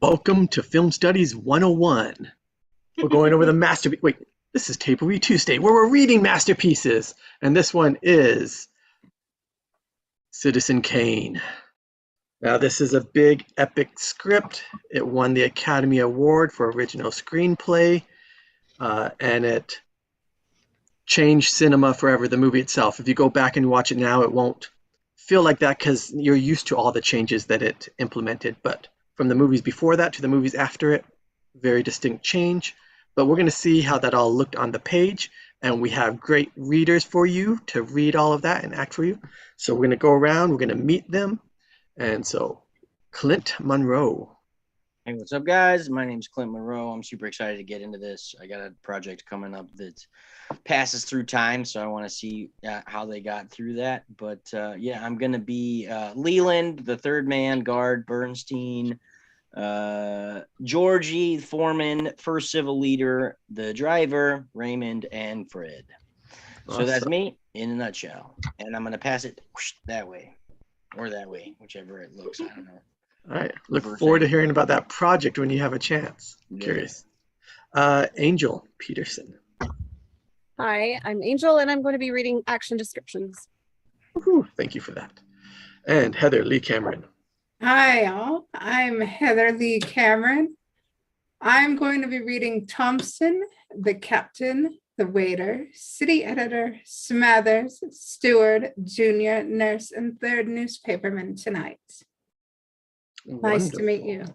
Welcome to Film Studies 101. We're going over the masterpiece. Wait, this is Tape Review Tuesday, where we're reading masterpieces. And this one is Citizen Kane. Now, this is a big, epic script. It won the Academy Award for Original Screenplay, and it changed cinema forever, the movie itself. If you go back and watch it now, it won't feel like that because you're used to all the changes that it implemented. But from the movies before that to the movies after it, very distinct change. But we're going to see how that all looked on the page, and we have great readers for you to read all of that and act for you. So we're going to go around, we're going to meet them. And so, Clint Monroe. Hey, what's up, guys? My name's Clint Monroe. I'm super excited to get into this. I got a project coming up that passes through time, so I want to see how they got through that. But yeah, I'm going to be Leland, the third man, guard, Bernstein, Georgie, foreman, first civil leader, the driver, Raymond, and Fred. So that's me in a nutshell. And I'm going to pass it that way or that way, whichever it looks. I don't know. All right. Look forward to hearing about that project when you have a chance. Yeah. Curious. Angel Peterson. Hi, I'm Angel, and I'm going to be reading action descriptions. Woohoo, thank you for that. And Heather Lee Cameron. Hi, all. I'm Heather Lee Cameron. I'm going to be reading Thompson, the captain, the waiter, city editor, Smathers, steward, junior, nurse, and third newspaperman tonight. Wonderful. Nice to meet you.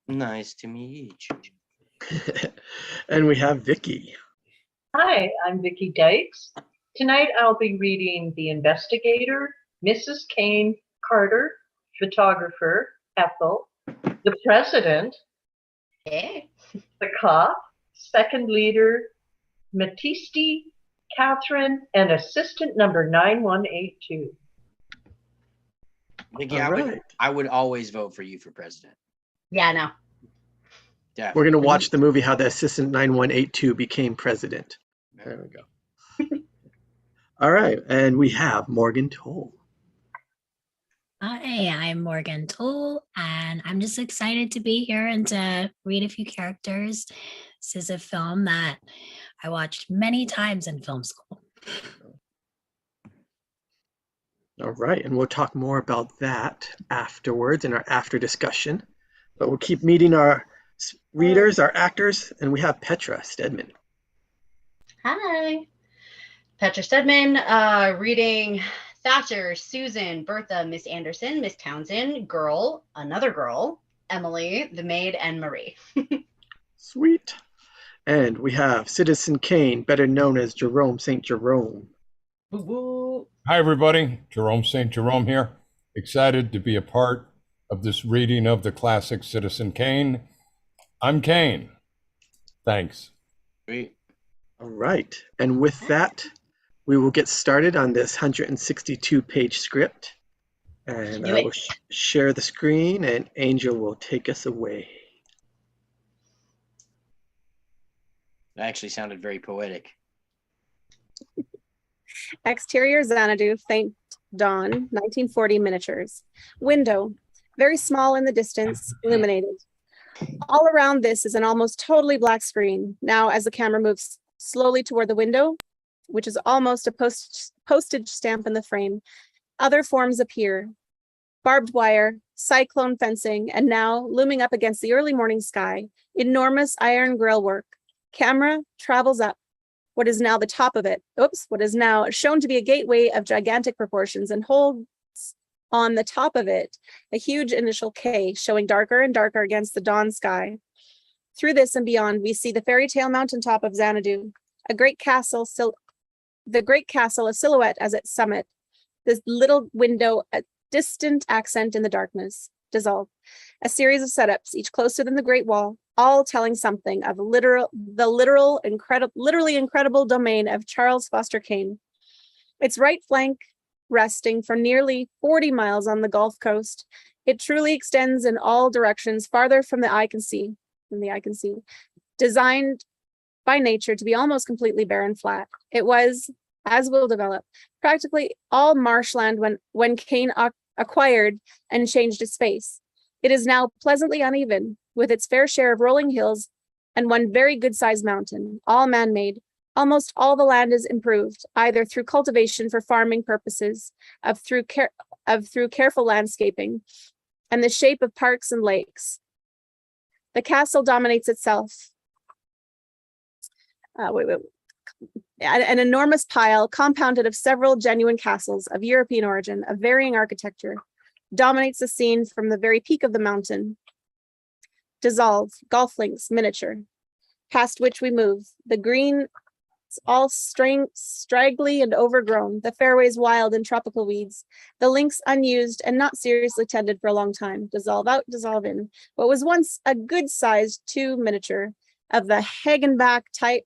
Nice to meet you. And we have Vicky. Hi, I'm Vicky Dykes. Tonight I'll be reading The Investigator, Mrs. Kane Carter, Photographer Ethel, The President, The Cop, Second Leader, Matiste, Catherine, and Assistant number 9182. Vicky, I would always vote for you for president. Yeah, no. Definitely. We're going to watch the movie How the Assistant 9182 Became President. There we go. All right, and we have Morgan Toll. Hi, I'm Morgan Toll, and I'm just excited to be here and to read a few characters. This is a film that I watched many times in film school. All right, and we'll talk more about that afterwards in our after discussion. But we'll keep meeting our readers, our actors, and we have Petra Stedman. Hi. Petra Stedman, reading Thatcher, Susan, Bertha, Miss Anderson, Miss Townsend, Girl, Another Girl, Emily, the Maid, and Marie. Sweet. And we have Citizen Kane, better known as Jerome St. Jerome. Woo-woo. Hi, everybody. Jerome St. Jerome here. Excited to be a part of this reading of the classic Citizen Kane. I'm Kane. Thanks. Sweet. All right. And with that, we will get started on this 162-page script. And I will share the screen, and Angel will take us away. That actually sounded very poetic. Exterior Xanadu, faint dawn, 1940 miniatures. Window, very small in the distance, illuminated. All around this is an almost totally black screen. Now, as the camera moves slowly toward the window, which is almost a postage stamp in the frame, other forms appear. Barbed wire, cyclone fencing, and now, looming up against the early morning sky, enormous iron grill work. Camera travels up what is now the top of it, what is now shown to be a gateway of gigantic proportions, and holds on the top of it a huge initial K, showing darker and darker against the dawn sky. Through this and beyond, we see the fairy tale mountaintop of Xanadu, a great castle, the great castle, a silhouette as its summit. This little window, a distant accent in the darkness, dissolve. A series of setups, each closer than the Great Wall, all telling something of literally incredible domain of Charles Foster Kane. Its right flank resting for nearly 40 miles on the Gulf Coast, it truly extends in all directions farther from the eye can see. Designed by nature to be almost completely barren flat. It was, as we'll develop, practically all marshland when Kane acquired and changed its face. It is now pleasantly uneven, with its fair share of rolling hills and one very good-sized mountain, all man-made. Almost all the land is improved, either through cultivation for farming purposes, through careful landscaping, and the shape of parks and lakes. The castle dominates itself. An enormous pile, compounded of several genuine castles of European origin, of varying architecture, dominates the scene from the very peak of the mountain. Dissolve, golf links, miniature, past which we move. The green, all straggly and overgrown, the fairways wild and tropical weeds, the links unused and not seriously tended for a long time. Dissolve out, dissolve in. What was once a good-sized 2 miniature of the Hagenbach type.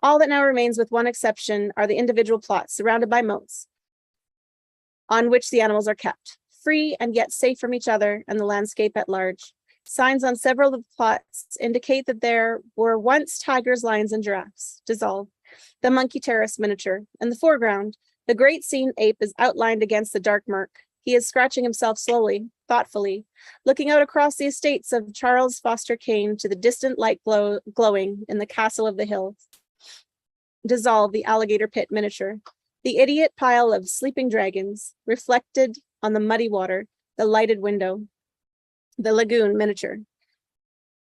All that now remains, with one exception, are the individual plots surrounded by moats on which the animals are kept, free and yet safe from each other and the landscape at large. Signs on several of the plots indicate that there were once tigers, lions, and giraffes. Dissolve. The monkey terrace miniature. In the foreground, the great scene ape is outlined against the dark murk. He is scratching himself slowly, thoughtfully, looking out across the estates of Charles Foster Kane to the distant light glowing in the castle of the hills. Dissolve. The alligator pit miniature. The idiot pile of sleeping dragons, reflected on the muddy water, the lighted window. The lagoon miniature.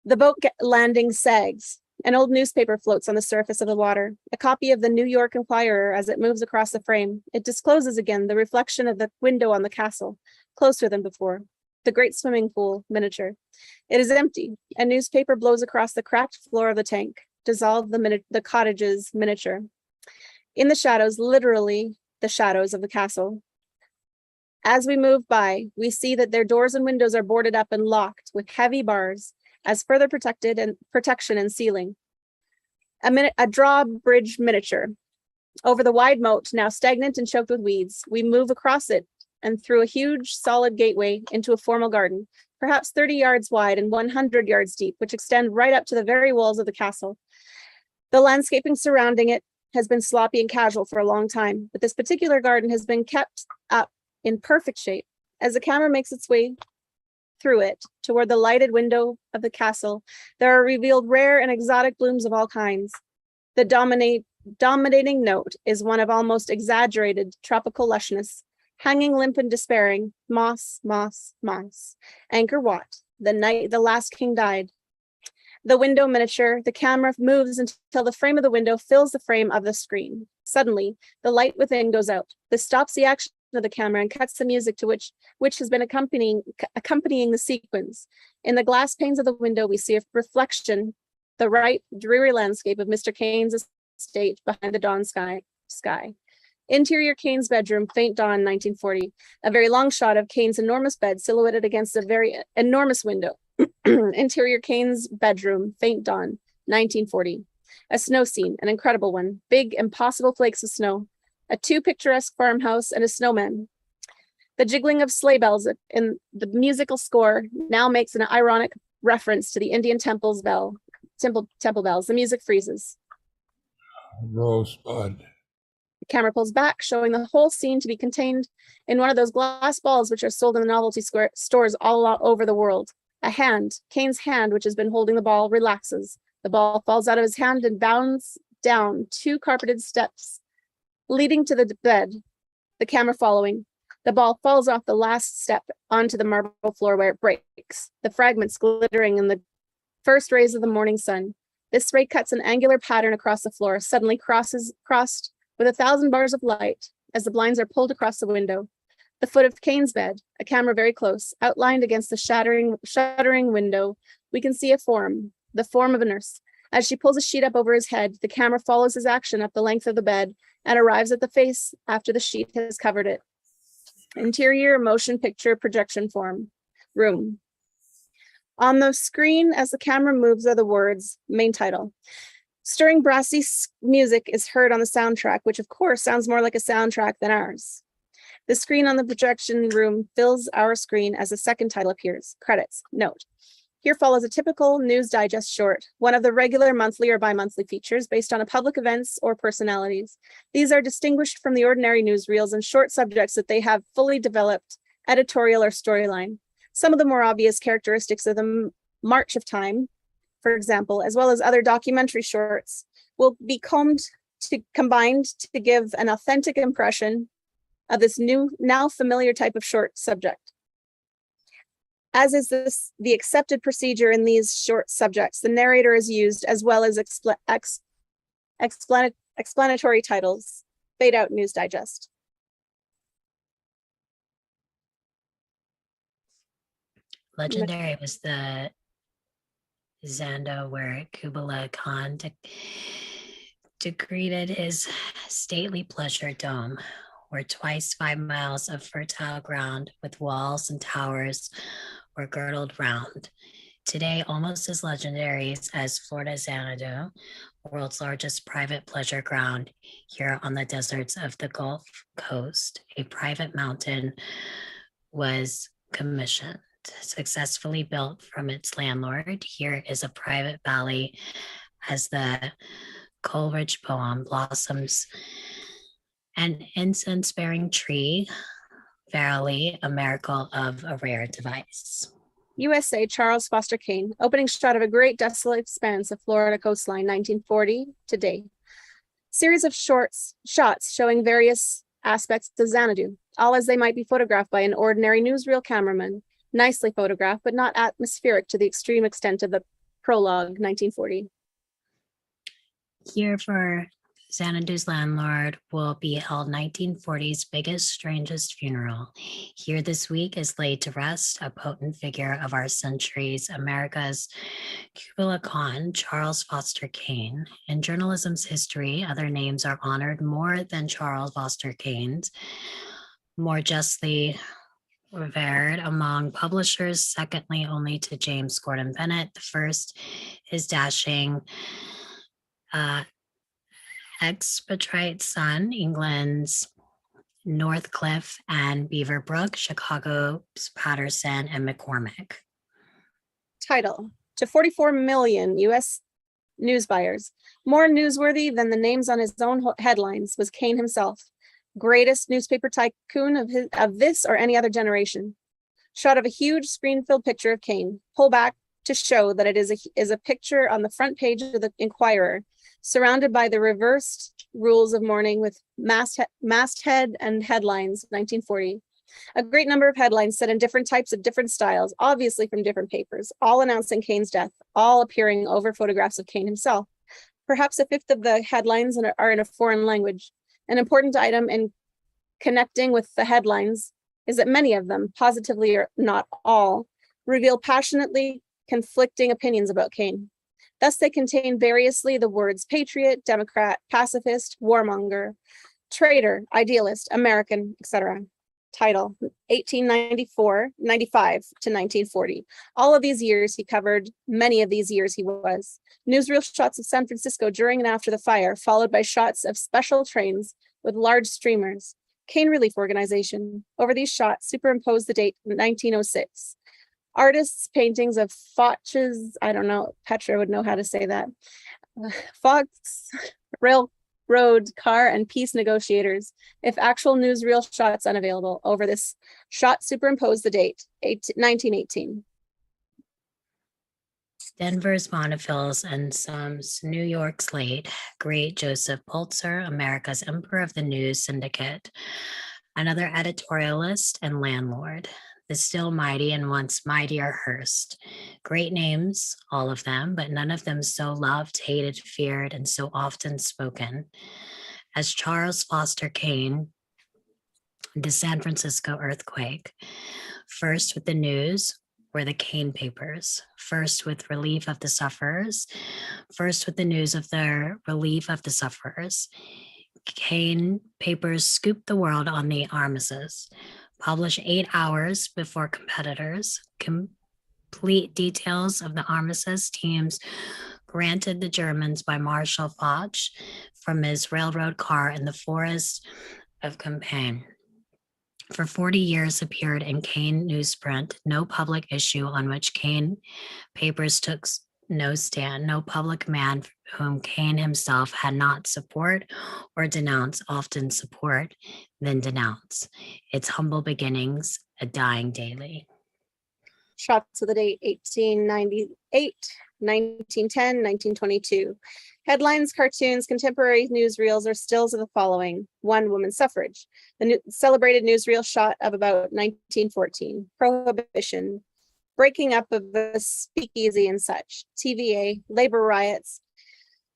The boat landing sags. An old newspaper floats on the surface of the water, a copy of the New York Enquirer as it moves across the frame. It discloses again the reflection of the window on the castle, closer than before. The great swimming pool miniature. It is empty. A newspaper blows across the cracked floor of the tank. Dissolve the cottages miniature. In the shadows, literally the shadows of the castle. As we move by, we see that their doors and windows are boarded up and locked with heavy bars as further protection and sealing. A drawbridge miniature. Over the wide moat, now stagnant and choked with weeds, we move across it and through a huge solid gateway into a formal garden, perhaps 30 yards wide and 100 yards deep, which extend right up to the very walls of the castle. The landscaping surrounding it has been sloppy and casual for a long time, but this particular garden has been kept up in perfect shape. As the camera makes its way through it toward the lighted window of the castle, there are revealed rare and exotic blooms of all kinds. The dominating note is one of almost exaggerated tropical lushness, hanging limp and despairing, moss, moss, moss. Angkor Wat, the night the last king died. The window miniature, the camera moves until the frame of the window fills the frame of the screen. Suddenly, the light within goes out. This stops the action of the camera and cuts the music to which has been accompanying the sequence. In the glass panes of the window, we see a reflection, the ripe, dreary landscape of Mr. Kane's estate behind the dawn sky. Interior Kane's bedroom, faint dawn, 1940. A very long shot of Kane's enormous bed silhouetted against a very enormous window. Interior Kane's bedroom, faint dawn, 1940. A snow scene, an incredible one. Big, impossible flakes of snow. A 2 picturesque farmhouse and a snowman. The jiggling of sleigh bells in the musical score now makes an ironic reference to the Indian temple bells. The music freezes. Rosebud. The camera pulls back, showing the whole scene to be contained in one of those glass balls which are sold in the novelty stores all over the world. A hand, Kane's hand, which has been holding the ball, relaxes. The ball falls out of his hand and bounds down 2 carpeted steps leading to the bed, the camera following. The ball falls off the last step onto the marble floor where it breaks, the fragments glittering in the first rays of the morning sun. This ray cuts an angular pattern across the floor, suddenly crossed with 1,000 bars of light as the blinds are pulled across the window. The foot of Kane's bed, a camera very close, outlined against the shuttering window, we can see a form, the form of a nurse. As she pulls a sheet up over his head, the camera follows his action up the length of the bed and arrives at the face after the sheet has covered it. Interior motion picture projection room. On the screen, as the camera moves, are the words, main title. Stirring brassy music is heard on the soundtrack, which of course sounds more like a soundtrack than ours. The screen on the projection room fills our screen as the second title appears. Credits. Note. Here follows a typical News Digest short, one of the regular monthly or bi-monthly features based on a public events or personalities. These are distinguished from the ordinary newsreels and short subjects that they have fully developed editorial or storyline. Some of the more obvious characteristics of the march of time, for example, as well as other documentary shorts, will be combined to give an authentic impression of this new, now familiar type of short subject. As is the accepted procedure in these short subjects, the narrator is used as well as explanatory titles. Fade out News Digest. Legendary was the Zando where Kublai Khan decreed his stately pleasure dome, where twice 5 miles of fertile ground with walls and towers were girdled round. Today, almost as legendary as Florida Xanadu, world's largest private pleasure ground here on the deserts of the Gulf Coast, a private mountain was commissioned, successfully built from its landlord. Here is a private valley as the Coleridge poem blossoms, an incense-bearing tree, verily a miracle of a rare device. USA, Charles Foster Kane, opening shot of a great desolate expanse of Florida coastline, 1940 today. Series of shots showing various aspects of Xanadu, all as they might be photographed by an ordinary newsreel cameraman, nicely photographed, but not atmospheric to the extreme extent of the prologue, 1940. Here for Xanadu's landlord will be held 1940's biggest, strangest funeral. Here this week is laid to rest a potent figure of our century's America's Kublai Khan, Charles Foster Kane. In journalism's history, other names are honored more than Charles Foster Kane's, more justly revered among publishers, secondly only to James Gordon Bennett. The first is dashing expatriate son, England's Northcliffe and Beaverbrook, Chicago's Patterson and McCormick. Title: to 44 million US news buyers. More newsworthy than the names on his own headlines was Kane himself, greatest newspaper tycoon of this or any other generation. Shot of a huge screen-filled picture of Kane. Pull back to show that it is a picture on the front page of the Inquirer, surrounded by the reversed rules of mourning with masthead and headlines, 1940. A great number of headlines set in different types of different styles, obviously from different papers, all announcing Kane's death, all appearing over photographs of Kane himself. Perhaps a fifth of the headlines are in a foreign language. An important item in connecting with the headlines is that many of them, positively or not all, reveal passionately conflicting opinions about Kane. Thus, they contain variously the words patriot, Democrat, pacifist, warmonger, traitor, idealist, American, etc. Title: 1895 to 1940. All of these years he covered, many of these years he was. Newsreel shots of San Francisco during and after the fire, followed by shots of special trains with large streamers. Kane Relief Organization. Over these shots, superimposed the date 1906. Artists' paintings of Foch's, I don't know, Petra would know how to say that, Fox, railroad car, and peace negotiators. If actual newsreel shots unavailable, over this shot superimposed the date, 1918. Denver's Montefiores and Sums, New York's late, great Joseph Pulitzer, America's Emperor of the News Syndicate, another editorialist and landlord. The still mighty and once mightier Hearst. Great names, all of them, but none of them so loved, hated, feared, and so often spoken as Charles Foster Kane, the San Francisco earthquake. First with the news were the Kane papers, first with relief of the sufferers, first with the news of the relief of the sufferers. Kane papers scooped the world on the armistice. Publish 8 hours before competitors. Complete details of the armistice teams granted the Germans by Marshal Foch from his railroad car in the forest of Champagne. For 40 years appeared in Kane newsprint, no public issue on which Kane papers took no stand, no public man whom Kane himself had not support or denounce, often support, then denounce. Its humble beginnings, a dying daily. Shots of the date 1898, 1910, 1922. Headlines, cartoons, contemporary newsreels, or stills of the following. 1. Women's suffrage. The celebrated newsreel shot of about 1914. Prohibition. Breaking up of a speakeasy and such. TVA. Labor riots.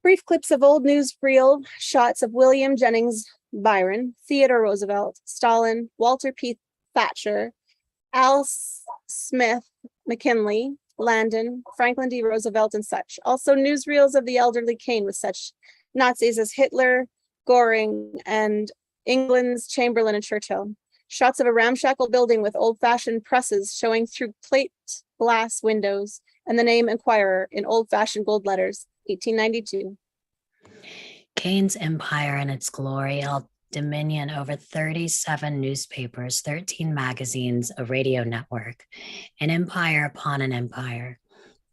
Brief clips of old newsreel shots of William Jennings Byron, Theodore Roosevelt, Stalin, Walter P. Thatcher, Al Smith, McKinley, Landon, Franklin D. Roosevelt, and such. Also newsreels of the elderly Kane with such Nazis as Hitler, Goring, and England's Chamberlain and Churchill. Shots of a ramshackle building with old-fashioned presses showing through plate glass windows, and the name Enquirer in old-fashioned gold letters, 1892. Kane's empire in its glory held dominion over 37 newspapers, 13 magazines, a radio network, an empire upon an empire.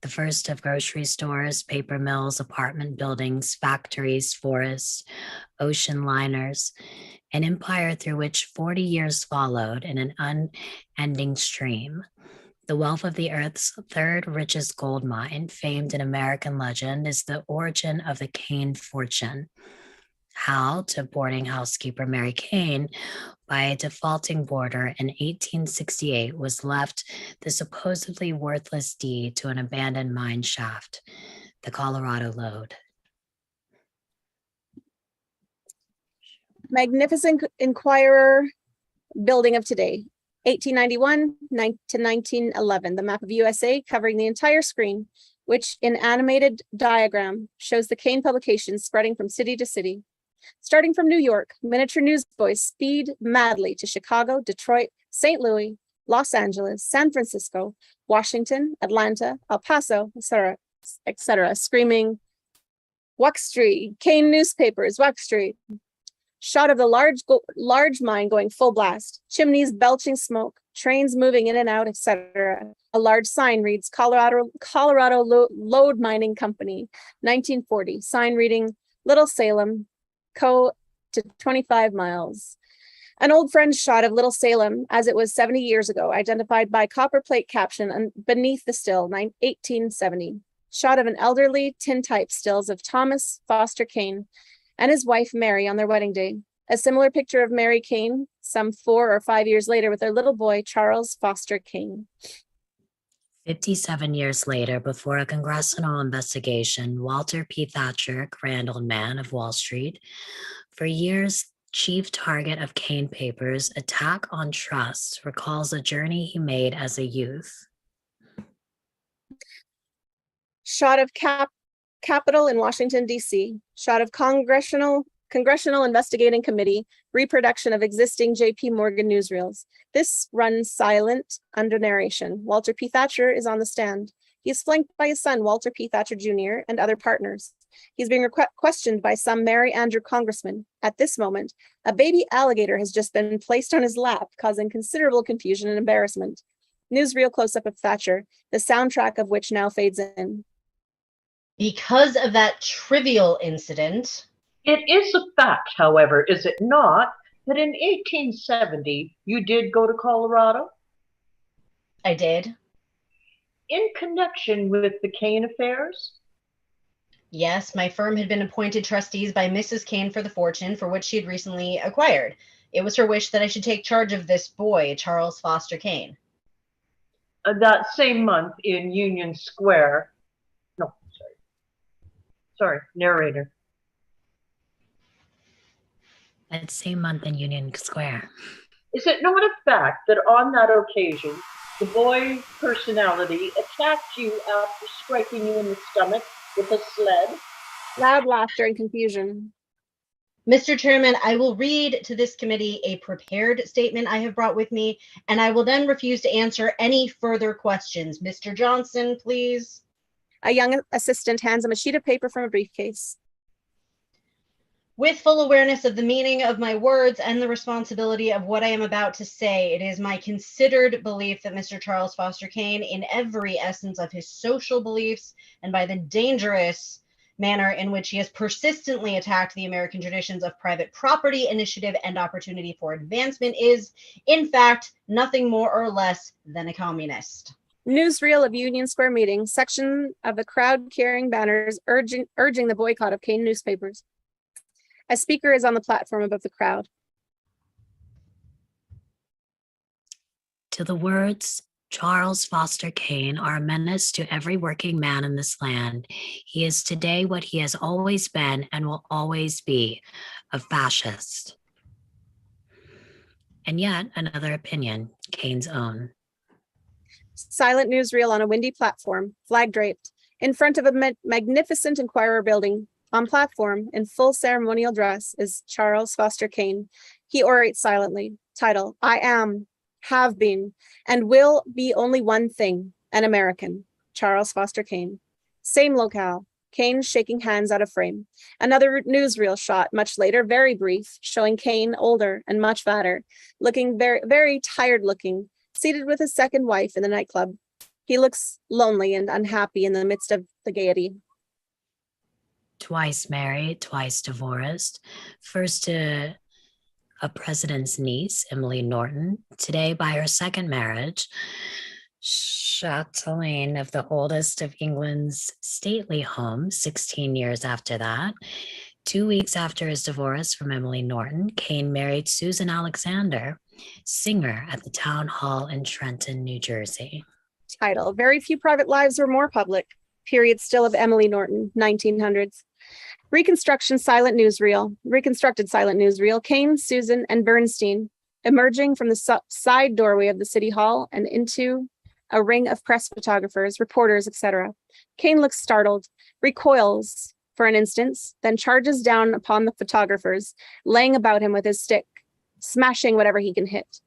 The first of grocery stores, paper mills, apartment buildings, factories, forests, ocean liners, an empire through which 40 years followed in an unending stream. The wealth of the earth's third richest gold mine, famed in American legend, is the origin of the Kane fortune. How to boarding housekeeper Mary Kane, by a defaulting boarder in 1868, was left the supposedly worthless deed to an abandoned mine shaft, the Colorado lode. Magnificent Enquirer building of today, 1891 to 1911. The map of USA covering the entire screen, which in animated diagram shows the Kane publications spreading from city to city. Starting from New York, miniature newsboys speed madly to Chicago, Detroit, St. Louis, Los Angeles, San Francisco, Washington, Atlanta, El Paso, etc., screaming, Walk Street, Kane newspapers, Walk Street. Shot of the large mine going full blast, chimneys belching smoke, trains moving in and out, etc. A large sign reads Colorado Lode Mining Company, 1940. Sign reading Little Salem, Co. to 25 miles. An old friend's shot of Little Salem as it was 70 years ago, identified by copper plate caption beneath the still, 1870. Shot of an elderly tintype stills of Thomas Foster Kane and his wife Mary on their wedding day. A similar picture of Mary Kane some 4 or 5 years later with their little boy, Charles Foster Kane. 57 years later, before a congressional investigation, Walter P. Thatcher, grand old man of Wall Street, for years chief target of Kane papers, attack on trust, recalls a journey he made as a youth. Shot of Capitol in Washington, D.C. Shot of Congressional Investigating Committee, reproduction of existing J.P. Morgan newsreels. This runs silent under narration. Walter P. Thatcher is on the stand. He is flanked by his son, Walter P. Thatcher Jr., and other partners. He's being questioned by some Mary Andrew congressman. At this moment, a baby alligator has just been placed on his lap, causing considerable confusion and embarrassment. Newsreel close-up of Thatcher, the soundtrack of which now fades in. Because of that trivial incident. It is a fact, however, is it not, that in 1870 you did go to Colorado? I did. In connection with the Kane affairs? Yes, my firm had been appointed trustees by Mrs. Kane for the fortune for which she had recently acquired. It was her wish that I should take charge of this boy, Charles Foster Kane. That same month in Union Square. No, sorry, narrator. That same month in Union Square. Is it not a fact that on that occasion, the boy personality attacked you after striking you in the stomach with a sled? Loud laughter and confusion. Mr. Chairman, I will read to this committee a prepared statement I have brought with me, and I will then refuse to answer any further questions. Mr. Johnson, please. A young assistant hands him a sheet of paper from a briefcase. With full awareness of the meaning of my words and the responsibility of what I am about to say, it is my considered belief that Mr. Charles Foster Kane, in every essence of his social beliefs and by the dangerous manner in which he has persistently attacked the American traditions of private property, initiative, and opportunity for advancement, is, in fact, nothing more or less than a communist. Newsreel of Union Square meeting, section of the crowd carrying banners urging the boycott of Kane newspapers. A speaker is on the platform above the crowd. To the words, Charles Foster Kane are a menace to every working man in this land. He is today what he has always been and will always be, a fascist. And yet another opinion, Kane's own. Silent newsreel on a windy platform, flag draped, in front of a magnificent Inquirer building. On platform, in full ceremonial dress, is Charles Foster Kane. He orates silently. Title, I am, have been, and will be only one thing, an American. Charles Foster Kane. Same locale, Kane shaking hands out of frame. Another newsreel shot much later, very brief, showing Kane older and much fatter, looking very, very tired looking, seated with his second wife in the nightclub. He looks lonely and unhappy in the midst of the gaiety. Twice married, twice divorced. First to a president's niece, Emily Norton. Today, by her second marriage, chatelaine of the oldest of England's stately home, 16 years after that. 2 weeks after his divorce from Emily Norton, Kane married Susan Alexander, singer at the town hall in Trenton, New Jersey. Title, very few private lives were more public. Period still of Emily Norton, 1900s. Reconstructed silent newsreel, Kane, Susan, and Bernstein emerging from the side doorway of the city hall and into a ring of press photographers, reporters, etc. Kane looks startled, recoils for an instant, then charges down upon the photographers, laying about him with his stick, smashing whatever he can hit.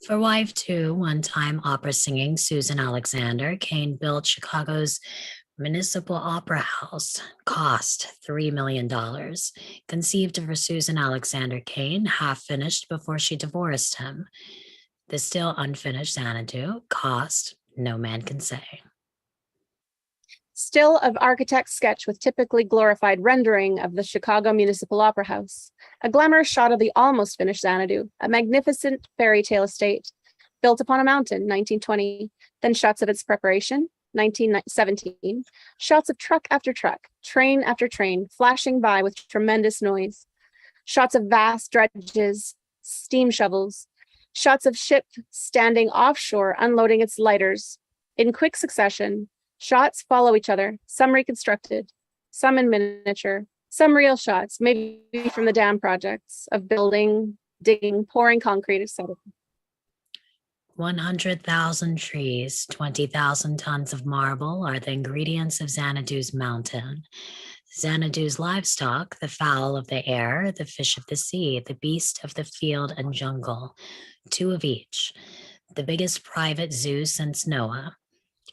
For wife to one-time opera singing Susan Alexander, Kane built Chicago's Municipal Opera House, cost $3 million. Conceived for Susan Alexander Kane, half finished before she divorced him. The still unfinished Xanadu, cost no man can say. Still of architect's sketch with typically glorified rendering of the Chicago Municipal Opera House. A glamorous shot of the almost finished Xanadu, a magnificent fairy tale estate built upon a mountain, 1920. Then shots of its preparation, 1917. Shots of truck after truck, train after train, flashing by with tremendous noise. Shots of vast dredges, steam shovels. Shots of ship standing offshore, unloading its lighters. In quick succession, shots follow each other, some reconstructed, some in miniature, some real shots, maybe from the dam projects of building, digging, pouring concrete, etc. 100,000 trees, 20,000 tons of marble are the ingredients of Xanadu's mountain. Xanadu's livestock, the fowl of the air, the fish of the sea, the beast of the field and jungle, 2 of each. The biggest private zoo since Noah.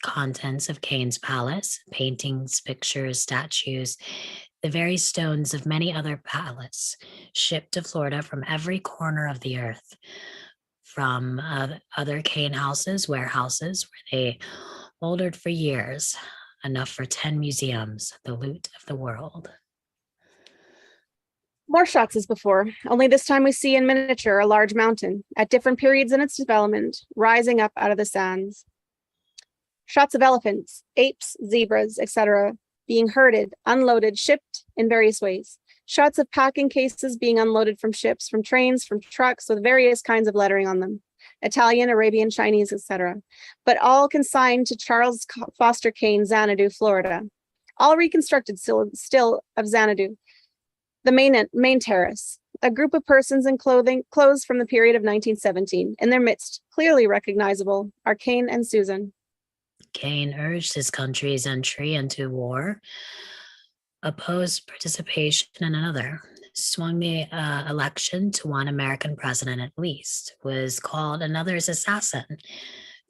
Contents of Kane's palace, paintings, pictures, statues, the very stones of many other palaces, shipped to Florida from every corner of the earth. From other Kane houses, warehouses, where they molded for years, enough for 10 museums, the loot of the world. More shots as before, only this time we see in miniature a large mountain, at different periods in its development, rising up out of the sands. Shots of elephants, apes, zebras, etc., being herded, unloaded, shipped in various ways. Shots of packing cases being unloaded from ships, from trains, from trucks with various kinds of lettering on them. Italian, Arabian, Chinese, etc. But all consigned to Charles Foster Kane, Xanadu, Florida. All reconstructed still of Xanadu. The main terrace. A group of persons in clothes from the period of 1917. In their midst, clearly recognizable, are Kane and Susan. Kane urged his country's entry into war, opposed participation in another, swung the election to one American president at least, was called another's assassin.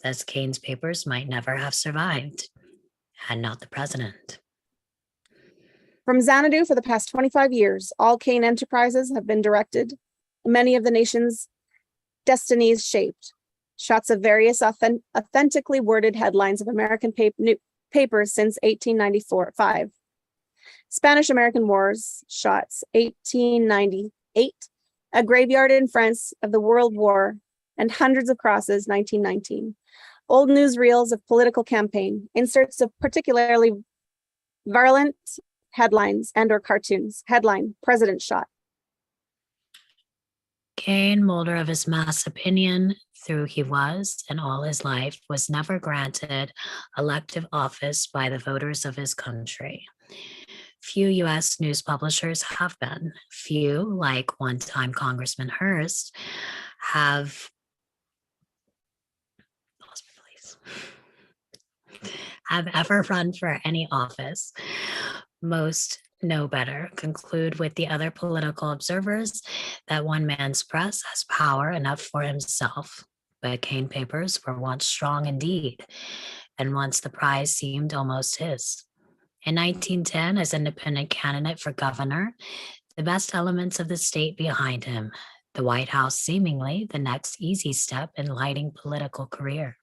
Thus, Kane's papers might never have survived, had not the president. From Xanadu for the past 25 years, all Kane enterprises have been directed, many of the nation's destinies shaped. Shots of various authentically worded headlines of American papers since 1895. Spanish-American Wars, shots, 1898. A graveyard in France of the World War and hundreds of crosses, 1919. Old newsreels of political campaign, inserts of particularly virulent headlines and or cartoons. Headline, President shot. Kane, molder of his mass opinion, through he was, and all his life, was never granted elective office by the voters of his country. Few U.S. news publishers have been. Few, like one-time Congressman Hearst, have ever run for any office. Most know better, conclude with the other political observers that one man's press has power enough for himself. But Kane papers were once strong indeed, and once the prize seemed almost his. In 1910, as independent candidate for governor, the best elements of the state behind him, the White House seemingly the next easy step in lighting political career.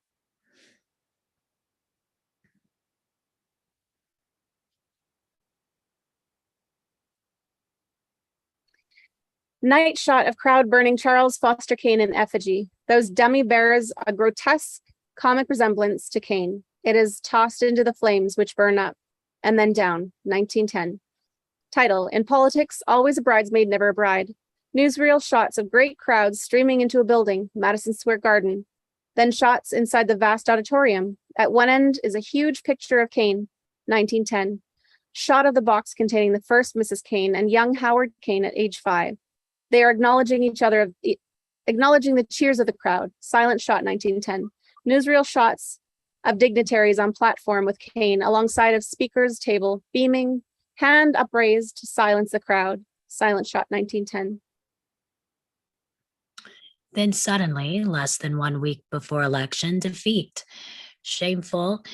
Night shot of crowd burning Charles Foster Kane in effigy. Those dummy bears a grotesque comic resemblance to Kane. It is tossed into the flames which burn up and then down, 1910. Title, In Politics, Always a Bridesmaid, Never a Bride. Newsreel shots of great crowds streaming into a building, Madison Square Garden. Then shots inside the vast auditorium. At one end is a huge picture of Kane, 1910. Shot of the box containing the first Mrs. Kane and young Howard Kane at age 5. They are acknowledging each other, acknowledging the cheers of the crowd. Silent shot, 1910. Newsreel shots of dignitaries on platform with Kane alongside of speaker's table, beaming, hand upraised to silence the crowd. Silent shot, 1910. Then suddenly, less than 1 week before election, defeat. Shameful,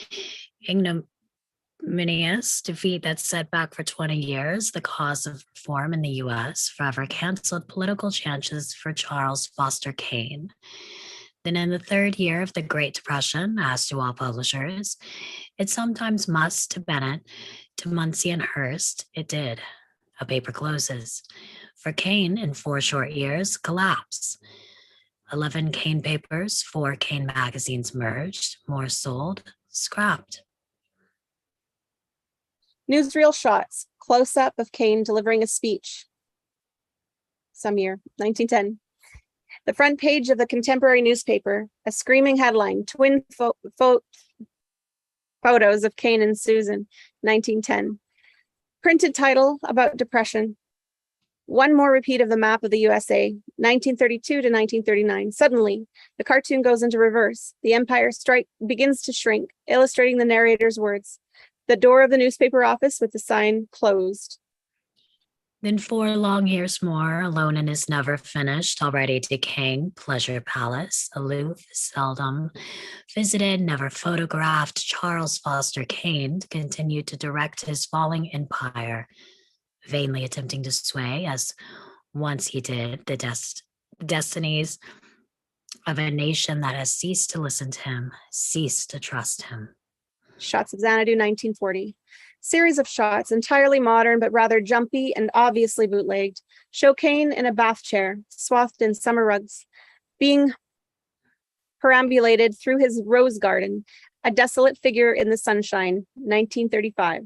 ignominious defeat that set back for 20 years the cause of reform in the U.S., forever canceled political chances for Charles Foster Kane. Then in the third year of the Great Depression, as to all publishers, it sometimes must to Bennett, to Muncie and Hearst, it did. A paper closes. For Kane, in 4 short years, collapse. 11 Kane papers, 4 Kane magazines merged, more sold, scrapped. Newsreel shots, close-up of Kane delivering a speech. Some year, 1910. The front page of the contemporary newspaper, a screaming headline, twin photos of Kane and Susan, 1910. Printed title about depression. One more repeat of the map of the USA, 1932 to 1939. Suddenly, the cartoon goes into reverse. The Empire Strike begins to shrink, illustrating the narrator's words. The door of the newspaper office with the sign closed. Then 4 long years more, alone in his never finished, already decaying pleasure palace, aloof, seldom visited, never photographed, Charles Foster Kane continued to direct his falling empire, vainly attempting to sway, as once he did, the destinies of a nation that has ceased to listen to him, ceased to trust him. Shots of Xanadu, 1940. Series of shots, entirely modern but rather jumpy and obviously bootlegged, show Kane in a bath chair, swathed in summer rugs, being perambulated through his rose garden, a desolate figure in the sunshine, 1935.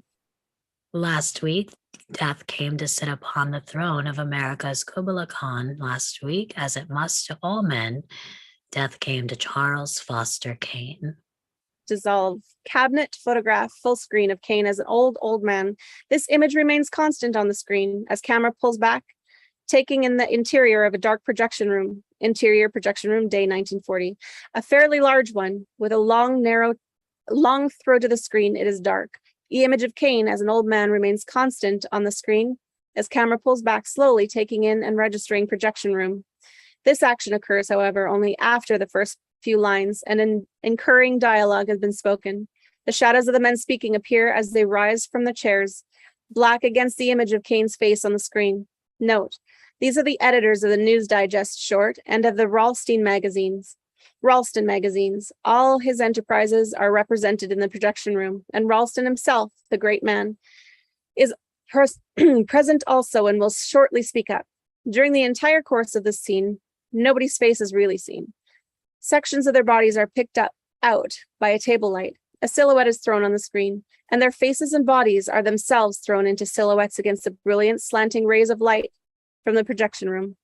Last week, death came to sit upon the throne of America's Kubla Khan. Last week, as it must to all men, death came to Charles Foster Kane. Dissolve. Cabinet photograph full screen of Kane as an old man. This image remains constant on the screen as camera pulls back, taking in the interior of a dark projection room. Interior projection room, day 1940. A fairly large one with a long throw to the screen. It is dark. The image of Kane as an old man remains constant on the screen as camera pulls back slowly, taking in and registering projection room. This action occurs, however, only after the first few lines and an incurring dialogue has been spoken. The shadows of the men speaking appear as they rise from the chairs, black against the image of Kane's face on the screen. Note, these are the editors of the News Digest short and of the Ralston magazines. All his enterprises are represented in the projection room, and Ralston himself, the great man, is present also and will shortly speak up. During the entire course of this scene, nobody's face is really seen. Sections of their bodies are picked up out by a table light. A silhouette is thrown on the screen, and their faces and bodies are themselves thrown into silhouettes against the brilliant slanting rays of light from the projection room.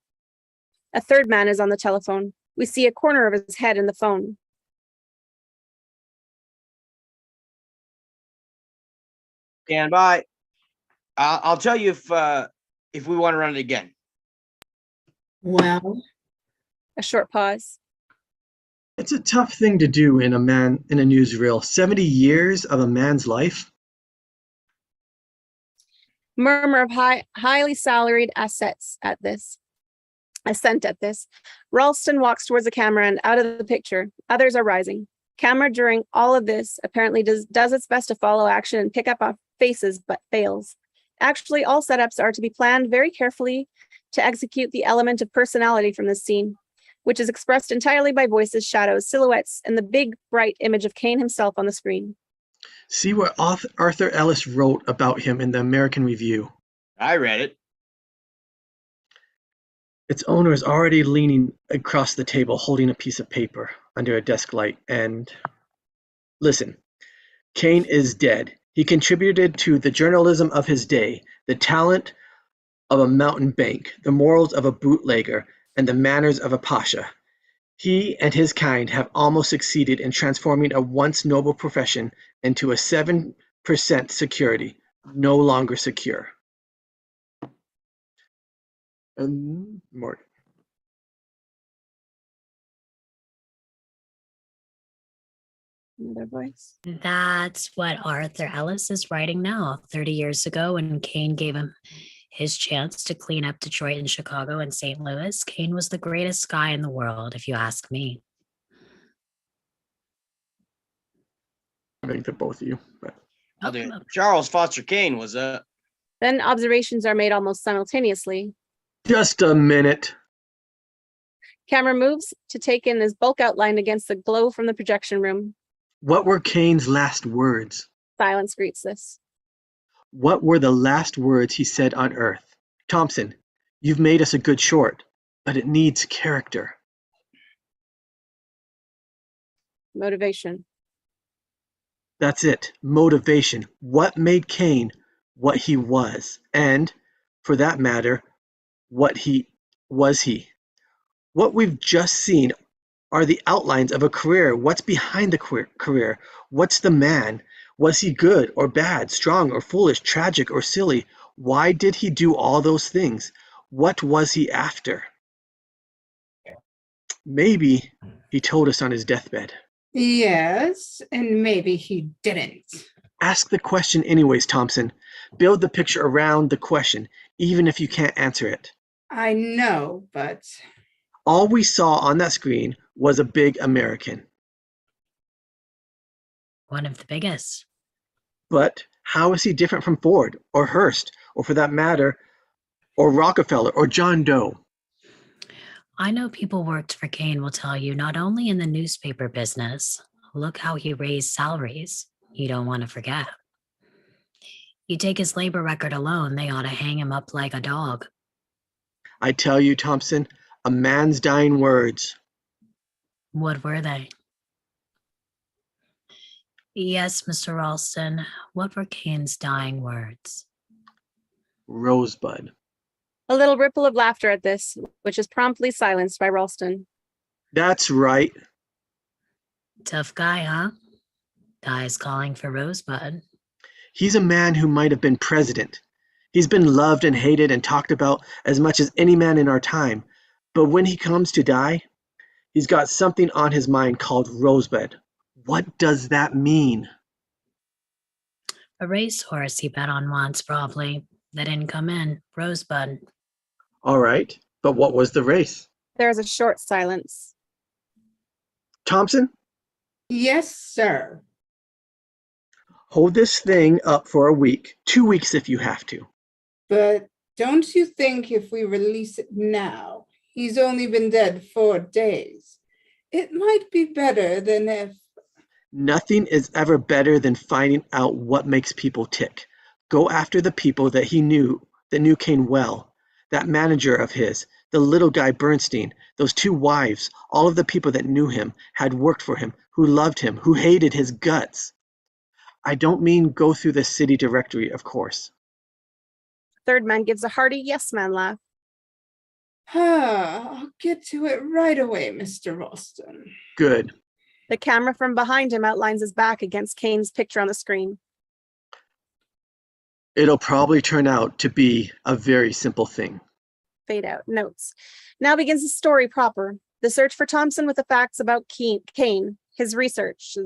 A third man is on the telephone. We see a corner of his head in the phone. Stand by. I'll tell you if we want to run it again. Well, A short pause. It's a tough thing to do in a newsreel. 70 years of a man's life. Murmur of highly salaried assent at this. Ralston walks towards the camera and out of the picture. Others are rising. Camera during all of this apparently does its best to follow action and pick up on faces, but fails. Actually, all setups are to be planned very carefully to execute the element of personality from this scene, which is expressed entirely by voices, shadows, silhouettes, and the big, bright image of Kane himself on the screen. See what Arthur Ellis wrote about him in the American Review. I read it. Its owner is already leaning across the table, holding a piece of paper under a desk light. And listen, Kane is dead. He contributed to the journalism of his day, the talent of a mountebank, the morals of a bootlegger, and the manners of a pasha. He and his kind have almost succeeded in transforming a once noble profession into a 7% security, no longer secure. And more. Another voice. That's what Arthur Ellis is writing now. 30 years ago, when Kane gave him his chance to clean up Detroit and Chicago and St. Louis, Kane was the greatest guy in the world, if you ask me. I think they're both of you. But I'll do it. Charles Foster Kane was a. Then observations are made almost simultaneously. just a minute. Camera moves to take in his bulk outlined against the glow from the projection room. What were Kane's last words? Silence greets this. What were the last words he said on Earth? Thompson, you've made us a good short, but it needs character. Motivation. That's it. Motivation. What made Kane what he was? And, for that matter, what he was he? What we've just seen are the outlines of a career. What's behind the career? What's the man? Was he good or bad, strong or foolish, tragic or silly? Why did he do all those things? What was he after? Maybe he told us on his deathbed. Yes, and maybe he didn't. Ask the question anyways, Thompson. Build the picture around the question, even if you can't answer it. I know, but All we saw on that screen was a big American. One of the biggest. But how is he different from Ford or Hearst, or for that matter, or Rockefeller or John Doe? I know people worked for Kane will tell you not only in the newspaper business, look how he raised salaries. You don't want to forget. You take his labor record alone, they ought to hang him up like a dog. I tell you, Thompson, a man's dying words. What were they? Yes, Mr. Ralston, what were Kane's dying words? Rosebud. A little ripple of laughter at this, which is promptly silenced by Ralston. That's right. Tough guy, huh? Dies calling for Rosebud. He's a man who might have been president. He's been loved and hated and talked about as much as any man in our time. But when he comes to die, he's got something on his mind called Rosebud. What does that mean? A racehorse he bet on once, probably. That didn't come in. Rosebud. All right, but what was the race? There is a short silence. Thompson, yes, sir. hold this thing up for a week, 2 weeks if you have to. But don't you think if we release it now, he's only been dead 4 days, it might be better than if... Nothing is ever better than finding out what makes people tick. Go after the people that he knew, that knew Kane well, that manager of his, the little guy Bernstein, those two wives, all of the people that knew him, had worked for him, who loved him, who hated his guts. I don't mean go through the city directory, of course. Third man gives a hearty yes man laugh. I'll get to it right away, Mr. Ralston. Good. The camera from behind him outlines his back against Kane's picture on the screen. It'll probably turn out to be a very simple thing. Fade out. Notes. Now begins the story proper. The search for Thompson with the facts about Kane, his research,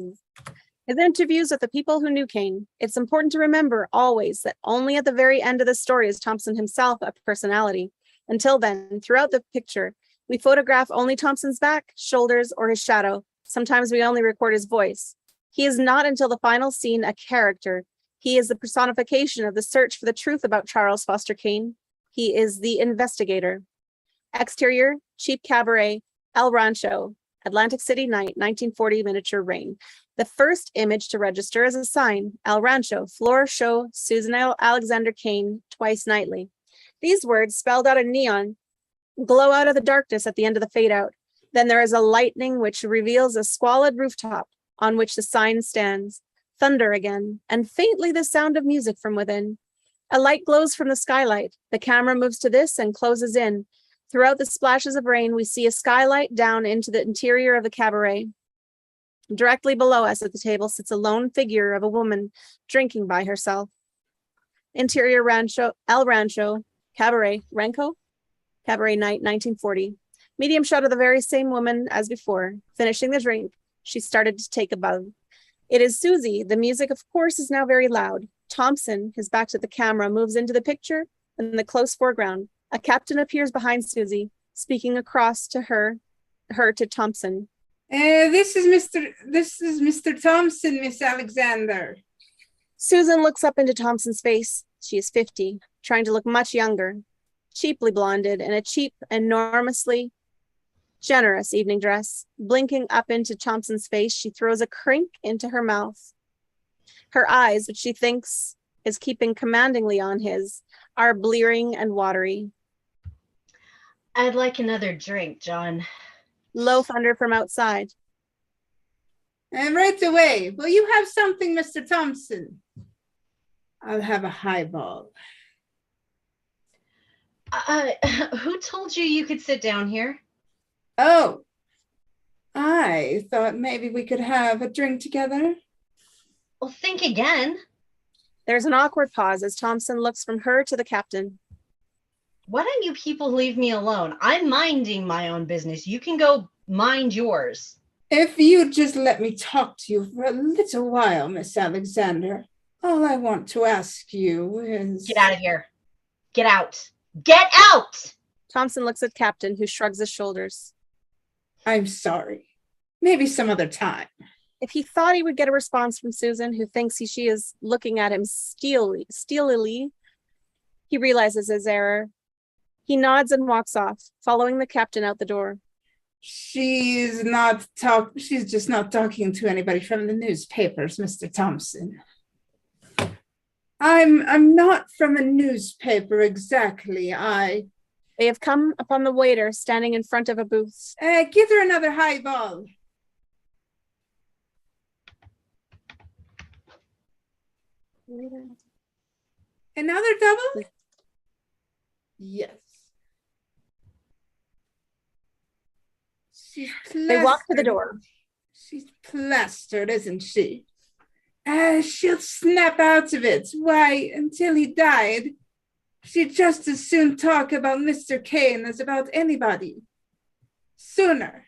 his interviews with the people who knew Kane. It's important to remember always that only at the very end of the story is Thompson himself a personality. Until then, throughout the picture, we photograph only Thompson's back, shoulders, or his shadow. Sometimes we only record his voice. He is not until the final scene a character. He is the personification of the search for the truth about Charles Foster Kane. He is the investigator. Exterior, cheap cabaret, El Rancho, Atlantic City night, 1940 miniature rain. The first image to register is a sign, El Rancho, floor show Susan Alexander Kane, twice nightly. These words, spelled out in neon, glow out of the darkness at the end of the fade out. Then there is a lightning which reveals a squalid rooftop on which the sign stands. Thunder again, and faintly the sound of music from within. A light glows from the skylight. The camera moves to this and closes in. Throughout the splashes of rain, we see a skylight down into the interior of the cabaret. Directly below us at the table sits a lone figure of a woman drinking by herself. Interior Rancho, El Rancho, Cabaret, Rancho? Cabaret night, 1940. Medium shot of the very same woman as before. Finishing the drink, she started to take a buzz. It is Susie. The music, of course, is now very loud. Thompson, his back to the camera, moves into the picture in the close foreground. A captain appears behind Susie, speaking across to her to Thompson. This is Mr. Thompson, Miss Alexander. Susan looks up into Thompson's face. She is 50, trying to look much younger, cheaply blonded in a cheap, enormously generous evening dress. Blinking up into Thompson's face, she throws a crink into her mouth. Her eyes, which she thinks is keeping commandingly on his, are blearing and watery. I'd like another drink, John. Low thunder from outside. And right away. Will you have something, Mr. Thompson? I'll have a highball. Who told you you could sit down here? Oh, I thought maybe we could have a drink together. Well, think again. There's an awkward pause as Thompson looks from her to the captain. Why don't you people leave me alone? I'm minding my own business. You can go mind yours. If you'd just let me talk to you for a little while, Miss Alexander. All I want to ask you is... Get out of here. Get out. Get out! Thompson looks at Captain, who shrugs his shoulders. I'm sorry. Maybe some other time. If he thought he would get a response from Susan, who thinks she is looking at him steelily, he realizes his error. He nods and walks off, following the captain out the door. She's just not talking to anybody from the newspapers, Mr. Thompson. I'm not from a newspaper exactly. They have come upon the waiter standing in front of a booth. Give her another highball. Another double? Yes. She's plastered. They walk to the door. She's plastered, isn't she? She'll snap out of it. Why, until he died, she'd just as soon talk about Mr. Kane as about anybody. Sooner.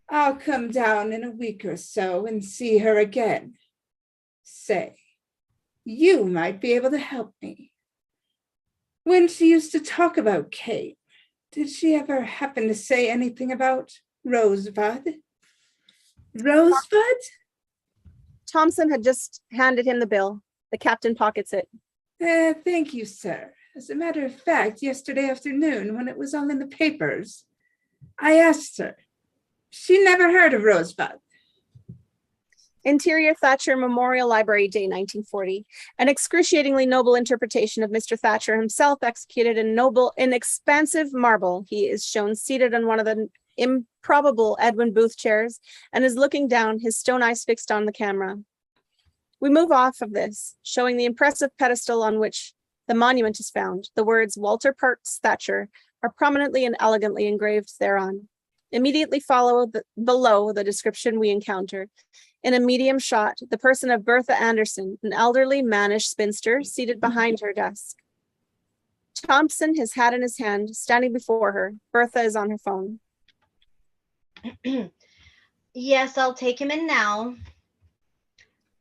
I'll come down in a week or so and see her again. Say, you might be able to help me. When she used to talk about Kane, did she ever happen to say anything about Rosebud? Rosebud? Thompson had just handed him the bill. The captain pockets it. Thank you, sir. As a matter of fact, yesterday afternoon, when it was all in the papers, I asked her. She never heard of Rosebud. Interior Thatcher Memorial Library, day 1940. An excruciatingly noble interpretation of Mr. Thatcher himself, executed in expansive marble. He is shown seated on one of the improbable Edwin Booth chairs and is looking down, his stone eyes fixed on the camera. We move off of this, showing the impressive pedestal on which the monument is found. The words Walter Parks Thatcher are prominently and elegantly engraved thereon. Immediately below the description we encounter. In a medium shot, the person of Bertha Anderson, an elderly, mannish spinster, seated behind her desk. Thompson, his hat in his hand, standing before her. Bertha is on her phone. Yes, I'll take him in now.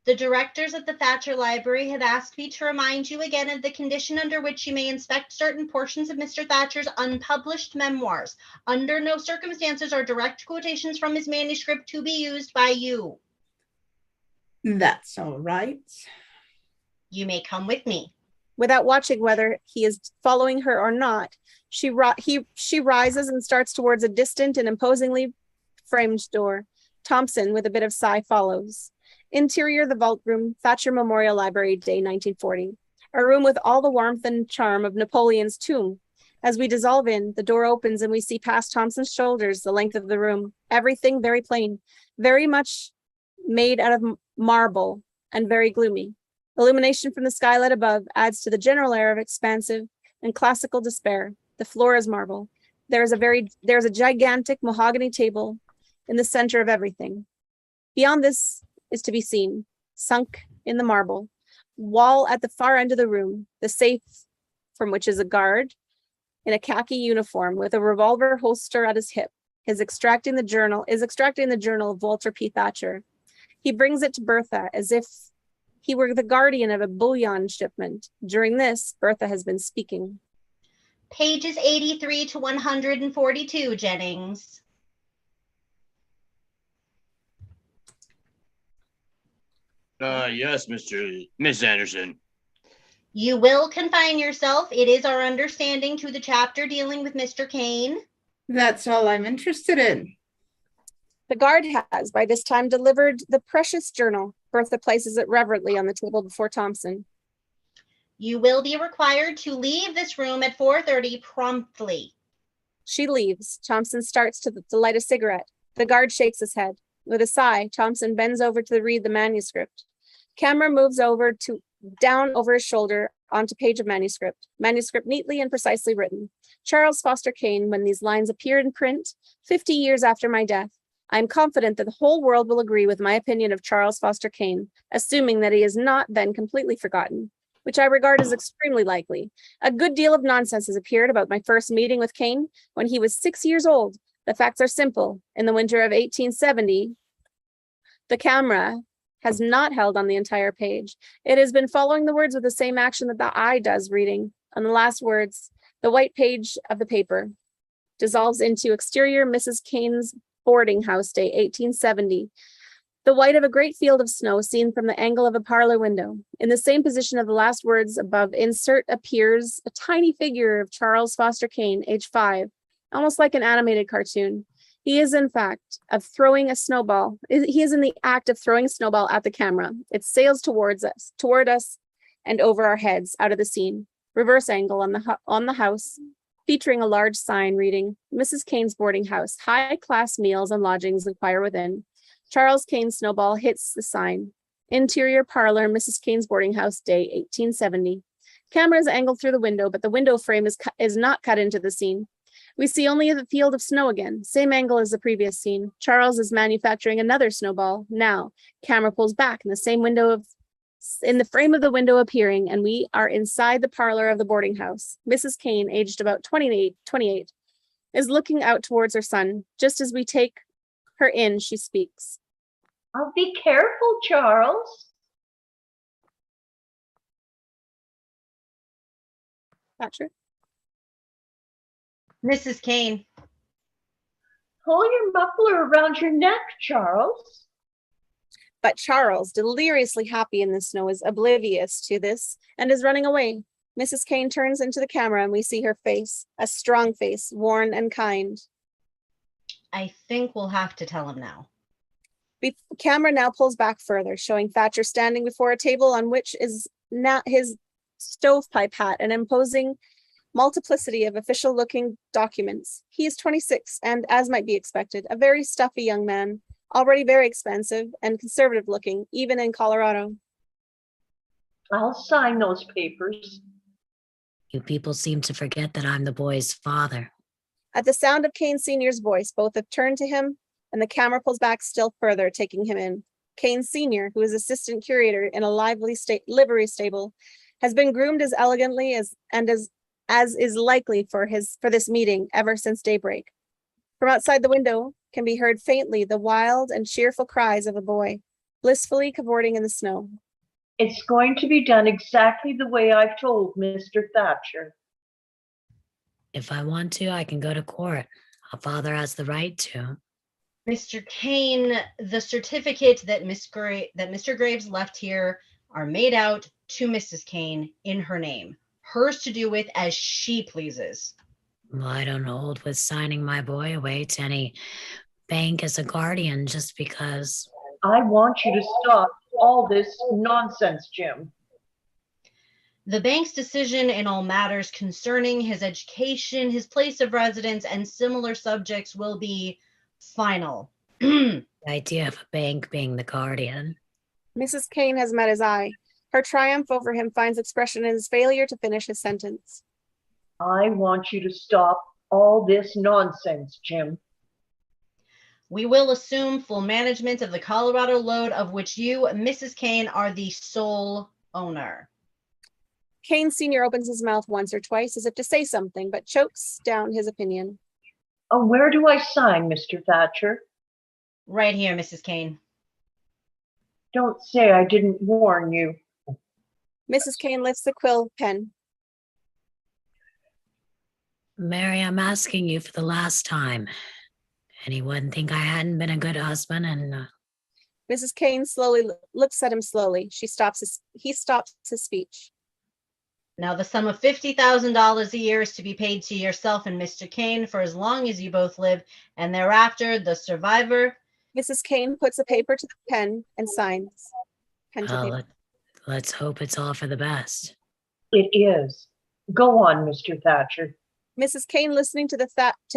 The directors of the Thatcher Library have asked me to remind you again of the condition under which you may inspect certain portions of Mr. Thatcher's unpublished memoirs. Under no circumstances are direct quotations from his manuscript to be used by you. That's all right. You may come with me. Without watching whether he is following her or not, she rises and starts towards a distant and imposingly framed door. Thompson, with a bit of sigh, follows. Interior, the vault room, Thatcher Memorial Library, day 1940. A room with all the warmth and charm of Napoleon's tomb. As we dissolve in, the door opens and we see past Thompson's shoulders the length of the room. Everything very plain, very much made out of marble and very gloomy. Illumination from the skylight above adds to the general air of expansive and classical despair. The floor is marble. There's a gigantic mahogany table in the center of everything. Beyond this is to be seen, sunk in the marble, wall at the far end of the room, the safe from which is a guard in a khaki uniform with a revolver holster at his hip, is extracting the journal of Walter P. Thatcher. He brings it to Bertha as if he were the guardian of a bullion shipment. During this, Bertha has been speaking. Pages 83 to 142, Jennings. Yes, Miss Anderson. You will confine yourself. It is our understanding to the chapter dealing with Mr. Kane. That's all I'm interested in. The guard has, by this time, delivered the precious journal. Bertha places it reverently on the table before Thompson. You will be required to leave this room at 4:30 promptly. She leaves. Thompson starts to light a cigarette. The guard shakes his head. With a sigh, Thompson bends over to read the manuscript. Camera moves down over his shoulder onto page of manuscript. Manuscript neatly and precisely written. Charles Foster Kane, when these lines appear in print, 50 years after my death, I am confident that the whole world will agree with my opinion of Charles Foster Kane, assuming that he is not then completely forgotten, which I regard as extremely likely. A good deal of nonsense has appeared about my first meeting with Kane when he was 6 years old. The facts are simple. In the winter of 1870, the camera has not held on the entire page. It has been following the words with the same action that the eye does reading. On the last words, the white page of the paper dissolves into exterior Mrs. Kane's boarding house, day 1870. The white of a great field of snow seen from the angle of a parlor window. In the same position of the last words above insert appears a tiny figure of Charles Foster Kane, age 5, almost like an animated cartoon. He is in fact of throwing a snowball. He is in the act of throwing a snowball at the camera. It sails toward us and over our heads out of the scene. Reverse angle on the house, featuring a large sign reading, Mrs. Kane's boarding house, high class meals and lodgings inquire within. Charles Kane's snowball hits the sign. Interior parlor, Mrs. Kane's boarding house, day 1870. Camera is angled through the window, but the window frame is not cut into the scene. We see only the field of snow again, same angle as the previous scene. Charles is manufacturing another snowball. Now, camera pulls back in the frame of the window appearing, and we are inside the parlor of the boarding house. Mrs. Kane, aged about 28, is looking out towards her son. Just as we take her in, she speaks. I'll be careful, Charles. Thatcher. Mrs. Kane. Pull your muffler around your neck, Charles. But Charles, deliriously happy in the snow, is oblivious to this and is running away. Mrs. Kane turns into the camera and we see her face, a strong face, worn and kind. I think we'll have to tell him now. Camera now pulls back further, showing Thatcher standing before a table on which is now his stovepipe hat and imposing multiplicity of official-looking documents. He is 26 and, as might be expected, a very stuffy young man, already very expensive and conservative-looking, even in Colorado. I'll sign those papers. You people seem to forget that I'm the boy's father. At the sound of Kane Sr.'s voice, both have turned to him, and the camera pulls back still further, taking him in. Kane Sr., who is assistant curator in a livery stable, has been groomed as elegantly as is likely for this meeting ever since daybreak. From outside the window can be heard faintly the wild and cheerful cries of a boy, blissfully cavorting in the snow. It's going to be done exactly the way I've told Mr. Thatcher. If I want to, I can go to court. A father has the right to. Mr. Kane, the certificate that Mr. Graves left here are made out to Mrs. Kane in her name. Hers to do with as she pleases. Well, I don't hold with signing my boy away to any bank as a guardian just because. I want you to stop all this nonsense, Jim. The bank's decision in all matters concerning his education, his place of residence, and similar subjects will be final. The idea of a bank being the guardian. Mrs. Kane has met his eye. Her triumph over him finds expression in his failure to finish his sentence. I want you to stop all this nonsense, Jim. We will assume full management of the Colorado lode of which you, Mrs. Kane, are the sole owner. Kane Sr. opens his mouth once or twice as if to say something, but chokes down his opinion. Oh, where do I sign, Mr. Thatcher? Right here, Mrs. Kane. Don't say I didn't warn you. Mrs. Kane lifts the quill pen. Mary, I'm asking you for the last time. Anyone think I hadn't been a good husband? And Mrs. Kane slowly looks at him slowly. He stops his speech. Now the sum of $50,000 a year is to be paid to yourself and Mr. Kane for as long as you both live, and thereafter the survivor. Mrs. Kane puts a paper to the pen and signs. Pen to paper. Let's hope it's all for the best. It is. Go on, Mr. Thatcher. Mrs. Kane, listening to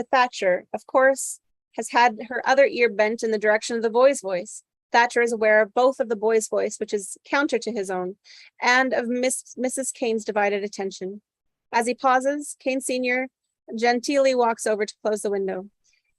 Thatcher, of course, has had her other ear bent in the direction of the boy's voice. Thatcher is aware of both of the boy's voice, which is counter to his own, and of Mrs. Kane's divided attention. As he pauses, Kane Sr. genteelly walks over to close the window.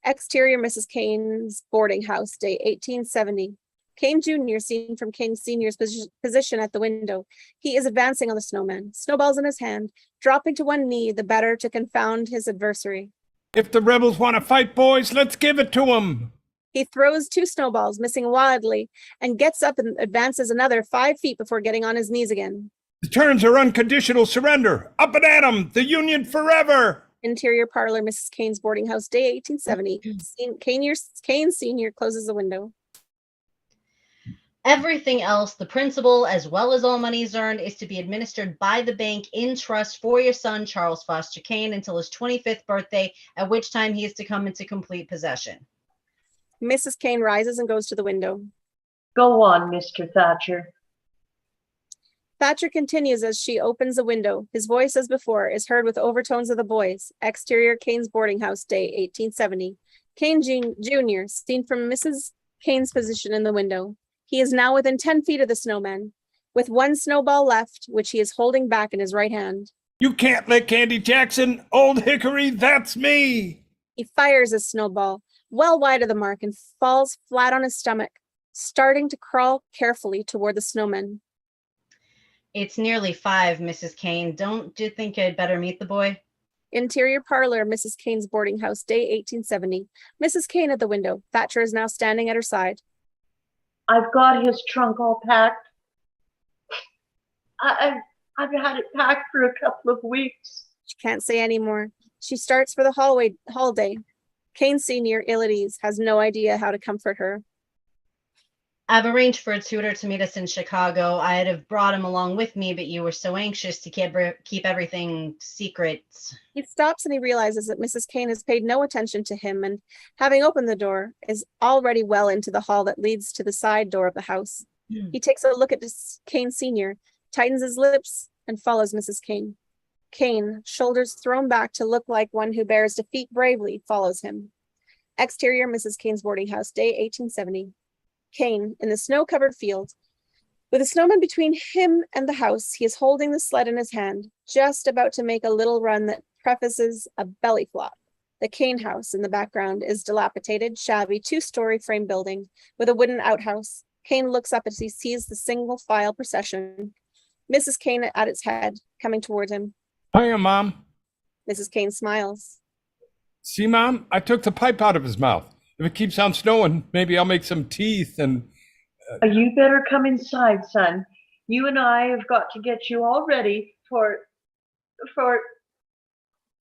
Exterior Mrs. Kane's boarding house, day 1870. Kane Jr. seen from Kane Sr.'s position at the window. He is advancing on the snowman, snowballs in his hand, dropping to one knee the better to confound his adversary. If the rebels want to fight, boys, let's give it to them. He throws two snowballs, missing wildly, and gets up and advances another 5 feet before getting on his knees again. The terms are unconditional surrender. Up and at 'em, the Union forever. Interior parlor, Mrs. Kane's boarding house, day 1870. Kane Sr. closes the window. Everything else, the principal, as well as all monies earned, is to be administered by the bank in trust for your son, Charles Foster Kane, until his 25th birthday, at which time he is to come into complete possession. Mrs. Kane rises and goes to the window. Go on, Mr. Thatcher. Thatcher continues as she opens the window. His voice, as before, is heard with overtones of the boys. Exterior Kane's boarding house, day 1870. Kane Jr., seen from Mrs. Kane's position in the window. He is now within 10 feet of the snowman, with one snowball left, which he is holding back in his right hand. You can't let Candy Jackson, Old Hickory, that's me. He fires a snowball well wide of the mark and falls flat on his stomach, starting to crawl carefully toward the snowman. It's nearly 5, Mrs. Kane. Don't you think I'd better meet the boy? Interior parlor, Mrs. Kane's boarding house, day 1870. Mrs. Kane at the window. Thatcher is now standing at her side. I've got his trunk all packed. I've had it packed for a couple of weeks. She can't say any more. She starts for the holiday. Kane Sr., ill at ease, has no idea how to comfort her. I've arranged for a tutor to meet us in Chicago. I'd have brought him along with me, but you were so anxious to keep everything secret. He stops and he realizes that Mrs. Kane has paid no attention to him and, having opened the door, is already well into the hall that leads to the side door of the house. He takes a look at Kane Sr., tightens his lips, and follows Mrs. Kane. Kane, shoulders thrown back to look like one who bears defeat bravely, follows him. Exterior Mrs. Kane's boarding house, day 1870. Kane, in the snow-covered field. With a snowman between him and the house, he is holding the sled in his hand, just about to make a little run that prefaces a belly flop. The Kane house in the background is dilapidated, shabby, two-story frame building with a wooden outhouse. Kane looks up as he sees the single file procession. Mrs. Kane at its head, coming toward him. Hiya, Mom. Mrs. Kane smiles. See, Mom, I took the pipe out of his mouth. If it keeps on snowing, maybe I'll make some teeth and... You better come inside, son. You and I have got to get you all ready for...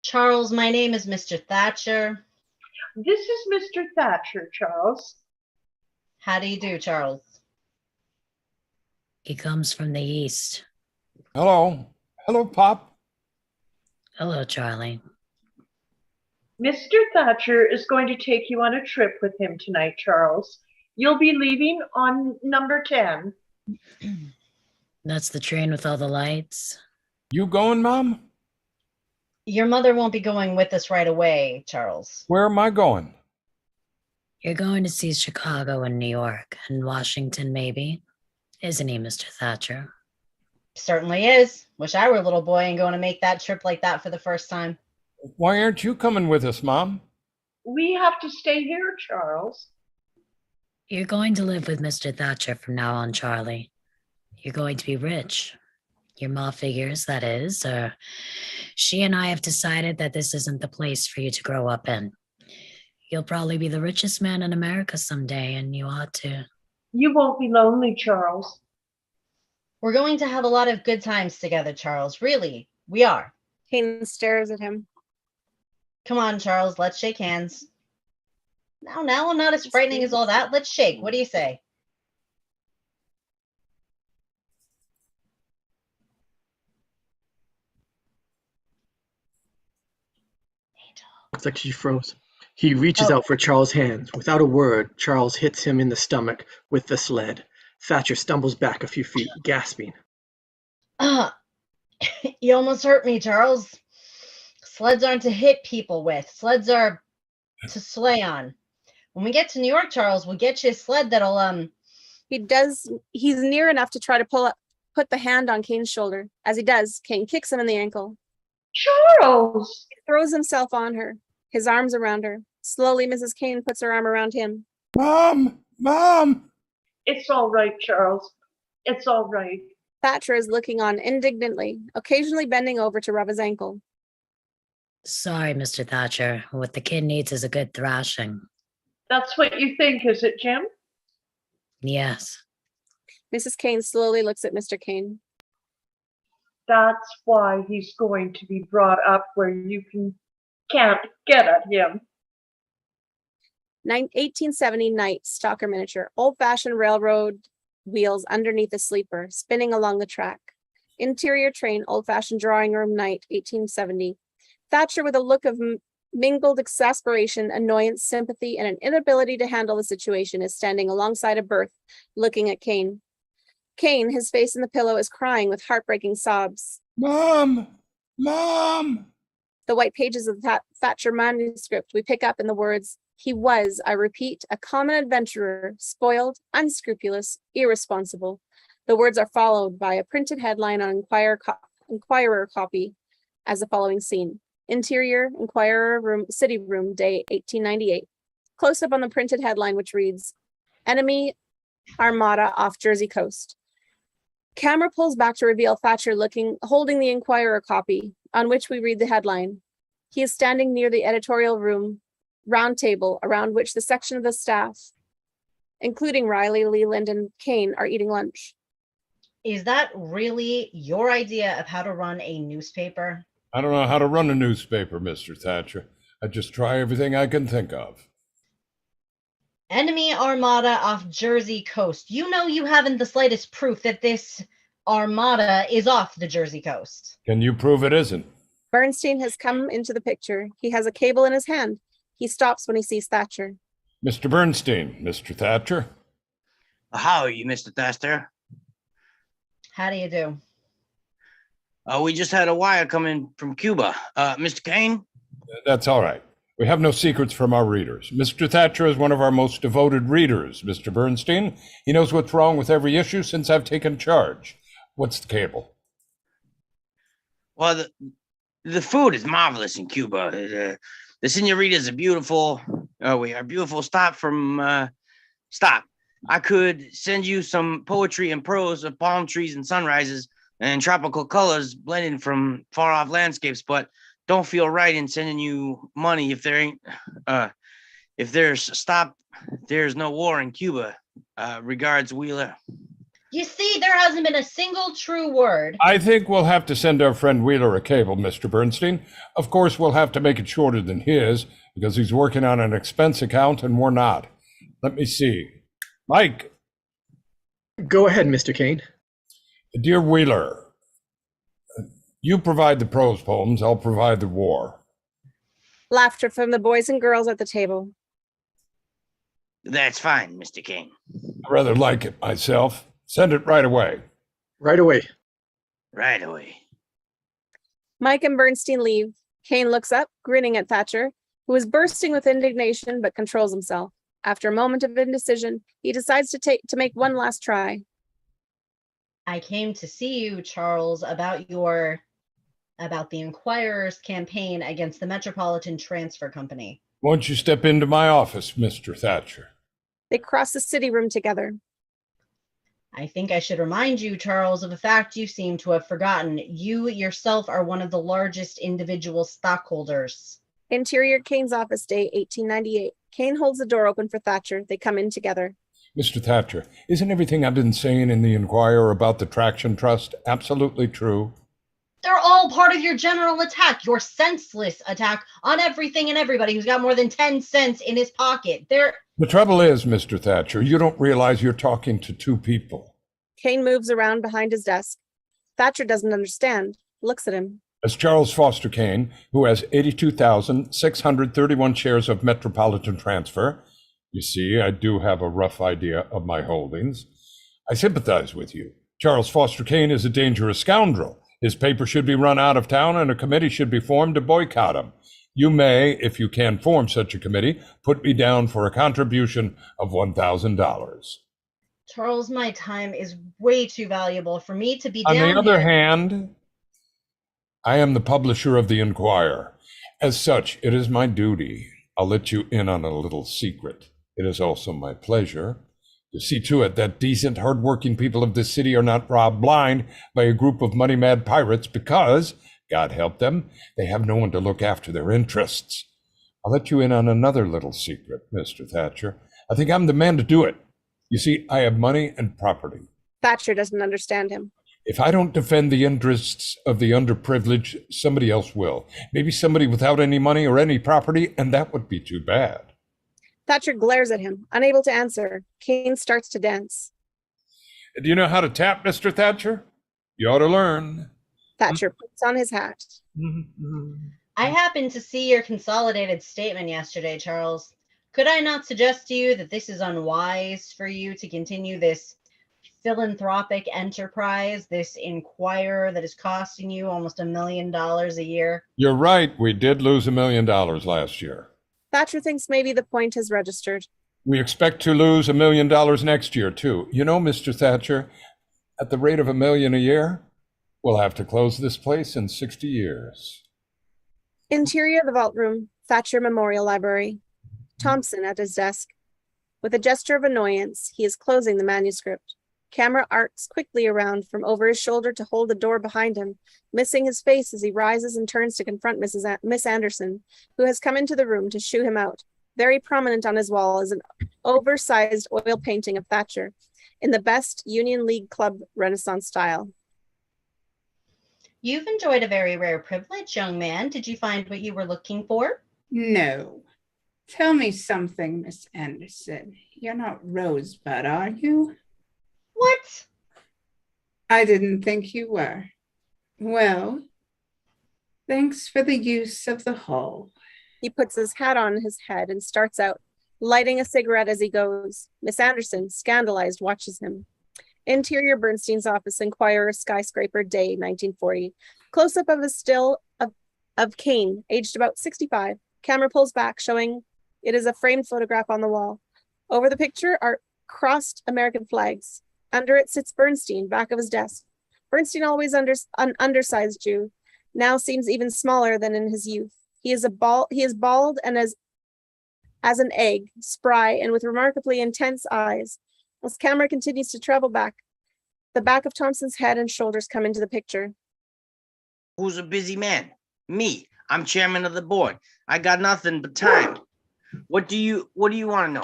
Charles, my name is Mr. Thatcher. This is Mr. Thatcher, Charles. How do you do, Charles? He comes from the east. Hello. Hello, Pop. Hello, Charlie. Mr. Thatcher is going to take you on a trip with him tonight, Charles. You'll be leaving on number 10. That's the train with all the lights. You going, Mom? Your mother won't be going with us right away, Charles. Where am I going? You're going to see Chicago and New York and Washington, maybe. Isn't he, Mr. Thatcher? Certainly is. Wish I were a little boy and going to make that trip like that for the first time. Why aren't you coming with us, Mom? We have to stay here, Charles. You're going to live with Mr. Thatcher from now on, Charlie. You're going to be rich. Your ma figures, that is. She and I have decided that this isn't the place for you to grow up in. You'll probably be the richest man in America someday, and you ought to. You won't be lonely, Charles. We're going to have a lot of good times together, Charles. Really, we are. Kane stares at him. Come on, Charles, let's shake hands. Now, I'm not as frightening as all that. Let's shake. What do you say? Looks like she froze. He reaches out for Charles' hands. Without a word, Charles hits him in the stomach with the sled. Thatcher stumbles back a few feet, gasping. You almost hurt me, Charles. Sleds aren't to hit people with. Sleds are to sleigh on. When we get to New York, Charles, we'll get you a sled that'll He's near enough to try to put the hand on Kane's shoulder. As he does, Kane kicks him in the ankle. Charles! He throws himself on her, his arms around her. Slowly, Mrs. Kane puts her arm around him. Mom! Mom! It's all right, Charles. It's all right. Thatcher is looking on indignantly, occasionally bending over to rub his ankle. Sorry, Mr. Thatcher. What the kid needs is a good thrashing. That's what you think, is it, Jim? Yes. Mrs. Kane slowly looks at Mr. Kane. That's why he's going to be brought up where you can't get at him. 1870 night, Stalker miniature, old-fashioned railroad wheels underneath the sleeper, spinning along the track. Interior train, old-fashioned drawing room night, 1870. Thatcher, with a look of mingled exasperation, annoyance, sympathy, and an inability to handle the situation, is standing alongside a berth, looking at Kane. Kane, his face in the pillow, is crying with heartbreaking sobs. Mom! Mom! The white pages of the Thatcher manuscript we pick up in the words, "He was, I repeat, a common adventurer, spoiled, unscrupulous, irresponsible." The words are followed by a printed headline on Inquirer copy as the following scene. Interior, Inquirer room, City Room, day 1898. Close up on the printed headline, which reads, "Enemy Armada off Jersey coast." Camera pulls back to reveal Thatcher holding the Inquirer copy, on which we read the headline. He is standing near the editorial room round table, around which the section of the staff, including Riley, Leland, and Kane, are eating lunch. Is that really your idea of how to run a newspaper? I don't know how to run a newspaper, Mr. Thatcher. I just try everything I can think of. Enemy armada off Jersey coast. You know you haven't the slightest proof that this armada is off the Jersey coast. Can you prove it isn't? Bernstein has come into the picture. He has a cable in his hand. He stops when he sees Thatcher. Mr. Bernstein, Mr. Thatcher. How are you, Mr. Thatcher? How do you do? We just had a wire come in from Cuba. Mr. Kane? That's all right. We have no secrets from our readers. Mr. Thatcher is one of our most devoted readers, Mr. Bernstein. He knows what's wrong with every issue since I've taken charge. What's the cable? Well, the food is marvelous in Cuba. The senoritas are beautiful. We are beautiful. Stop. I could send you some poetry and prose of palm trees and sunrises and tropical colors blending from far off landscapes, but don't feel right in sending you money if there ain't, if there's no war in Cuba. Regards, Wheeler. You see, there hasn't been a single true word. I think we'll have to send our friend Wheeler a cable, Mr. Bernstein. Of course, we'll have to make it shorter than his because he's working on an expense account and we're not. Let me see. Mike. Go ahead, Mr. Kane. Dear Wheeler, you provide the prose poems, I'll provide the war. Laughter from the boys and girls at the table. That's fine, Mr. Kane. I rather like it myself. Send it right away. Right away. Right away. Mike and Bernstein leave. Kane looks up, grinning at Thatcher, who is bursting with indignation but controls himself. After a moment of indecision, he decides to make one last try. I came to see you, Charles, about the Enquirer's campaign against the Metropolitan Transfer Company. Won't you step into my office, Mr. Thatcher? They cross the city room together. I think I should remind you, Charles, of a fact you seem to have forgotten. You yourself are one of the largest individual stockholders. Interior Kane's office, day 1898. Kane holds the door open for Thatcher. They come in together. Mr. Thatcher, isn't everything I've been saying in the Enquirer about the Traction Trust absolutely true? They're all part of your general attack, your senseless attack on everything and everybody who's got more than 10 cents in his pocket. The trouble is, Mr. Thatcher, you don't realize you're talking to two people. Kane moves around behind his desk. Thatcher doesn't understand, looks at him. As Charles Foster Kane, who has 82,631 shares of Metropolitan Transfer, you see, I do have a rough idea of my holdings. I sympathize with you. Charles Foster Kane is a dangerous scoundrel. His paper should be run out of town and a committee should be formed to boycott him. You may, if you can form such a committee, put me down for a contribution of $1,000. Charles, my time is way too valuable for me to be On down the other here. hand, I am the publisher of the Enquirer. As such, it is my duty. I'll let you in on a little secret. It is also my pleasure to see to it that decent, hardworking people of this city are not robbed blind by a group of money-mad pirates because, God help them, they have no one to look after their interests. I'll let you in on another little secret, Mr. Thatcher. I think I'm the man to do it. You see, I have money and property. Thatcher doesn't understand him. If I don't defend the interests of the underprivileged, somebody else will. Maybe somebody without any money or any property, and that would be too bad. Thatcher glares at him, unable to answer. Kane starts to dance. Do you know how to tap, Mr. Thatcher? You ought to learn. Thatcher puts on his hat. I happened to see your consolidated statement yesterday, Charles. Could I not suggest to you that this is unwise for you to continue this philanthropic enterprise, this Enquirer that is costing you almost $1 million a year? You're right. We did lose $1 million last year. Thatcher thinks maybe the point has registered. We expect to lose $1 million next year, too. You know, Mr. Thatcher, at the rate of $1 million a year, we'll have to close this place in 60 years. Interior of the vault room, Thatcher Memorial Library. Thompson at his desk. With a gesture of annoyance, he is closing the manuscript. Camera arcs quickly around from over his shoulder to hold the door behind him, missing his face as he rises and turns to confront Miss Anderson, who has come into the room to shoo him out. Very prominent on his wall is an oversized oil painting of Thatcher in the best Union League Club Renaissance style. You've enjoyed a very rare privilege, young man. Did you find what you were looking for? No. Tell me something, Miss Anderson. You're not Rosebud, are you? What? I didn't think you were. Well, thanks for the use of the hall. He puts his hat on his head and starts out, lighting a cigarette as he goes. Miss Anderson, scandalized, watches him. Interior Bernstein's office, Enquirer, skyscraper, day 1940. Close up of a still of Kane, aged about 65. Camera pulls back, showing it is a framed photograph on the wall. Over the picture are crossed American flags. Under it sits Bernstein, back of his desk. Bernstein, always an undersized Jew, now seems even smaller than in his youth. He is bald and as an egg, spry, and with remarkably intense eyes. As camera continues to travel back, the back of Thompson's head and shoulders come into the picture. Who's a busy man? Me. I'm chairman of the board. I got nothing but time. What do you want to know?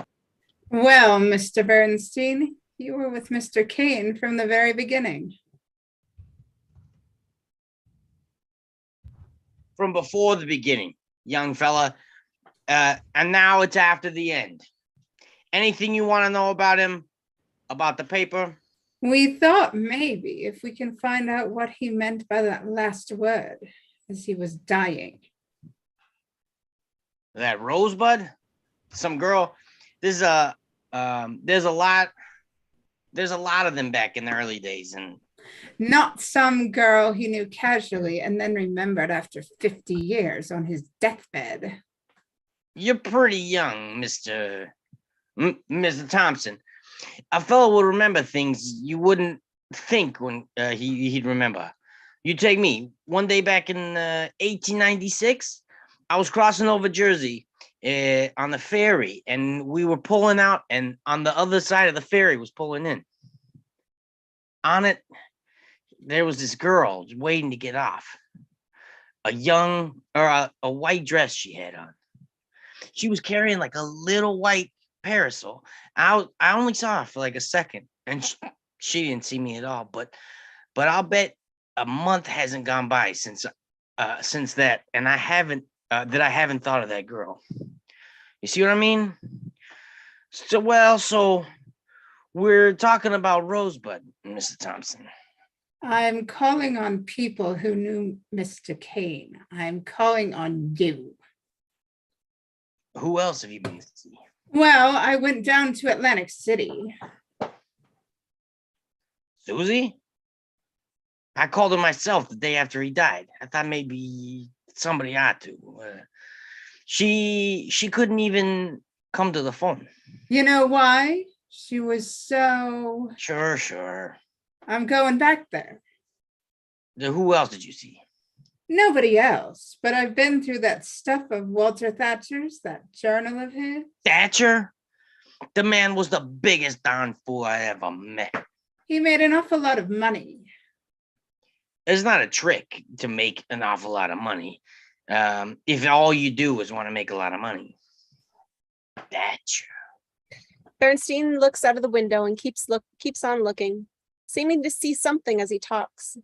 Well, Mr. Bernstein, you were with Mr. Kane from the very beginning. From before the beginning, young fella. And now it's after the end. Anything you want to know about him? About the paper? We thought maybe if we can find out what he meant by that last word as he was dying. That Rosebud? Some girl. There's a lot of them back in the early days, and Not some girl he knew casually and then remembered after 50 years on his deathbed. you're pretty young, Mr. Thompson. A fellow will remember things you wouldn't think when he'd remember. You take me. One day back in 1896, I was crossing over Jersey on the ferry, and we were pulling out, and on the other side of the ferry was pulling in. On it, there was this girl waiting to get off. A white dress she had on. She was carrying like a little white parasol. I only saw her for like a second, and she didn't see me at all. But I'll bet a month hasn't gone by since that, and I haven't thought of that girl. You see what I mean? So we're talking about Rosebud, Mr. Thompson. I'm calling on people who knew Mr. Kane. I'm calling on you. Who else have you been to see? Well, I went down to Atlantic City. Susie? I called her myself the day after he died. I thought maybe somebody ought to. She couldn't even come to the phone. You know why? She was so... Sure. I'm going back there. Who else did you see? Nobody else, but I've been through that stuff of Walter Thatcher's, that journal of his. Thatcher? The man was the biggest darn fool I ever met. He made an awful lot of money. It's not a trick to make an awful lot of money. If all you do is want to make a lot of money. Thatcher. Bernstein looks out of the window and keeps on looking, seeming to see something as he talks.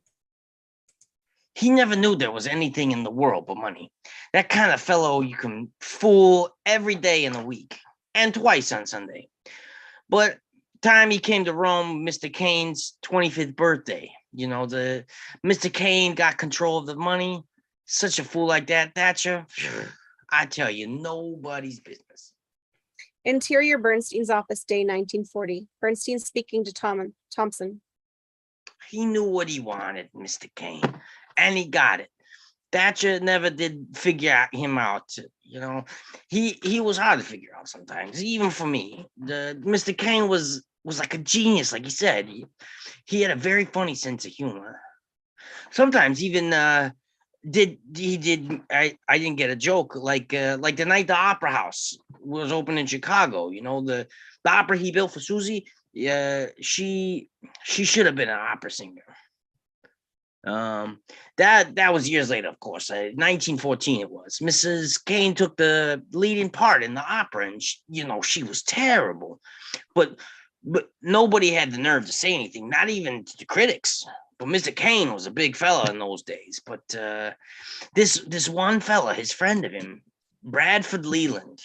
He never knew there was anything in the world but money. That kind of fellow you can fool every day in the week and twice on Sunday. But time he came to Rome, Mr. Kane's 25th birthday, the Mr. Kane got control of the money. Such a fool like that, Thatcher, I tell you, nobody's business. Interior Bernstein's office, day 1940. Bernstein speaking to Thompson. He knew what he wanted, Mr. Kane, and he got it. Thatcher never did figure him out. He was hard to figure out sometimes, even for me. Mr. Kane was like a genius, like he said. He had a very funny sense of humor. Sometimes even I didn't get a joke like the night the Opera House was open in Chicago. The opera he built for Susie. She should have been an opera singer. That was years later, of course. 1914 it was. Mrs. Kane took the leading part in the opera, and she was terrible. But nobody had the nerve to say anything, not even to the critics. But Mr. Kane was a big fella in those days. But this one fella, his friend of him, Bradford Leland,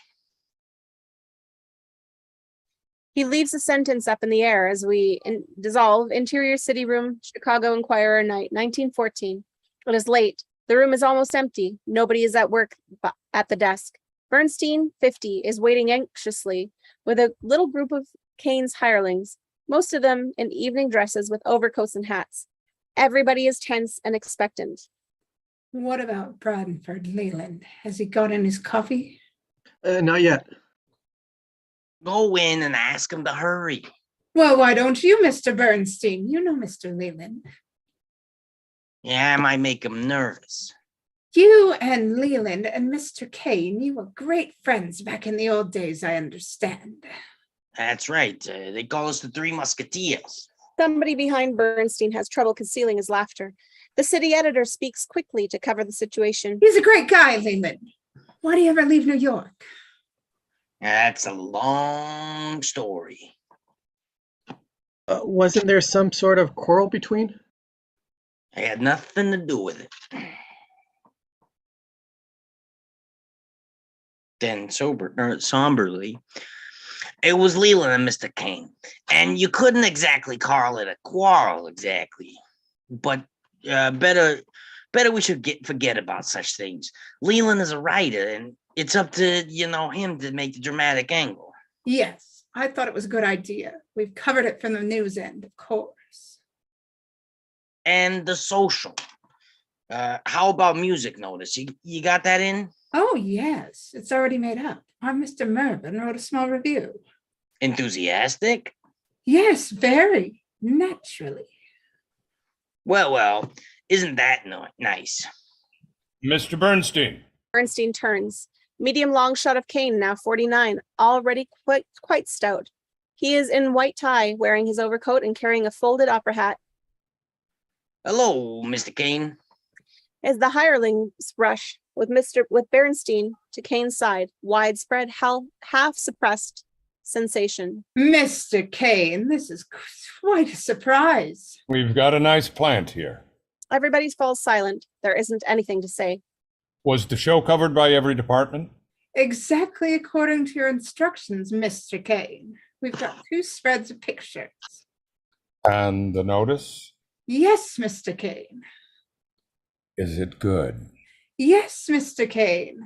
He leaves a sentence up in the air as we dissolve. Interior City Room, Chicago Inquirer night, 1914. It is late. The room is almost empty. Nobody is at work at the desk. Bernstein, 50, is waiting anxiously with a little group of Kane's hirelings, most of them in evening dresses with overcoats and hats. Everybody is tense and expectant. What about Bradford Leland? Has he got in his coffee? Not yet. Go in and ask him to hurry. Well, why don't you, Mr. Bernstein? You know Mr. Leland. Yeah, I might make him nervous. You and Leland and Mr. Kane, you were great friends back in the old days, I understand. That's right. They call us the Three Musketeers. Somebody behind Bernstein has trouble concealing his laughter. The city editor speaks quickly to cover the situation. He's a great guy, Leland. Why do you ever leave New York? That's a long story. Wasn't there some sort of quarrel between? I had nothing to do with it. Then somberly, it was Leland and Mr. Kane. And you couldn't exactly call it a quarrel exactly. But better we should forget about such things. Leland is a writer, and it's up to, him to make the dramatic angle. Yes, I thought it was a good idea. We've covered it from the news end, of course. And the social. How about music notice? You got that in? Oh, yes, it's already made up. Our Mr. Mervyn wrote a small review. Enthusiastic? Yes, very, naturally. Well, isn't that nice? Mr. Bernstein. Bernstein turns. Medium long shot of Kane, now 49, already quite stout. He is in white tie, wearing his overcoat and carrying a folded opera hat. Hello, Mr. Kane. As the hirelings rush with Bernstein to Kane's side, widespread, half suppressed sensation. Mr. Kane, this is quite a surprise. We've got a nice plant here. Everybody falls silent. There isn't anything to say. Was the show covered by every department? Exactly according to your instructions, Mr. Kane. We've got 2 spreads of pictures. And the notice? Yes, Mr. Kane. Is it good? Yes, Mr. Kane.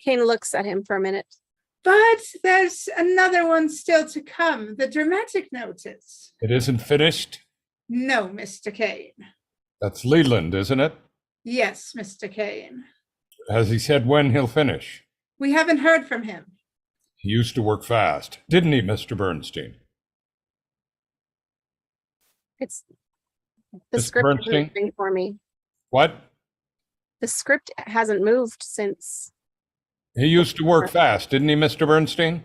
Kane looks at him for a minute. But there's another one still to come, the dramatic notice. It isn't finished? No, Mr. Kane. That's Leland, isn't it? Yes, Mr. Kane. Has he said when he'll finish? We haven't heard from him. He used to work fast, didn't he, Mr. Bernstein? It's the Mr. script is Bernstein? moving for me. What? The script hasn't moved since. He used to work fast, didn't he, Mr. Bernstein?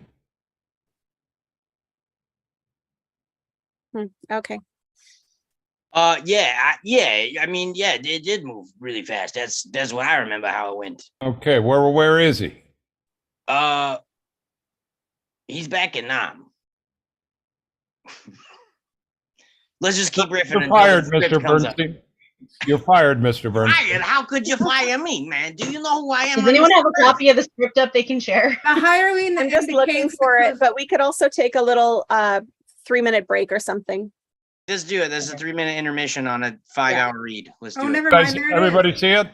Okay. Yeah. It did move really fast. That's what I remember how it went. Okay, where is he? He's back in Nam. Let's just keep riffing. You're until fired, the script Mr. comes up. Bernstein. You're fired, Mr. Bernstein. Fired? How could you fire me, man? Do you know who I am? Does anyone have a copy of the script up they can share? The hireling I'm just looking indicates for the it, but we could also take a little 3-minute break or something. Let's do it. There's a 3-minute intermission on a 5-hour read. Let's do Oh, it. never Guys, mind. There it everybody see it?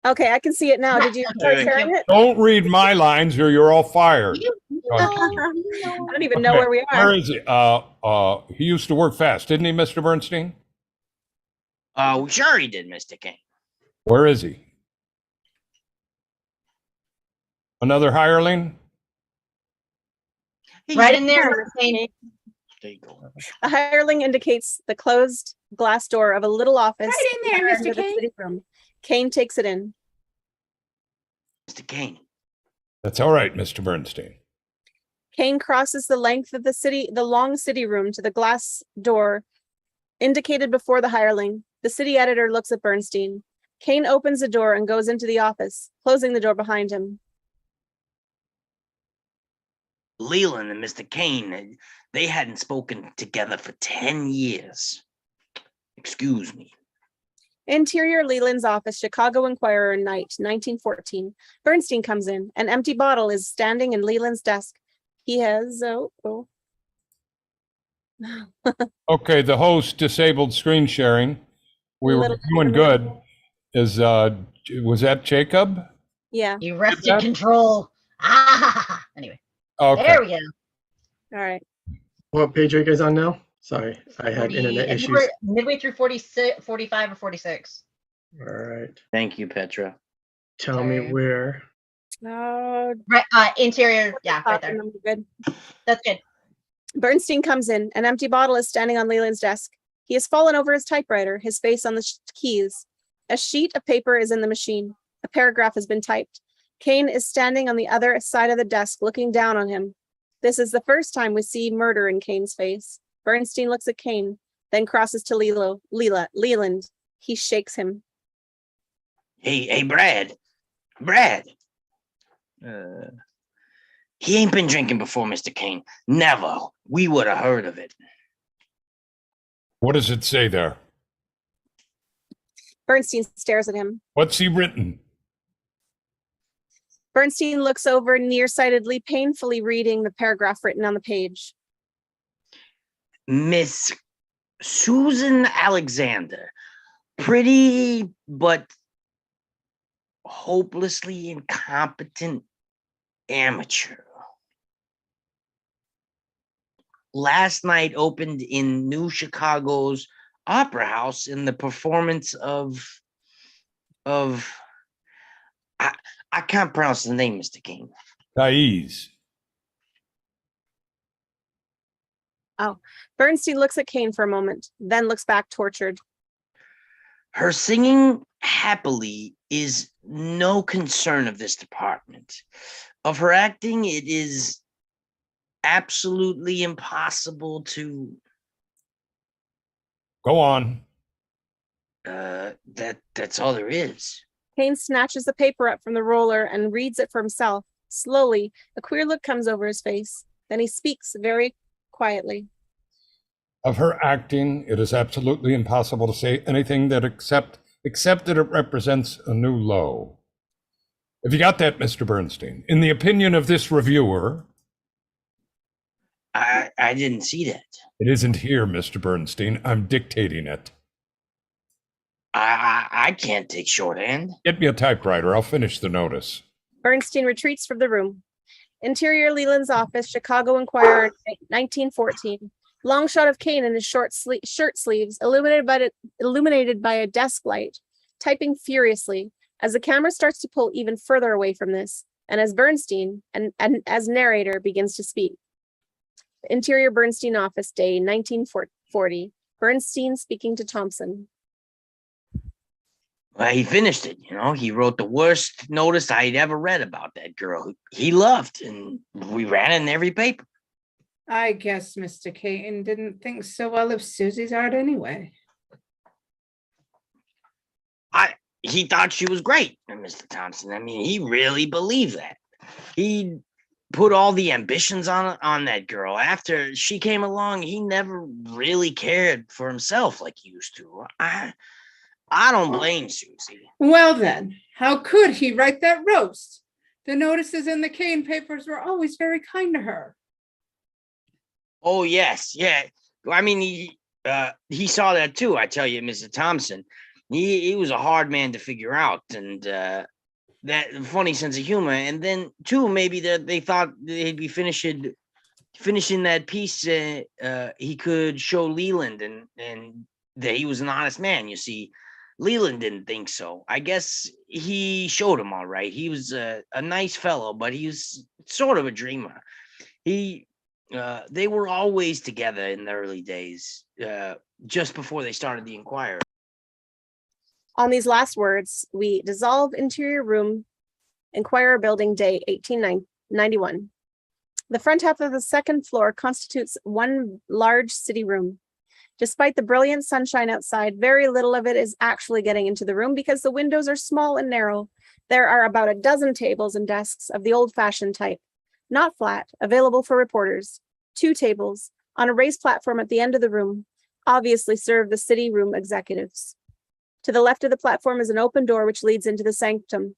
Okay, I can see it now. Did you start sharing it? Don't read my lines or you're all fired. I don't even know Okay, where we Where are. is he? He used to work fast, didn't he, Mr. Bernstein? Sure he did, Mr. King. Where is he? Another hireling? Right in there. Kane. There you go. A hireling indicates the closed glass door of a little office. Right in there, far end Mr. of the Kane. city room. Kane takes it in. Mr. Kane. That's all right, Mr. Bernstein. Kane crosses the length of the long city room to the glass door indicated before the hireling. The city editor looks at Bernstein. Kane opens the door and goes into the office, closing the door behind him. Leland and Mr. Kane, they hadn't spoken together for 10 years. Excuse me. Interior Leland's office, Chicago Inquirer, night, 1914. Bernstein comes in. An empty bottle is standing in Leland's desk. He has Okay, the host disabled screen sharing. We were Little doing good. Is was that Jacob? Yeah. You wrested control. Anyway, Okay. there we go. All right. What page are you guys on now? Sorry, I had internet I think issues. we're midway through 46, 45 or 46. All right. Thank you, Petra. Tell me Sorry. where. Oh, Right, interior. Yeah, right there. good. That's good. Bernstein comes in. An empty bottle is standing on Leland's desk. He has fallen over his typewriter, his face on the keys. A sheet of paper is in the machine. A paragraph has been typed. Kane is standing on the other side of the desk, looking down on him. This is the first time we see murder in Kane's face. Bernstein looks at Kane, then crosses to Leland. He shakes him. Hey, Brad. He ain't been drinking before, Mr. Kane. Never. We would have heard of it. What does it say there? Bernstein stares at him. What's he written? Bernstein looks over nearsightedly, painfully reading the paragraph written on the page. Miss Susan Alexander. Pretty, but hopelessly incompetent amateur. Last night opened in New Chicago's Opera House in the performance of I can't pronounce the name, Mr. King. Thais. Oh, Bernstein looks at Kane for a moment, then looks back tortured. Her singing happily is no concern of this department. Of her acting, it is absolutely impossible to. Go on. That's all there is. Kane snatches the paper up from the roller and reads it for himself. Slowly, a queer look comes over his face. Then he speaks very quietly. Of her acting, it is absolutely impossible to say anything that except that it represents a new low. Have you got that, Mr. Bernstein? In the opinion of this reviewer, I didn't see that. it isn't here, Mr. Bernstein. I'm dictating it. I can't take shorthand. Get me a typewriter. I'll finish the notice. Bernstein retreats from the room. Interior Leland's office, Chicago Inquirer, 1914. Long shot of Kane in his shirt sleeves, illuminated by a desk light, typing furiously. As the camera starts to pull even further away from this, and as Bernstein and as narrator begins to speak. Interior Bernstein office, day 1940. Bernstein speaking to Thompson. Well, he finished it, He wrote the worst notice I'd ever read about that girl. He loved, and we ran it in every paper. I guess Mr. Kane didn't think so well of Susie's art anyway. He thought she was great, Mr. Thompson. I mean, he really believed that. He put all the ambitions on that girl. After she came along, he never really cared for himself like he used to. I don't blame Susie. Well then, how could he write that roast? The notices in the Kane papers were always very kind to her. Oh, yes, yeah. I mean, he saw that too, I tell you, Mr. Thompson. He was a hard man to figure out, and that funny sense of humor. And then, too, maybe that they thought they'd be finishing that piece. He could show Leland and that he was an honest man. You see, Leland didn't think so. I guess he showed him all right. He was a nice fellow, but he was sort of a dreamer. They were always together in the early days, just before they started the Inquirer. On these last words, we dissolve interior room, Inquirer building, day 1891. The front half of the second floor constitutes one large city room. Despite the brilliant sunshine outside, very little of it is actually getting into the room because the windows are small and narrow. There are about a dozen tables and desks of the old-fashioned type, not flat, available for reporters. 2 tables on a raised platform at the end of the room obviously serve the city room executives. To the left of the platform is an open door which leads into the sanctum.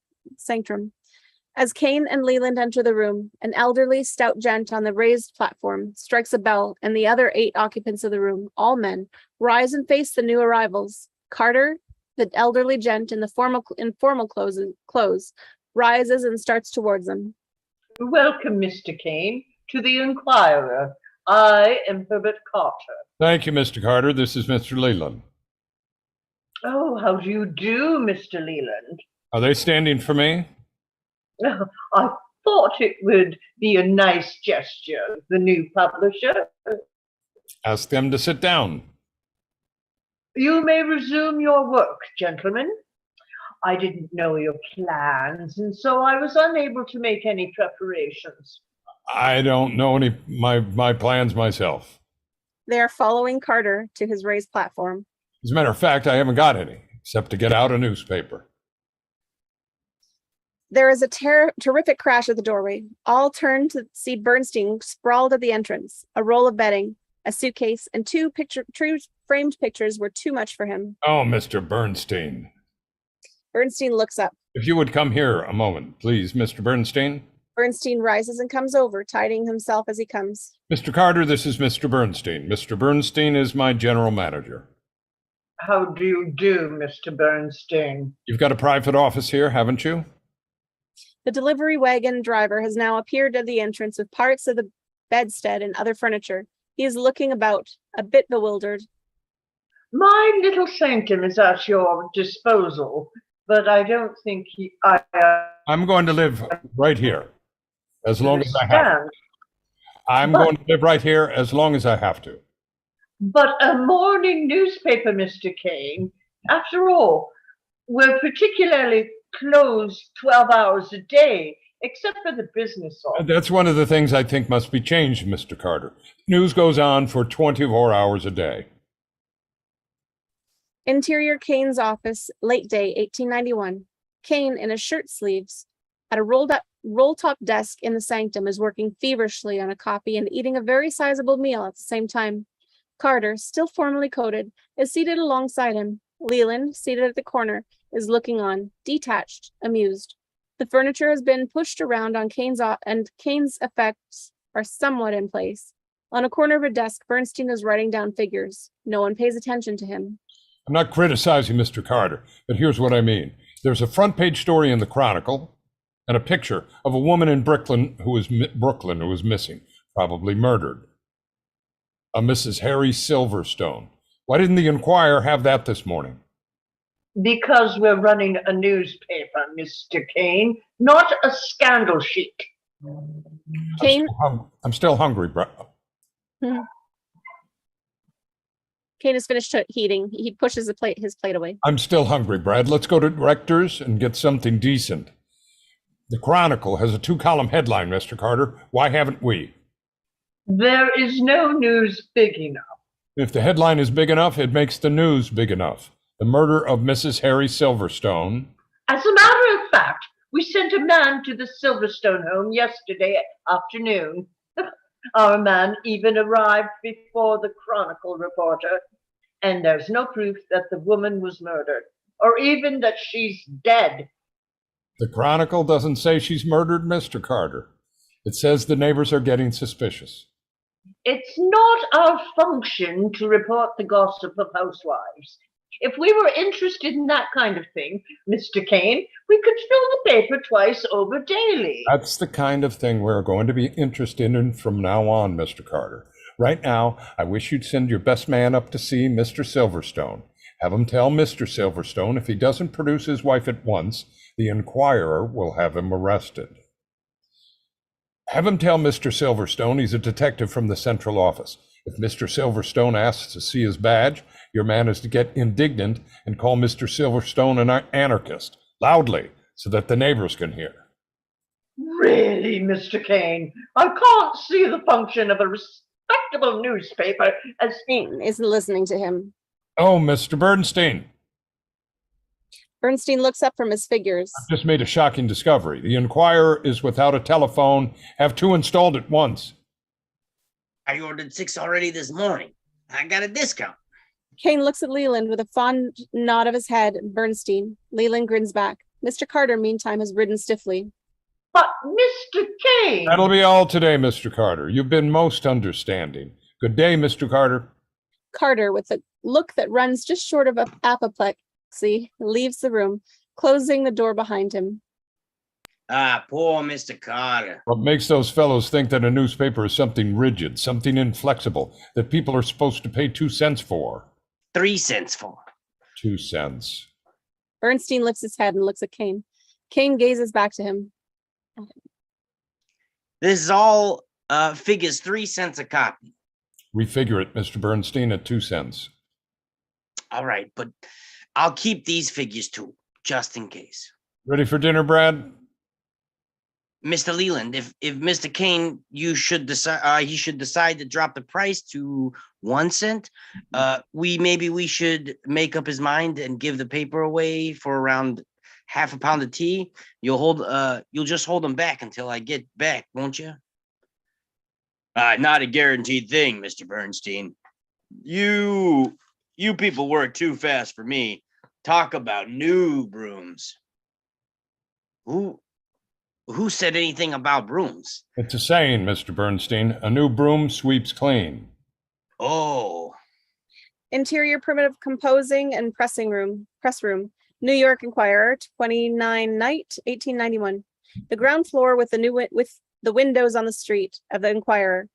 As Kane and Leland enter the room, an elderly, stout gent on the raised platform strikes a bell, and the other 8 occupants of the room, all men, rise and face the new arrivals. Carter, the elderly gent in the informal clothes, rises and starts towards them. Welcome, Mr. Kane, to the Inquirer. I am Herbert Carter. Thank you, Mr. Carter. This is Mr. Leland. Oh, how do you do, Mr. Leland? Are they standing for me? I thought it would be a nice gesture, the new publisher. Ask them to sit down. You may resume your work, gentlemen. I didn't know your plans, and so I was unable to make any preparations. I don't know any my plans myself. They are following Carter to his raised platform. As a matter of fact, I haven't got any, except to get out a newspaper. There is a terrific crash at the doorway. All turn to see Bernstein sprawled at the entrance. A roll of bedding, a suitcase, and 2 framed pictures were too much for him. Oh, Mr. Bernstein. Bernstein looks up. If you would come here a moment, please, Mr. Bernstein. Bernstein rises and comes over, tidying himself as he comes. Mr. Carter, this is Mr. Bernstein. Mr. Bernstein is my general manager. How do you do, Mr. Bernstein? You've got a private office here, haven't you? The delivery wagon driver has now appeared at the entrance with parts of the bedstead and other furniture. He is looking about, a bit bewildered. My little sanctum is at your disposal, but I don't think I'm going to live right here, as long as I have to. understand. I'm going to live right here as long as I have to. But a morning newspaper, Mr. Kane, after all, we're particularly closed 12 hours a day, except for the business office. That's one of the things I think must be changed, Mr. Carter. News goes on for 24 hours a day. Interior Kane's office, late day, 1891. Kane, in his shirt sleeves, at a roll-top desk in the sanctum, is working feverishly on a copy and eating a very sizable meal at the same time. Carter, still formally coated, is seated alongside him. Leland, seated at the corner, is looking on, detached, amused. The furniture has been pushed around on Kane's and Kane's effects are somewhat in place. On a corner of a desk, Bernstein is writing down figures. No one pays attention to him. I'm not criticizing Mr. Carter, but here's what I mean. There's a front page story in the Chronicle and a picture of a woman in Brooklyn who was missing, probably murdered. A Mrs. Harry Silverstone. Why didn't the Inquirer have that this morning? Because we're running a newspaper, Mr. Kane, not a scandal sheet. Kane, I'm still hungry, bro. Kane has finished eating. He pushes his plate away. I'm still hungry, Brad. Let's go to Rector's and get something decent. The Chronicle has a 2-column headline, Mr. Carter. Why haven't we? There is no news big enough. If the headline is big enough, it makes the news big enough. The murder of Mrs. Harry Silverstone. As a matter of fact, we sent a man to the Silverstone home yesterday afternoon. Our man even arrived before the Chronicle reporter, and there's no proof that the woman was murdered, or even that she's dead. The Chronicle doesn't say she's murdered, Mr. Carter. It says the neighbors are getting suspicious. It's not our function to report the gossip of housewives. If we were interested in that kind of thing, Mr. Kane, we could fill the paper twice over daily. That's the kind of thing we're going to be interested in from now on, Mr. Carter. Right now, I wish you'd send your best man up to see Mr. Silverstone. Have him tell Mr. Silverstone if he doesn't produce his wife at once, the Inquirer will have him arrested. Have him tell Mr. Silverstone he's a detective from the central office. If Mr. Silverstone asks to see his badge, your man is to get indignant and call Mr. Silverstone an anarchist, loudly, so that the neighbors can hear. Really, Mr. Kane, I can't see the function of a respectable newspaper as... Kane isn't listening to him. Oh, Mr. Bernstein. Bernstein looks up from his figures. I've just made a shocking discovery. The Inquirer is without a telephone. Have 2 installed at once. I ordered 6 already this morning. I got a discount. Kane looks at Leland with a fond nod of his head. Bernstein. Leland grins back. Mr. Carter, meantime, has ridden stiffly. But Mr. Kane. That'll be all today, Mr. Carter. You've been most understanding. Good day, Mr. Carter. Carter, with a look that runs just short of apoplexy, leaves the room, closing the door behind him. Ah, poor Mr. Carter. What makes those fellows think that a newspaper is something rigid, something inflexible, that people are supposed to pay 2 cents for? 3 cents for. 2 cents. Bernstein lifts his head and looks at Kane. Kane gazes back to him. This is all figures 3 cents a copy. We figure it, Mr. Bernstein, at 2 cents. All right, but I'll keep these figures too, just in case. Ready for dinner, Brad? Mr. Leland, if Mr. Kane, you should decide he should decide to drop the price to 1 cent. We should make up his mind and give the paper away for around half a pound of tea. You'll just hold them back until I get back, won't you? Not a guaranteed thing, Mr. Bernstein. You people work too fast for me. Talk about new brooms. Who said anything about brooms? It's a saying, Mr. Bernstein. A new broom sweeps clean. Oh. Interior primitive composing and press room. New York Enquirer, 29 night, 1891. The ground floor with the windows on the street of the Enquirer.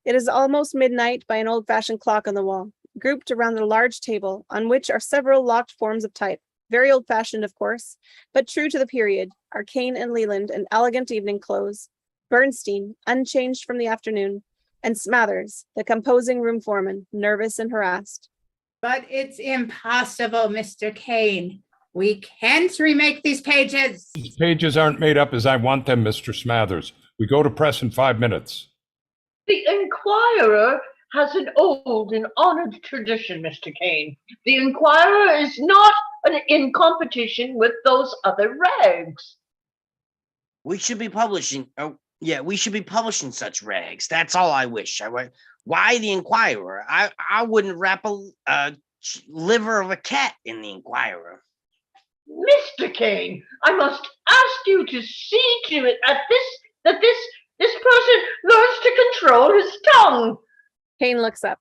It is almost midnight by an old-fashioned clock on the wall, grouped around a large table on which are several locked forms of type. Very old-fashioned, of course, but true to the period, are Kane and Leland in elegant evening clothes, Bernstein, unchanged from the afternoon, and Smathers, the composing room foreman, nervous and harassed. But it's impossible, Mr. Kane. We can't remake these pages. These pages aren't made up as I want them, Mr. Smathers. We go to press in 5 minutes. The Enquirer has an old and honored tradition, Mr. Kane. The Enquirer is not in competition with those other rags. We should be publishing. We should be publishing such rags. That's all I wish. Why the Enquirer? I wouldn't wrap a liver of a cat in the Enquirer. Mr. Kane, I must ask you to see to it that this person learns to control his tongue. Kane looks up.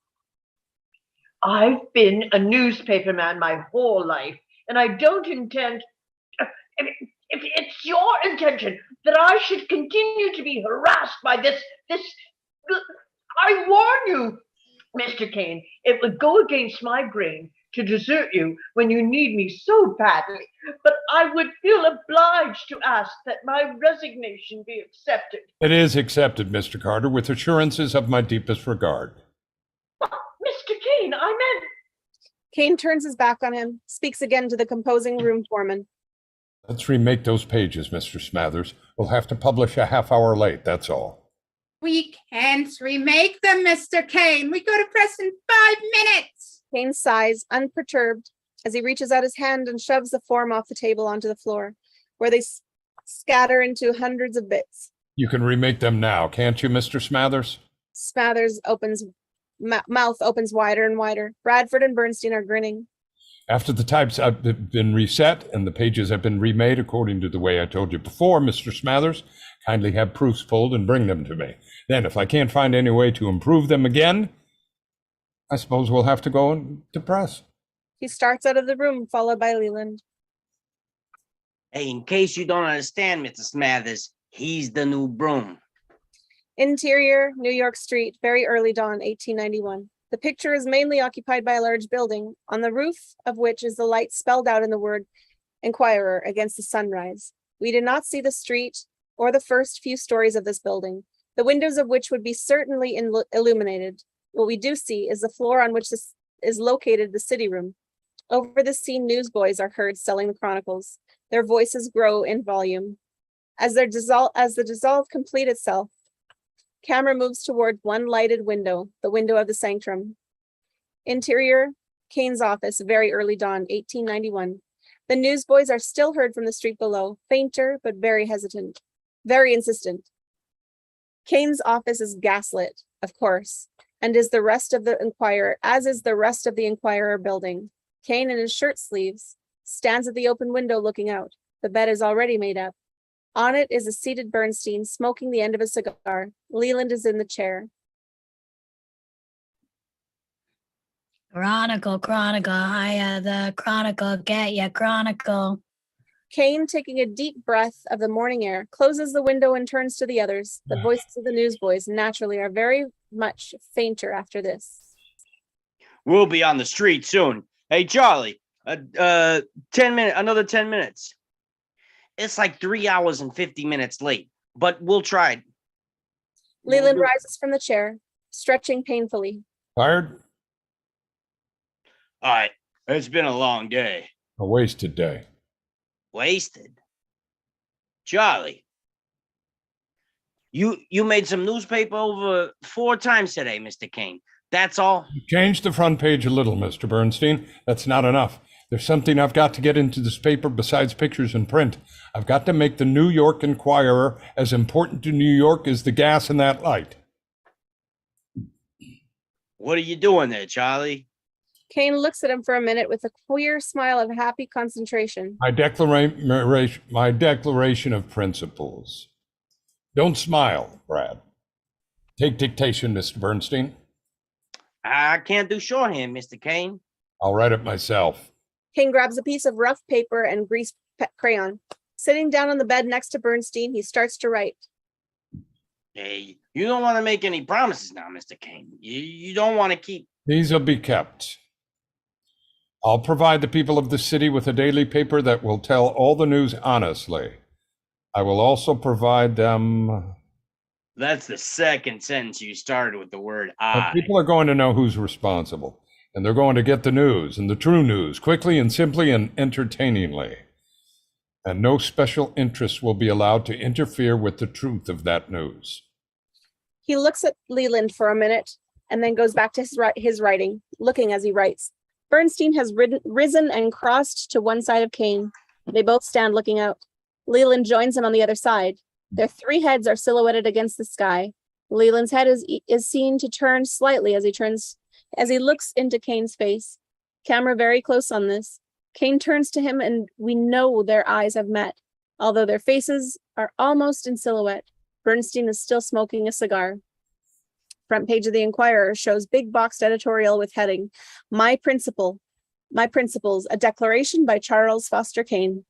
I've been a newspaperman my whole life, and I don't intend. If it's your intention that I should continue to be harassed by this, I warn you, Mr. Kane, it would go against my grain to desert you when you need me so badly, but I would feel obliged to ask that my resignation be accepted. It is accepted, Mr. Carter, with assurances of my deepest regard. Mr. Kane, I meant... Kane turns his back on him, speaks again to the composing room foreman. Let's remake those pages, Mr. Smathers. We'll have to publish a half hour late, that's all. We can't remake them, Mr. Kane. We go to press in 5 minutes. Kane sighs, unperturbed, as he reaches out his hand and shoves the form off the table onto the floor, where they scatter into hundreds of bits. You can remake them now, can't you, Mr. Smathers? Smathers mouth opens wider and wider. Bradford and Bernstein are grinning. After the types have been reset and the pages have been remade according to the way I told you before, Mr. Smathers, kindly have proofs pulled and bring them to me. Then, if I can't find any way to improve them again, I suppose we'll have to go to press. He starts out of the room, followed by Leland. Hey, in case you don't understand, Mr. Smathers, he's the new broom. Interior, New York Street, very early dawn, 1891. The picture is mainly occupied by a large building, on the roof of which is the light spelled out in the word Enquirer against the sunrise. We did not see the street or the first few stories of this building, the windows of which would be certainly illuminated. What we do see is the floor on which this is located the city room. Over the scene, newsboys are heard selling the chronicles. Their voices grow in volume. As the dissolve complete itself, camera moves toward one lighted window, the window of the sanctum. Interior, Kane's office, very early dawn, 1891. The newsboys are still heard from the street below, fainter but very hesitant, very insistent. Kane's office is gaslit, of course, and is the rest of the Enquirer, as is the rest of the Enquirer building. Kane, in his shirt sleeves, stands at the open window looking out. The bed is already made up. On it is a seated Bernstein, smoking the end of a cigar. Leland is in the chair. Chronicle, hiya, the Chronicle, get ya, Chronicle. Kane, taking a deep breath of the morning air, closes the window and turns to the others. The voices of the newsboys naturally are very much fainter after this. We'll be on the street soon. Hey, Charlie, 10 minutes, another 10 minutes. It's like 3 hours and 50 minutes late, but we'll try. Leland rises from the chair, stretching painfully. Tired? All right, it's been a long day. A wasted day. Wasted? Charlie, you made some newspaper over 4 times today, Mr. Kane. That's all? You changed the front page a little, Mr. Bernstein. That's not enough. There's something I've got to get into this paper besides pictures and print. I've got to make the New York Enquirer as important to New York as the gas in that light. What are you doing there, Charlie? Kane looks at him for a minute with a queer smile of happy concentration. My declaration of principles. Don't smile, Brad. Take dictation, Mr. Bernstein. I can't do shorthand, Mr. Kane. I'll write it myself. Kane grabs a piece of rough paper and grease crayon. Sitting down on the bed next to Bernstein, he starts to write. Hey, you don't want to make any promises now, Mr. Kane. You don't want to keep... These will be kept. I'll provide the people of the city with a daily paper that will tell all the news honestly. I will also provide them... That's the second sentence you started with the word I. People are going to know who's responsible, and they're going to get the news and the true news quickly and simply and entertainingly. And no special interests will be allowed to interfere with the truth of that news. He looks at Leland for a minute and then goes back to his writing, looking as he writes. Bernstein has risen and crossed to one side of Kane. They both stand looking out. Leland joins him on the other side. Their 3 heads are silhouetted against the sky. Leland's head is seen to turn slightly as he looks into Kane's face. Camera very close on this. Kane turns to him and we know their eyes have met. Although their faces are almost in silhouette, Bernstein is still smoking a cigar. Front page of the Enquirer shows big boxed editorial with heading, My Principles, a declaration by Charles Foster Kane.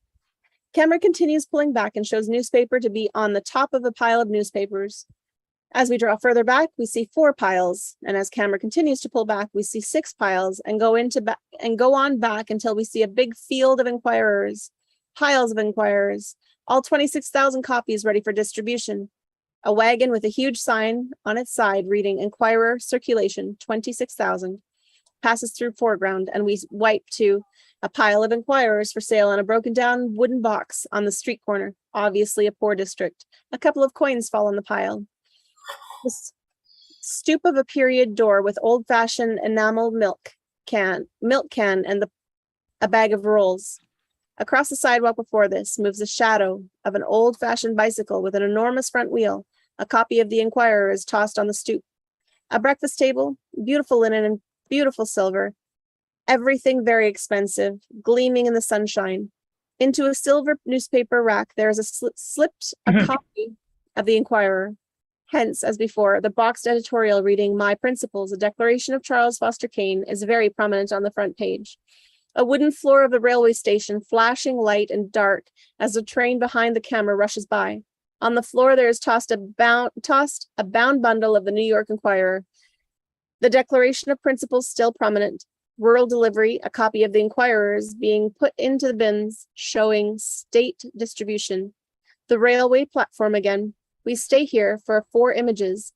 Camera continues pulling back and shows newspaper to be on the top of a pile of newspapers. As we draw further back, we see 4 piles, and as camera continues to pull back, we see 6 piles and go on back until we see a big field of Enquirers, piles of Enquirers, all 26,000 copies ready for distribution. A wagon with a huge sign on its side reading Enquirer Circulation 26,000 passes through foreground, and we wipe to a pile of Enquirers for sale in a broken down wooden box on the street corner, obviously a poor district. A couple of coins fall in the pile. The stoop of a period door with old-fashioned enamel milk can and a bag of rolls. Across the sidewalk before this moves a shadow of an old-fashioned bicycle with an enormous front wheel. A copy of the Enquirer is tossed on the stoop. A breakfast table, beautiful linen and beautiful silver. Everything very expensive, gleaming in the sunshine. Into a silver newspaper rack, there is slipped a copy of the Enquirer. Hence, as before, the boxed editorial reading My Principles, a declaration of Charles Foster Kane, is very prominent on the front page. A wooden floor of the railway station, flashing light and dark as the train behind the camera rushes by. On the floor, there is tossed a bound bundle of the New York Enquirer. The Declaration of Principles still prominent. Rural delivery, a copy of the Enquirer is being put into the bins, showing state distribution. The railway platform again. We stay here for 4 images.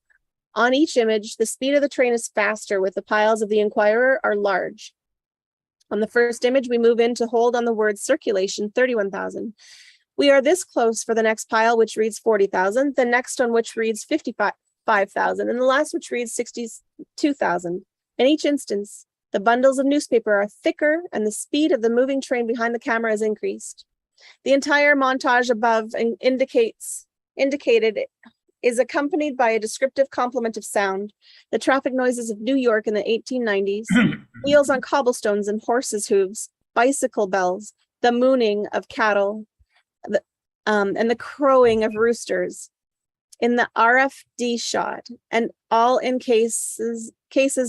On each image, the speed of the train is faster, with the piles of the Enquirer are large. On the first image, we move in to hold on the word circulation, 31,000. We are this close for the next pile, which reads 40,000, the next one which reads 55,000, and the last which reads 62,000. In each instance, the bundles of newspaper are thicker and the speed of the moving train behind the camera is increased. The entire montage above indicated is accompanied by a descriptive complement of sound, the traffic noises of New York in the 1890s, wheels on cobblestones and horses' hooves, bicycle bells, the mooning of cattle, and the crowing of roosters in the RFD shot, and all in cases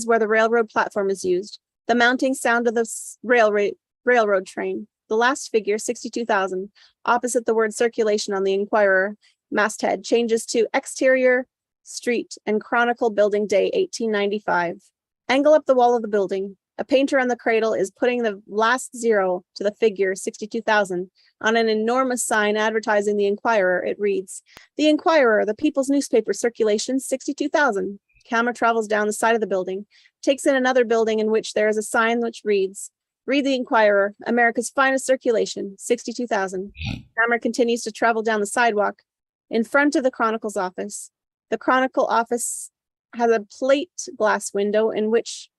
where the railroad platform is used. The mounting sound of the railroad train. The last figure, 62,000, opposite the word circulation on the Inquirer masthead, changes to exterior street and Chronicle building day 1895. Angle up the wall of the building. A painter on the cradle is putting the last zero to the figure 62,000 on an enormous sign advertising the Inquirer. It reads, "The Inquirer, the People's Newspaper, circulation 62,000. Camera travels down the side of the building, takes in another building in which there is a sign which reads, "Read the Inquirer, America's finest circulation, 62,000. Camera continues to travel down the sidewalk in front of the Chronicle's office. The Chronicle office has a plate glass window in which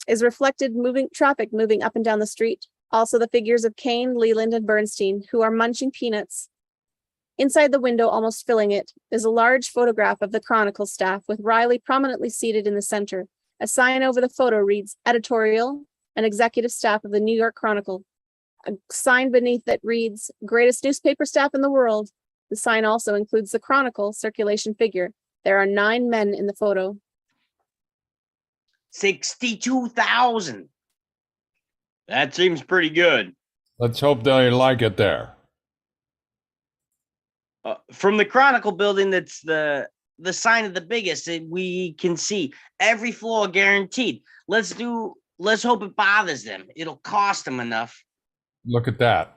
is reflected traffic moving up and down the street. Also the figures of Kane, Leland, and Bernstein, who are munching peanuts. Inside the window, almost filling it, is a large photograph of the Chronicle staff with Riley prominently seated in the center. A sign over the photo reads, "Editorial and Executive Staff of the New York Chronicle." A sign beneath that reads, "Greatest newspaper staff in the world." The sign also includes the Chronicle circulation figure. There are 9 men in the photo. 62,000. That seems pretty good. Let's hope they like it there. From the Chronicle building, that's the sign of the biggest. We can see every floor guaranteed. Let's hope it bothers them. It'll cost them enough. Look at that.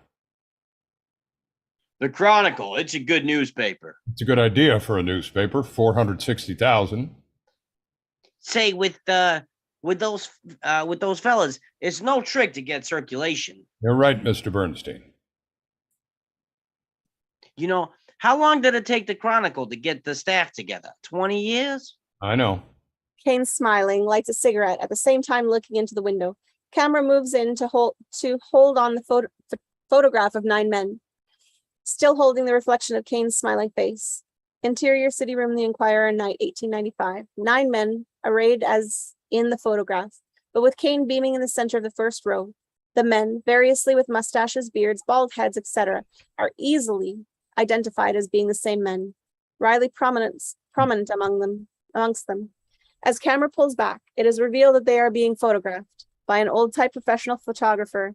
The Chronicle, it's a good newspaper. It's a good idea for a newspaper. 460,000. Say with those fellas, it's no trick to get circulation. You're right, Mr. Bernstein. You know, how long did it take the Chronicle to get the staff together? 20 years? I know. Kane, smiling, lights a cigarette, at the same time looking into the window. Camera moves in to hold on the photograph of 9 men, still holding the reflection of Kane's smiling face. Interior city room, the Inquirer, night 1895. 9 men arrayed as in the photograph, but with Kane beaming in the center of the first row. The men, variously with mustaches, beards, bald heads, etc., are easily identified as being the same men. Riley prominent amongst them. As camera pulls back, it is revealed that they are being photographed by an old-type professional photographer.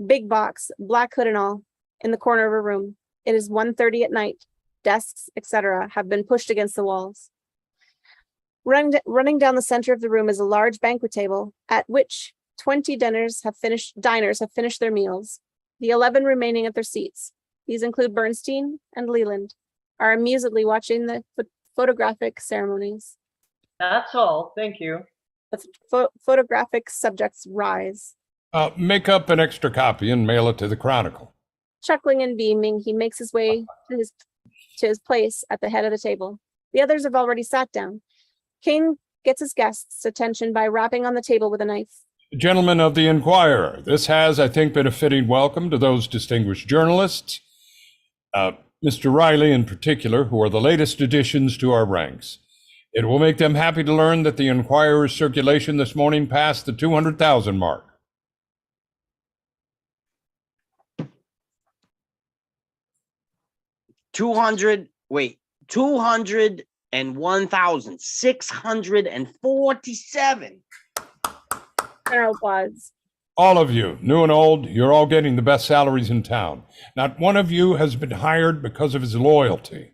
Big box, black hood and all, in the corner of a room. It is 1:30 at night. Desks, etc., have been pushed against the walls. Running down the center of the room is a large banquet table at which 20 diners have finished their meals. The 11 remaining at their seats, these include Bernstein and Leland, are amusedly watching the photographic ceremonies. That's all. Thank you. The photographic subjects rise. Make up an extra copy and mail it to the Chronicle. Chuckling and beaming, he makes his way to his place at the head of the table. The others have already sat down. Kane gets his guests' attention by rapping on the table with a knife. Gentlemen of the Inquirer, this has, I think, been a fitting welcome to those distinguished journalists, Mr. Riley in particular, who are the latest additions to our ranks. It will make them happy to learn that the Inquirer's circulation this morning passed the 200,000 mark. Two hundred and 1,647. General applause. All of you, new and old, you're all getting the best salaries in town. Not one of you has been hired because of his loyalty.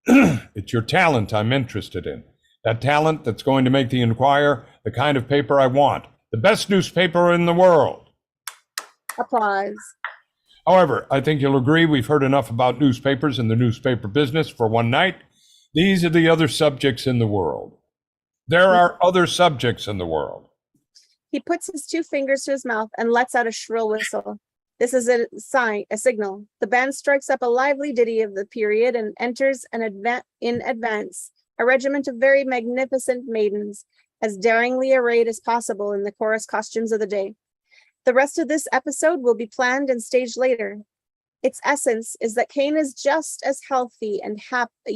It's your talent I'm interested in. That talent that's going to make the Inquirer the kind of paper I want. The best newspaper in the world. Applause. However, I think you'll agree we've heard enough about newspapers and the newspaper business for one night. These are the other subjects in the world. There are other subjects in the world. He puts his 2 fingers to his mouth and lets out a shrill whistle. This is a signal. The band strikes up a lively ditty of the period and enters in advance, a regiment of very magnificent maidens, as daringly arrayed as possible in the chorus costumes of the day. The rest of this episode will be planned and staged later. Its essence is that Kane is just as healthy and happy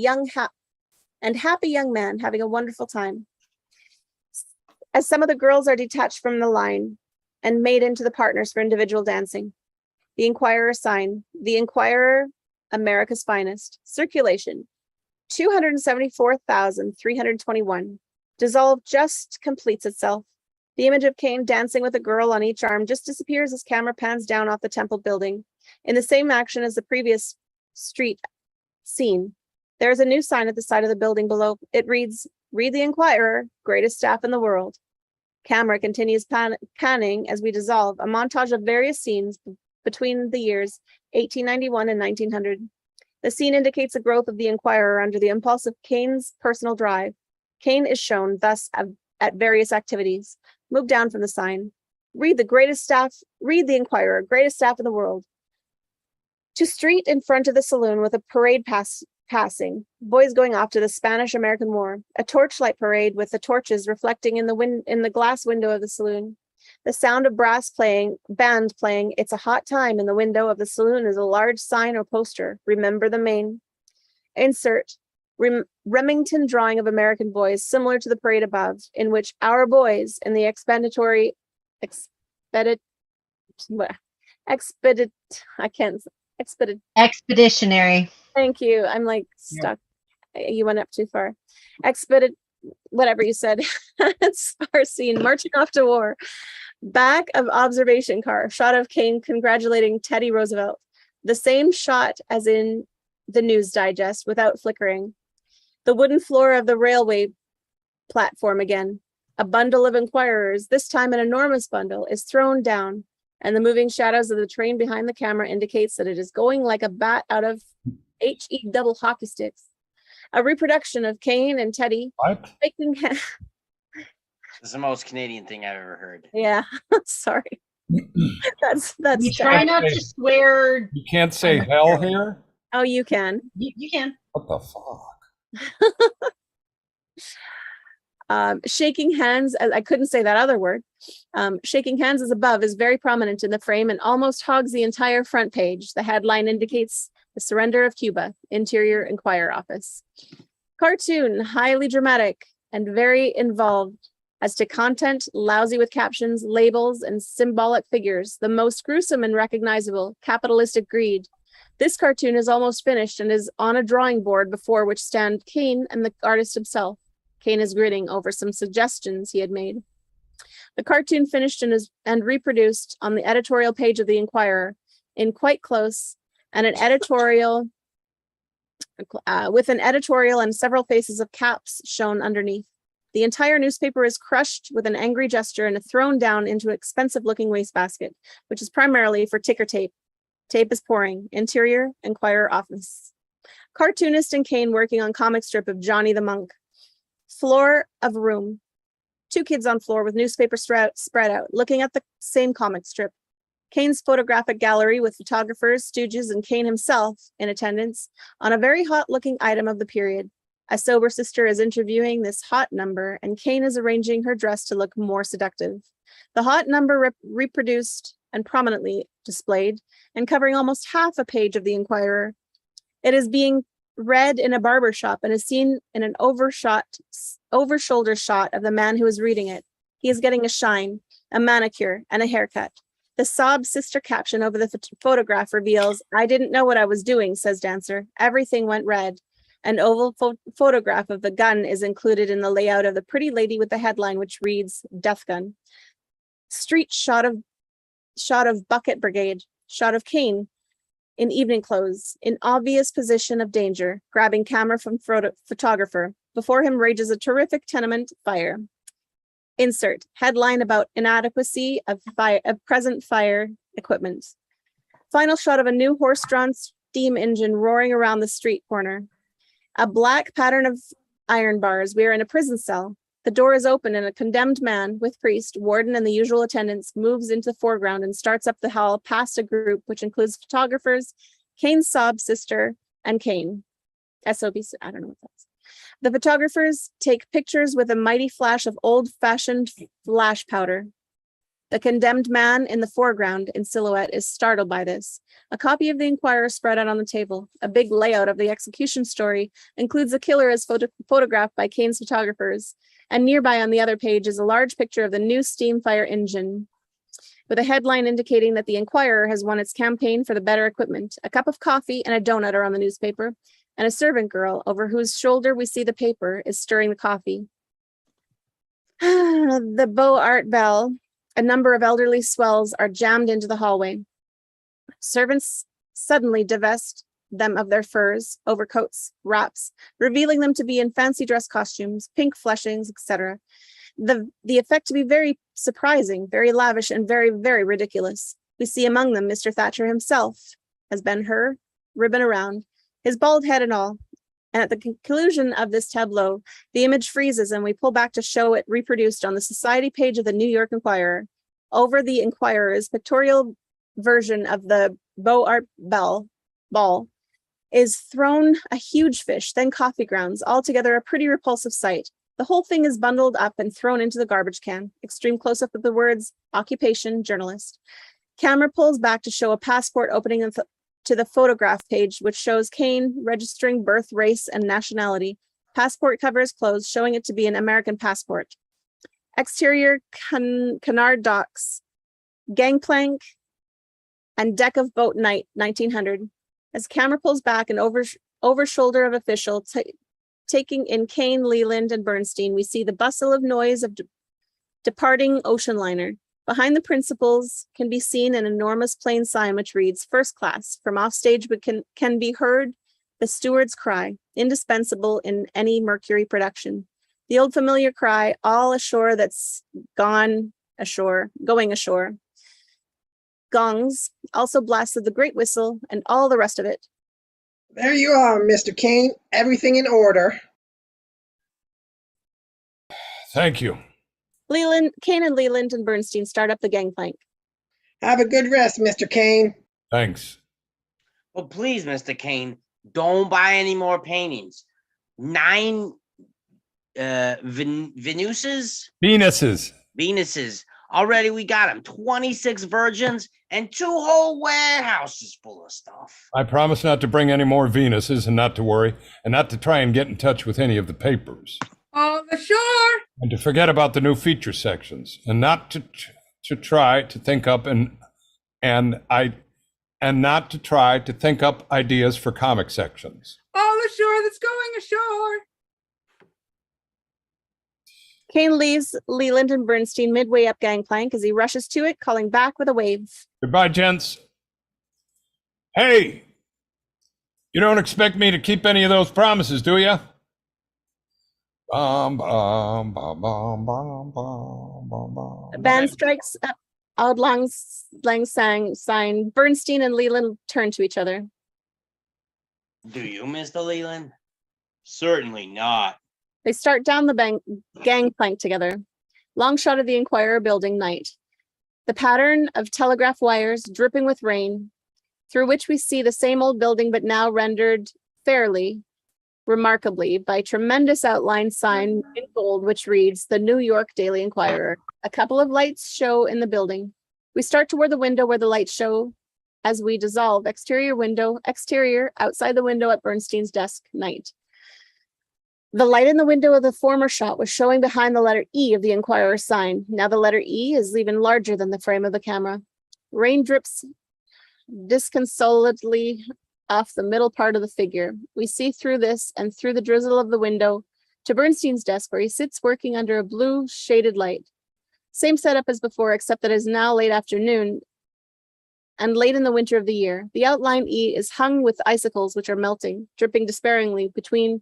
young man having a wonderful time. As some of the girls are detached from the line and made into the partners for individual dancing. The Inquirer sign. The Inquirer America's Finest. Circulation, 274,321. Dissolve just completes itself. The image of Kane dancing with a girl on each arm just disappears as camera pans down off the temple building. In the same action as the previous street scene, there is a new sign at the side of the building below. It reads, "Read the Inquirer, greatest staff in the world." Camera continues panning as we dissolve, a montage of various scenes between the years 1891 and 1900. The scene indicates the growth of the Inquirer under the impulse of Kane's personal drive. Kane is shown thus at various activities. Move down from the sign. Read the Inquirer, greatest staff in the world. To street in front of the saloon with a parade passing, boys going off to the Spanish-American War, a torchlight parade with the torches reflecting in the glass window of the saloon. The sound of band playing "It's a Hot Time" in the window of the saloon is a large sign or poster, "Remember the Maine." Insert, Remington drawing of American boys similar to the parade above, in which our boys in the Expeditionary. Thank you. I'm like stuck. You went up too far. Whatever you said. It's our scene, marching off to war. Back of observation car, shot of Kane congratulating Teddy Roosevelt. The same shot as in the News Digest without flickering. The wooden floor of the railway platform again. A bundle of inquirers, this time an enormous bundle, is thrown down, and the moving shadows of the train behind the camera indicates that it is going like a bat out of HE double hockey sticks. A reproduction of Kane and Teddy. What? This is the most Canadian thing I've ever heard. Yeah, sorry. That's We try not to swear. You can't say hell here? Oh, you can. You can. What the fuck? Shaking hands, I couldn't say that other word. Shaking hands as above is very prominent in the frame and almost hogs the entire front page. The headline indicates the surrender of Cuba, Interior Inquirer Office. Cartoon, highly dramatic and very involved as to content, lousy with captions, labels, and symbolic figures, the most gruesome and recognizable, capitalistic greed. This cartoon is almost finished and is on a drawing board before which stand Kane and the artist himself. Kane is grinning over some suggestions he had made. The cartoon finished and reproduced on the editorial page of the Inquirer in quite close, and an editorial with an editorial and several faces of caps shown underneath. The entire newspaper is crushed with an angry gesture and thrown down into an expensive-looking wastebasket, which is primarily for ticker tape. Tape is pouring. Interior Inquirer Office. Cartoonist and Kane working on comic strip of Johnny the Monk. Floor of room. Two kids on floor with newspaper spread out, looking at the same comic strip. Kane's photographic gallery with photographers, stooges, and Kane himself in attendance on a very hot-looking item of the period. A sober sister is interviewing this hot number, and Kane is arranging her dress to look more seductive. The hot number reproduced and prominently displayed, and covering almost half a page of the Inquirer. It is being read in a barber shop and is seen in an over-shoulder shot of the man who is reading it. He is getting a shine, a manicure, and a haircut. The sob sister caption over the photograph reveals, "I didn't know what I was doing," says dancer. Everything went red. An oval photograph of the gun is included in the layout of the pretty lady with the headline, which reads, "Death Gun." Street shot of Bucket Brigade, shot of Kane in evening clothes, in obvious position of danger, grabbing camera from photographer. Before him rages a terrific tenement fire. Insert, headline about inadequacy of present fire equipment. Final shot of a new horse-drawn steam engine roaring around the street corner. A black pattern of iron bars. We are in a prison cell. The door is open and a condemned man with priest, warden, and the usual attendants moves into the foreground and starts up the hall past a group which includes photographers, Kane's sob sister, and Kane. SOB, I don't know what that's. The photographers take pictures with a mighty flash of old-fashioned flash powder. The condemned man in the foreground in silhouette is startled by this. A copy of the Inquirer spread out on the table. A big layout of the execution story includes the killer as photographed by Kane's photographers. And nearby on the other page is a large picture of the new steam fire engine. with a headline indicating that the Inquirer has won its campaign for the better equipment. A cup of coffee and a donut are on the newspaper, and a servant girl, over whose shoulder we see the paper, is stirring the coffee. The Beaux Art bell. A number of elderly swells are jammed into the hallway. Servants suddenly divest them of their furs, overcoats, wraps, revealing them to be in fancy dress costumes, pink flushings, etc. The effect to be very surprising, very lavish, and very, very ridiculous. We see among them Mr. Thatcher himself, as Ben-Hur, ribbon around, his bald head and all. And at the conclusion of this tableau, the image freezes and we pull back to show it reproduced on the society page of the New York Inquirer. Over the Inquirer's pictorial version of the Beaux Art ball is thrown a huge fish, then coffee grounds, altogether a pretty repulsive sight. The whole thing is bundled up and thrown into the garbage can. Extreme close-up of the words, occupation, journalist. Camera pulls back to show a passport opening to the photograph page, which shows Kane registering birth, race, and nationality. Passport cover is closed, showing it to be an American passport. Exterior canard docks, gangplank, and deck of boat night, 1900. As camera pulls back and over shoulder of official, taking in Kane, Leland, and Bernstein, we see the bustle of noise of departing ocean liner. Behind the principals can be seen an enormous plain sign which reads, first class. From offstage can be heard the steward's cry, indispensable in any Mercury production. The old familiar cry, all ashore that's going ashore. Gongs also blasted the great whistle and all the rest of it. There you are, Mr. Kane. Everything in order. Thank you. Kane and Leland and Bernstein start up the gangplank. Have a good rest, Mr. Kane. Thanks. Well, please, Mr. Kane, don't buy any more paintings. 9 Venuses? Venuses. Already we got them. 26 virgins and 2 whole warehouses full of stuff. I promise not to bring any more Venuses and not to worry and not to try and get in touch with any of the papers. On the shore. And to forget about the new feature sections and not to try to think up and not to try to think up ideas for comic sections. On the shore that's going ashore. Kane leaves Leland and Bernstein midway up gangplank as he rushes to it, calling back with a wave. Goodbye, gents. Hey, you don't expect me to keep any of those promises, do you? The band strikes up Auld Lang Syne sign. Bernstein and Leland turn to each other. Do you, Mr. Leland? Certainly not. They start down the gangplank together. Long shot of the Inquirer building, night. The pattern of telegraph wires dripping with rain, through which we see the same old building, but now rendered fairly, remarkably, by tremendous outline sign in gold, which reads, the New York Daily Inquirer. A couple of lights show in the building. We start toward the window where the lights show as we dissolve. Exterior window, exterior, outside the window at Bernstein's desk, night. The light in the window of the former shot was showing behind the letter E of the Inquirer sign. Now the letter E is even larger than the frame of the camera. Rain drips disconsolately off the middle part of the figure. We see through this and through the drizzle of the window to Bernstein's desk, where he sits working under a blue shaded light. Same setup as before, except that it is now late afternoon and late in the winter of the year. The outline E is hung with icicles which are melting, dripping despairingly between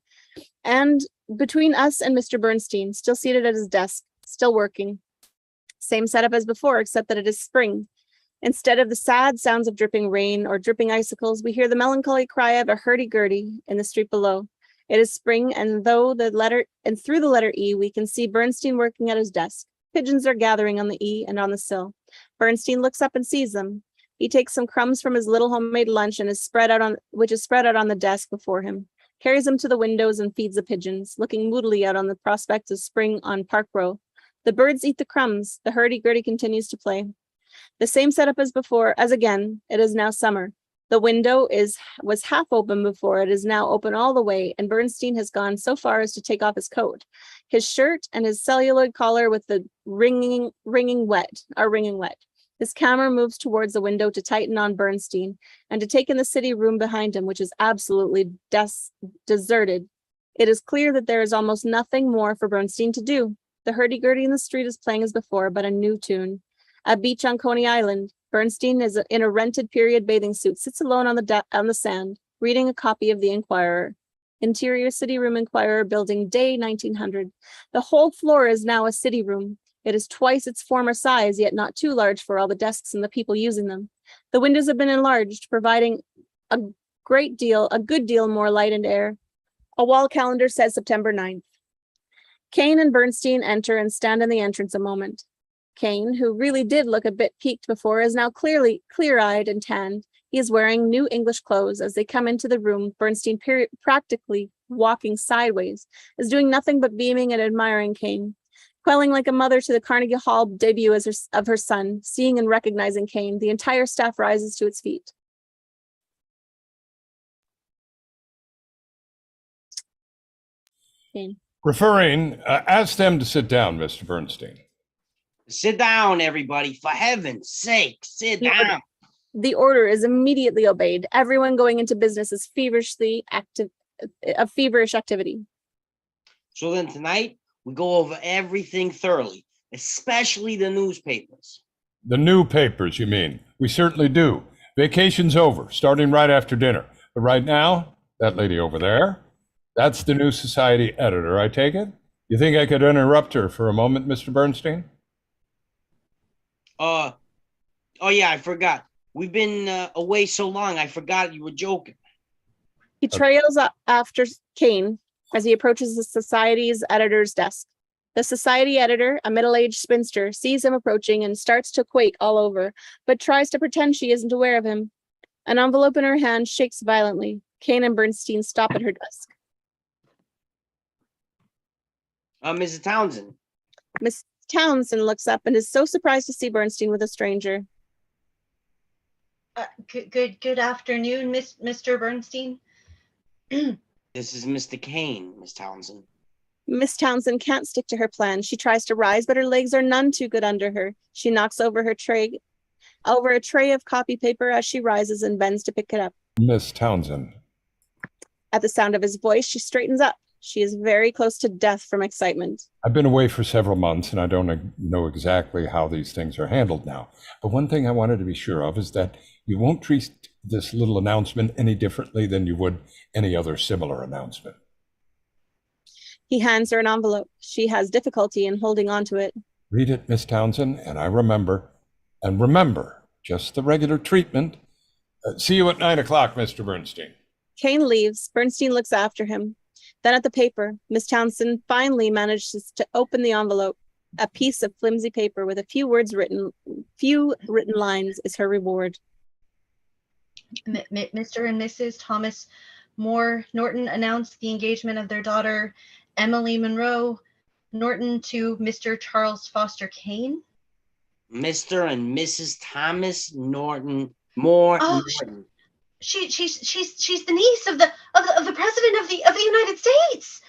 us and Mr. Bernstein, still seated at his desk, still working. Same setup as before, except that it is spring. Instead of the sad sounds of dripping rain or dripping icicles, we hear the melancholy cry of a hurdy-gurdy in the street below. It is spring, and through the letter E, we can see Bernstein working at his desk. Pigeons are gathering on the E and on the sill. Bernstein looks up and sees them. He takes some crumbs from his little homemade lunch and which is spread out on the desk before him, carries them to the windows and feeds the pigeons, looking moodily out on the prospect of spring on Park Row. The birds eat the crumbs. The hurdy-gurdy continues to play. The same setup as before, as again, it is now summer. The window was half open before, it is now open all the way, and Bernstein has gone so far as to take off his coat. His shirt and his celluloid collar with the wringing wet. His camera moves towards the window to tighten on Bernstein and to take in the city room behind him, which is absolutely deserted. It is clear that there is almost nothing more for Bernstein to do. The hurdy-gurdy in the street is playing as before, but a new tune. At beach on Coney Island, Bernstein is in a rented period bathing suit, sits alone on the sand, reading a copy of the Inquirer. Interior City Room Inquirer Building, day 1900. The whole floor is now a city room. It is twice its former size, yet not too large for all the desks and the people using them. The windows have been enlarged, providing a good deal more light and air. A wall calendar says September 9th. Kane and Bernstein enter and stand in the entrance a moment. Kane, who really did look a bit peaked before, is now clearly clear-eyed and tanned. He is wearing new English clothes. As they come into the room, Bernstein, practically walking sideways, is doing nothing but beaming and admiring Kane. Quelling like a mother to the Carnegie Hall debut of her son, seeing and recognizing Kane, the entire staff rises to its feet. Kane. Ask them to sit down, Mr. Bernstein. Sit down, everybody. For heaven's sake, sit down. The order is immediately obeyed. Everyone going into business is a feverish activity. So then tonight, we go over everything thoroughly, especially the newspapers. The new papers, you mean? We certainly do. Vacation's over, starting right after dinner. But right now, that lady over there, that's the New Society editor, I take it? You think I could interrupt her for a moment, Mr. Bernstein? Oh yeah, I forgot. We've been away so long, I forgot you were joking. He trails up after Kane as he approaches the Society's editor's desk. The Society editor, a middle-aged spinster, sees him approaching and starts to quake all over, but tries to pretend she isn't aware of him. An envelope in her hand shakes violently. Kane and Bernstein stop at her desk. Mrs. Townsend. Miss Townsend looks up and is so surprised to see Bernstein with a stranger. Good afternoon, Mr. Bernstein. This is Mr. Kane, Miss Townsend. Miss Townsend can't stick to her plan. She tries to rise, but her legs are none too good under her. She knocks over a tray of copy paper as she rises and bends to pick it up. Miss Townsend. At the sound of his voice, she straightens up. She is very close to death from excitement. I've been away for several months, and I don't know exactly how these things are handled now. But one thing I wanted to be sure of is that you won't treat this little announcement any differently than you would any other similar announcement. He hands her an envelope. She has difficulty in holding on to it. Read it, Miss Townsend, and I remember. And remember, just the regular treatment. See you at 9 o'clock, Mr. Bernstein. Kane leaves. Bernstein looks after him. Then at the paper, Miss Townsend finally manages to open the envelope. A piece of flimsy paper with a few written lines is her reward. Mr. and Mrs. Thomas Moore Norton announced the engagement of their daughter, Emily Monroe Norton, to Mr. Charles Foster Kane. Mr. and Mrs. Thomas Norton Moore Norton. She's the niece of the president of the United States.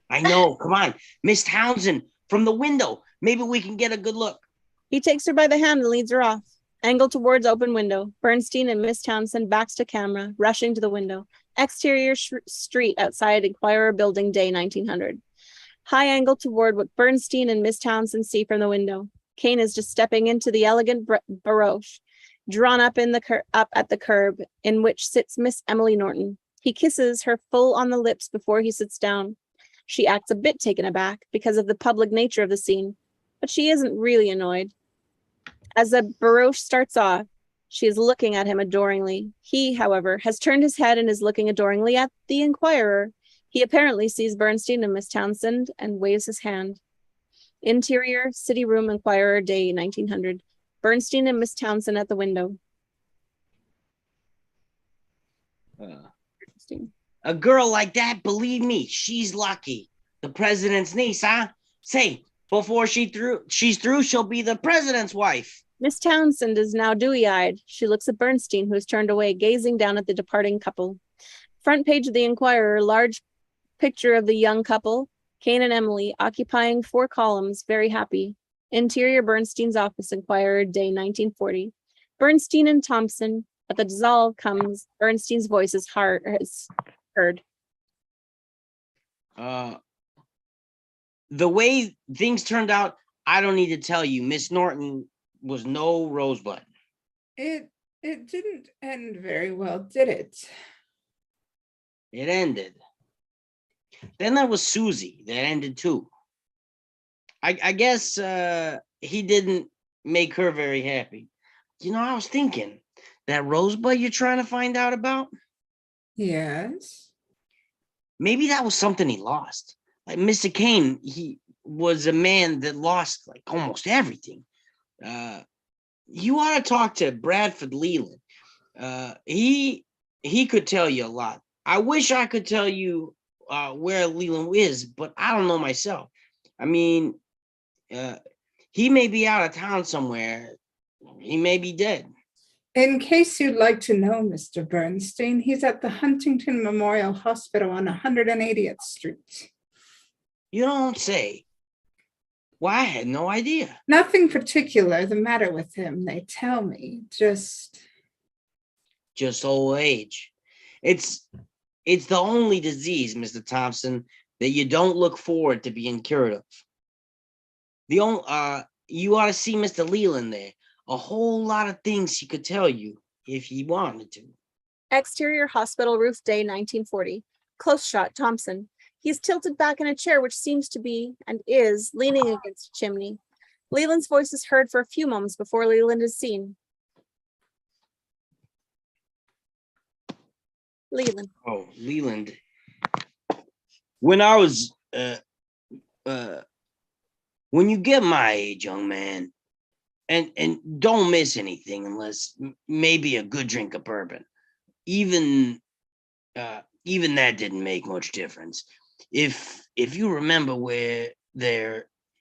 I know. Come on, Miss Townsend, from the window. Maybe we can get a good look. He takes her by the hand and leads her off. Angled towards open window. Bernstein and Miss Townsend backs to camera, rushing to the window. Exterior street outside Inquirer Building, day 1900. High angle toward what Bernstein and Miss Townsend see from the window. Kane is just stepping into the elegant barouche, drawn up at the curb, in which sits Miss Emily Norton. He kisses her full on the lips before he sits down. She acts a bit taken aback because of the public nature of the scene, but she isn't really annoyed. As the barouche starts off, she is looking at him adoringly. He, however, has turned his head and is looking adoringly at the Inquirer. He apparently sees Bernstein and Miss Townsend and waves his hand. Interior City Room Inquirer, day 1900. Bernstein and Miss Townsend at the window. A girl like that, believe me, she's lucky. The president's niece, huh? Say, before she's through, she'll be the president's wife. Miss Townsend is now dewy-eyed. She looks at Bernstein, who has turned away, gazing down at the departing couple. Front page of the Inquirer, large picture of the young couple, Kane and Emily, occupying 4 columns, very happy. Interior Bernstein's office, Inquirer, day 1940. Bernstein and Thompson. At the dissolve comes Bernstein's voice is heard. The way things turned out, I don't need to tell you, Miss Norton was no rosebud. It didn't end very well, did it? It ended. Then there was Susie. That ended too. I guess he didn't make her very happy. You know, I was thinking, that rosebud you're trying to find out about? Yes. Maybe that was something he lost. Like Mr. Kane, he was a man that lost like almost everything. You ought to talk to Bradford Leland. He could tell you a lot. I wish I could tell you where Leland is, but I don't know myself. I mean, he may be out of town somewhere. He may be dead. In case you'd like to know, Mr. Bernstein, he's at the Huntington Memorial Hospital on 180th Street. You don't say. Well, I had no idea. Nothing particular the matter with him, they tell me. Just old age. It's the only disease, Mr. Thompson, that you don't look forward to being cured of. You ought to see Mr. Leland there. A whole lot of things he could tell you if he wanted to. Exterior hospital roof, day 1940. Close shot, Thompson. He's tilted back in a chair, which seems to be, and is, leaning against a chimney. Leland's voice is heard for a few moments before Leland is seen. Leland. Oh, Leland. When I was, when you get my age, young man, and don't miss anything unless maybe a good drink of bourbon. Even that didn't make much difference. If you remember where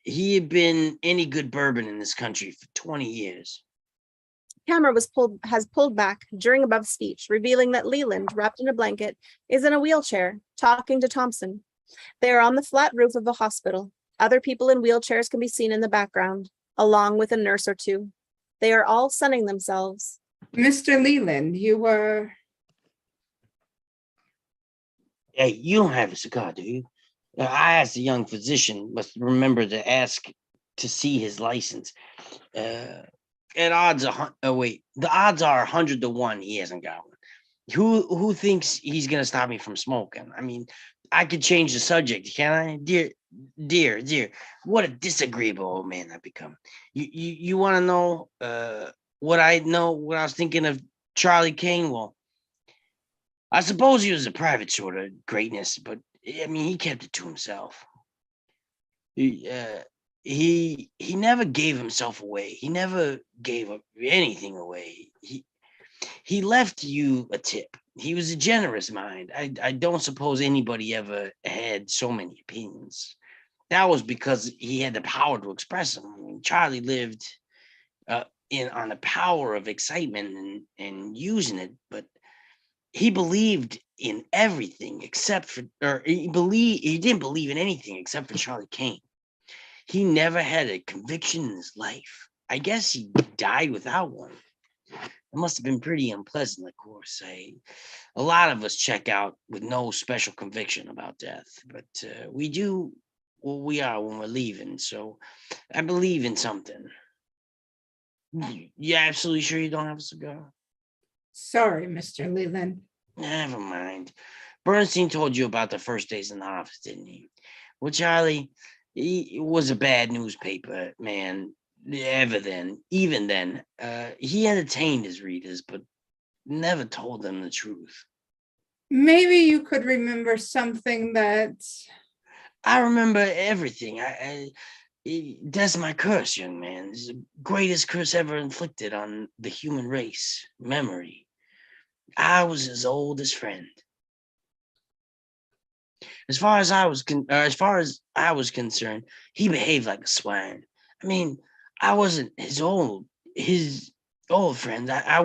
he had been any good bourbon in this country for 20 years. Camera has pulled back during above speech, revealing that Leland, wrapped in a blanket, is in a wheelchair, talking to Thompson. They are on the flat roof of the hospital. Other people in wheelchairs can be seen in the background, along with a nurse or two. They are all sunning themselves. Mr. Leland, you were... Hey, you don't have a cigar, do you? I asked the young physician, must remember to ask to see his license. The odds are 100 to 1 he hasn't got one. Who thinks he's gonna stop me from smoking? I mean, I could change the subject, can I? Dear, what a disagreeable old man I've become. You want to know what I was thinking of Charlie Kane? Well, I suppose he was a private sort of greatness, but I mean, he kept it to himself. He never gave himself away. He never gave up anything away. He left you a tip. He was a generous mind. I don't suppose anybody ever had so many opinions. That was because he had the power to express them. I mean, Charlie lived on the power of excitement and using it, but he believed in everything except for, he didn't believe in anything except for Charlie Kane. He never had a conviction in his life. I guess he died without one. It must have been pretty unpleasant, of course. A lot of us check out with no special conviction about death, but we do what we are when we're leaving. So I believe in something. You absolutely sure you don't have a cigar? Sorry, Mr. Leland. Never mind. Bernstein told you about the first days in the office, didn't he? Well, Charlie, he was a bad newspaper man. Even then, he entertained his readers, but never told them the truth. Maybe you could remember something that... I remember everything. That's my curse, young man. It's the greatest curse ever inflicted on the human race. Memory. I was his oldest friend. As far as I was concerned, he behaved like a swine. I mean, I wasn't his old friend. I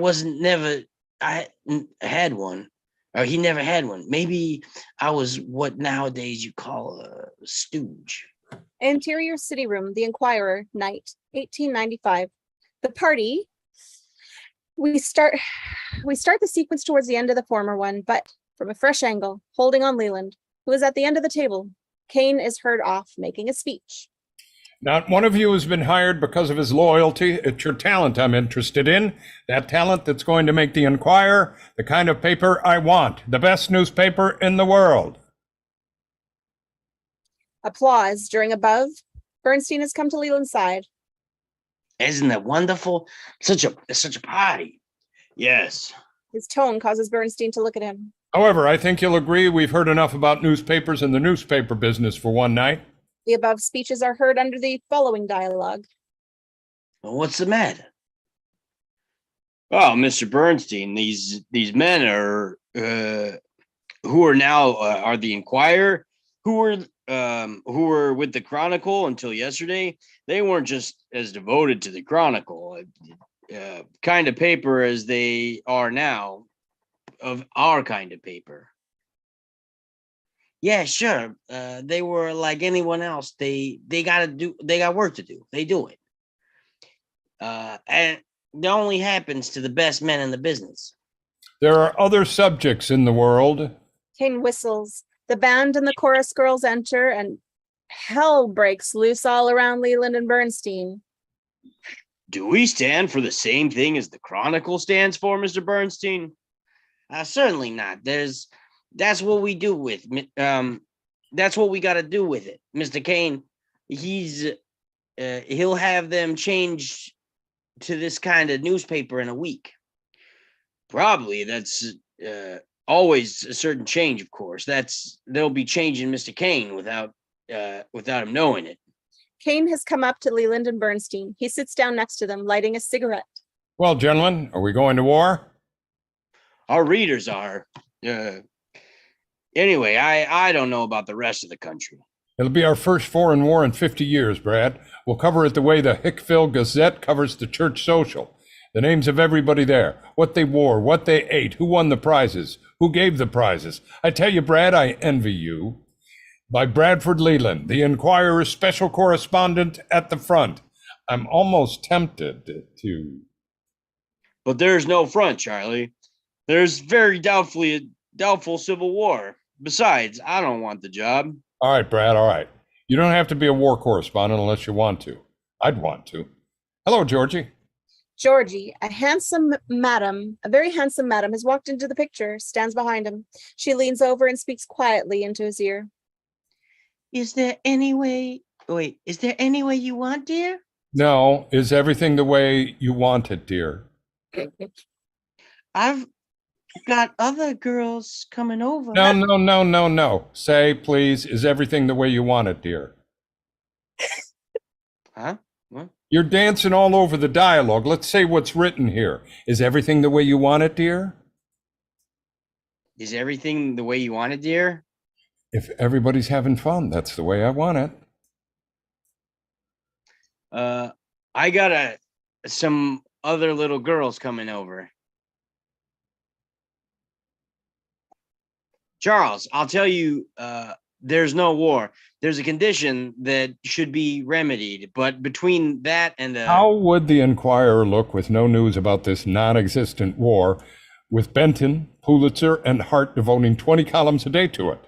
had one, or he never had one. Maybe I was what nowadays you call a stooge. Interior city room, The Inquirer, night, 1895. The party. We start the sequence towards the end of the former one, but from a fresh angle, holding on Leland, who is at the end of the table. Kane is heard off making a speech. Not one of you has been hired because of his loyalty. It's your talent I'm interested in. That talent that's going to make the Inquirer the kind of paper I want. The best newspaper in the world. Applause during above. Bernstein has come to Leland's side. Isn't that wonderful? Such a party. Yes. His tone causes Bernstein to look at him. However, I think you'll agree we've heard enough about newspapers and the newspaper business for one night. The above speeches are heard under the following dialogue. Well, what's the matter? Oh, Mr. Bernstein, these men are who are now are the Inquirer, who were with the Chronicle until yesterday. They weren't just as devoted to the Chronicle, kind of paper as they are now, of our kind of paper. Yeah, sure. They were like anyone else. They got work to do. They do it. And it only happens to the best men in the business. There are other subjects in the world. Kane whistles. The band and the chorus girls enter, and hell breaks loose all around Leland and Bernstein. Do we stand for the same thing as the Chronicle stands for, Mr. Bernstein? Certainly not. That's what we do with that's what we got to do with it. Mr. Kane, he'll have them change to this kind of newspaper in a week. Probably that's always a certain change, of course. They'll be changing Mr. Kane without him knowing it. Kane has come up to Leland and Bernstein. He sits down next to them, lighting a cigarette. Well, gentlemen, are we going to war? Our readers are. Anyway, I don't know about the rest of the country. It'll be our first foreign war in 50 years, Brad. We'll cover it the way the Hickville Gazette covers the church social. The names of everybody there, what they wore, what they ate, who won the prizes, who gave the prizes. I tell you, Brad, I envy you. By Bradford Leland, the Inquirer's special correspondent at the front. I'm almost tempted to... But there's no front, Charlie. There's very doubtful civil war. Besides, I don't want the job. All right, Brad, all right. You don't have to be a war correspondent unless you want to. I'd want to. Hello, Georgie. Georgie, a very handsome madam, has walked into the picture, stands behind him. She leans over and speaks quietly into his ear. Is there any way you want, dear? No, is everything the way you want it, dear? I've got other girls coming over. No. Say, please, is everything the way you want it, dear? Huh? What? You're dancing all over the dialogue. Let's say what's written here. Is everything the way you want it, dear? Is everything the way you want it, dear? If everybody's having fun, that's the way I want it. I got some other little girls coming over. Charles, I'll tell you, there's no war. There's a condition that should be remedied, but between that and How would the Inquirer look with no news about this non-existent war, with Benton, Pulitzer, and Hart devoting 20 columns a day to it?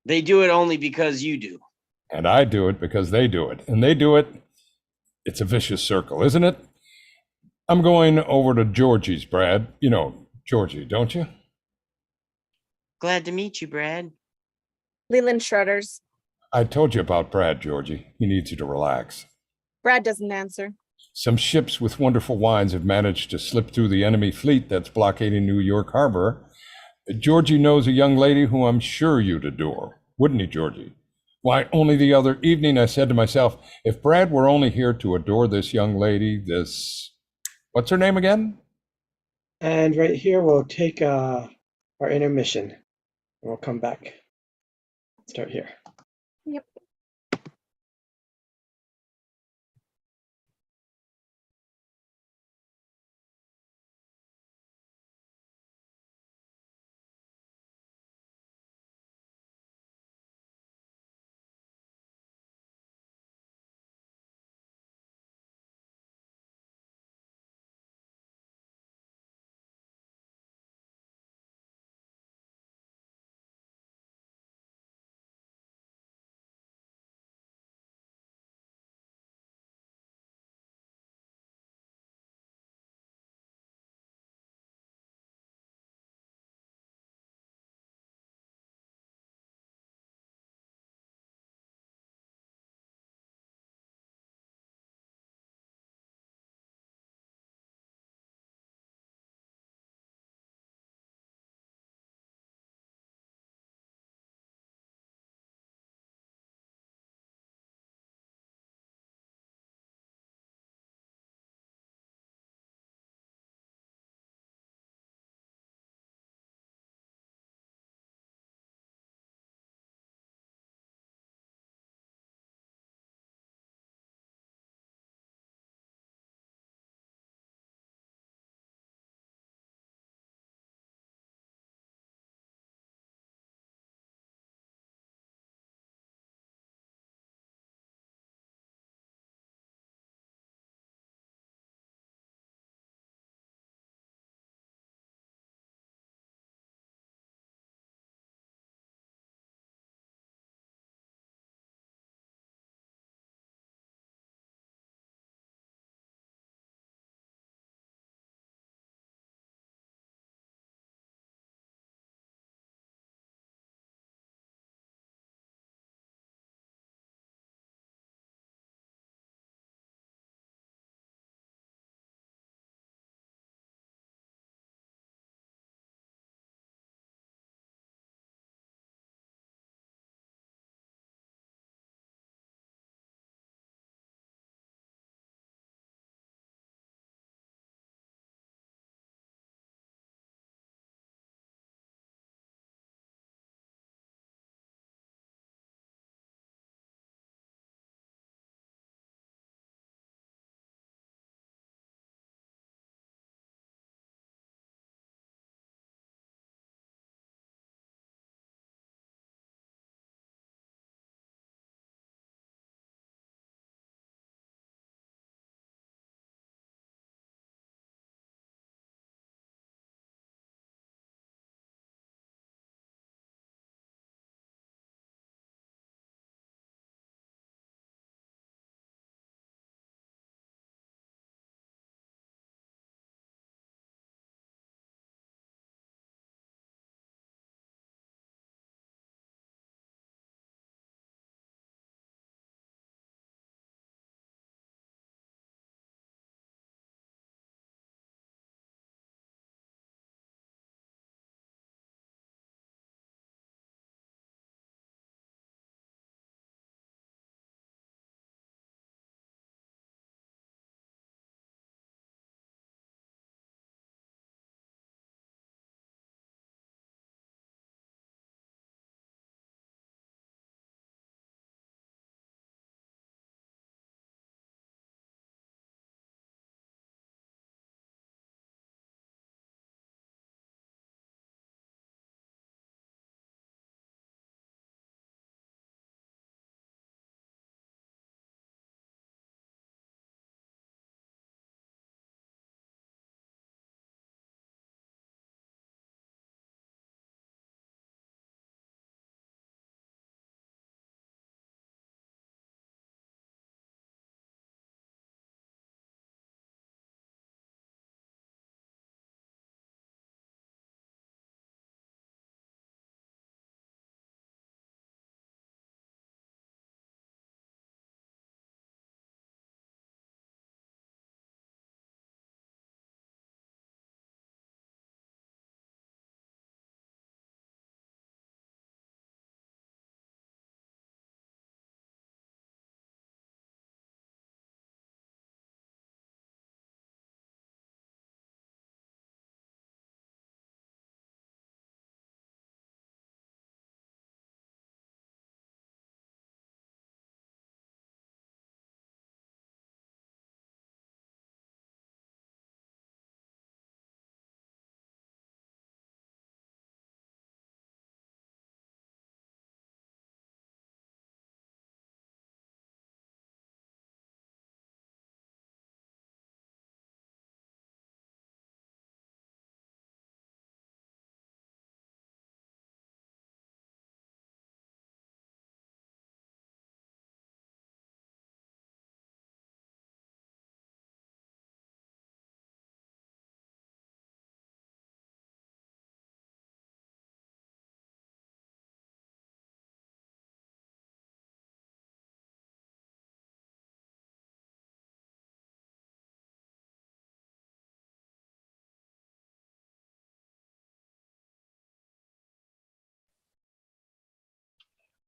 They do it only because you do. And I do it because they do it. And they do it. It's a vicious circle, isn't it? I'm going over to Georgie's, Brad. You know Georgie, don't you? Glad to meet you, Brad. Leland shudders. I told you about Brad, Georgie. He needs you to relax. Brad doesn't answer. Some ships with wonderful wines have managed to slip through the enemy fleet that's blockading New York Harbor. Georgie knows a young lady who I'm sure you'd adore. Wouldn't he, Georgie? Why, only the other evening I said to myself, if Brad were only here to adore this young lady, what's her name again? And right here, we'll take our intermission. We'll come back. Start here. Yep.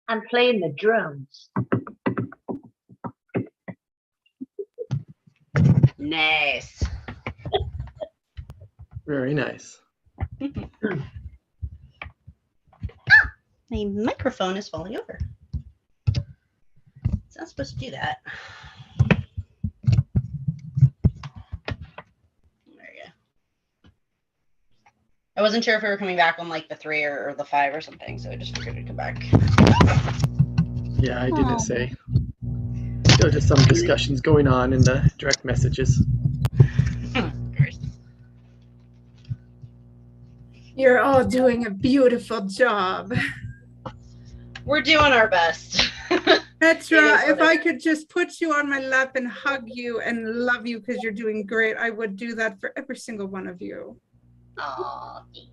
I'm playing the drums. Nice. Very nice. My microphone is falling over. It's not supposed to do that. There you go. I wasn't sure if we were coming back on like the 3 or the 5 or something, so I just figured it'd come back. Yeah, I didn't say. There were just some discussions going on in the direct messages. You're all doing a beautiful job. We're doing our best. Petra, if I could just put you on my lap and hug you and love you because you're doing great, I would do that for every single one of you. Oh, thank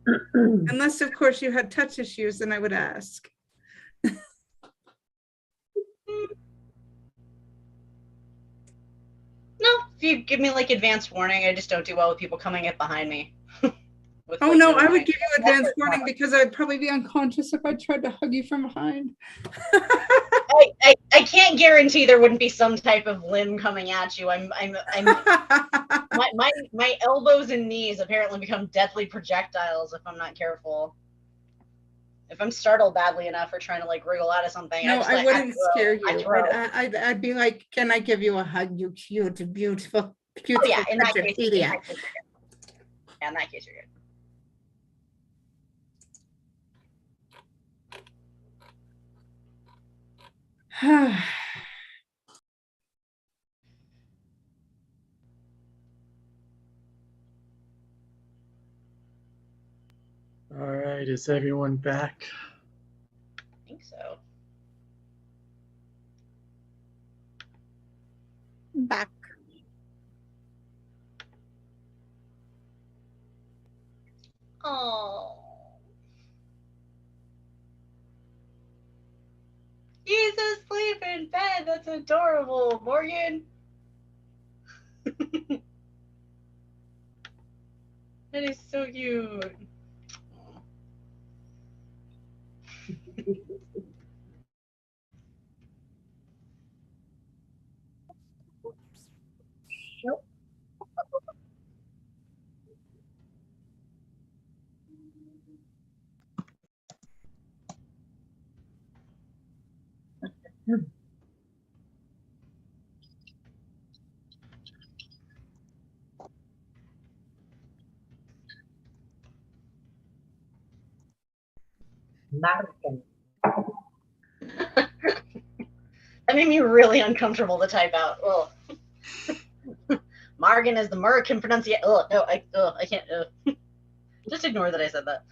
you. Unless, of course, you had touch issues, then I would ask. No, if you give me like advanced warning, I just don't do well with people coming up behind me. Oh no, I would give you advance warning because I'd probably be unconscious if I tried to hug you from behind. I can't guarantee there wouldn't be some type of limb coming at you. My elbows and knees apparently become deadly projectiles if I'm not careful. If I'm startled badly enough or trying to like wriggle out of something, No, I wouldn't scare you. I'd I'd be like, can I give you a hug, you cute, beautiful, oh yeah, in that case, yeah, in that case, you're good. All right, is everyone back? I think so. Back. Oh. He's asleep in bed. That's adorable, Morgan. That is so cute. American. That made me really uncomfortable to type out. Oh, Morgan is the American pronunciation. Oh no, I can't. Just ignore that I said that.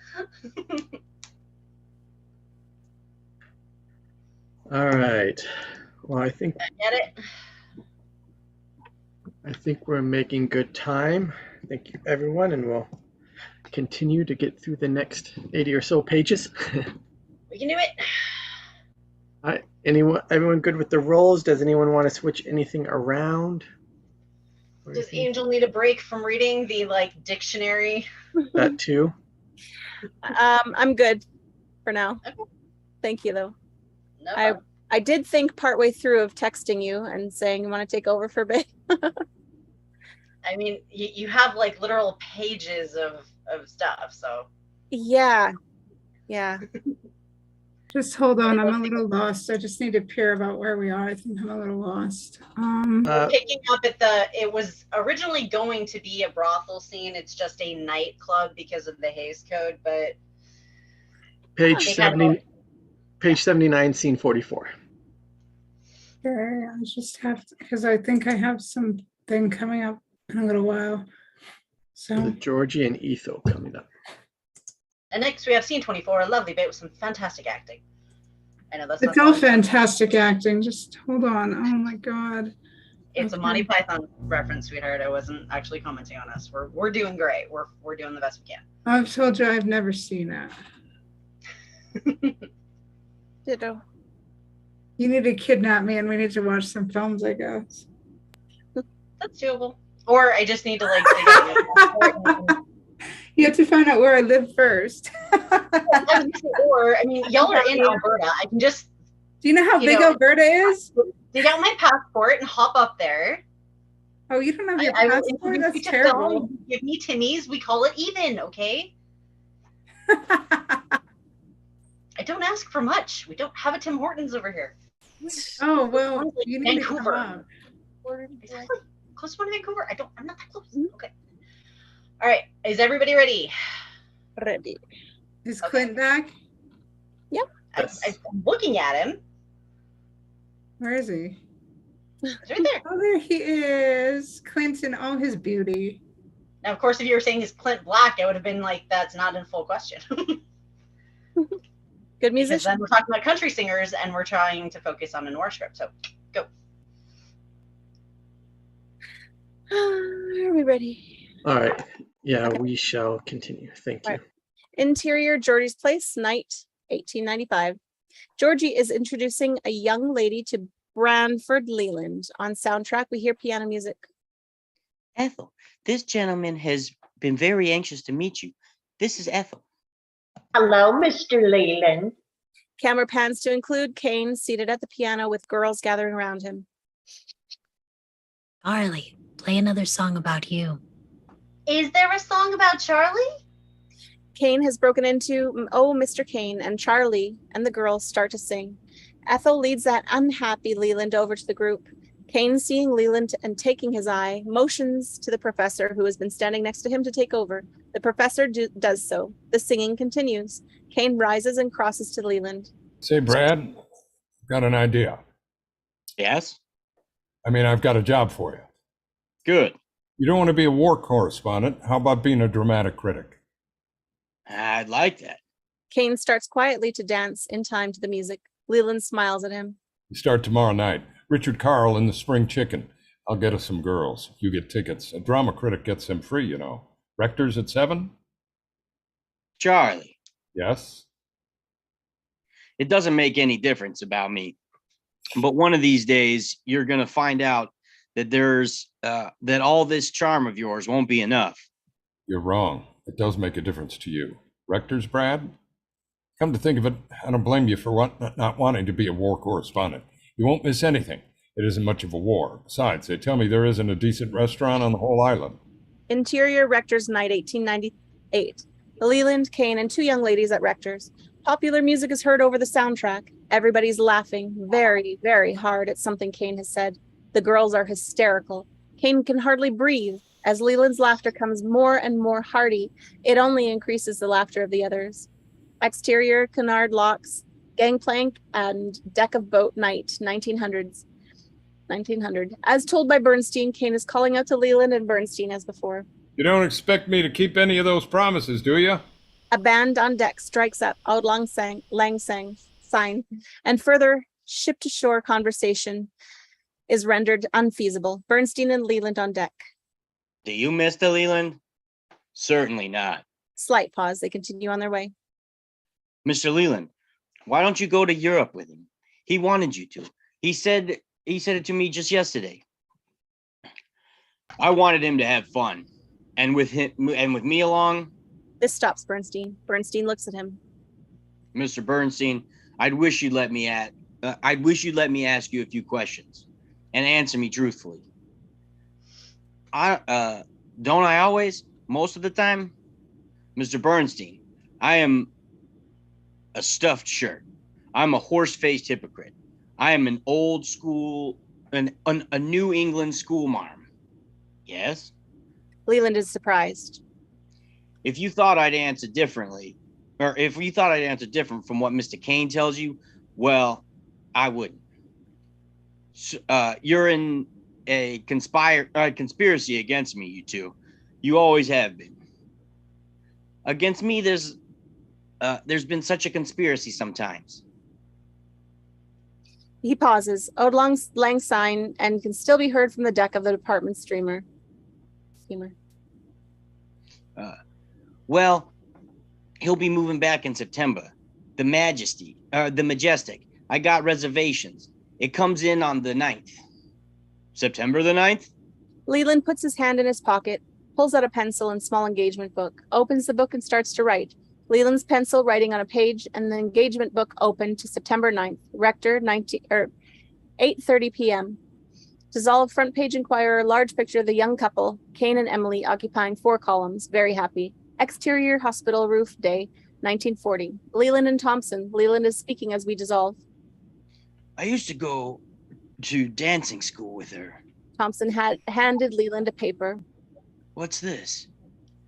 All right. Well, I think Get it? we're making good time. Thank you, everyone, and we'll continue to get through the next 80 or so pages. We can do it. All right. Everyone good with the roles? Does anyone want to switch anything around? Does Angel need a break from reading the like dictionary? That too. I'm good for now. Okay. Thank you, though. No I problem. I did think partway through of texting you and saying you want to take over for a bit. I mean, you have like literal pages of stuff, so. Yeah. Just hold on, I'm a little lost. I just need to peer about where we are. I think I'm a little lost. Picking up at it was originally going to be a brothel scene. It's just a nightclub because of the Hays Code, but page 79, scene 44. Okay, I just have to, because I think I have something coming up in a little while. So Georgie and Etho coming up. and next we have scene 24, a lovely bit with some fantastic acting. I know that's it's not all fun. fantastic acting. Just hold on. Oh my God. It's Okay. a Monty Python reference, sweetheart. I wasn't actually commenting on us. We're doing great. We're doing the best we can. I've told you I've never seen it. Ditto. You need to kidnap me and we need to watch some films, I guess. That's doable. Or I just need to like dig out You have to find out where I live first. Or, I mean, y'all are in Alberta. I can just, Do you know how big Alberta is? dig out my passport and hop up there. Oh, you don't have your I will passport? introduce That's you to terrible. Phil. Give me Timmy's. We call it even, okay? I don't ask for much. We don't have a Tim Hortons over here. Oh, well, Like you need to come Vancouver. up. Exactly. Close one to Vancouver. I'm not that close. Okay. All right. Is everybody ready? Ready. Is Clint back? I'm looking at him. Where is he? He's right there. Oh, there he is. Clint in all his beauty. Now, of course, if you were saying is Clint black, I would have been like, that's not in full question. Good Because musician. then we're talking about country singers and we're trying to focus on a Norse script. So go. Are we ready? All right. Yeah, Okay. we shall continue. Thank you. All right. Interior Georgie's Place, night 1895. Georgie is introducing a young lady to Branford Leland. On soundtrack, we hear piano music. Ethel, this gentleman has been very anxious to meet you. This is Ethel. Hello, Mr. Leland. Camera pans to include Kane seated at the piano with girls gathering around him. Charlie, play another song about you. Is there a song about Charlie? Kane has broken into Oh, Mr. Kane, and Charlie and the girls start to sing. Ethel leads that unhappy Leland over to the group. Kane, seeing Leland and taking his eye, motions to the professor who has been standing next to him to take over. The professor does so. The singing continues. Kane rises and crosses to Leland. Say, Brad, I've got an idea. Yes? I've got a job for you. Good. You don't want to be a war correspondent. How about being a dramatic critic? I'd like that. Kane starts quietly to dance in time to the music. Leland smiles at him. You start tomorrow night. Richard Carl in the Spring Chicken. I'll get us some girls. You get tickets. A drama critic gets them free, you know. Rector's at 7? Charlie, Yes? it doesn't make any difference about me. But one of these days, you're going to find out that that all this charm of yours won't be enough. You're wrong. It does make a difference to you. Rector's, Brad? Come to think of it, I don't blame you for not wanting to be a war correspondent. You won't miss anything. It isn't much of a war. Besides, they tell me there isn't a decent restaurant on the whole island. Interior Rector's Night 1898. Leland, Kane, and two young ladies at Rector's. Popular music is heard over the soundtrack. Everybody's laughing very, very hard at something Kane has said. The girls are hysterical. Kane can hardly breathe. As Leland's laughter comes more and more hearty, it only increases the laughter of the others. Exterior Cunard locks, gangplank, and deck of boat night, 1900. As told by Bernstein, Kane is calling out to Leland and Bernstein as before. You don't expect me to keep any of those promises, do you? A band on deck strikes up Auld Lang Syne sign, and further ship-to-shore conversation is rendered unfeasible. Bernstein and Leland on deck. Do you, Mr. Leland? Certainly not. Slight pause. They continue on their way. Mr. Leland, why don't you go to Europe with him? He wanted you to. He said it to me just yesterday. I wanted him to have fun. And with me along. This stops Bernstein. Bernstein looks at him. Mr. Bernstein, I'd wish you'd let me ask you a few questions and answer me truthfully. Don't I always? Most of the time? Mr. Bernstein, I am a stuffed shirt. I'm a horse-faced hypocrite. I am an old school, a New England schoolmarm. Yes? Leland is surprised. If you thought I'd answer differently, or if you thought I'd answer different from what Mr. Kane tells you, well, I wouldn't. You're in a conspiracy against me, you two. You always have been. Against me, there's been such a conspiracy sometimes. He pauses. Auld Lang Syne and can still be heard from the deck of the department steamer. Well, he'll be moving back in September. The Majestic. I got reservations. It comes in on the 9th. September the 9th? Leland puts his hand in his pocket, pulls out a pencil and small engagement book, opens the book and starts to write. Leland's pencil writing on a page and the engagement book open to September 9th. Rector, 8:30 p.m. Dissolve front page Inquirer, large picture of the young couple, Kane and Emily, occupying 4 columns, very happy. Exterior hospital roof day, 1940. Leland and Thompson. Leland is speaking as we dissolve. I used to go to dancing school with her. Thompson had handed Leland a paper. What's this?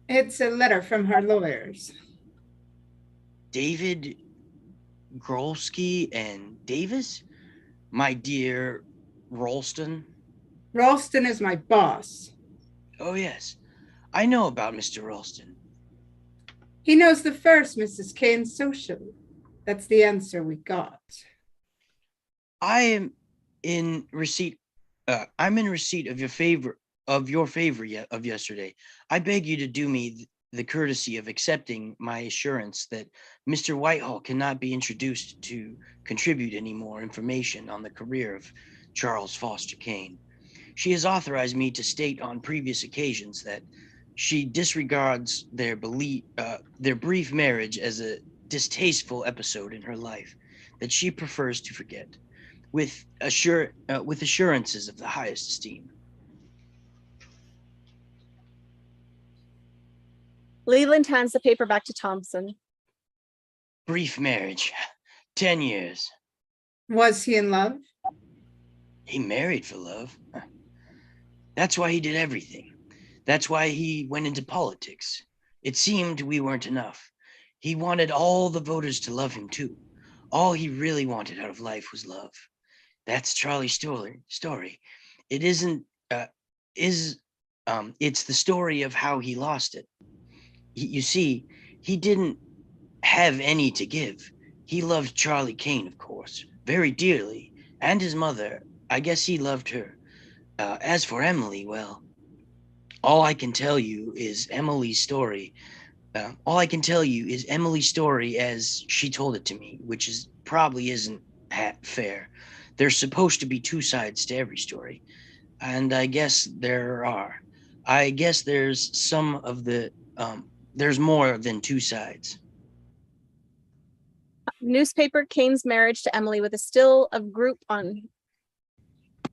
It's a letter from her lawyers. David Grolsky and Davis? My dear Rolston? Ralston is my boss. Oh, yes. I know about Mr. Rolston. He knows the first Mrs. Kane socially. That's the answer we got. I am in receipt. I'm in receipt of your favor of yesterday. I beg you to do me the courtesy of accepting my assurance that Mr. Whitehall cannot be introduced to contribute any more information on the career of Charles Foster Kane. She has authorized me to state on previous occasions that she disregards their brief marriage as a distasteful episode in her life that she prefers to forget, with assurances of the highest esteem. Leland hands the paper back to Thompson. Brief marriage, 10 years. Was he in love? He married for love. That's why he did everything. That's why he went into politics. It seemed we weren't enough. He wanted all the voters to love him too. All he really wanted out of life was love. That's Charlie's story. It isn't. It's the story of how he lost it. You see, he didn't have any to give. He loved Charlie Kane, of course, very dearly, and his mother. I guess he loved her. As for Emily, well, all I can tell you is Emily's story. All I can tell you is Emily's story as she told it to me, which is probably isn't fair. There's supposed to be 2 sides to every story, and I guess there are. I guess there's there's more than 2 sides. Newspaper, Kane's marriage to Emily with a still of group on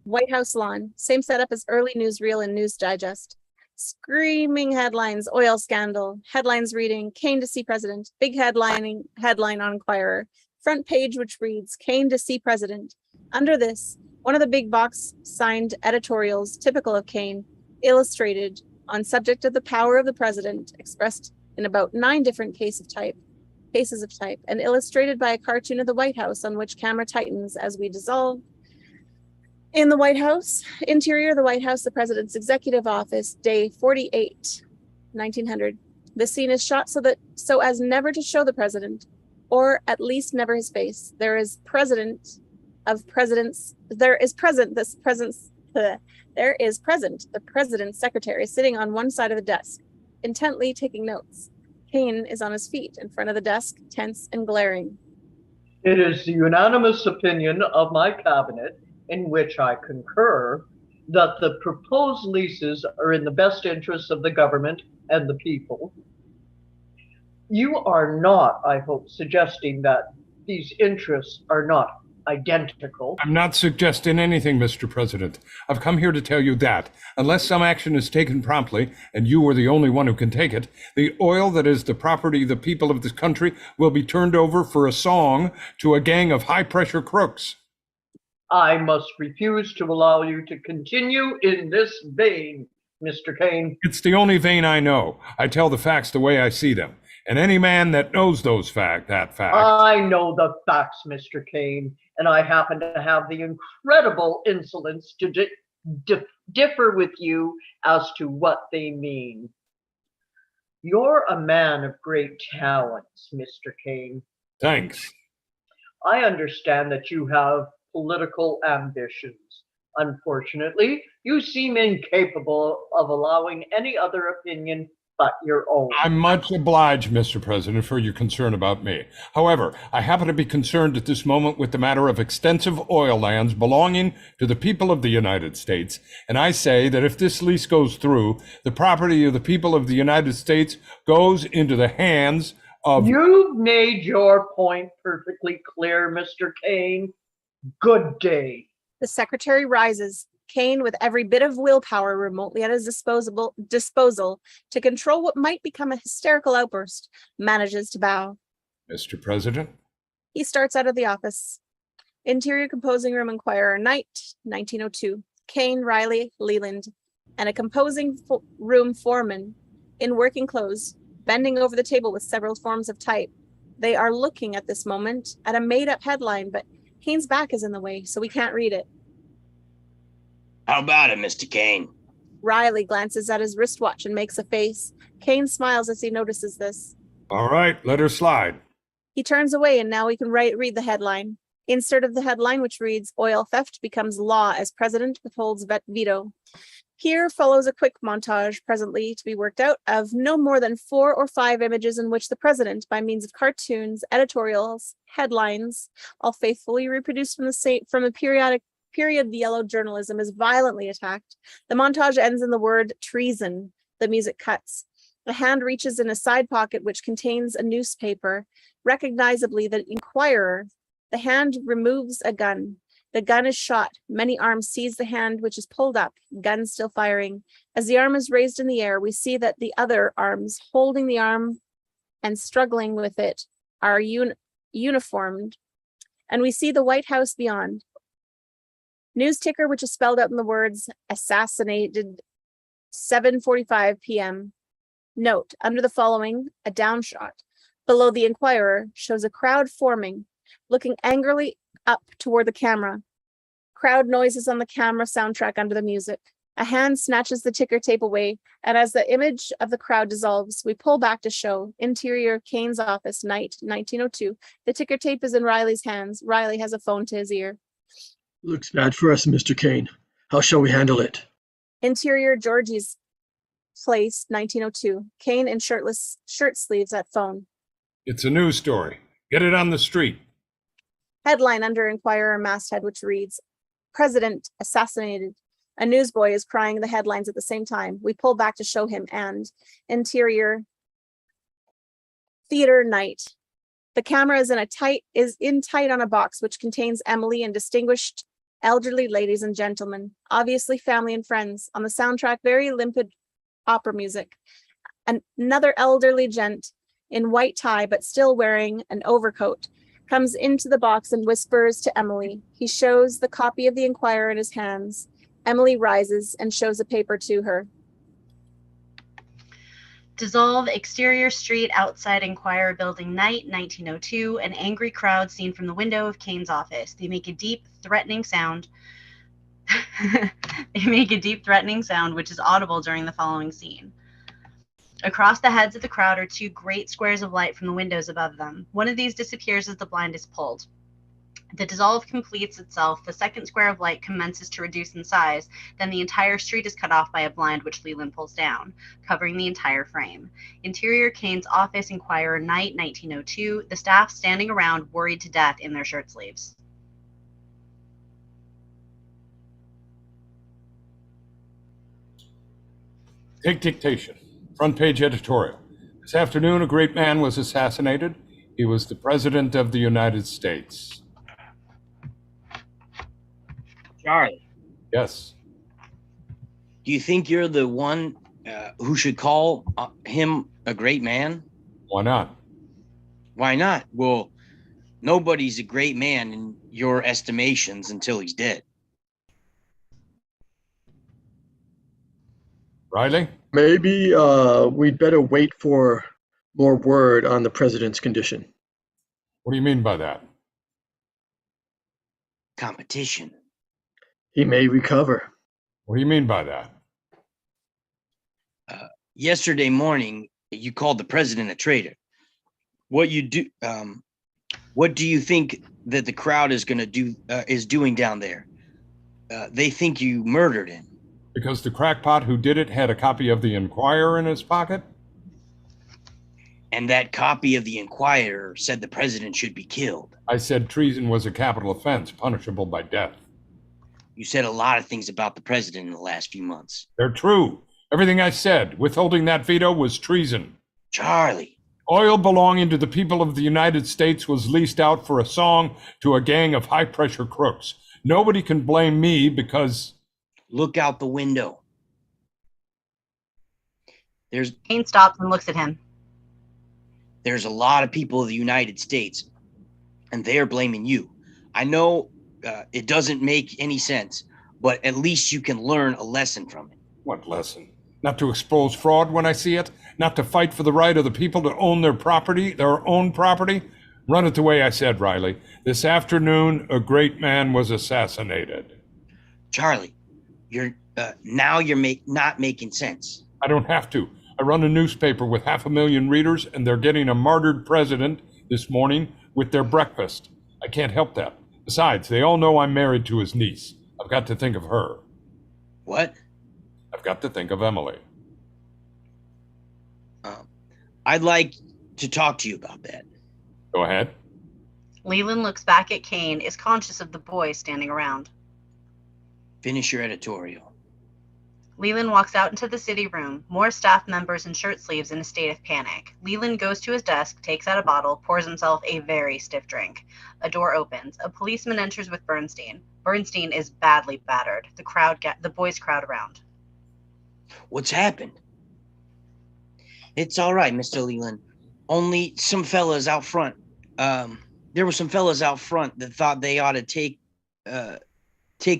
White House lawn. Same setup as early newsreel and News Digest. Screaming headlines, oil scandal. Headlines reading, Kane to see president. Big headline on Inquirer. Front page which reads, Kane to see president. Under this, one of the big box signed editorials typical of Kane, illustrated on subject of the power of the president, expressed in about 9 different cases of type, and illustrated by a cartoon of the White House on which camera tightens as we dissolve. In the White House, interior of the White House, the president's executive office, day 48, 1900. The scene is shot so as never to show the president, or at least never his face. There is present the president's secretary sitting on one side of the desk, intently taking notes. Kane is on his feet in front of the desk, tense and glaring. It is the unanimous opinion of my cabinet, in which I concur, that the proposed leases are in the best interests of the government and the people. You are not, I hope, suggesting that these interests are not identical. I'm not suggesting anything, Mr. President. I've come here to tell you that, unless some action is taken promptly, and you are the only one who can take it, the oil that is the property of the people of this country will be turned over for a song to a gang of high-pressure crooks. I must refuse to allow you to continue in this vein, Mr. Kane. It's the only vein I know. I tell the facts the way I see them. And any man that knows that fact. I know the facts, Mr. Kane, and I happen to have the incredible insolence to differ with you as to what they mean. You're a man of great talents, Mr. Kane. Thanks. I understand that you have political ambitions. Unfortunately, you seem incapable of allowing any other opinion but your own. I'm much obliged, Mr. President, for your concern about me. However, I happen to be concerned at this moment with the matter of extensive oil lands belonging to the people of the United States. And I say that if this lease goes through, the property of the people of the United States goes into the hands of... You've made your point perfectly clear, Mr. Kane. Good day. The secretary rises. Kane, with every bit of willpower remotely at his disposal to control what might become a hysterical outburst, manages to bow. Mr. President? He starts out of the office. Interior composing room inquirer, night, 1902. Kane, Riley, Leland, and a composing room foreman in working clothes, bending over the table with several forms of type. They are looking at this moment at a made-up headline, but Kane's back is in the way, so we can't read it. How about it, Mr. Kane? Riley glances at his wristwatch and makes a face. Kane smiles as he notices this. All right, let her slide. He turns away and now we can read the headline. Insert of the headline, which reads, Oil theft becomes law as president withholds veto. Here follows a quick montage, presently to be worked out, of no more than 4 or 5 images in which the president, by means of cartoons, editorials, headlines, all faithfully reproduced from the period yellow journalism, is violently attacked. The montage ends in the word treason. The music cuts. A hand reaches in a side pocket which contains a newspaper, recognizably the Inquirer. The hand removes a gun. The gun is shot. Many arms seize the hand, which is pulled up, gun still firing. As the arm is raised in the air, we see that the other arms holding the arm and struggling with it are uniformed, and we see the White House beyond. News ticker, which is spelled out in the words assassinated 7:45 p.m. Note, under the following, a downshot. Below the Inquirer shows a crowd forming, looking angrily up toward the camera. Crowd noises on the camera soundtrack under the music. A hand snatches the ticker tape away, and as the image of the crowd dissolves, we pull back to show interior Kane's office, night, 1902. The ticker tape is in Riley's hands. Riley has a phone to his ear. Looks bad for us, Mr. Kane. How shall we handle it? Interior Georgie's place, 1902. Kane in shirt sleeves at phone. It's a news story. Get it on the street. Headline under Inquirer masthead, which reads, President assassinated. A newsboy is crying the headlines at the same time. We pull back to show him, and interior theater night. The camera is in tight on a box which contains Emily and distinguished elderly ladies and gentlemen, obviously family and friends. On the soundtrack, very limpid opera music. Another elderly gent in white tie but still wearing an overcoat comes into the box and whispers to Emily. He shows the copy of the Inquirer in his hands. Emily rises and shows a paper to her. Dissolve exterior street outside Inquirer building night, 1902. An angry crowd seen from the window of Kane's office. They make a deep, threatening sound. They make a deep, threatening sound, which is audible during the following scene. Across the heads of the crowd are 2 great squares of light from the windows above them. One of these disappears as the blind is pulled. The dissolve completes itself. The second square of light commences to reduce in size. Then the entire street is cut off by a blind which Leland pulls down, covering the entire frame. Interior Kane's office, Inquirer, night, 1902. The staff standing around, worried to death in their shirt sleeves. Take dictation. Front page editorial. This afternoon, a great man was assassinated. He was the President of the United States. Charlie, Yes. do you think you're the one who should call him a great man? Why not? Why not? Well, nobody's a great man in your estimations until he's dead. Riley? Maybe we'd better wait for more word on the president's condition. What do you mean by that? Competition. He may recover. What do you mean by that? Yesterday morning, you called the president a traitor. What do you think that the crowd is going to do? Is doing down there? They think you murdered him. Because the crackpot who did it had a copy of the Inquirer in his pocket? And that copy of the Inquirer said the president should be killed. I said treason was a capital offense, punishable by death. You said a lot of things about the president in the last few months. They're true. Everything I said. Withholding that veto was treason. Charlie. Oil belonging to the people of the United States was leased out for a song to a gang of high-pressure crooks. Nobody can blame me because... Look out the window. Kane stops and looks at him. There's a lot of people of the United States, and they are blaming you. I know it doesn't make any sense, but at least you can learn a lesson from it. What lesson? Not to expose fraud when I see it? Not to fight for the right of the people to own their property, their own property? Run it the way I said, Riley. This afternoon, a great man was assassinated. Charlie, you're not making sense. I don't have to. I run a newspaper with 500,000 readers, and they're getting a martyred president this morning with their breakfast. I can't help that. Besides, they all know I'm married to his niece. I've got to think of her. What? I've got to think of Emily. I'd like to talk to you about that. Go ahead. Leland looks back at Kane, is conscious of the boys standing around. Finish your editorial. Leland walks out into the city room, more staff members in shirt sleeves in a state of panic. Leland goes to his desk, takes out a bottle, pours himself a very stiff drink. A door opens. A policeman enters with Bernstein. Bernstein is badly battered. The boys crowd around. What's happened? It's all right, Mr. Leland. Only some fellas out front. There were some fellas out front that thought they ought to take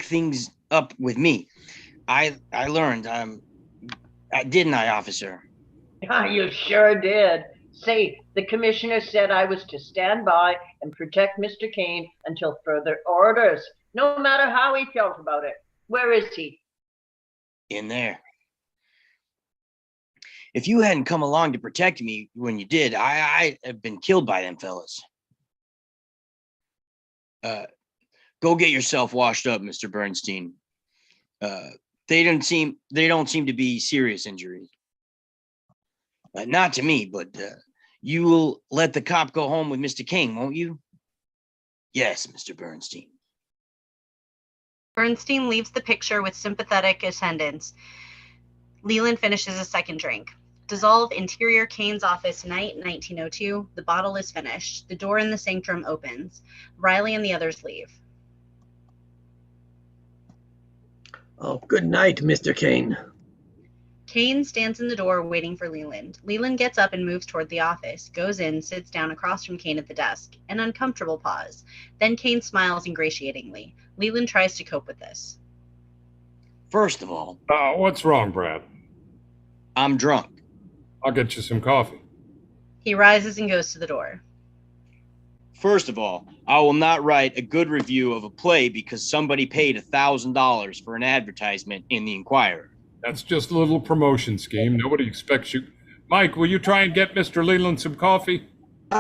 things up with me. I learned. Didn't I, officer? You sure did. Say, the commissioner said I was to stand by and protect Mr. Kane until further orders, no matter how he felt about it. Where is he? In there. If you hadn't come along to protect me when you did, I have been killed by them fellas. Go get yourself washed up, Mr. Bernstein. They don't seem to be serious injuries. Not to me, but you will let the cop go home with Mr. Kane, won't you? Yes, Mr. Bernstein. Bernstein leaves the picture with sympathetic attendants. Leland finishes a second drink. Dissolve interior Kane's office night 1902. The bottle is finished. The door in the sanctum opens. Riley and the others leave. Oh, good night, Mr. Kane. Kane stands in the door waiting for Leland. Leland gets up and moves toward the office, goes in, sits down across from Kane at the desk. An uncomfortable pause. Then Kane smiles ingratiatingly. Leland tries to cope with this. First of all, What's wrong, Brad? I'm drunk. I'll get you some coffee. He rises and goes to the door. First of all, I will not write a good review of a play because somebody paid $1,000 for an advertisement in the Inquirer. That's just a little promotion scheme. Nobody expects you. Mike, will you try and get Mr. Leland some coffee?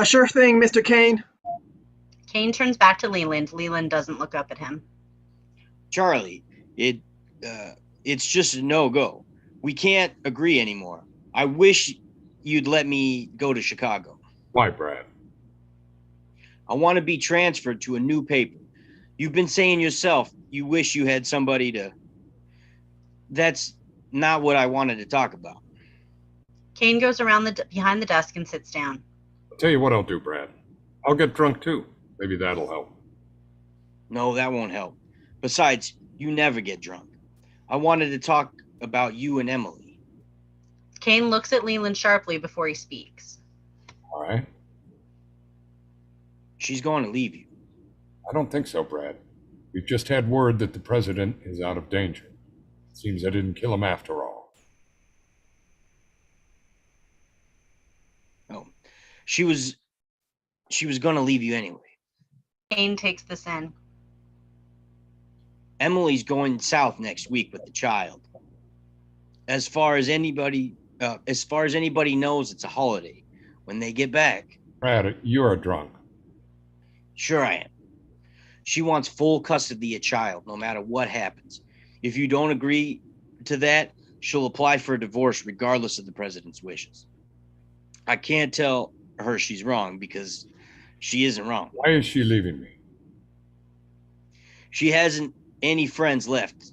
Sure thing, Mr. Kane. Kane turns back to Leland. Leland doesn't look up at him. Charlie, it's just a no-go. We can't agree anymore. I wish you'd let me go to Chicago. Why, Brad? I want to be transferred to a new paper. You've been saying yourself you wish you had somebody to... That's not what I wanted to talk about. Kane goes around behind the desk and sits down. I'll tell you what I'll do, Brad. I'll get drunk too. Maybe that'll help. No, that won't help. Besides, you never get drunk. I wanted to talk about you and Emily. Kane looks at Leland sharply before he speaks. All right. She's going to leave you. I don't think so, Brad. We've just had word that the president is out of danger. Seems I didn't kill him after all. Oh, she was going to leave you anyway. Kane takes this in. Emily's going south next week with the child. As far as anybody knows, it's a holiday. When they get back... Brad, you're a drunk. Sure I am. She wants full custody of child, no matter what happens. If you don't agree to that, she'll apply for a divorce regardless of the president's wishes. I can't tell her she's wrong because she isn't wrong. Why is she leaving me? She hasn't any friends left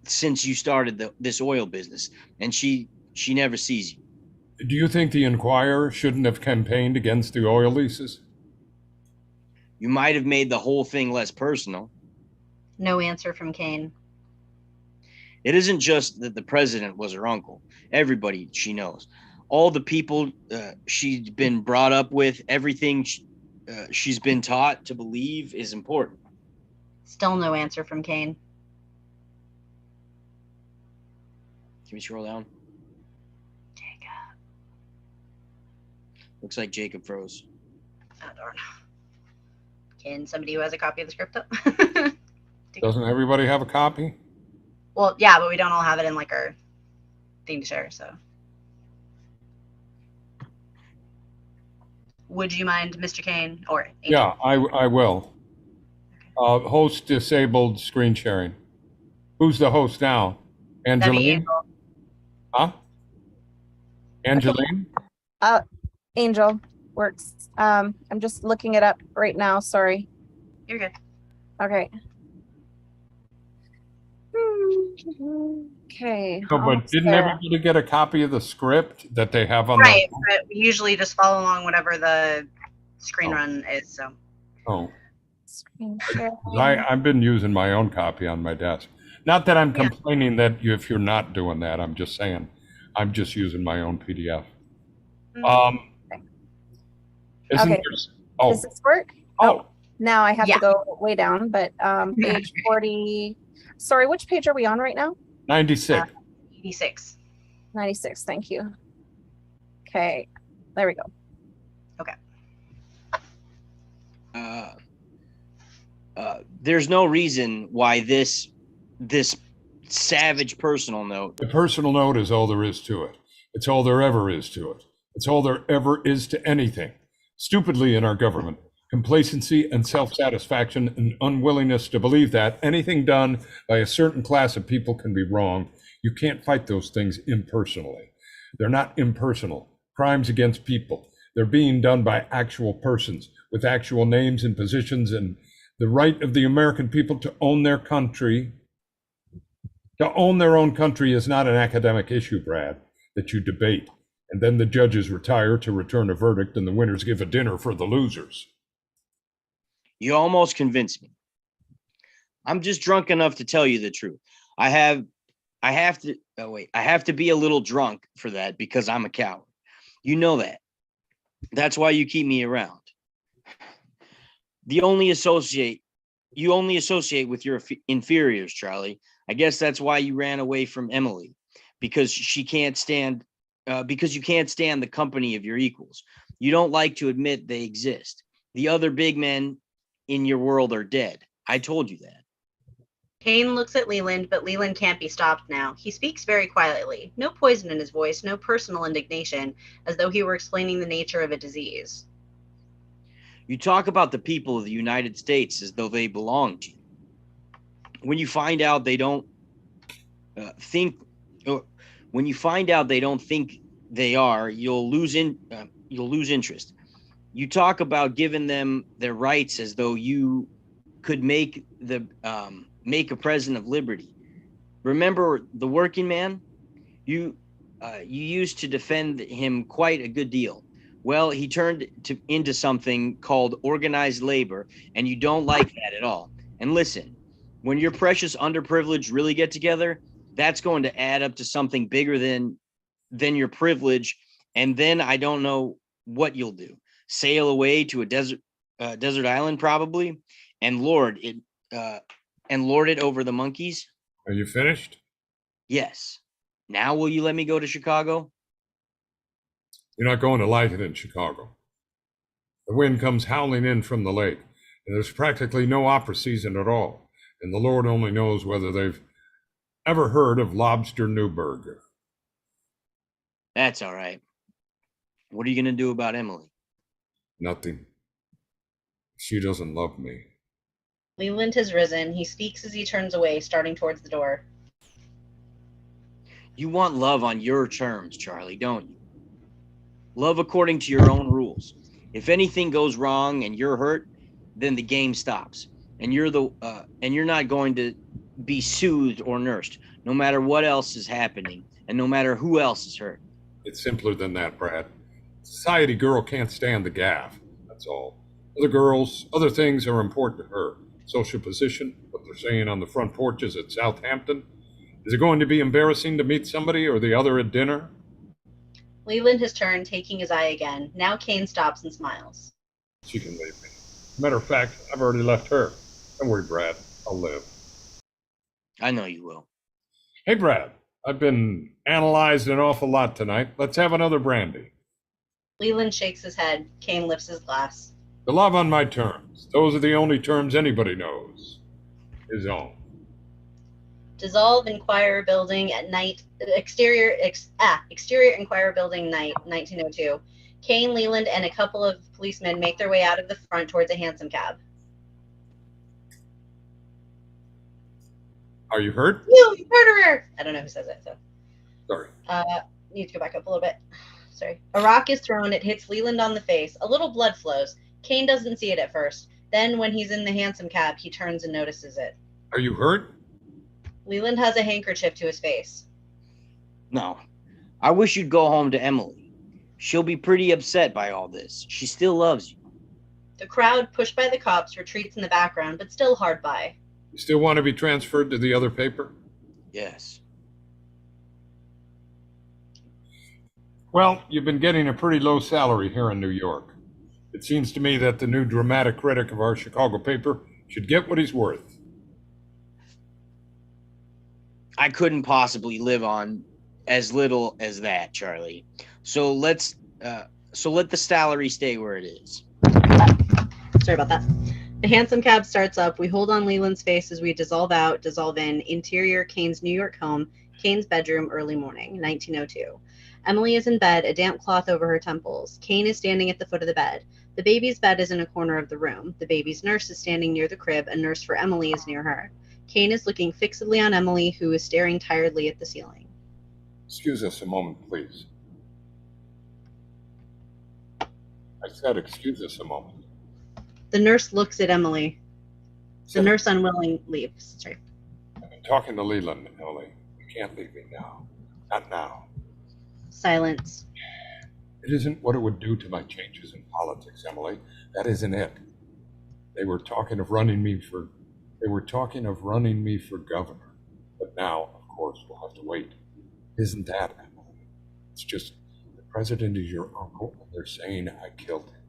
since you started this oil business, and she never sees you. Do you think the Inquirer shouldn't have campaigned against the oil leases? You might have made the whole thing less personal. No answer from Kane. It isn't just that the president was her uncle. Everybody she knows. All the people she's been brought up with, everything she's been taught to believe is important. Still no answer from Kane. Can we scroll down? Jacob. Looks like Jacob froze. Oh, darn. Can somebody who has a copy of the script up? Doesn't everybody have a copy? Well, yeah, but we don't all have it in like our thing to share, so. Would you mind, Mr. Kane? Or Angel? Yeah, I will. Host disabled screen sharing. Who's the host now? That'd be Angeline? Angel. Huh? Angeline? Angel works. I'm just looking it up right now. Sorry. You're good. Okay. Okay. No, but almost didn't there. everybody get a copy of the script that they have on Right, but we usually just follow along whatever the screen Oh. run is, so. Oh, Screen share. I've been using my own copy on my desk. Not that I'm Yeah. complaining that if you're not doing that, I'm just saying, I'm just using my own PDF. Isn't Okay. there? Does this work? Oh, Now I have Yeah. to go way down, but page 40. Sorry, which page are we on right now? 96. 86. 96. Thank you. Okay. There we go. There's no reason why this savage personal note. The personal note is all there is to it. It's all there ever is to it. It's all there ever is to anything. Stupidly in our government, complacency and self-satisfaction and unwillingness to believe that anything done by a certain class of people can be wrong. You can't fight those things impersonally. They're not impersonal. Crimes against people. They're being done by actual persons with actual names and positions, and the right of the American people to own their country. To own their own country is not an academic issue, Brad, that you debate. And then the judges retire to return a verdict and the winners give a dinner for the losers. You almost convinced me. I'm just drunk enough to tell you the truth. I have to be a little drunk for that because I'm a coward. You know that. That's why you keep me around. You only associate with your inferiors, Charlie. I guess that's why you ran away from Emily, because you can't stand the company of your equals. You don't like to admit they exist. The other big men in your world are dead. I told you that. Kane looks at Leland, but Leland can't be stopped now. He speaks very quietly, no poison in his voice, no personal indignation, as though he were explaining the nature of a disease. You talk about the people of the United States as though they belong to you. When you find out they don't think they are, you'll lose interest. You talk about giving them their rights as though you could make a president of liberty. Remember the working man? You used to defend him quite a good deal. Well, he turned into something called organized labor, and you don't like that at all. And listen, when your precious underprivileged really get together, that's going to add up to something bigger than your privilege. And then I don't know what you'll do. Sail away to a desert island, probably, and lord it over the monkeys. Are you finished? Yes. Now will you let me go to Chicago? You're not going to like it in Chicago. The wind comes howling in from the lake, and there's practically no opera season at all. And the Lord only knows whether they've ever heard of Lobster Newburg. That's all right. What are you going to do about Emily? Nothing. She doesn't love me. Leland has risen. He speaks as he turns away, starting towards the door. You want love on your terms, Charlie, don't you? Love according to your own rules. If anything goes wrong and you're hurt, then the game stops, and you're not going to be soothed or nursed, no matter what else is happening, and no matter who else is hurt. It's simpler than that, Brad. Society girl can't stand the gaff. That's all. Other girls, other things are important to her. Social position, what they're saying on the front porches at Southampton. Is it going to be embarrassing to meet somebody or the other at dinner? Leland has turned, taking his eye again. Now Kane stops and smiles. She can leave me. Matter of fact, I've already left her. Don't worry, Brad. I'll live. I know you will. Hey, Brad. I've been analyzed an awful lot tonight. Let's have another brandy. Leland shakes his head. Kane lifts his glass. The love on my terms. Those are the only terms anybody knows. His own. Dissolve Inquirer Building at night. Exterior Inquirer Building night, 1902. Kane, Leland, and a couple of policemen make their way out of the front towards a hansom cab. Are you hurt? You murderer! I don't know who says it, so. Sorry. Need to go back up a little bit. Sorry. A rock is thrown. It hits Leland on the face. A little blood flows. Kane doesn't see it at first. Then, when he's in the hansom cab, he turns and notices it. Are you hurt? Leland has a handkerchief to his face. No. I wish you'd go home to Emily. She'll be pretty upset by all this. She still loves you. The crowd, pushed by the cops, retreats in the background, but still hard by. You still want to be transferred to the other paper? Yes. Well, you've been getting a pretty low salary here in New York. It seems to me that the new dramatic critic of our Chicago paper should get what he's worth. I couldn't possibly live on as little as that, Charlie. So let the salary stay where it is. Sorry about that. The hansom cab starts up. We hold on Leland's face as we dissolve out, dissolve in. Interior, Kane's New York home. Kane's bedroom, early morning, 1902. Emily is in bed, a damp cloth over her temples. Kane is standing at the foot of the bed. The baby's bed is in a corner of the room. The baby's nurse is standing near the crib. A nurse for Emily is near her. Kane is looking fixedly on Emily, who is staring tiredly at the ceiling. Excuse us a moment, please. I said excuse us a moment. The nurse looks at Emily. The nurse unwilling leaves. Sorry. I've been talking to Leland, Emily. You can't leave me now. Not now. Silence. It isn't what it would do to my changes in politics, Emily. That isn't it. They were talking of running me for governor. But now, of course, we'll have to wait. Isn't that, Emily? It's just the president is your uncle, and they're saying I killed him.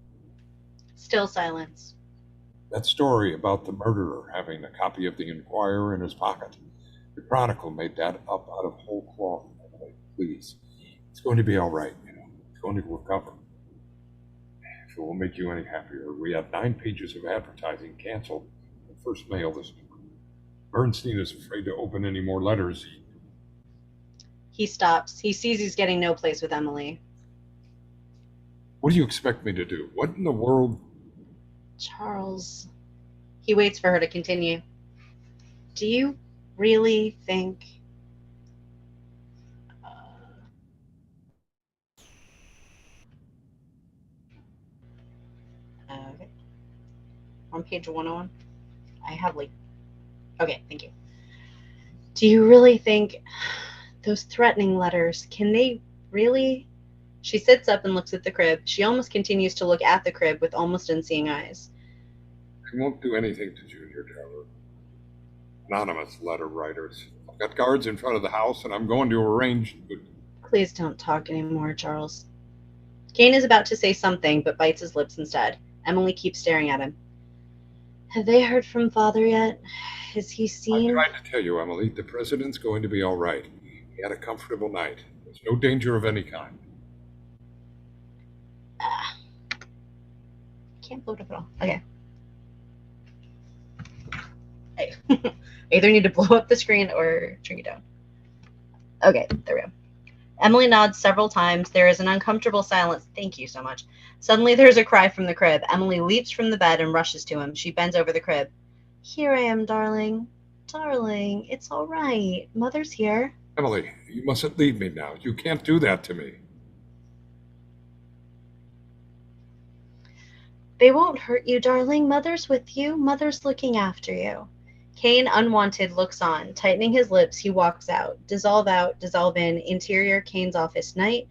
Still silence. That story about the murderer having a copy of the Inquirer in his pocket. The Chronicle made that up out of whole cloth, Emily. Please. It's going to be all right, you know. It's going to recover. If it will make you any happier, we had 9 pages of advertising canceled in the first mail this morning. Bernstein is afraid to open any more letters. He stops. He sees he's getting no place with Emily. What do you expect me to do? What in the world? Charles. He waits for her to continue. Do you really think... Okay. On page 101. I have Okay, thank you. Do you really think those threatening letters, can they really... She sits up and looks at the crib. She almost continues to look at the crib with almost unseeing eyes. I won't do anything to Junior, Taylor. Anonymous letter writers. I've got guards in front of the house, and I'm going to arrange... Please don't talk anymore, Charles. Kane is about to say something, but bites his lips instead. Emily keeps staring at him. Have they heard from Father yet? Has he seen... I'm trying to tell you, Emily, the president's going to be all right. He had a comfortable night. There's no danger of any kind. Can't blow it up at all. Okay. Hey. I either need to blow up the screen or shrink it down. Okay, there we go. Emily nods several times. There is an uncomfortable silence. Thank you so much. Suddenly there's a cry from the crib. Emily leaps from the bed and rushes to him. She bends over the crib. Here I am, darling. Darling, it's all right. Mother's here. Emily, you mustn't leave me now. You can't do that to me. They won't hurt you, darling. Mother's with you. Mother's looking after you. Kane, unwanted, looks on. Tightening his lips, he walks out, dissolve in. Interior, Kane's office, night.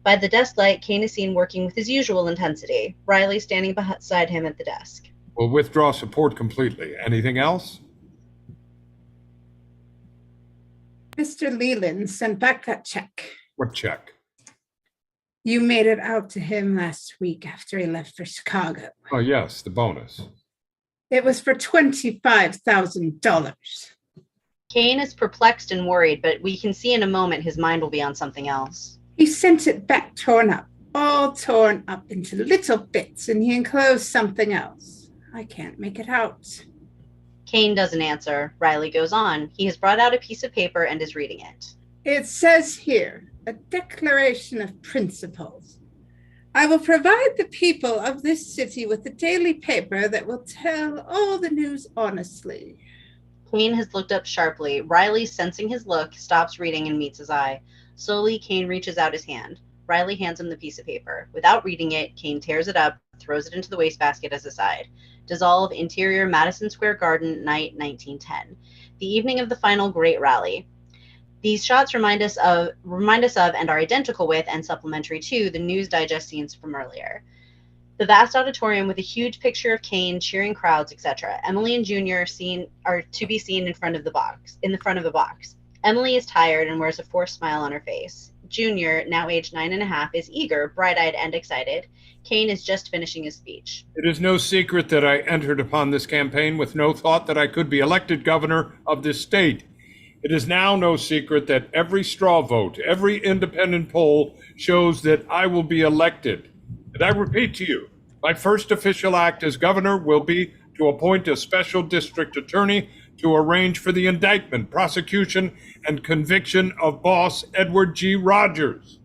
By the desk light, Kane is seen working with his usual intensity. Riley standing beside him at the desk. We'll withdraw support completely. Anything else? Mr. Leland sent back that check. What check? You made it out to him last week after he left for Chicago. Oh, yes, the bonus. It was for $25,000. Kane is perplexed and worried, but we can see in a moment his mind will be on something else. He sent it back torn up, all torn up into little bits, and he enclosed something else. I can't make it out. Kane doesn't answer. Riley goes on. He has brought out a piece of paper and is reading it. It says here, a declaration of principles. I will provide the people of this city with a daily paper that will tell all the news honestly. Kane has looked up sharply. Riley, sensing his look, stops reading and meets his eye. Slowly, Kane reaches out his hand. Riley hands him the piece of paper. Without reading it, Kane tears it up, throws it into the wastebasket as a side. Dissolve, interior, Madison Square Garden, night 1910. The evening of the final great rally. These shots remind us of and are identical with and supplementary to the News Digest scenes from earlier. The vast auditorium with a huge picture of Kane, cheering crowds, etc. Emily and Junior are to be seen in front of the box. Emily is tired and wears a forced smile on her face. Junior, now aged 9.5, is eager, bright-eyed, and excited. Kane is just finishing his speech. It is no secret that I entered upon this campaign with no thought that I could be elected governor of this state. It is now no secret that every straw vote, every independent poll shows that I will be elected. And I repeat to you, my first official act as governor will be to appoint a special district attorney to arrange for the indictment, prosecution, and conviction of boss Edward G. Rogers.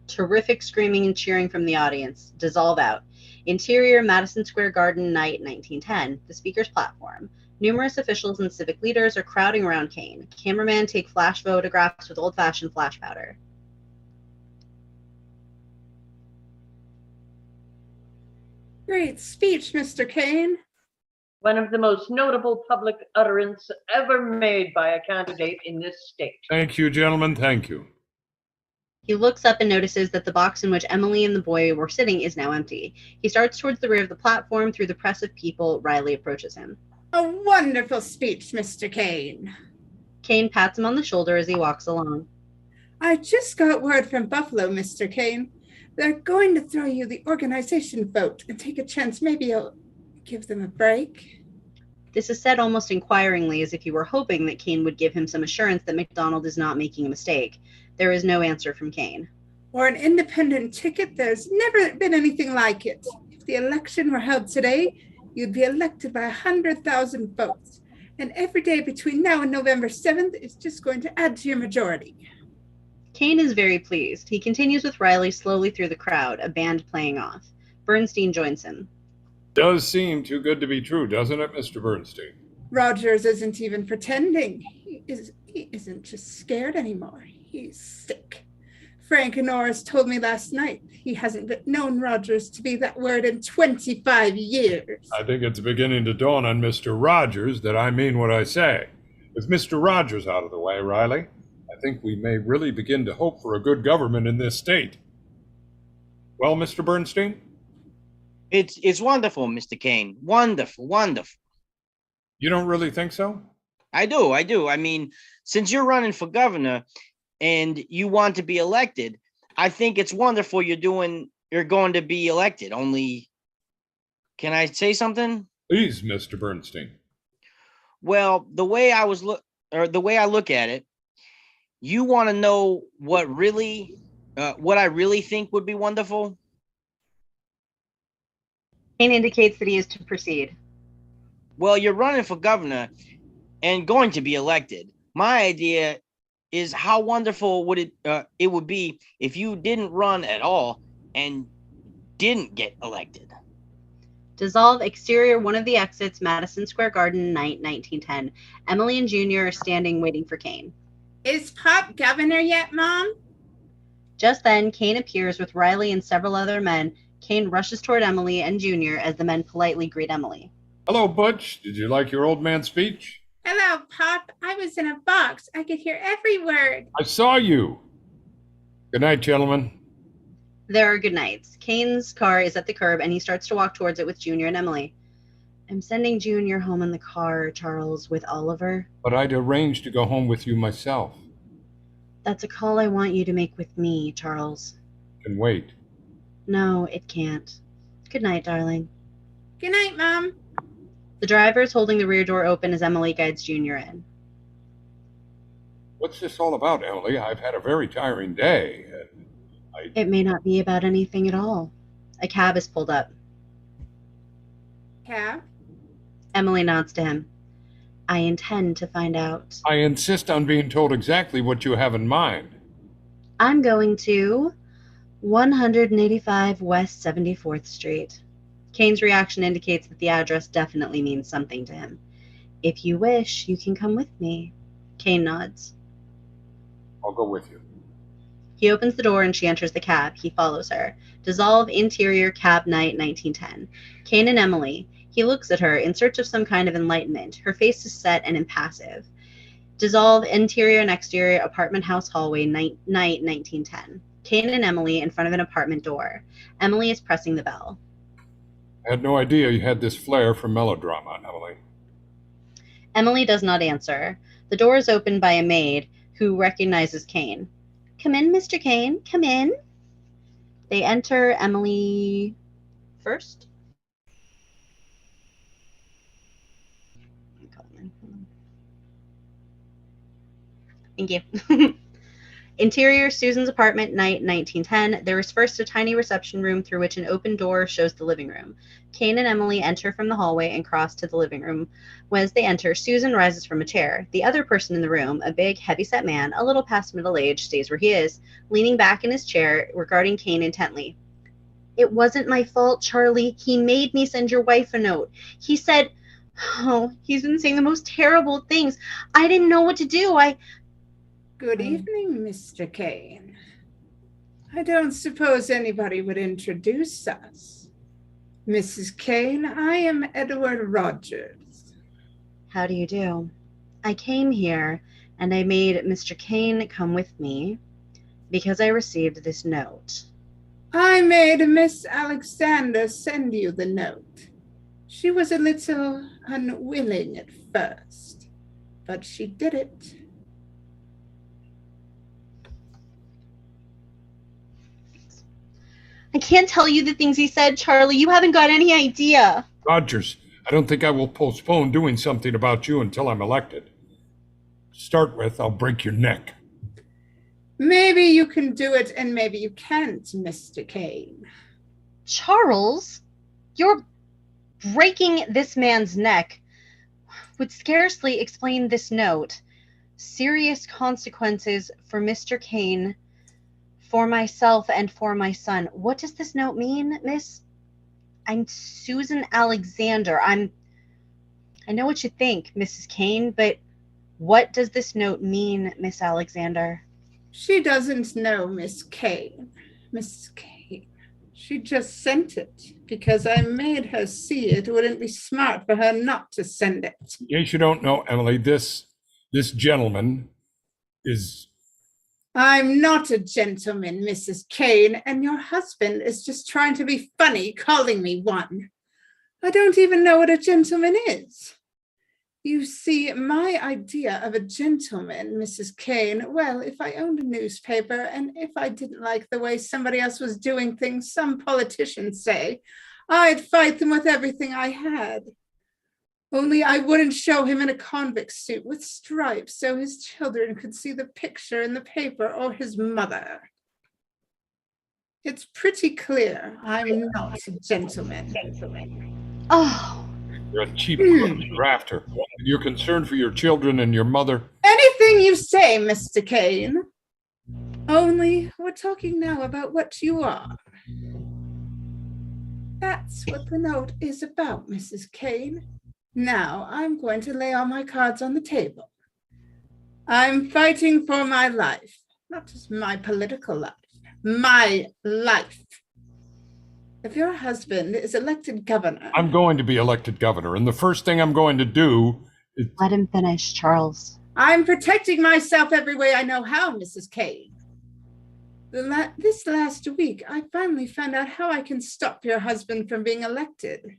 Terrific screaming and cheering from the audience. Dissolve out. Interior, Madison Square Garden, night 1910. The speaker's platform. Numerous officials and civic leaders are crowding around Kane. Cameramen take flash photographs with old-fashioned flash powder. Great speech, Mr. Kane. One of the most notable public utterance ever made by a candidate in this state. Thank you, gentlemen. Thank you. He looks up and notices that the box in which Emily and the boy were sitting is now empty. He starts towards the rear of the platform through the press of people. Riley approaches him. A wonderful speech, Mr. Kane. Kane pats him on the shoulder as he walks along. I just got word from Buffalo, Mr. Kane. They're going to throw you the organization vote and take a chance. Maybe you'll give them a break. This is said almost inquiringly, as if he were hoping that Kane would give him some assurance that McDonald is not making a mistake. There is no answer from Kane. Or an independent ticket. There's never been anything like it. If the election were held today, you'd be elected by 100,000 votes. And every day between now and November 7th is just going to add to your majority. Kane is very pleased. He continues with Riley slowly through the crowd, a band playing off. Bernstein joins him. Does seem too good to be true, doesn't it, Mr. Bernstein? Rogers isn't even pretending. He isn't just scared anymore. He's sick. Frank and Norris told me last night he hasn't known Rogers to be that word in 25 years. I think it's beginning to dawn on Mr. Rogers that I mean what I say. With Mr. Rogers out of the way, Riley, I think we may really begin to hope for a good government in this state. Well, Mr. Bernstein? It's wonderful, Mr. Kane. Wonderful, wonderful. You don't really think so? I do. I mean, since you're running for governor and you want to be elected, I think it's wonderful you're going to be elected. Only, can I say something? Please, Mr. Bernstein. Well, the way I look at it, you want to know what I really think would be wonderful? Kane indicates that he is to proceed. Well, you're running for governor and going to be elected. My idea is how wonderful would it would be if you didn't run at all and didn't get elected. Dissolve, exterior, one of the exits, Madison Square Garden, night 1910. Emily and Junior are standing waiting for Kane. Is Pop governor yet, Mom? Just then, Kane appears with Riley and several other men. Kane rushes toward Emily and Junior as the men politely greet Emily. Hello, Butch. Did you like your old man's speech? Hello, Pop. I was in a box. I could hear every word. I saw you. Good night, gentlemen. There are good nights. Kane's car is at the curb and he starts to walk towards it with Junior and Emily. I'm sending Junior home in the car, Charles, with Oliver. But I'd arranged to go home with you myself. That's a call I want you to make with me, Charles. Can wait. No, it can't. Good night, darling. Good night, Mom. The driver is holding the rear door open as Emily guides Junior in. What's this all about, Emily? I've had a very tiring day. It may not be about anything at all. A cab is pulled up. Cab? Emily nods to him. I intend to find out. I insist on being told exactly what you have in mind. I'm going to 185 West 74th Street. Kane's reaction indicates that the address definitely means something to him. If you wish, you can come with me. Kane nods. I'll go with you. He opens the door and she enters the cab. He follows her. Dissolve interior cab night 1910. Kane and Emily. He looks at her in search of some kind of enlightenment. Her face is set and impassive. Dissolve interior and exterior apartment house hallway night 1910. Kane and Emily in front of an apartment door. Emily is pressing the bell. I had no idea you had this flair for melodrama, Emily. Emily does not answer. The door is opened by a maid who recognizes Kane. Come in, Mr. Kane. Come in. They enter Emily first. Thank you. Interior, Susan's apartment, night 1910. There is first a tiny reception room through which an open door shows the living room. Kane and Emily enter from the hallway and cross to the living room. As they enter, Susan rises from a chair. The other person in the room, a big, heavy-set man, a little past middle age, stays where he is, leaning back in his chair, regarding Kane intently. It wasn't my fault, Charlie. He made me send your wife a note. He said, oh, he's been saying the most terrible things. I didn't know what to do. Good evening, Mr. Kane. I don't suppose anybody would introduce us. Mrs. Kane, I am Edward Rogers. How do you do? I came here and I made Mr. Kane come with me because I received this note. I made Miss Alexander send you the note. She was a little unwilling at first, but she did it. I can't tell you the things he said, Charlie. You haven't got any idea. Rogers, I don't think I will postpone doing something about you until I'm elected. To start with, I'll break your neck. Maybe you can do it and maybe you can't, Mr. Kane. Charles, you're breaking this man's neck would scarcely explain this note. Serious consequences for Mr. Kane, for myself, and for my son. What does this note mean, miss? I'm Susan Alexander. I know what you think, Mrs. Kane, but what does this note mean, Miss Alexander? She doesn't know Miss Kane. Miss Kane. She just sent it because I made her see it wouldn't be smart for her not to send it. In case you don't know, Emily, this gentleman is... I'm not a gentleman, Mrs. Kane, and your husband is just trying to be funny calling me one. I don't even know what a gentleman is. You see, my idea of a gentleman, Mrs. Kane, well, if I owned a newspaper and if I didn't like the way somebody else was doing things, some politicians say, I'd fight them with everything I had. Only I wouldn't show him in a convict suit with stripes so his children could see the picture in the paper or his mother. It's pretty clear I'm not a gentleman. Oh. You're a cheap grafter. You're concerned for your children and your mother. Anything you say, Mr. Kane. Only we're talking now about what you are. That's what the note is about, Mrs. Kane. Now, I'm going to lay all my cards on the table. I'm fighting for my life, not just my political life, my life. If your husband is elected governor, I'm going to be elected governor, and the first thing I'm going to do is... Let him finish, Charles. I'm protecting myself every way I know how, Mrs. Kane. This last week, I finally found out how I can stop your husband from being elected.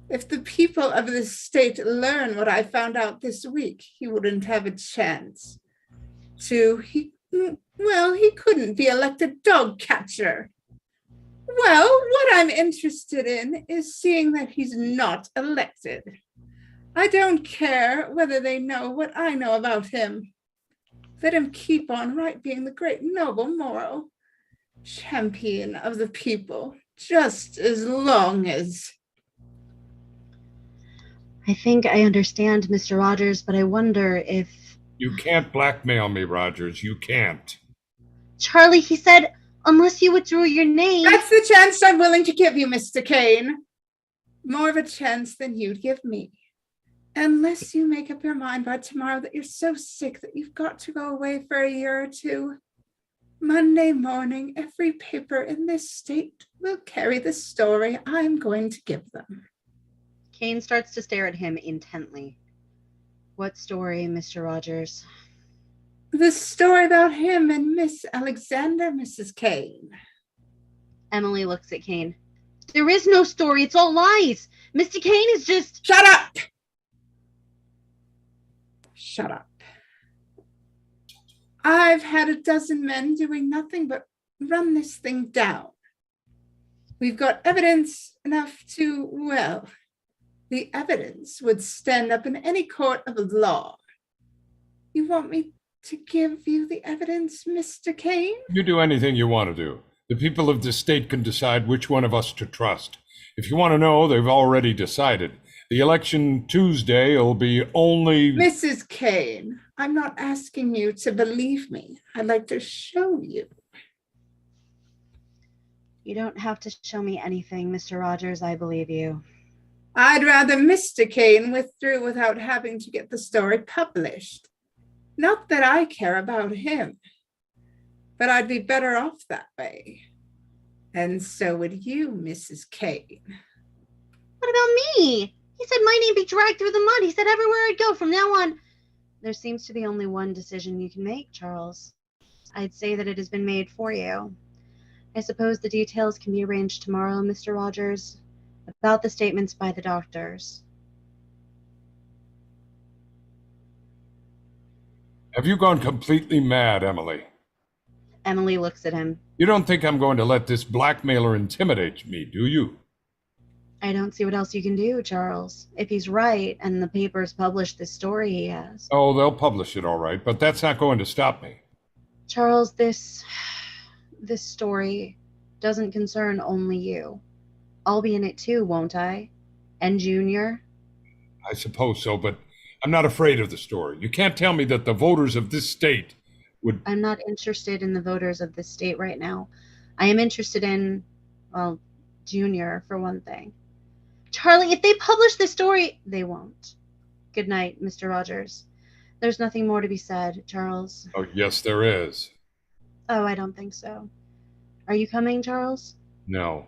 If the people of this state learn what I found out this week, he wouldn't have a chance he couldn't be elected dog catcher. Well, what I'm interested in is seeing that he's not elected. I don't care whether they know what I know about him. Let him keep on right being the great noble moral champion of the people, just as long as... I think I understand, Mr. Rogers, but I wonder if... You can't blackmail me, Rogers. You can't. Charlie, he said, unless you withdrew your name... That's the chance I'm willing to give you, Mr. Kane. More of a chance than you'd give me. Unless you make up your mind by tomorrow that you're so sick that you've got to go away for a year or two. Monday morning, every paper in this state will carry the story I'm going to give them. Kane starts to stare at him intently. What story, Mr. Rogers? The story about him and Miss Alexander, Mrs. Kane. Emily looks at Kane. There is no story. It's all lies. Mr. Kane is just... Shut up! Shut up. I've had a dozen men doing nothing but run this thing down. We've got evidence enough to, well, the evidence would stand up in any court of law. You want me to give you the evidence, Mr. Kane? You do anything you want to do. The people of this state can decide which one of us to trust. If you want to know, they've already decided. The election Tuesday will be only... Mrs. Kane, I'm not asking you to believe me. I'd like to show you. You don't have to show me anything, Mr. Rogers. I believe you. I'd rather Mr. Kane withdrew without having to get the story published. Not that I care about him, but I'd be better off that way. And so would you, Mrs. Kane. What about me? He said my name be dragged through the mud. He said everywhere I'd go from now on. There seems to be only one decision you can make, Charles. I'd say that it has been made for you. I suppose the details can be arranged tomorrow, Mr. Rogers, about the statements by the doctors. Have you gone completely mad, Emily? Emily looks at him. You don't think I'm going to let this blackmailer intimidate me, do you? I don't see what else you can do, Charles. If he's right and the papers publish this story he has. Oh, they'll publish it all right, but that's not going to stop me. Charles, this story doesn't concern only you. I'll be in it too, won't I? And Junior? I suppose so, but I'm not afraid of the story. You can't tell me that the voters of this state would... I'm not interested in the voters of this state right now. I am interested in, well, Junior, for one thing. Charlie, if they publish this story, they won't. Good night, Mr. Rogers. There's nothing more to be said, Charles. Oh, yes, there is. Oh, I don't think so. Are you coming, Charles? No.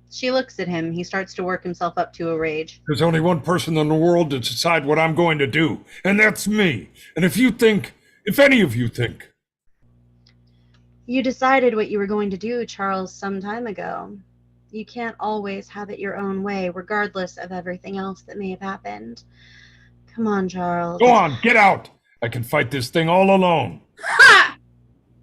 She looks at him. He starts to work himself up to a rage. There's only one person in the world to decide what I'm going to do, and that's me. And if any of you think... You decided what you were going to do, Charles, some time ago. You can't always have it your own way, regardless of everything else that may have happened. Come on, Charles. Go on, get out! I can fight this thing all alone. Ha!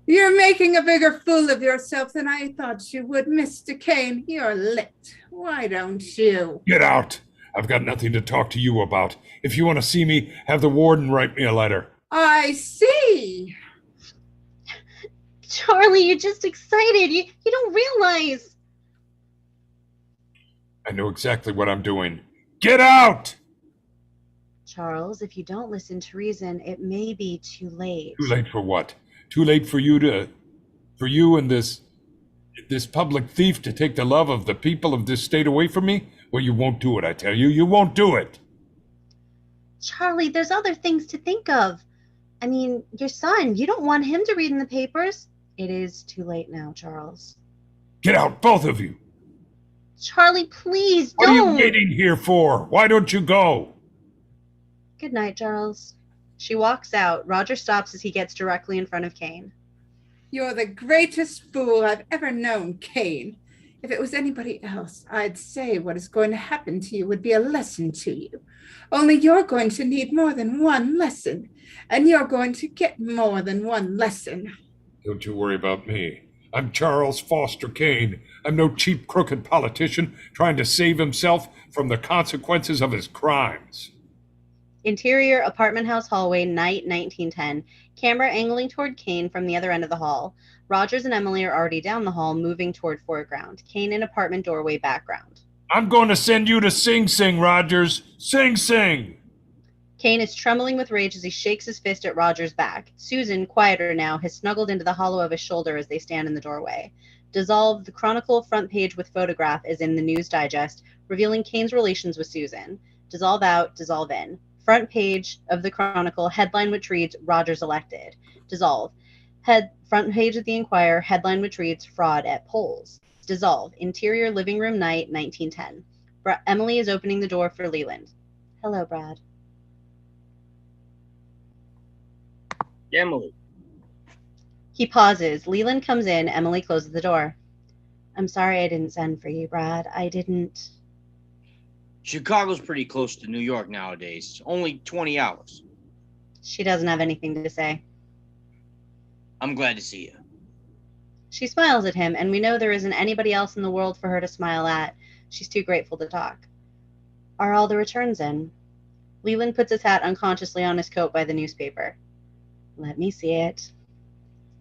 You're making a bigger fool of yourself than I thought you would, Mr. Kane. You're lit. Why don't you? Get out! I've got nothing to talk to you about. If you want to see me, have the warden write me a letter. I see. Charlie, you're just excited. You don't realize. I know exactly what I'm doing. Get out! Charles, if you don't listen to reason, it may be too late. Too late for what? Too late for you and this public thief to take the love of the people of this state away from me? Well, you won't do it, I tell you. You won't do it. Charlie, there's other things to think of. I mean, your son, you don't want him to read in the papers. It is too late now, Charles. Get out, both of you. Charlie, please What are you don't. waiting here for? Why don't you go? Good night, Charles. She walks out. Roger stops as he gets directly in front of Kane. You're the greatest fool I've ever known, Kane. If it was anybody else, I'd say what is going to happen to you would be a lesson to you. Only you're going to need more than one lesson, and you're going to get more than one lesson. Don't you worry about me. I'm Charles Foster Kane. I'm no cheap, crooked politician trying to save himself from the consequences of his crimes. Interior apartment house hallway, night 1910. Camera angling toward Kane from the other end of the hall. Rogers and Emily are already down the hall, moving toward foreground. Kane in apartment doorway background. I'm going to send you to Sing Sing, Rogers. Sing Sing! Kane is trembling with rage as he shakes his fist at Roger's back. Susan, quieter now, has snuggled into the hollow of his shoulder as they stand in the doorway. Dissolve, the Chronicle front page with photograph is in the News Digest, revealing Kane's relations with Susan. Dissolve out, dissolve in. Front page of the Chronicle, headline which reads, Rogers elected. Dissolve. Front page of the Inquirer, headline which reads, fraud at polls. Dissolve. Interior living room night, 1910. Emily is opening the door for Leland. Hello, Brad. Emily. He pauses. Leland comes in. Emily closes the door. I'm sorry I didn't send for you, Brad. I didn't. Chicago's pretty close to New York nowadays. Only 20 hours. She doesn't have anything to say. I'm glad to see you. She smiles at him, and we know there isn't anybody else in the world for her to smile at. She's too grateful to talk. Are all the returns in? Leland puts his hat unconsciously on his coat by the newspaper. Let me see it.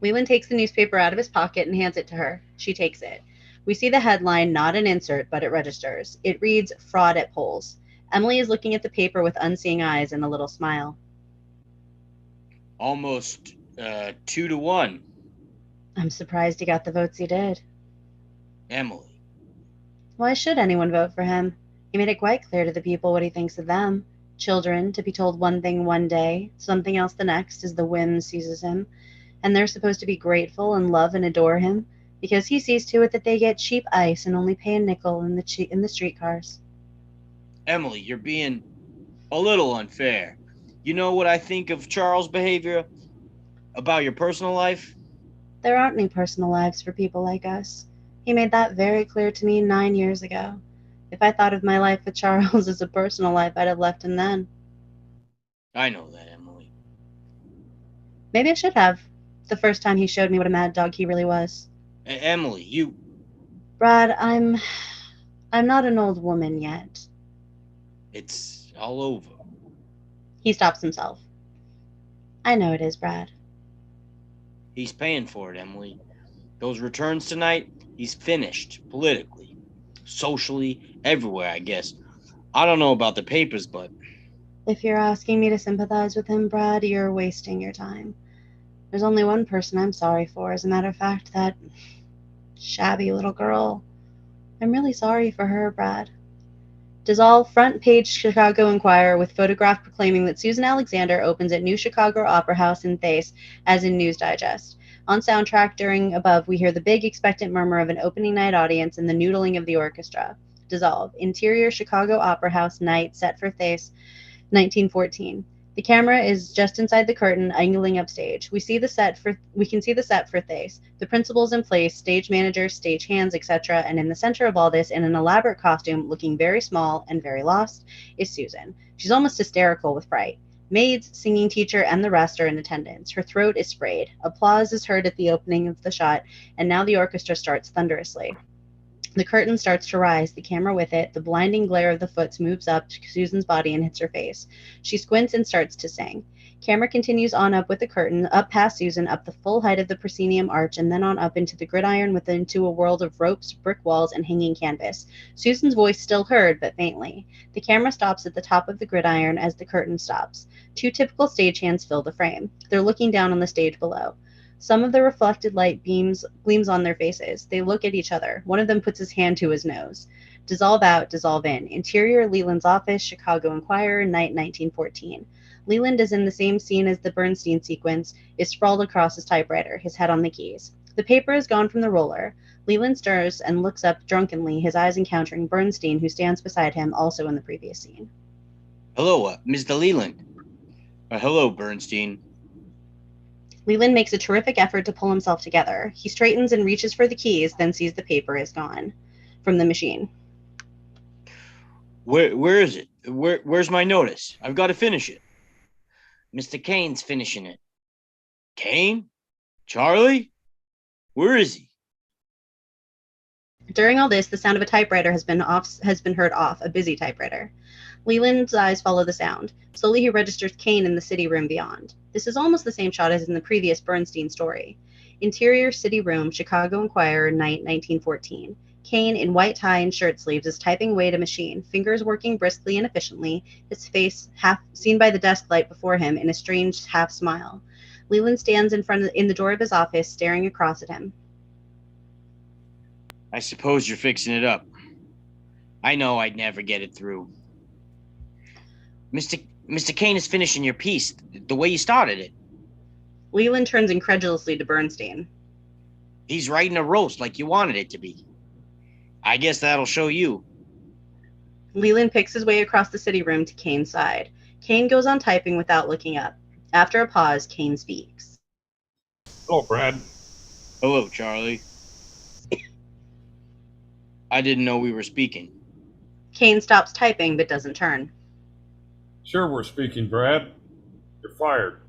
Leland takes the newspaper out of his pocket and hands it to her. She takes it. We see the headline, not an insert, but it registers. It reads, fraud at polls. Emily is looking at the paper with unseeing eyes and a little smile. Almost 2-1. I'm surprised he got the votes he did. Emily. Why should anyone vote for him? He made it quite clear to the people what he thinks of them. Children, to be told one thing one day, something else the next as the whim seizes him. And they're supposed to be grateful and love and adore him, because he sees to it that they get cheap ice and only pay a nickel in the streetcars. Emily, you're being a little unfair. You know what I think of Charles' behavior about your personal life? There aren't any personal lives for people like us. He made that very clear to me 9 years ago. If I thought of my life with Charles as a personal life, I'd have left him then. I know that, Emily. Maybe I should have, the first time he showed me what a mad dog he really was. Emily, you... Brad, I'm not an old woman yet. It's all over. He stops himself. I know it is, Brad. He's paying for it, Emily. Those returns tonight, he's finished. Politically, socially, everywhere, I guess. I don't know about the papers, but... If you're asking me to sympathize with him, Brad, you're wasting your time. There's only one person I'm sorry for. As a matter of fact, that shabby little girl. I'm really sorry for her, Brad. Dissolve front page Chicago Inquirer with photograph proclaiming that Susan Alexander opens at New Chicago Opera House in Thais, as in News Digest. On soundtrack during above, we hear the big expectant murmur of an opening night audience and the noodling of the orchestra. Dissolve. Interior Chicago Opera House night set for Thais, 1914. The camera is just inside the curtain, angling upstage. We can see the set for Thais. The principals in place, stage managers, stage hands, etc. And in the center of all this, in an elaborate costume, looking very small and very lost, is Susan. She's almost hysterical with fright. Maids, singing teacher, and the rest are in attendance. Her throat is sprayed. Applause is heard at the opening of the shot, and now the orchestra starts thunderously. The curtain starts to rise, the camera with it. The blinding glare of the foots moves up to Susan's body and hits her face. She squints and starts to sing. Camera continues on up with the curtain, up past Susan, up the full height of the proscenium arch, and then on up into the gridiron into a world of ropes, brick walls, and hanging canvas. Susan's voice still heard, but faintly. The camera stops at the top of the gridiron as the curtain stops. Two typical stagehands fill the frame. They're looking down on the stage below. Some of the reflected light gleams on their faces. They look at each other. One of them puts his hand to his nose. Dissolve out, dissolve in. Interior, Leland's office, Chicago Inquirer, night 1914. Leland is in the same scene as the Bernstein sequence, is sprawled across his typewriter, his head on the keys. The paper is gone from the roller. Leland stirs and looks up drunkenly, his eyes encountering Bernstein, who stands beside him, also in the previous scene. Hello, Mr. Leland. Hello, Bernstein. Leland makes a terrific effort to pull himself together. He straightens and reaches for the keys, then sees the paper is gone from the machine. Where is it? Where's my notice? I've got to finish it. Mr. Kane's finishing it. Kane? Charlie? Where is he? During all this, the sound of a typewriter has been heard off, a busy typewriter. Leland's eyes follow the sound. Slowly he registers Kane in the city room beyond. This is almost the same shot as in the previous Bernstein story. Interior city room, Chicago Enquirer, night 1914. Kane, in white tie and shirt sleeves, is typing away at a machine, fingers working briskly and efficiently, his face half seen by the desk light before him in a strange half smile. Leland stands in the door of his office, staring across at him. I suppose you're fixing it up. I know I'd never get it through. Mr. Kane is finishing your piece the way you started it. Leland turns incredulously to Bernstein. He's writing a roast like you wanted it to be. I guess that'll show you. Leland picks his way across the city room to Kane's side. Kane goes on typing without looking up. After a pause, Kane speaks. Hello, Brad. Hello, Charlie. I didn't know we were speaking. Kane stops typing but doesn't turn. Sure, we're speaking, Brad. You're fired.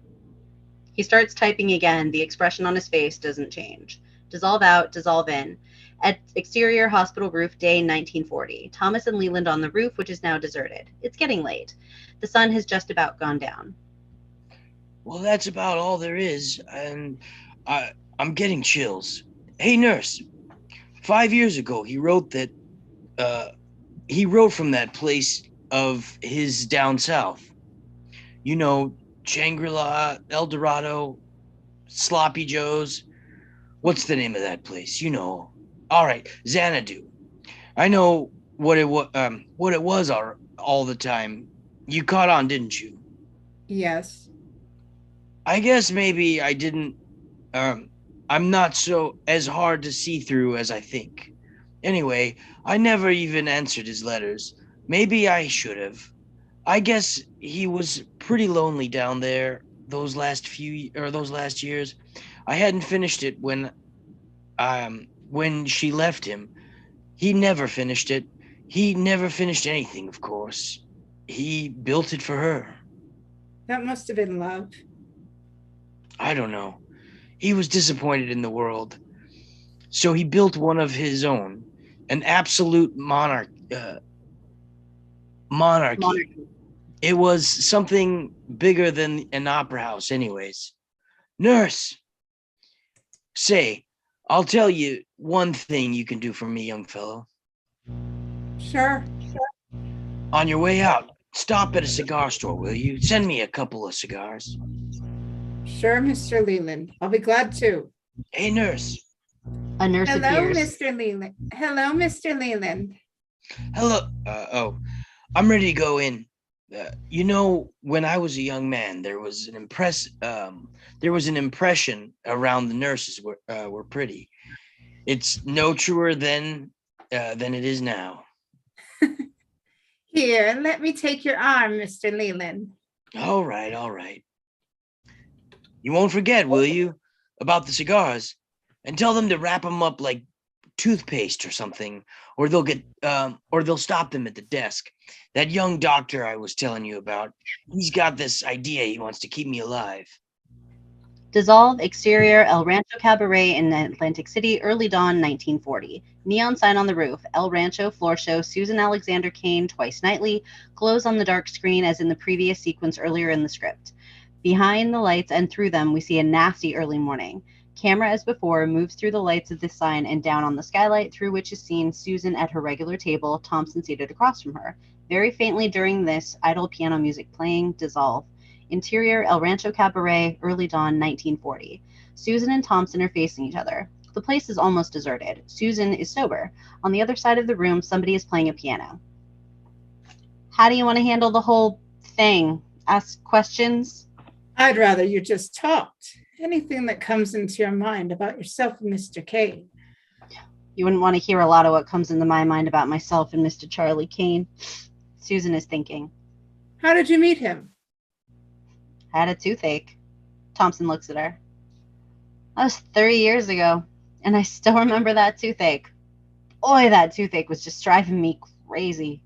He starts typing again. The expression on his face doesn't change. Dissolve out, dissolve in. At exterior hospital roof, day 1940. Thomas and Leland on the roof, which is now deserted. It's getting late. The sun has just about gone down. Well, that's about all there is, and I'm getting chills. Hey, nurse. 5 years ago, he wrote from that place of his down south. You know, Shangri-La, El Dorado, Sloppy Joe's. What's the name of that place? You know. All right, Xanadu. I know what it was all the time. You caught on, didn't you? Yes. I guess maybe I didn't. I'm not so as hard to see through as I think. Anyway, I never even answered his letters. Maybe I should have. I guess he was pretty lonely down there those last years. I hadn't finished it when she left him. He never finished it. He never finished anything, of course. He built it for her. That must have been love. I don't know. He was disappointed in the world. So he built one of his own, an absolute monarchy. It was something bigger than an opera house anyways. Nurse, say, I'll tell you one thing you can do for me, young fellow. Sure. On your way out, stop at a cigar store, will you? Send me a couple of cigars. Sure, Mr. Leland. I'll be glad to. Hey, nurse. A nurse Hello, appears. Mr. Leland. Hello, Mr. Leland. Hello. I'm ready to go in. You know, when I was a young man, there was an impression around the nurses were pretty. It's no truer than it is now. Here, let me take your arm, Mr. Leland. All right. You won't forget, will you, about the cigars? And tell them to wrap them up like toothpaste or something, or they'll stop them at the desk. That young doctor I was telling you about, he's got this idea he wants to keep me alive. Dissolve, exterior, El Rancho Cabaret in Atlantic City, early dawn, 1940. Neon sign on the roof, El Rancho, floor show, Susan Alexander Kane, twice nightly, glows on the dark screen as in the previous sequence earlier in the script. Behind the lights and through them, we see a nasty early morning. Camera, as before, moves through the lights of this sign and down on the skylight, through which is seen Susan at her regular table, Thompson seated across from her. Very faintly during this, idle piano music playing, dissolve. Interior, El Rancho Cabaret, early dawn, 1940. Susan and Thompson are facing each other. The place is almost deserted. Susan is sober. On the other side of the room, somebody is playing a piano. How do you want to handle the whole thing? Ask questions? I'd rather you just talked. Anything that comes into your mind about yourself and Mr. Kane. You wouldn't want to hear a lot of what comes into my mind about myself and Mr. Charlie Kane. Susan is thinking. How did you meet him? I had a toothache. Thompson looks at her. That was 30 years ago, and I still remember that toothache. Boy, that toothache was just driving me crazy.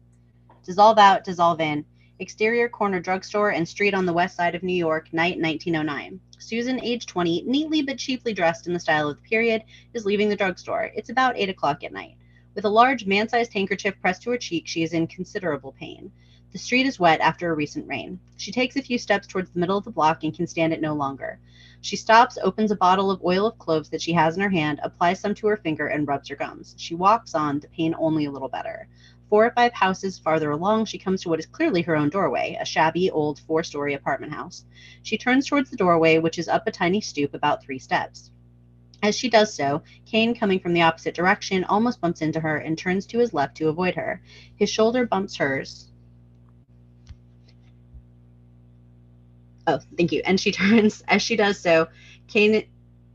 Dissolve out, dissolve in. Exterior corner drugstore and street on the west side of New York, night 1909. Susan, age 20, neatly but cheaply dressed in the style of the period, is leaving the drugstore. It's about 8 o'clock at night. With a large, man-sized handkerchief pressed to her cheek, she is in considerable pain. The street is wet after a recent rain. She takes a few steps towards the middle of the block and can stand it no longer. She stops, opens a bottle of oil of cloves that she has in her hand, applies some to her finger, and rubs her gums. She walks on, the pain only a little better. 4 or 5 houses farther along, she comes to what is clearly her own doorway, a shabby, old 4-story apartment house. She turns towards the doorway, which is up a tiny stoop about 3 steps. As she does so, Kane, coming from the opposite direction, almost bumps into her and turns to his left to avoid her. His shoulder bumps hers. Oh, thank you. And she turns. As she does so, Kane,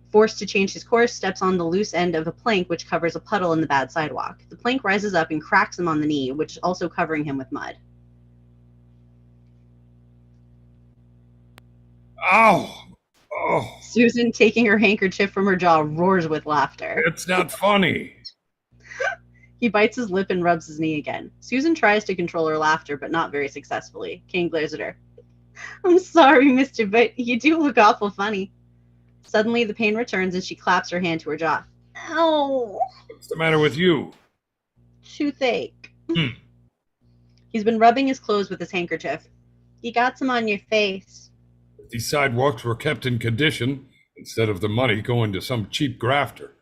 forced to change his course, steps on the loose end of a plank which covers a puddle in the bad sidewalk. The plank rises up and cracks him on the knee, which is also covering him with mud. Ow! Oh, Susan, taking her handkerchief from her jaw, roars with laughter. it's not funny. He bites his lip and rubs his knee again. Susan tries to control her laughter, but not very successfully. Kane glares at her. I'm sorry, mister, but you do look awful funny. Suddenly, the pain returns and she claps her hand to her jaw. Ow! What's the matter with you? Toothache. He's been rubbing his clothes with his handkerchief. You got some on your face. If these sidewalks were kept in condition, instead of the money going to some cheap grafter.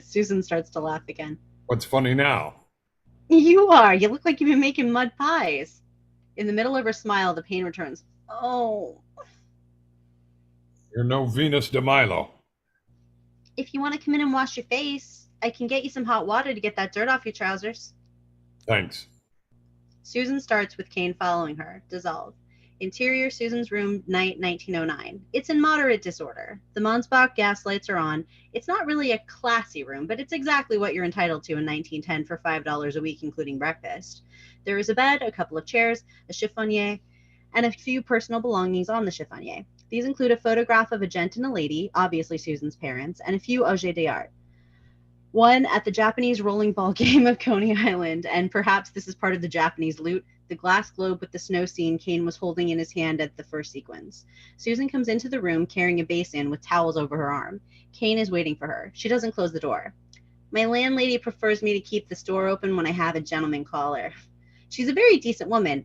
Susan starts to laugh again. What's funny now? You are. You look like you've been making mud pies. In the middle of her smile, the pain returns. Oh. You're no Venus de Milo. If you want to come in and wash your face, I can get you some hot water to get that dirt off your trousers. Thanks. Susan starts with Kane following her. Dissolve. Interior Susan's room, night 1909. It's in moderate disorder. The Monsbach gas lights are on. It's not really a classy room, but it's exactly what you're entitled to in 1910 for $5 a week, including breakfast. There is a bed, a couple of chairs, a chiffonier, and a few personal belongings on the chiffonier. These include a photograph of a gent and a lady, obviously Susan's parents, and a few objets d'art. One at the Japanese rolling ball game of Coney Island, and perhaps this is part of the Japanese loot, the glass globe with the snow scene Kane was holding in his hand at the first sequence. Susan comes into the room carrying a basin with towels over her arm. Kane is waiting for her. She doesn't close the door. My landlady prefers me to keep this door open when I have a gentleman caller. She's a very decent woman.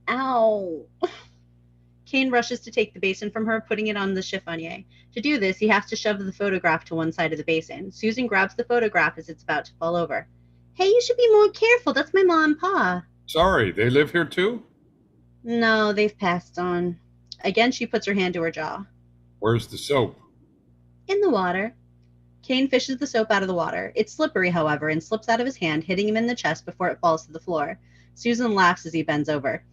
Ow. Kane rushes to take the basin from her, putting it on the chiffonier. To do this, he has to shove the photograph to one side of the basin. Susan grabs the photograph as it's about to fall over. Hey, you should be more careful. That's my mom and pa. Sorry, they live here too? No, they've passed on. Again, she puts her hand to her jaw. Where's the soap? In the water. Kane fishes the soap out of the water. It's slippery, however, and slips out of his hand, hitting him in the chest before it falls to the floor. Susan laughs as he bends over.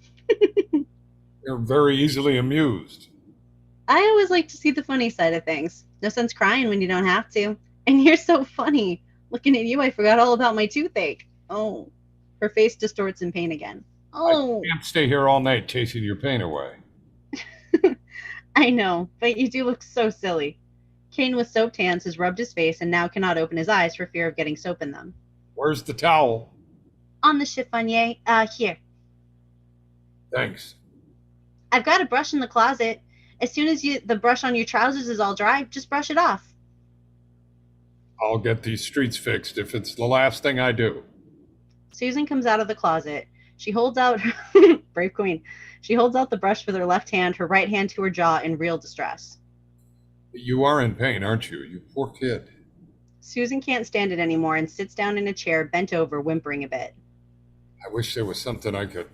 You're very easily amused. I always like to see the funny side of things. No sense crying when you don't have to. And you're so funny. Looking at you, I forgot all about my toothache. Oh. Her face distorts in pain again. Oh. I can't stay here all night chasing your pain away. I know, but you do look so silly. Kane with soaped hands has rubbed his face and now cannot open his eyes for fear of getting soap in them. Where's the towel? On the chiffonier. Here. Thanks. I've got a brush in the closet. As soon as the brush on your trousers is all dry, just brush it off. I'll get these streets fixed if it's the last thing I do. Susan comes out of the closet. She holds out, brave queen. She holds out the brush with her left hand, her right hand to her jaw in real distress. You are in pain, aren't you? You poor kid. Susan can't stand it anymore and sits down in a chair, bent over, whimpering a bit. I wish there was something I could...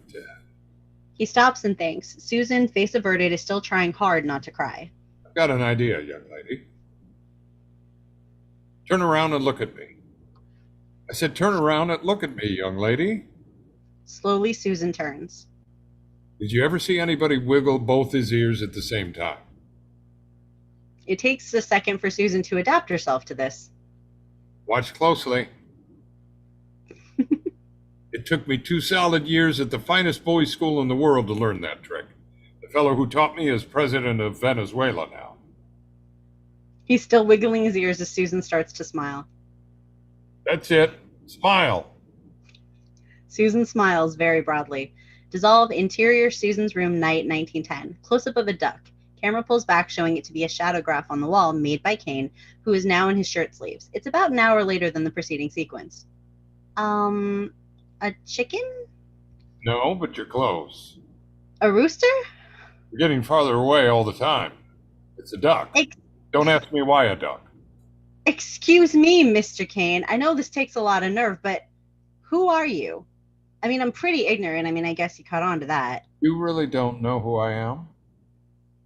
He stops and thinks. Susan, face averted, is still trying hard not to cry. I've got an idea, young lady. Turn around and look at me. I said turn around and look at me, young lady. Slowly, Susan turns. Did you ever see anybody wiggle both his ears at the same time? It takes a second for Susan to adapt herself to this. Watch closely. It took me 2 solid years at the finest boys' school in the world to learn that trick. The fellow who taught me is president of Venezuela now. He's still wiggling his ears as Susan starts to smile. That's it. Smile. Susan smiles very broadly. Dissolve interior Susan's room, night 1910. Close-up of a duck. Camera pulls back, showing it to be a shadowgraph on the wall made by Kane, who is now in his shirt sleeves. It's about an hour later than the preceding sequence. A chicken? No, but you're close. A rooster? You're getting farther away all the time. It's a duck. Don't ask me why a duck. Excuse me, Mr. Kane. I know this takes a lot of nerve, but who are you? I mean, I'm pretty ignorant. I mean, I guess you caught on to that. You really don't know who I am?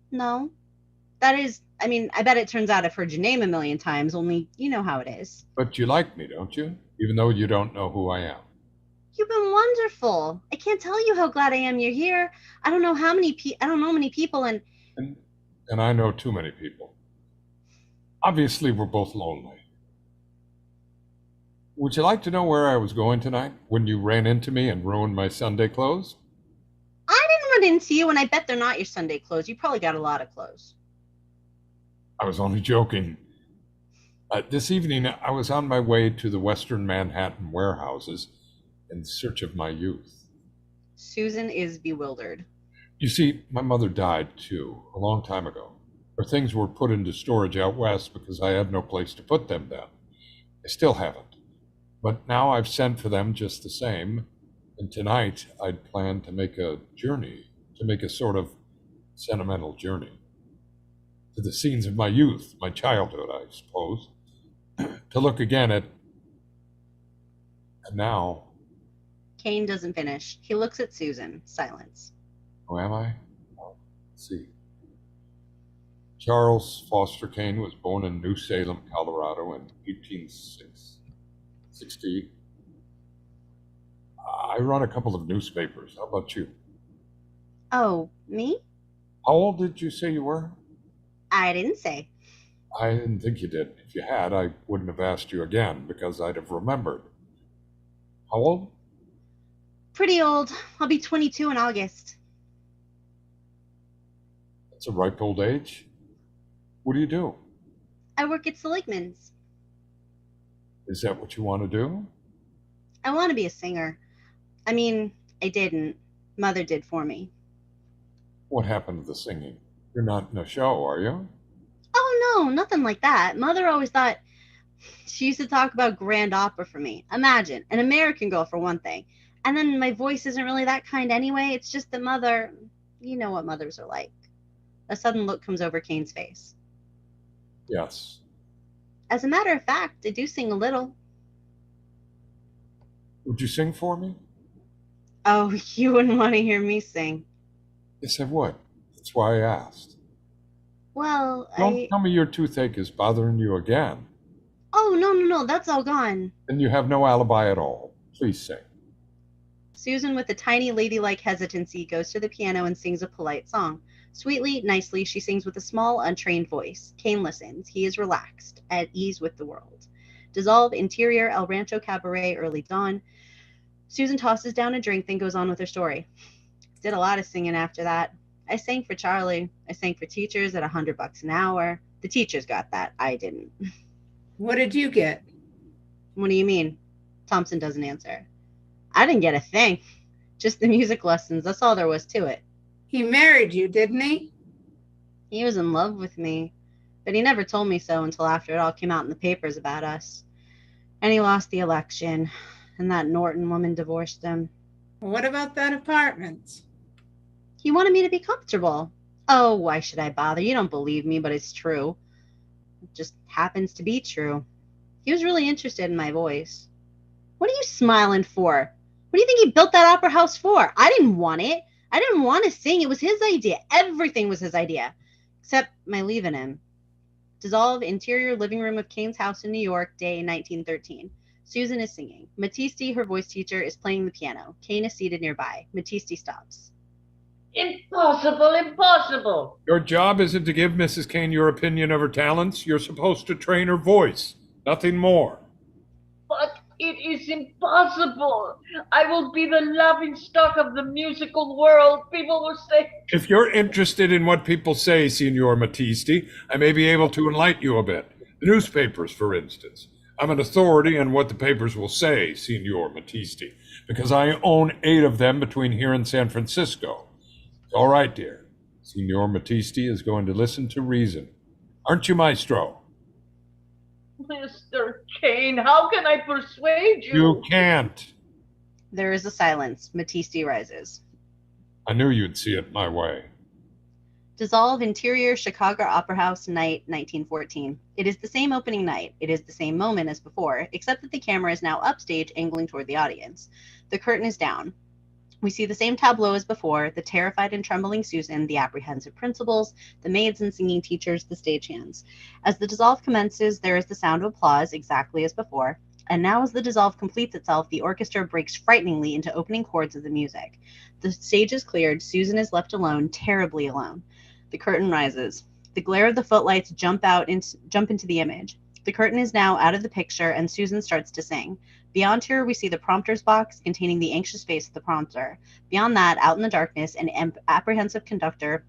No. That is, I mean, I bet it turns out I've heard your name a million times, only you know how it is. But you like me, don't you? Even though you don't know who I am. You've been wonderful. I can't tell you how glad I am you're here. I don't know many people, and I know too many people. Obviously, we're both lonely. Would you like to know where I was going tonight when you ran into me and ruined my Sunday clothes? I didn't run into you, and I bet they're not your Sunday clothes. You probably got a lot of clothes. I was only joking. This evening, I was on my way to the Western Manhattan warehouses in search of my youth. Susan is bewildered. You see, my mother died too, a long time ago. Her things were put into storage out west because I had no place to put them then. I still haven't. But now I've sent for them just the same. And tonight I'd planned to make a journey, to make a sort of sentimental journey. To the scenes of my youth, my childhood, I suppose. To look again at... And now... Kane doesn't finish. He looks at Susan. Silence. Oh, am I? Oh, let's see. Charles Foster Kane was born in New Salem, Colorado in 1860. I run a couple of newspapers. How about you? Oh, me? How old did you say you were? I didn't say. I didn't think you did. If you had, I wouldn't have asked you again because I'd have remembered. How old? Pretty old. I'll be 22 in August. That's a ripe old age. What do you do? I work at Seligman's. Is that what you want to do? I want to be a singer. I mean, I didn't. Mother did for me. What happened to the singing? You're not in a show, are you? Oh, no, nothing like that. Mother always thought... She used to talk about grand opera for me. Imagine, an American girl for one thing. And then my voice isn't really that kind anyway. It's just that Mother... You know what mothers are like. A sudden look comes over Kane's face. Yes. As a matter of fact, I do sing a little. Would you sing for me? Oh, you wouldn't want to hear me sing. Yes, I would. That's why I asked. Well, Don't tell me your toothache is bothering you again. Oh, no, that's all gone. Then you have no alibi at all. Please sing. Susan, with a tiny ladylike hesitancy, goes to the piano and sings a polite song. Sweetly, nicely, she sings with a small, untrained voice. Kane listens. He is relaxed, at ease with the world. Dissolve interior El Rancho Cabaret, early dawn. Susan tosses down a drink, then goes on with her story. Did a lot of singing after that. I sang for Charlie. I sang for teachers at $100 an hour. The teachers got that. I didn't. What did you get? What do you mean? Thompson doesn't answer. I didn't get a thing. Just the music lessons. That's all there was to it. He married you, didn't he? He was in love with me, but he never told me so until after it all came out in the papers about us. And he lost the election, and that Norton woman divorced him. What about that apartment? He wanted me to be comfortable. Oh, why should I bother? You don't believe me, but it's true. It just happens to be true. He was really interested in my voice. What are you smiling for? What do you think he built that opera house for? I didn't want it. I didn't want to sing. It was his idea. Everything was his idea, except my leaving him. Dissolve interior living room of Kane's house in New York, day 1913. Susan is singing. Matisse, her voice teacher, is playing the piano. Kane is seated nearby. Matisse stops. Impossible, impossible. Your job isn't to give Mrs. Kane your opinion of her talents. You're supposed to train her voice, nothing more. But it is impossible. I will be the laughing stock of the musical world. People will say, If you're interested in what people say, Signor Mattisti, I may be able to enlighten you a bit. The newspapers, for instance. I'm an authority on what the papers will say, Signor Mattisti, because I own 8 of them between here and San Francisco. All right, dear. Signor Mattisti is going to listen to reason. Aren't you, Maestro? Mr. Kane, how can I persuade you? You can't. There is a silence. Matisse rises. I knew you'd see it my way. Dissolve interior Chicago Opera House night 1914. It is the same opening night. It is the same moment as before, except that the camera is now upstage angling toward the audience. The curtain is down. We see the same tableau as before, the terrified and trembling Susan, the apprehensive principals, the maids and singing teachers, the stagehands. As the dissolve commences, there is the sound of applause, exactly as before. And now as the dissolve completes itself, the orchestra breaks frighteningly into opening chords of the music. The stage is cleared. Susan is left alone, terribly alone. The curtain rises. The glare of the footlights jump into the image. The curtain is now out of the picture, and Susan starts to sing. Beyond her, we see the prompter's box containing the anxious face of the prompter. Beyond that, out in the darkness, an apprehensive conductor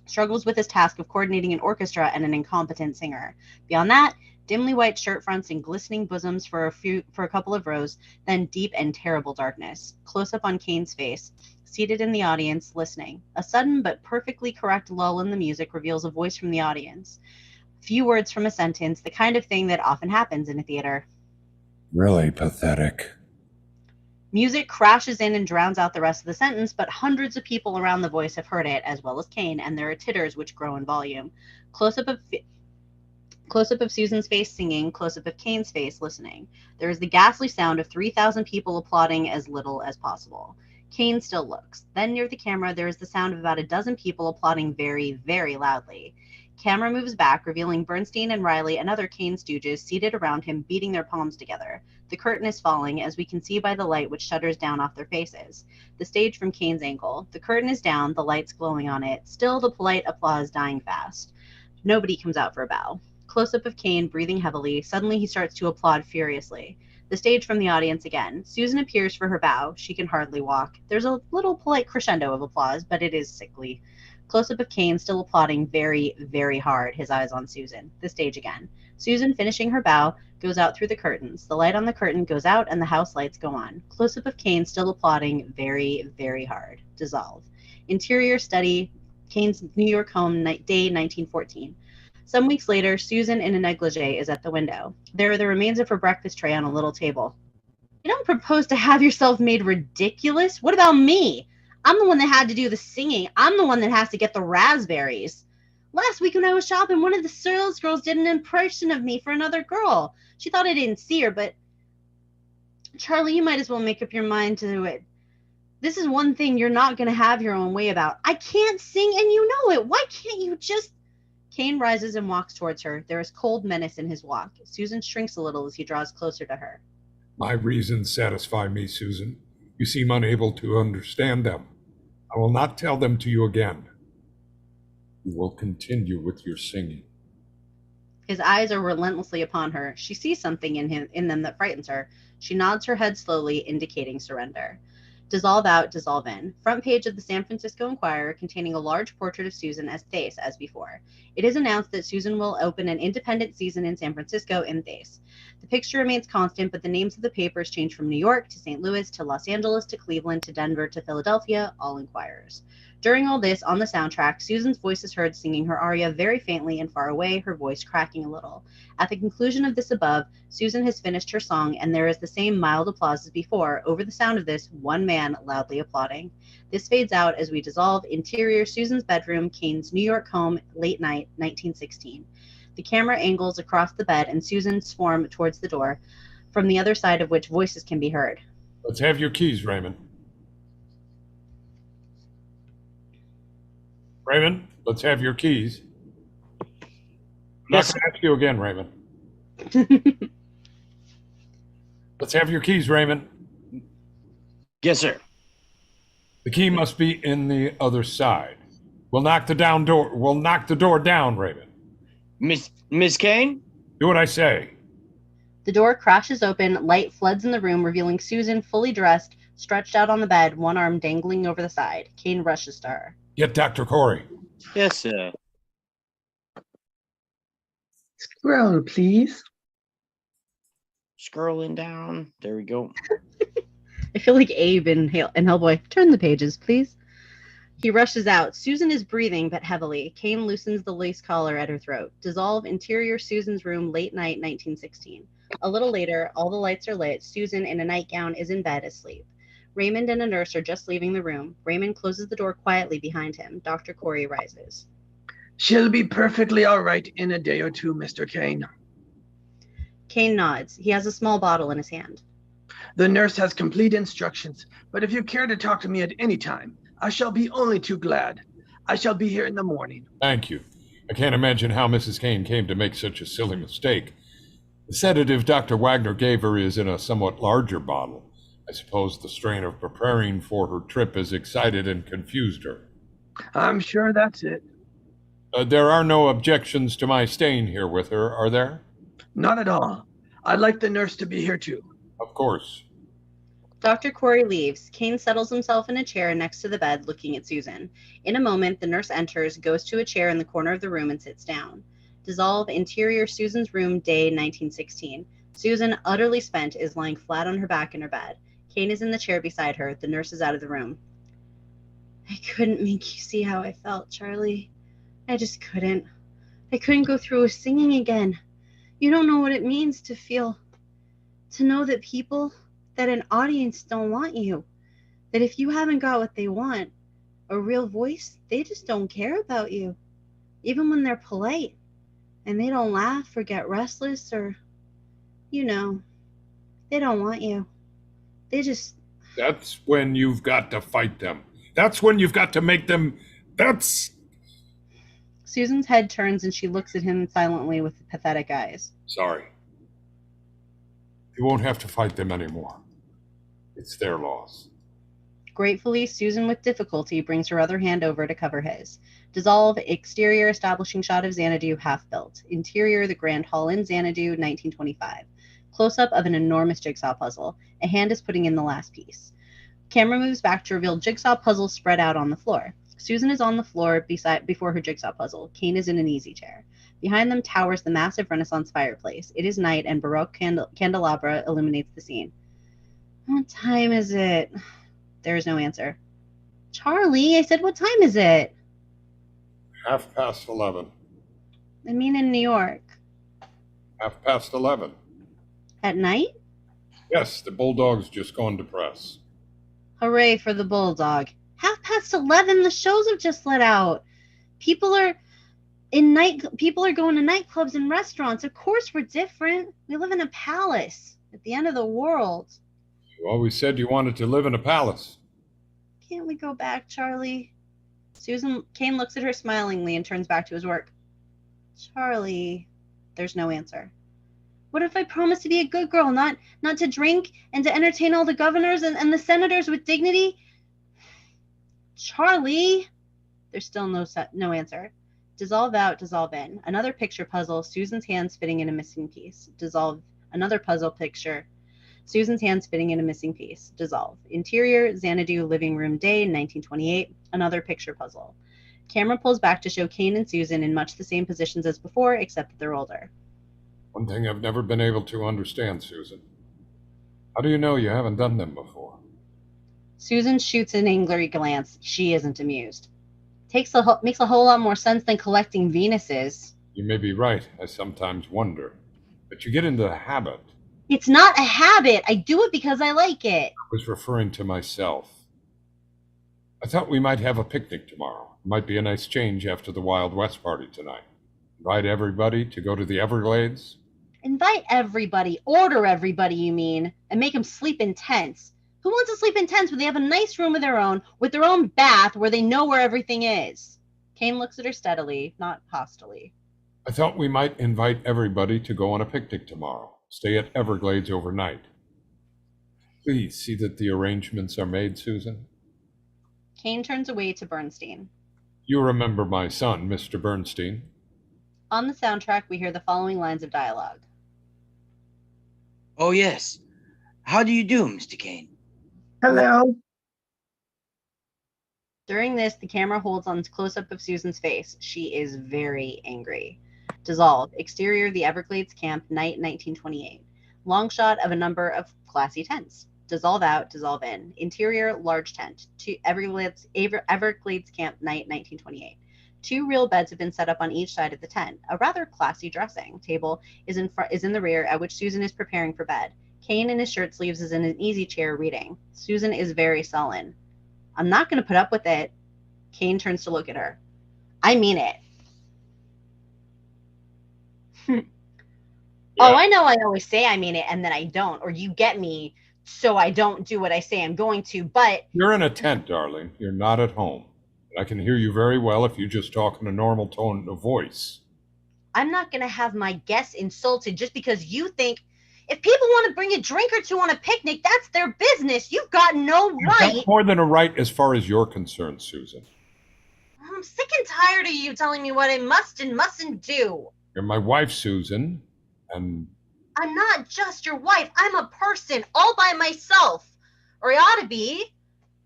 struggles with his task of coordinating an orchestra and an incompetent singer. Beyond that, dimly white shirt fronts and glistening bosoms for a couple of rows, then deep and terrible darkness. Close up on Kane's face, seated in the audience, listening. A sudden but perfectly correct lull in the music reveals a voice from the audience. Few words from a sentence, the kind of thing that often happens in a theater. Really pathetic. Music crashes in and drowns out the rest of the sentence, but hundreds of people around the voice have heard it, as well as Kane, and there are titters which grow in volume. Close-up of Susan's face singing, close-up of Kane's face listening. There is the ghastly sound of 3,000 people applauding as little as possible. Kane still looks. Then near the camera, there is the sound of about a dozen people applauding very, very loudly. Camera moves back, revealing Bernstein and Riley and other Kane stooges seated around him, beating their palms together. The curtain is falling, as we can see by the light which shudders down off their faces. The stage from Kane's angle. The curtain is down, the lights glowing on it. Still the polite applause dying fast. Nobody comes out for a bow. Close-up of Kane, breathing heavily. Suddenly he starts to applaud furiously. The stage from the audience again. Susan appears for her bow. She can hardly walk. There's a little polite crescendo of applause, but it is sickly. Close-up of Kane still applauding very, very hard, his eyes on Susan. The stage again. Susan, finishing her bow, goes out through the curtains. The light on the curtain goes out and the house lights go on. Close-up of Kane still applauding very, very hard. Dissolve. Interior study, Kane's New York home, day 1914. Some weeks later, Susan in a negligee is at the window. There are the remains of her breakfast tray on a little table. You don't propose to have yourself made ridiculous? What about me? I'm the one that had to do the singing. I'm the one that has to get the raspberries. Last week when I was shopping, one of the sales girls did an impression of me for another girl. She thought I didn't see her, but Charlie, you might as well make up your mind to it. This is one thing you're not going to have your own way about. I can't sing and you know it. Why can't you just... Kane rises and walks towards her. There is cold menace in his walk. Susan shrinks a little as he draws closer to her. My reasons satisfy me, Susan. You seem unable to understand them. I will not tell them to you again. You will continue with your singing. His eyes are relentlessly upon her. She sees something in them that frightens her. She nods her head slowly, indicating surrender. Dissolve out, dissolve in. Front page of the San Francisco Inquirer containing a large portrait of Susan as Thais, as before. It is announced that Susan will open an independent season in San Francisco in Thais. The picture remains constant, but the names of the papers change from New York to St. Louis to Los Angeles to Cleveland to Denver to Philadelphia, all Inquirers. During all this, on the soundtrack, Susan's voice is heard singing her aria very faintly and far away, her voice cracking a little. At the conclusion of this above, Susan has finished her song, and there is the same mild applause as before. Over the sound of this, one man loudly applauding. This fades out as we dissolve. Interior, Susan's bedroom, Kane's New York home, late night, 1916. The camera angles across the bed, and Susan swarms towards the door, from the other side of which voices can be heard. Let's have your keys, Raymond. Raymond, let's have your keys. I'm Yes. not going to ask you again, Raymond. Let's have your keys, Raymond. Yes, sir. The key must be in the other side. We'll knock the door down, Raymond. Miss Kane? Do what I say. The door crashes open, light floods in the room, revealing Susan fully dressed, stretched out on the bed, one arm dangling over the side. Kane rushes to her. Get Dr. Corey. Yes, sir. Scroll, please. Scrolling down. There we go. I feel like Abe in Hellboy. Turn the pages, please. He rushes out. Susan is breathing, but heavily. Kane loosens the lace collar at her throat. Dissolve interior Susan's room, late night, 1916. A little later, all the lights are lit. Susan, in a nightgown, is in bed asleep. Raymond and a nurse are just leaving the room. Raymond closes the door quietly behind him. Dr. Corey rises. She'll be perfectly all right in a day or two, Mr. Kane. Kane nods. He has a small bottle in his hand. The nurse has complete instructions, but if you care to talk to me at any time, I shall be only too glad. I shall be here in the morning. Thank you. I can't imagine how Mrs. Kane came to make such a silly mistake. The sedative Dr. Wagner gave her is in a somewhat larger bottle. I suppose the strain of preparing for her trip has excited and confused her. I'm sure that's it. There are no objections to my staying here with her, are there? Not at all. I'd like the nurse to be here too. Of course. Dr. Corey leaves. Kane settles himself in a chair next to the bed, looking at Susan. In a moment, the nurse enters, goes to a chair in the corner of the room, and sits down. Dissolve interior Susan's room, day 1916. Susan, utterly spent, is lying flat on her back in her bed. Kane is in the chair beside her. The nurse is out of the room. I couldn't make you see how I felt, Charlie. I just couldn't. I couldn't go through with singing again. You don't know what it means to know that people, that an audience don't want you. That if you haven't got what they want, a real voice, they just don't care about you. Even when they're polite. And they don't laugh or get restless or, they don't want you. They just... That's when you've got to fight them. That's when you've got to make them... Susan's head turns and she looks at him silently with pathetic eyes. Sorry. You won't have to fight them anymore. It's their loss. Gratefully, Susan with difficulty brings her other hand over to cover his. Dissolve, exterior establishing shot of Xanadu half built. Interior, the Grand Hall in Xanadu, 1925. Close-up of an enormous jigsaw puzzle. A hand is putting in the last piece. Camera moves back to reveal jigsaw puzzle spread out on the floor. Susan is on the floor before her jigsaw puzzle. Kane is in an easy chair. Behind them towers the massive Renaissance fireplace. It is night and Baroque candelabra illuminates the scene. What time is it? There is no answer. Charlie, I said, what time is it? 11:30. I mean in New York. 11:30. At night? Yes, the Bulldog's just gone to press. Hooray for the Bulldog. 11:30, the shows have just let out. People are going to nightclubs and restaurants. Of course we're different. We live in a palace at the end of the world. You always said you wanted to live in a palace. Can't we go back, Charlie? Kane looks at her smilingly and turns back to his work. Charlie, there's no answer. What if I promise to be a good girl, not to drink and to entertain all the governors and the senators with dignity? Charlie, there's still no answer. Dissolve out, dissolve in. Another picture puzzle, Susan's hands fitting in a missing piece. Dissolve. Another puzzle picture, Susan's hands fitting in a missing piece. Dissolve. Interior, Xanadu living room, day 1928. Another picture puzzle. Camera pulls back to show Kane and Susan in much the same positions as before, except that they're older. One thing I've never been able to understand, Susan. How do you know you haven't done them before? Susan shoots an angry glance. She isn't amused. Makes a whole lot more sense than collecting Venuses. You may be right, I sometimes wonder. But you get into the habit. It's not a habit. I do it because I like it. I was referring to myself. I thought we might have a picnic tomorrow. It might be a nice change after the Wild West party tonight. Invite everybody to go to the Everglades. Invite everybody, order everybody, you mean, and make them sleep in tents. Who wants to sleep in tents when they have a nice room of their own bath where they know where everything is? Kane looks at her steadily, not hostilely. I thought we might invite everybody to go on a picnic tomorrow. Stay at Everglades overnight. Please see that the arrangements are made, Susan. Kane turns away to Bernstein. You remember my son, Mr. Bernstein. On the soundtrack, we hear the following lines of dialogue. Oh, yes. How do you do, Mr. Kane? Hello. During this, the camera holds on close-up of Susan's face. She is very angry. Dissolve. Exterior, the Everglades camp, night 1928. Long shot of a number of classy tents. Dissolve out, dissolve in. Interior, large tent. Everglades camp, night 1928. 2 real beds have been set up on each side of the tent. A rather classy dressing table is in the rear, at which Susan is preparing for bed. Kane in his shirt sleeves is in an easy chair reading. Susan is very sullen. I'm not going to put up with it. Kane turns to look at her. I mean it. Oh, I know I always say I mean it and then I don't, or you get me, so I don't do what I say I'm going to, but... You're in a tent, darling. You're not at home. I can hear you very well if you just talk in a normal tone of voice. I'm not going to have my guests insulted just because you think if people want to bring a drink or two on a picnic, that's their business. You've got no right. You've got more than a right as far as you're concerned, Susan. I'm sick and tired of you telling me what I must and mustn't do. You're my wife, Susan, and... I'm not just your wife. I'm a person all by myself. Or I ought to be.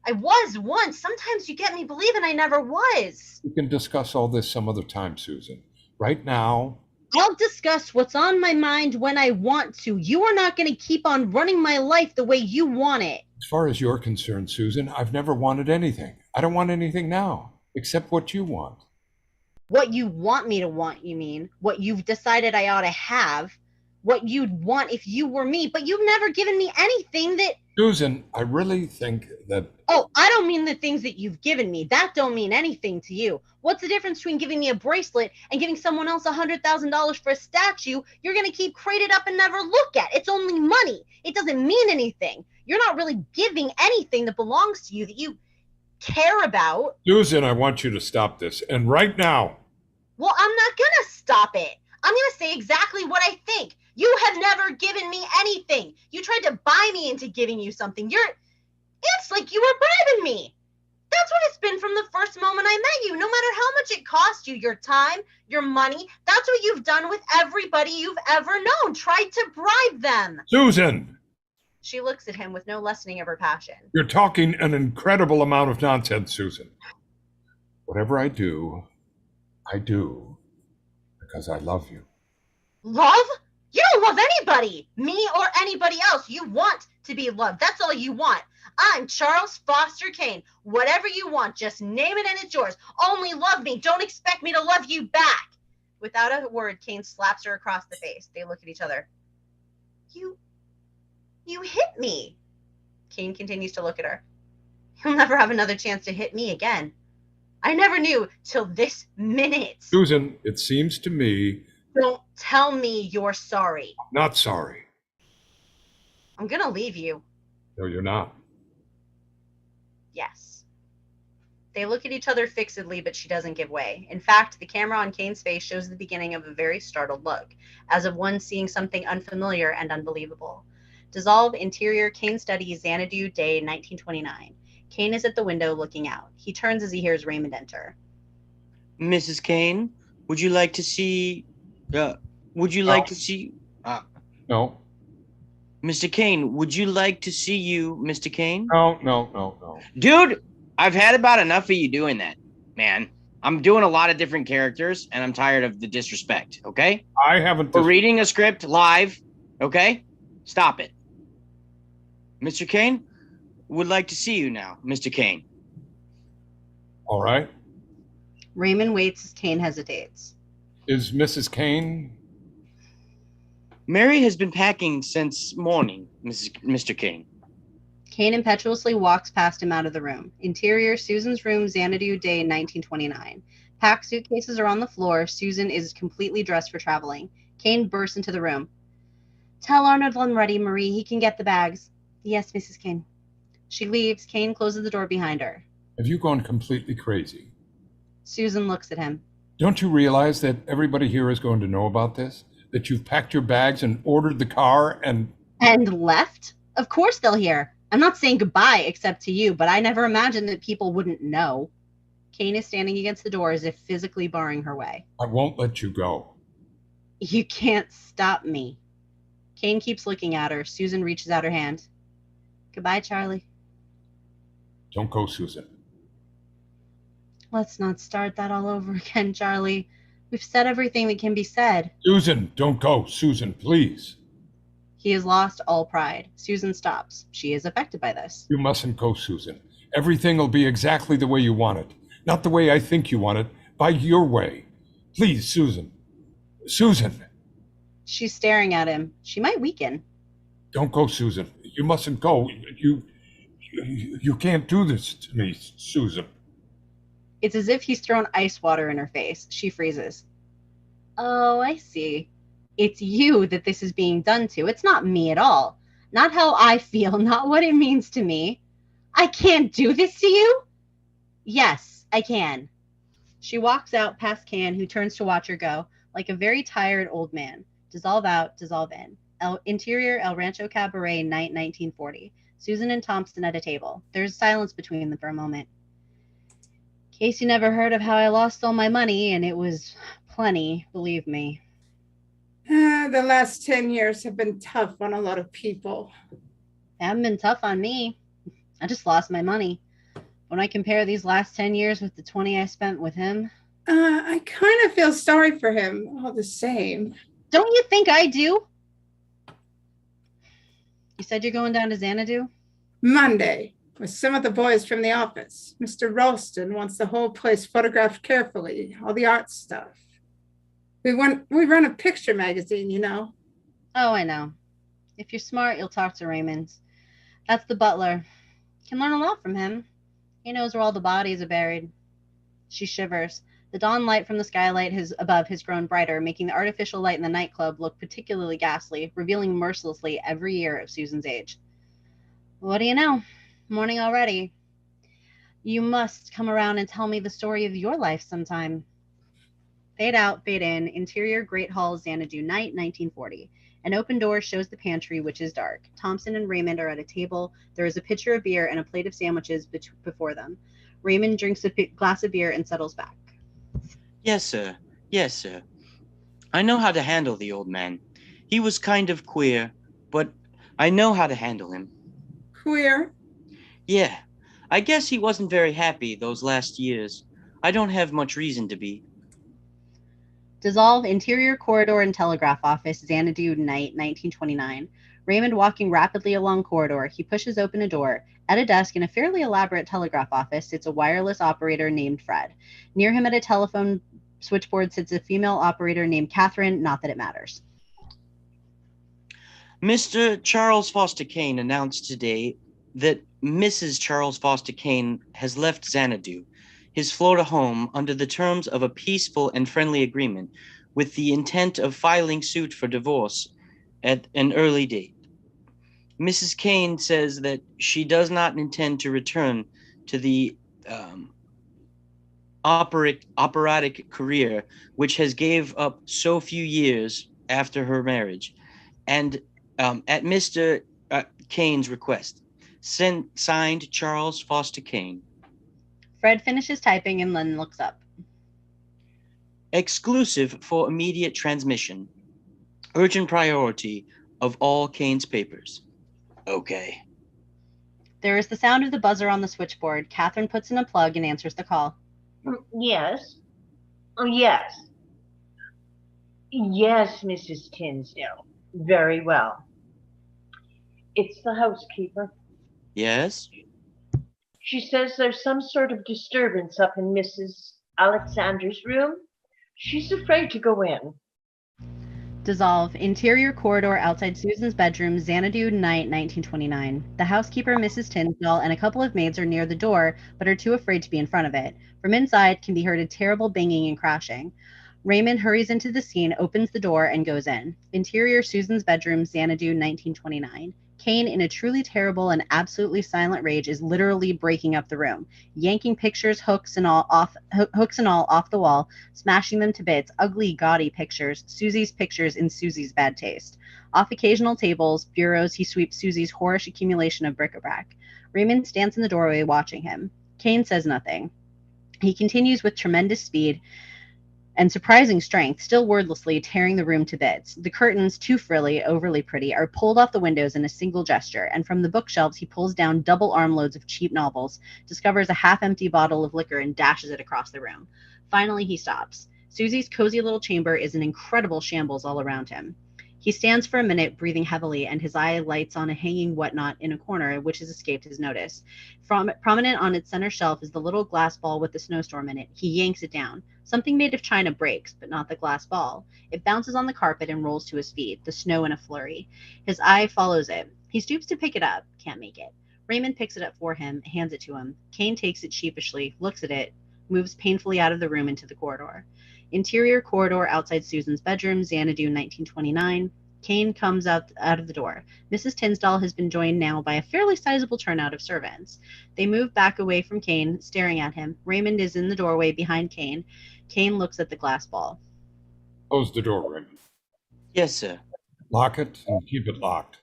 I was once. Sometimes you get me believing I never was. We can discuss all this some other time, Susan. Right now... I'll discuss what's on my mind when I want to. You are not going to keep on running my life the way you want it. As far as you're concerned, Susan, I've never wanted anything. I don't want anything now, except what you want. What you want me to want, you mean? What you've decided I ought to have? What you'd want if you were me, but you've never given me anything that... Susan, I really think that... Oh, I don't mean the things that you've given me. That don't mean anything to you. What's the difference between giving me a bracelet and giving someone else $100,000 for a statue you're going to keep crated up and never look at? It's only money. It doesn't mean anything. You're not really giving anything that belongs to you that you care about. Susan, I want you to stop this, and right now. Well, I'm not going to stop it. I'm going to say exactly what I think. You have never given me anything. You tried to buy me into giving you something. It's like you were bribing me. That's what it's been from the first moment I met you. No matter how much it cost you, your time, your money, that's what you've done with everybody you've ever known. Tried to bribe them. Susan! She looks at him with no lessening of her passion. You're talking an incredible amount of nonsense, Susan. Whatever I do because I love you. Love? You don't love anybody, me or anybody else. You want to be loved. That's all you want. I'm Charles Foster Kane. Whatever you want, just name it and it's yours. Only love me. Don't expect me to love you back. Without a word, Kane slaps her across the face. They look at each other. You hit me. Kane continues to look at her. You'll never have another chance to hit me again. I never knew till this minute. Susan, it seems to me... Don't tell me you're sorry. Not sorry. I'm gonna leave you. No, you're not. Yes. They look at each other fixedly, but she doesn't give way. In fact, the camera on Kane's face shows the beginning of a very startled look, as of one seeing something unfamiliar and unbelievable. Dissolve interior, Kane studies Xanadu, day 1929. Kane is at the window looking out. He turns as he hears Raymond enter. Mrs. Kane, would you like to see... to see... No. Mr. Kane, would you like to see you, Mr. Kane? No. Dude, I've had about enough of you doing that, man. I'm doing a lot of different characters, and I'm tired of the disrespect, okay? I haven't... We're reading a script live, okay? Stop it. Mr. Kane, would like to see you now, Mr. Kane. All right. Raymond waits as Kane hesitates. Is Mrs. Kane... Mary has been packing since morning, Mr. Kane. Kane impetuously walks past him out of the room. Interior, Susan's room, Xanadu, day 1929. Packed suitcases are on the floor. Susan is completely dressed for traveling. Kane bursts into the room. Tell Arnold I'm ready, Marie. He can get the bags. Yes, Mrs. Kane. She leaves. Kane closes the door behind her. Have you gone completely crazy? Susan looks at him. Don't you realize that everybody here is going to know about this? That you've packed your bags and ordered the car and... And left? Of course they'll hear. I'm not saying goodbye except to you, but I never imagined that people wouldn't know. Kane is standing against the door as if physically barring her way. I won't let you go. You can't stop me. Kane keeps looking at her. Susan reaches out her hand. Goodbye, Charlie. Don't go, Susan. Let's not start that all over again, Charlie. We've said everything that can be said. Susan, don't go. Susan, please. He has lost all pride. Susan stops. She is affected by this. You mustn't go, Susan. Everything will be exactly the way you want it. Not the way I think you want it, by your way. Please, Susan. Susan. She's staring at him. She might weaken. Don't go, Susan. You mustn't go. You can't do this to me, Susan. It's as if he's thrown ice water in her face. She freezes. Oh, I see. It's you that this is being done to. It's not me at all. Not how I feel, not what it means to me. I can't do this to you? Yes, I can. She walks out past Can, who turns to watch her go, like a very tired old man. Dissolve out, dissolve in. Interior El Rancho Cabaret, night 1940. Susan and Thompson at a table. There's silence between them for a moment. Casey never heard of how I lost all my money, and it was plenty, believe me. The last 10 years have been tough on a lot of people. They haven't been tough on me. I just lost my money. When I compare these last 10 years with the 20 I spent with him. I kind of feel sorry for him all the same. Don't you think I do? You said you're going down to Xanadu? Monday, with some of the boys from the office. Mr. Ralston wants the whole place photographed carefully, all the art stuff. We run a picture magazine, you know. Oh, I know. If you're smart, you'll talk to Raymond. That's the butler. Can learn a lot from him. He knows where all the bodies are buried. She shivers. The dawn light from the skylight above has grown brighter, making the artificial light in the nightclub look particularly ghastly, revealing mercilessly every year of Susan's age. What do you know? Morning already. You must come around and tell me the story of your life sometime. Fade out, fade in. Interior Great Hall, Xanadu, night 1940. An open door shows the pantry, which is dark. Thompson and Raymond are at a table. There is a pitcher of beer and a plate of sandwiches before them. Raymond drinks a glass of beer and settles back. Yes, sir. Yes, sir. I know how to handle the old man. He was kind of queer, but I know how to handle him. Queer? Yeah. I guess he wasn't very happy those last years. I don't have much reason to be. Dissolve Interior Corridor and Telegraph Office, Xanadu, night 1929. Raymond walking rapidly along corridor. He pushes open a door. At a desk in a fairly elaborate telegraph office sits a wireless operator named Fred. Near him at a telephone switchboard sits a female operator named Catherine, not that it matters. Mr. Charles Foster Kane announced today that Mrs. Charles Foster Kane has left Xanadu, his Florida home, under the terms of a peaceful and friendly agreement, with the intent of filing suit for divorce at an early date. Mrs. Kane says that she does not intend to return to the operatic career, which has gave up so few years after her marriage, and at Mr. Kane's request. Signed, Charles Foster Kane. Fred finishes typing and then looks up. Exclusive for immediate transmission. Urgent priority of all Kane's papers. Okay. There is the sound of the buzzer on the switchboard. Catherine puts in a plug and answers the call. Yes. Oh, yes. Yes, Mrs. Tinsdale. Very well. It's the housekeeper. Yes? She says there's some sort of disturbance up in Mrs. Alexander's room. She's afraid to go in. Dissolve. Interior corridor outside Susan's bedroom, Xanadu, night 1929. The housekeeper, Mrs. Tinsdale, and a couple of maids are near the door, but are too afraid to be in front of it. From inside can be heard a terrible banging and crashing. Raymond hurries into the scene, opens the door, and goes in. Interior Susan's bedroom, Xanadu, 1929. Kane, in a truly terrible and absolutely silent rage, is literally breaking up the room, yanking pictures, hooks and all off the wall, smashing them to bits, ugly, gaudy pictures, Susie's pictures in Susie's bad taste. Off occasional tables, bureaus, he sweeps Susie's whorish accumulation of bric-a-brac. Raymond stands in the doorway watching him. Kane says nothing. He continues with tremendous speed and surprising strength, still wordlessly tearing the room to bits. The curtains, too frilly, overly pretty, are pulled off the windows in a single gesture, and from the bookshelves he pulls down double armloads of cheap novels, discovers a half-empty bottle of liquor, and dashes it across the room. Finally, he stops. Susie's cozy little chamber is an incredible shambles all around him. He stands for a minute, breathing heavily, and his eye lights on a hanging whatnot in a corner, which has escaped his notice. Prominent on its center shelf is the little glass ball with the snowstorm in it. He yanks it down. Something made of china breaks, but not the glass ball. It bounces on the carpet and rolls to his feet, the snow in a flurry. His eye follows it. He stoops to pick it up, can't make it. Raymond picks it up for him, hands it to him. Kane takes it sheepishly, looks at it, moves painfully out of the room into the corridor. Interior corridor outside Susan's bedroom, Xanadu, 1929. Kane comes out of the door. Mrs. Tinsdall has been joined now by a fairly sizable turnout of servants. They move back away from Kane, staring at him. Raymond is in the doorway behind Kane. Kane looks at the glass ball. Close the door, Raymond. Yes, sir. Lock it and keep it locked.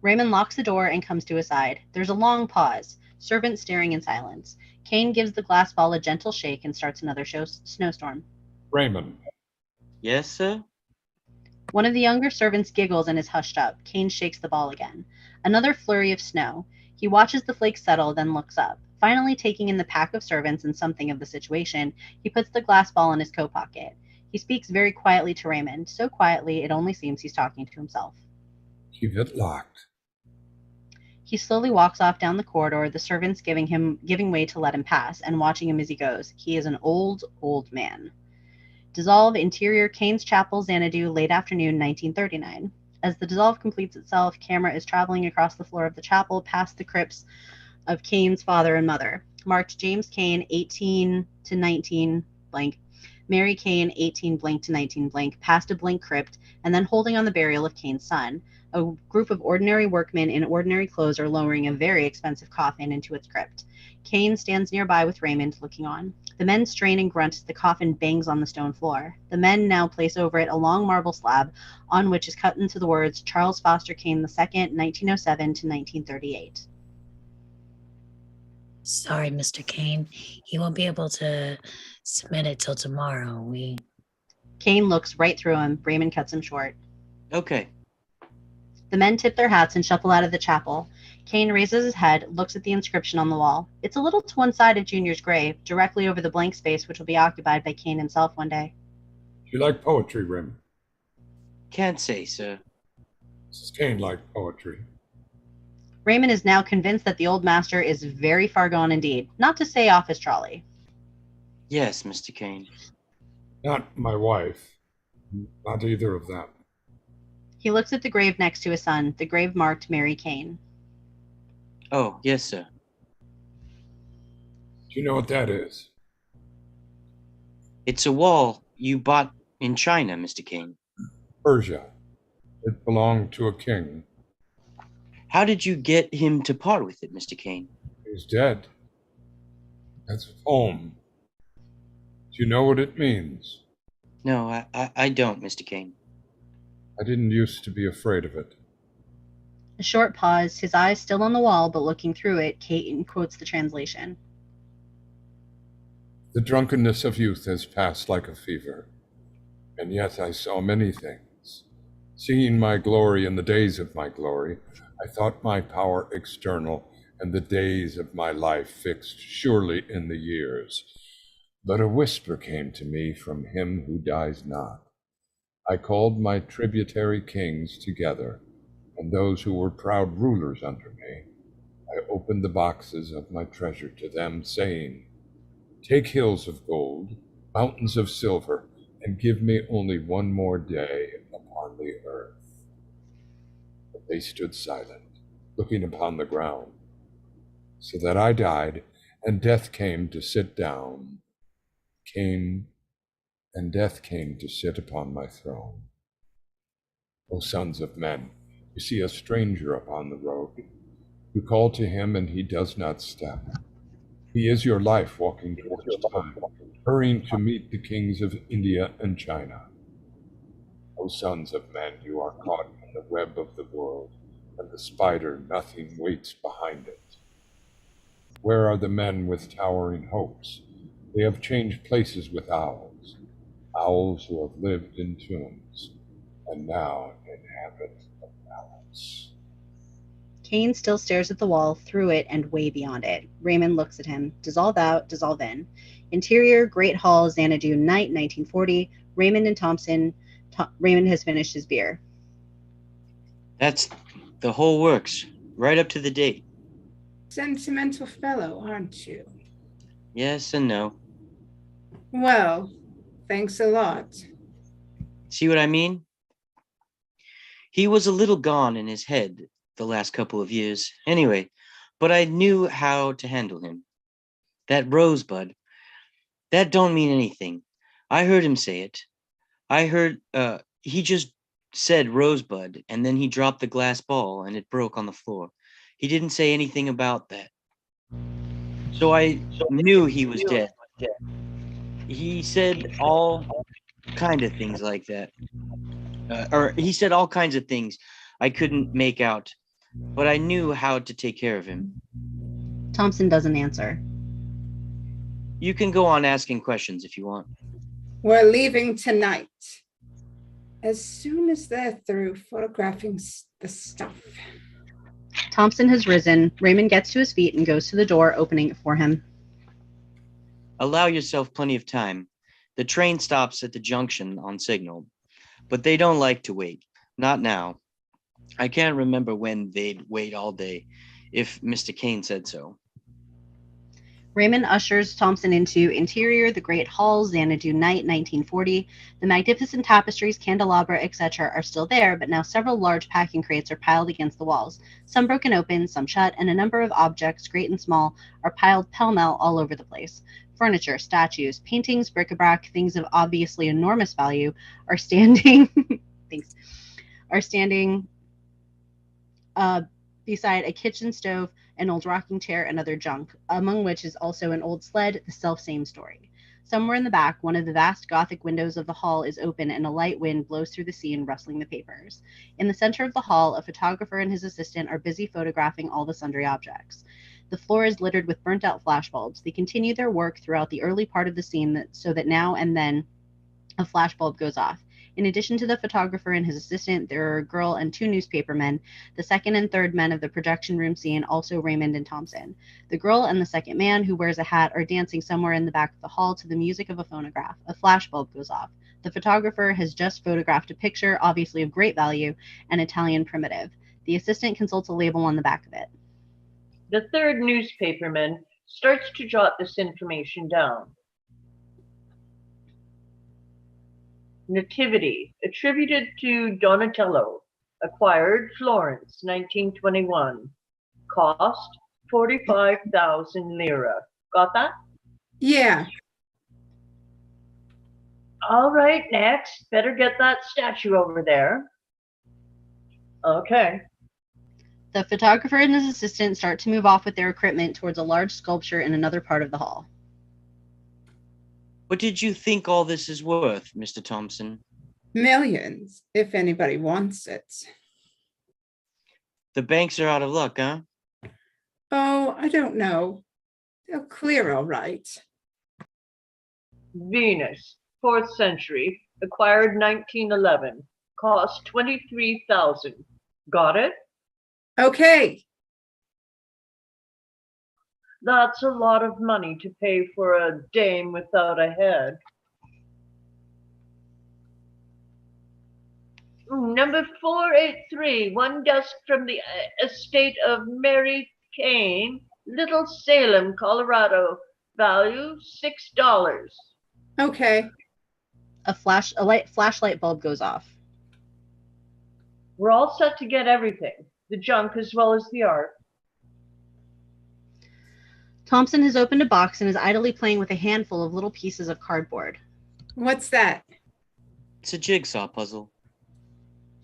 Raymond locks the door and comes to his side. There's a long pause. Servants staring in silence. Kane gives the glass ball a gentle shake and starts another snowstorm. Raymond. Yes, sir. One of the younger servants giggles and is hushed up. Kane shakes the ball again. Another flurry of snow. He watches the flakes settle, then looks up. Finally, taking in the pack of servants and something of the situation, he puts the glass ball in his coat pocket. He speaks very quietly to Raymond, so quietly it only seems he's talking to himself. Keep it locked. He slowly walks off down the corridor, the servants giving way to let him pass, and watching him as he goes. He is an old, old man. Dissolve, interior, Kane's Chapel, Xanadu, late afternoon, 1939. As the dissolve completes itself, camera is traveling across the floor of the chapel past the crypts of Kane's father and mother. Marked James Kane, 18 to 19 blank. Mary Kane, 18 blank to 19 blank, past a blank crypt, and then holding on the burial of Kane's son. A group of ordinary workmen in ordinary clothes are lowering a very expensive coffin into its crypt. Kane stands nearby with Raymond, looking on. The men strain and grunt as the coffin bangs on the stone floor. The men now place over it a long marble slab on which is cut into the words Charles Foster Kane II, 1907 to 1938. Sorry, Mr. Kane. He won't be able to submit it till tomorrow. Kane looks right through him. Raymond cuts him short. Okay. The men tip their hats and shuffle out of the chapel. Kane raises his head, looks at the inscription on the wall. It's a little to one side of Junior's grave, directly over the blank space which will be occupied by Kane himself one day. Do you like poetry, Raymond? Can't say, sir. Mrs. Kane liked poetry. Raymond is now convinced that the old master is very far gone indeed, not to say off his trolley. Yes, Mr. Kane. Not my wife. Not either of them. He looks at the grave next to his son, the grave marked Mary Kane. Oh, yes, sir. Do you know what that is? It's a wall you bought in China, Mr. Kane. Persia. It belonged to a king. How did you get him to part with it, Mr. Kane? He's dead. That's home. Do you know what it means? No, I don't, Mr. Kane. I didn't used to be afraid of it. A short pause, his eyes still on the wall, but looking through it, Kane quotes the translation. The drunkenness of youth has passed like a fever, and yet I saw many things. Seeing my glory in the days of my glory, I thought my power external, and the days of my life fixed surely in the years. But a whisper came to me from him who dies not. I called my tributary kings together, and those who were proud rulers under me. I opened the boxes of my treasure to them, saying, Take hills of gold, mountains of silver, and give me only one more day upon the earth. But they stood silent, looking upon the ground, so that I died, and death came to sit down. And death came to sit upon my throne. O sons of men, You see a stranger upon the road. You call to him, and he does not step. He is your life walking towards time, hurrying to meet the kings of India and China. O sons of men, you are caught in the web of the world, and the spider nothing waits behind it. Where are the men with towering hopes? They have changed places with owls, owls who have lived in tombs, and now inhabit the palace. Kane still stares at the wall, through it, and way beyond it. Raymond looks at him. Dissolve out, dissolve in. Interior, Great Hall, Xanadu, night, 1940. Raymond and Thompson. Raymond has finished his beer. That's the whole works, right up to the date. Sentimental fellow, aren't you? Yes and no. Well, thanks a lot. See what I mean? He was a little gone in his head the last couple of years. Anyway, but I knew how to handle him. That rosebud, that don't mean anything. I heard him say it. I heard, he just said rosebud, and then he dropped the glass ball and it broke on the floor. He didn't say anything about that. So I knew he was dead. He said all kind of things like that. Or he said all kinds of things I couldn't make out, but I knew how to take care of him. Thompson doesn't answer. You can go on asking questions if you want. We're leaving tonight. As soon as they're through photographing the stuff. Thompson has risen. Raymond gets to his feet and goes to the door, opening it for him. Allow yourself plenty of time. The train stops at the junction on signal, but they don't like to wait. Not now. I can't remember when they'd wait all day, if Mr. Kane said so. Raymond ushers Thompson into interior, the Great Hall, Xanadu night, 1940. The magnificent tapestries, candelabra, etc. are still there, but now several large packing crates are piled against the walls, some broken open, some shut, and a number of objects, great and small, are piled pell-mell all over the place. Furniture, statues, paintings, bric-a-brac, things of obviously enormous value are standing beside a kitchen stove, an old rocking chair, and other junk, among which is also an old sled, the self-same story. Somewhere in the back, one of the vast Gothic windows of the hall is open, and a light wind blows through the scene, rustling the papers. In the center of the hall, a photographer and his assistant are busy photographing all the sundry objects. The floor is littered with burnt-out flashbulbs. They continue their work throughout the early part of the scene so that now and then a flashbulb goes off. In addition to the photographer and his assistant, there are a girl and two newspapermen. The second and third men of the projection room scene, also Raymond and Thompson. The girl and the second man, who wears a hat, are dancing somewhere in the back of the hall to the music of a phonograph. A flashbulb goes off. The photographer has just photographed a picture, obviously of great value, an Italian primitive. The assistant consults a label on the back of it. The third newspaperman starts to jot this information down. Nativity, attributed to Donatello, acquired Florence, 1921. Cost, 45,000 lira. Got that? Yeah. All right, next. Better get that statue over there. Okay. The photographer and his assistant start to move off with their equipment towards a large sculpture in another part of the hall. What did you think all this is worth, Mr. Thompson? Millions, if anybody wants it. The banks are out of luck, huh? Oh, I don't know. They'll clear all right. Venus, 4th century, acquired 1911. Cost 23,000. Got it? Okay. That's a lot of money to pay for a dame without a head. Number 483, one desk from the estate of Mary Kane, Little Salem, Colorado. Value $6. A Okay. flashlight bulb goes off. We're all set to get everything, the junk as well as the art. Thompson has opened a box and is idly playing with a handful of little pieces of cardboard. What's that? It's a jigsaw puzzle.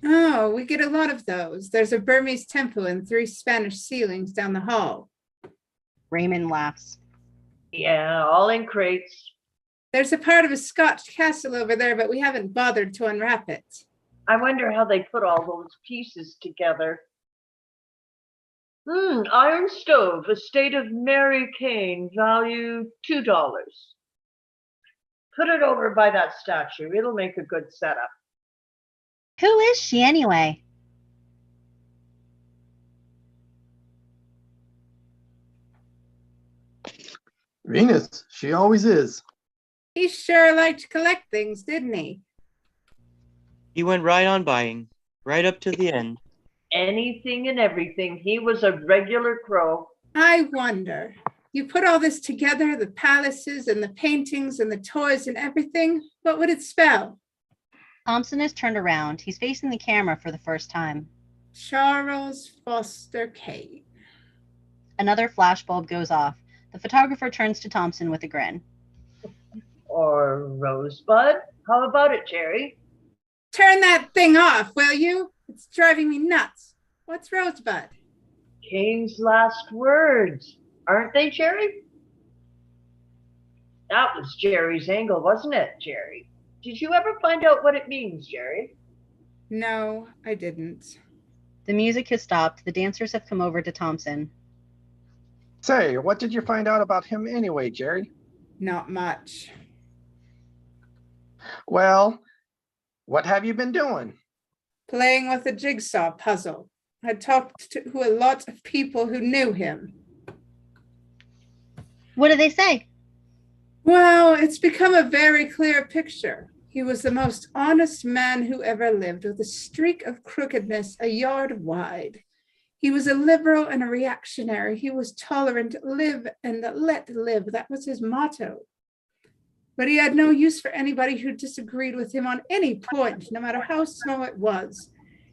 Oh, we get a lot of those. There's a Burmese temple and 3 Spanish ceilings down the hall. Raymond laughs. Yeah, all in crates. There's a part of a Scotch castle over there, but we haven't bothered to unwrap it. I wonder how they put all those pieces together. Iron stove, estate of Mary Kane, value $2. Put it over by that statue. It'll make a good setup. Who is she anyway? Venus, she always is. He sure liked to collect things, didn't he? He went right on buying, right up to the end. Anything and everything. He was a regular crow. I wonder, you put all this together, the palaces and the paintings and the toys and everything, what would it spell? Thompson is turned around. He's facing the camera for the first time. Charles Foster Kane. Another flashbulb goes off. The photographer turns to Thompson with a grin. Or Rosebud. How about it, Jerry? Turn that thing off, will you? It's driving me nuts. What's Rosebud? Kane's last words. Aren't they, Jerry? That was Jerry's angle, wasn't it, Jerry? Did you ever find out what it means, Jerry? No, I didn't. The music has stopped. The dancers have come over to Thompson. Say, what did you find out about him anyway, Jerry? Not much. Well, what have you been doing? Playing with a jigsaw puzzle. I talked to a lot of people who knew him. What do they say? Well, it's become a very clear picture. He was the most honest man who ever lived, with a streak of crookedness a yard wide. He was a liberal and a reactionary. He was tolerant, live and let live. That was his motto. But he had no use for anybody who disagreed with him on any point, no matter how small it was.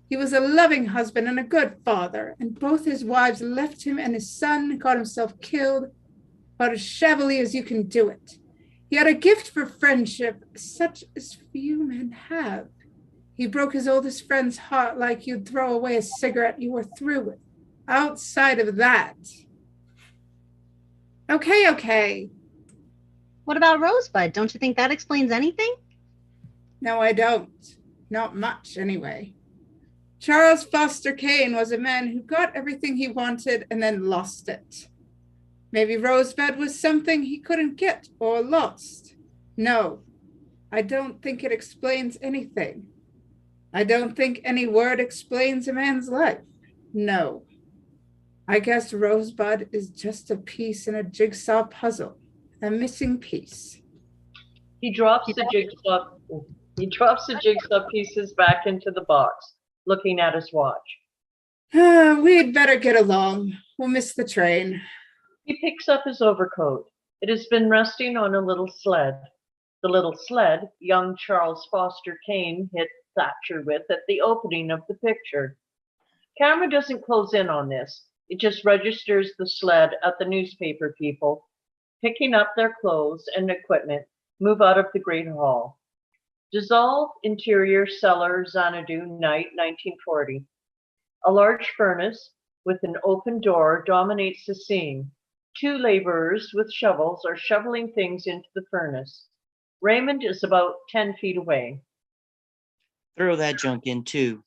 He was a loving husband and a good father, and both his wives left him, and his son got himself killed, about as shabbily as you can do it. He had a gift for friendship, such as few men have. He broke his oldest friend's heart like you'd throw away a cigarette you were through with. Outside of that. Okay. What about Rosebud? Don't you think that explains anything? No, I don't. Not much, anyway. Charles Foster Kane was a man who got everything he wanted and then lost it. Maybe Rosebud was something he couldn't get or lost. No, I don't think it explains anything. I don't think any word explains a man's life. No. I guess Rosebud is just a piece in a jigsaw puzzle, a missing piece. He drops the jigsaw pieces back into the box, looking at his watch. We'd better get along. We'll miss the train. He picks up his overcoat. It has been resting on a little sled. The little sled young Charles Foster Kane hit Thatcher with at the opening of the picture. Camera doesn't close in on this. It just registers the sled at the newspaper people, picking up their clothes and equipment, move out of the great hall. Dissolve interior cellar, Xanadu, night 1940. A large furnace with an open door dominates the scene. 2 laborers with shovels are shoveling things into the furnace. Raymond is about 10 feet away. Throw that junk in too.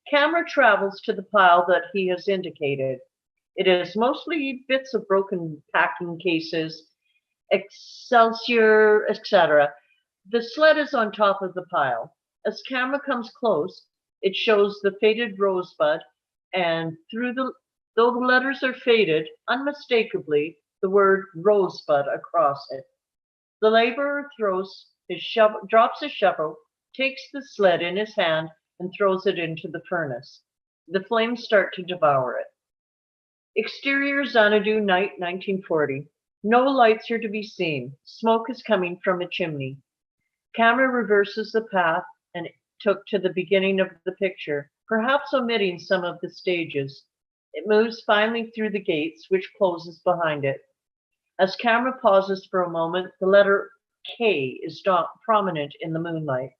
Camera travels to the pile that he has indicated. It is mostly bits of broken packing cases, Excelsior, etc. The sled is on top of the pile. As camera comes close, it shows the faded Rosebud, and though the letters are faded, unmistakably, the word Rosebud across it. The laborer drops his shovel, takes the sled in his hand, and throws it into the furnace. The flames start to devour it. Exterior Xanadu, night 1940. No lights are to be seen. Smoke is coming from a chimney. Camera reverses the path and took to the beginning of the picture, perhaps omitting some of the stages. It moves finally through the gates, which closes behind it. As camera pauses for a moment, the letter K is prominent in the moonlight.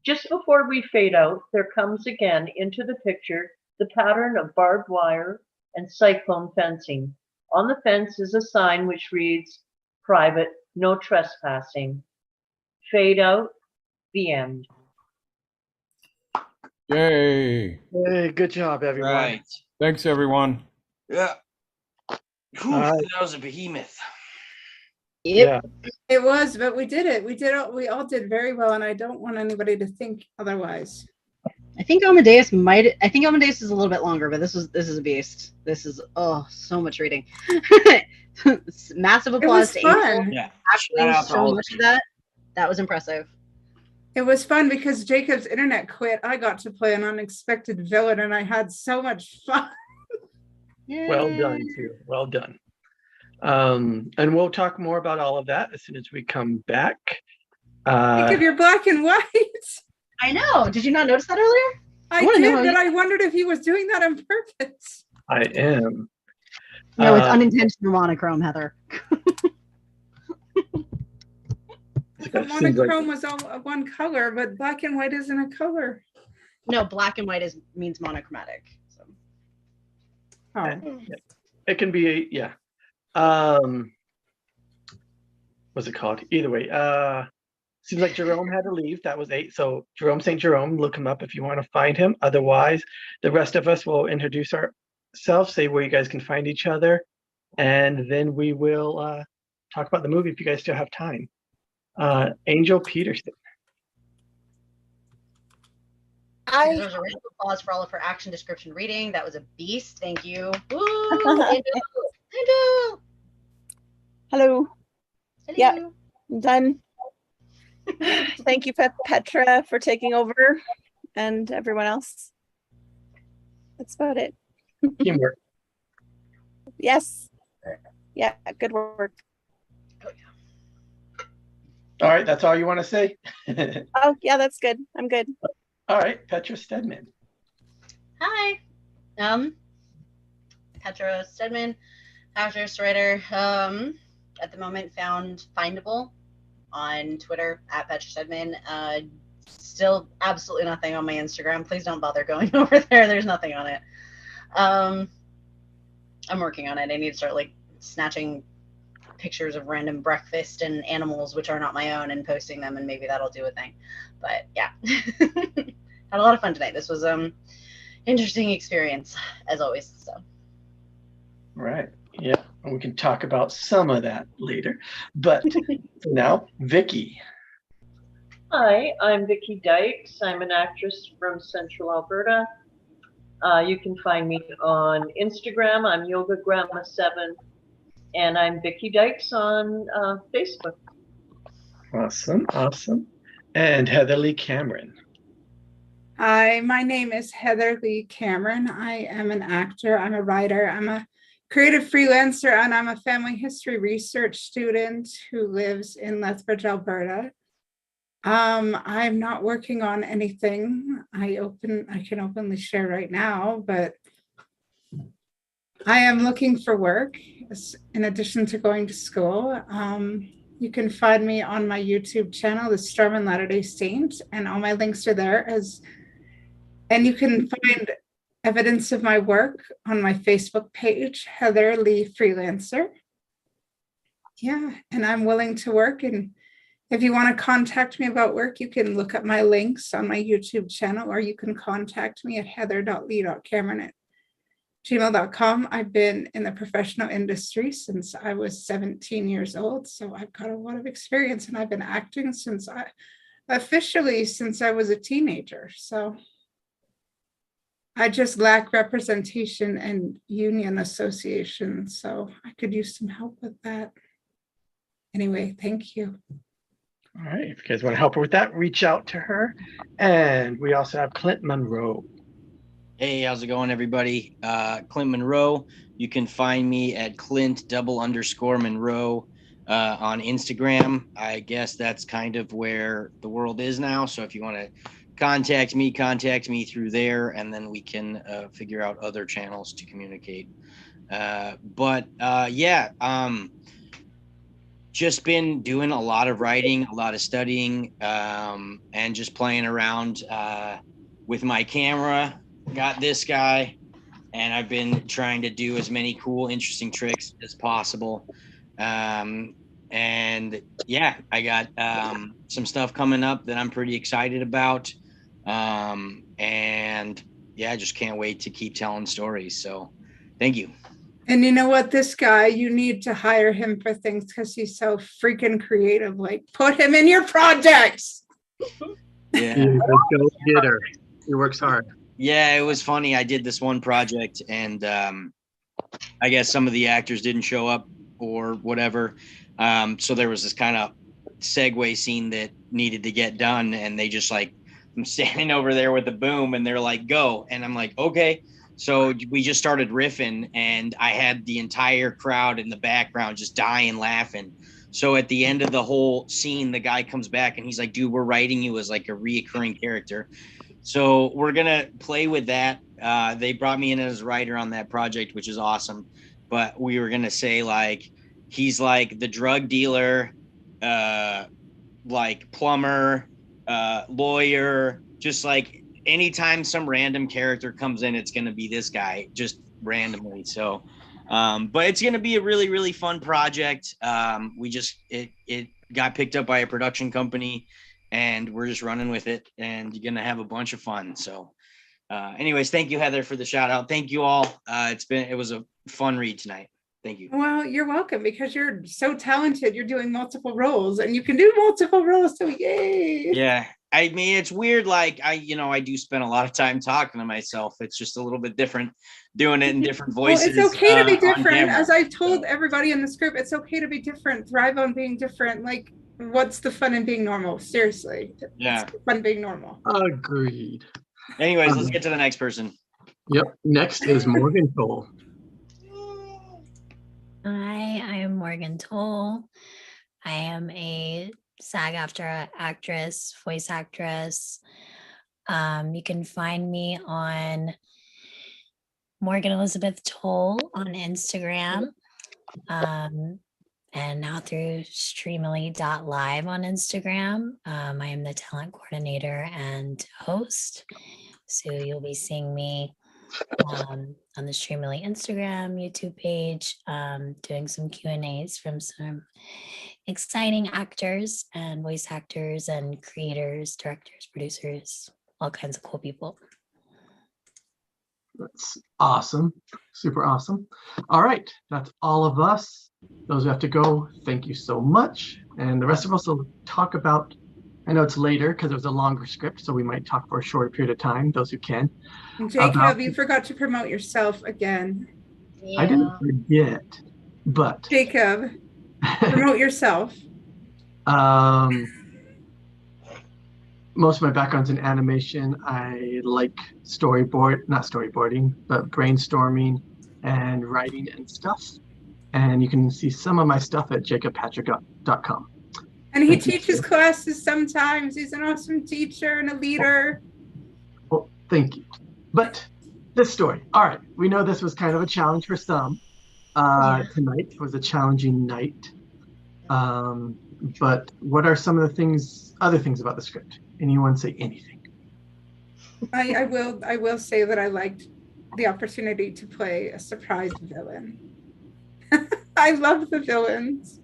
Just before we fade out, there comes again into the picture the pattern of barbed wire and cyclone fencing. On the fence is a sign which reads, "Private, no trespassing." Fade out, the end. Yay. Hey, good job, everyone. Right. Thanks, everyone. Yeah. Whew, All right. that was a behemoth. Yep. Yeah. It was, but we did it. We all did very well, and I don't want anybody to think otherwise. I think Amadeus is a little bit longer, but this is a beast. This is so much reading. Massive It was applause to Angel. fun. Yeah. Actually, Shout out to so all much of of that. That was impressive. It was fun because Jacob's internet quit. I got to play an unexpected villain, and I had so much fun. Well done, too. Well done. And we'll talk more about all of that as soon as we come back. Jacob, you're black and white. I know. Did you not notice that earlier? I wanna know did, how but you- I wondered if he was doing that on purpose. I am. No, it's Uh, unintentional monochrome, Heather. I thought Seems like- monochrome was all one color, but black and white isn't a color. No, black and white means monochromatic. So. Oh, It can be, yeah. What's it called? Either way. Seems like Jerome had to leave. That was 8. So Jerome St. Jerome, look him up if you want to find him. Otherwise, the rest of us will introduce ourselves, say where you guys can find each other, and then we will talk about the movie if you guys still have time. Angel Peterson. There's a round of applause for all of her action description reading. That was a beast. Thank you. Woo! Angel! Hello. Hello. Yeah. I'm done. Thank you, Petra, for taking over, and everyone else. That's about it. Teamwork. Yes. Yeah, good work. All right, that's all you want to say? Oh, yeah, that's good. I'm good. All right, Petra Stedman. Hi. Petra Stedman, actress, writer. At the moment found findable on Twitter at Petra Stedman. Still absolutely nothing on my Instagram. Please don't bother going over there. There's nothing on it. I'm working on it. I need to start like snatching pictures of random breakfast and animals which are not my own and posting them, and maybe that'll do a thing. But yeah. Had a lot of fun tonight. This was interesting experience as always. So Right. Yeah, and we can talk about some of that later. But for now, Vicky. Hi, I'm Vicky Dykes. I'm an actress from Central Alberta. You can find me on Instagram. I'm YogaGrandma7, and I'm Vicky Dykes on Facebook. Awesome, awesome. And Heather Lee Cameron. hi, my name is Heather Lee Cameron. I am an actor. I'm a writer. I'm a creative freelancer, and I'm a family history research student who lives in Lethbridge, Alberta. I'm not working on anything. I can openly share right now, but I am looking for work in addition to going to school. You can find me on my YouTube channel, The Storm and Latter-day Saint, and all my links are there. And you can find evidence of my work on my Facebook page, Heather Lee Freelancer. Yeah, and I'm willing to work. And if you want to contact me about work, you can look up my links on my YouTube channel, or you can contact me at heather.lee.cameron@gmail.com. I've been in the professional industry since I was 17 years old, so I've got a lot of experience, and I've been acting since I was a teenager. So I just lack representation and union association, so I could use some help with that. Anyway, thank you. All right, if you guys want to help her with that, reach out to her. And we also have Clint Monroe. Hey, how's it going, everybody? Clint Monroe. You can find me at Clint_Monroe on Instagram. I guess that's kind of where the world is now. So if you want to contact me through there, and then we can figure out other channels to communicate. just been doing a lot of writing, a lot of studying, and just playing around with my camera. Got this guy, and I've been trying to do as many cool, interesting tricks as possible. And yeah, I got some stuff coming up that I'm pretty excited about. And yeah, I just can't wait to keep telling stories. So thank you. And you know what? This guy, you need to hire him for things because he's so freaking creative. Like, put him in your projects. Yeah. He's a go-getter. He works hard. Yeah, it was funny. I did this one project, and I guess some of the actors didn't show up or whatever. So there was this kind of segue scene that needed to get done, and they just like, I'm standing over there with the boom, and they're like, go. And I'm like, okay. So we just started riffing, and I had the entire crowd in the background just dying laughing. So at the end of the whole scene, the guy comes back and he's like, dude, we're writing you as like a reoccurring character. So we're going to play with that. They brought me in as a writer on that project, which is awesome. But we were going to say like, he's like the drug dealer, like plumber, lawyer, just like anytime some random character comes in, it's going to be this guy just randomly. So, but it's going to be a really, really fun project. It got picked up by a production company, and we're just running with it, and you're going to have a bunch of fun. So, anyways, thank you, Heather, for the shout out. Thank you all. It was a fun read tonight. Thank you. Well, you're welcome because you're so talented. You're doing multiple roles and you can do multiple roles. So yay. Yeah. I mean, it's weird. Like I do spend a lot of time talking to myself. It's just a little bit different doing it in different voices. Well, it's okay to be different. Camera. As I told everybody in the script, it's okay to be different. Thrive on being different. Like, what's the fun in being normal? Seriously. Yeah. It's fun being normal. Agreed. Anyways, let's get to the next person. Yep. Next is Morgan Cole. Hi, I am Morgan Toll. I am a SAG-AFTRA actress, voice actress. You can find me on Morgan Elizabeth Toll on Instagram, and now through streamily.live on Instagram. I am the talent coordinator and host. So you'll be seeing me on the Streamily Instagram, YouTube page, doing some Q&As from some exciting actors and voice actors and creators, directors, producers, all kinds of cool people. That's awesome. Super awesome. All right. That's all of us. Those who have to go, thank you so much. And the rest of us will talk about, I know it's later because it was a longer script, so we might talk for a shorter period of time, those who can. Jacob, you forgot to promote yourself again. Yeah. I didn't forget, but Jacob, promote yourself. Most of my background's in animation. I like not storyboarding, but brainstorming and writing and stuff. And you can see some of my stuff at jacobpatrick.com. And he teaches classes sometimes. He's an awesome teacher and a leader. Well, thank you. But this story, all right, we know this was kind of a challenge for some. Tonight was a challenging night. But what are some of the other things about the script? Anyone say anything? I will say that I liked the opportunity to play a surprise villain. I love the villains.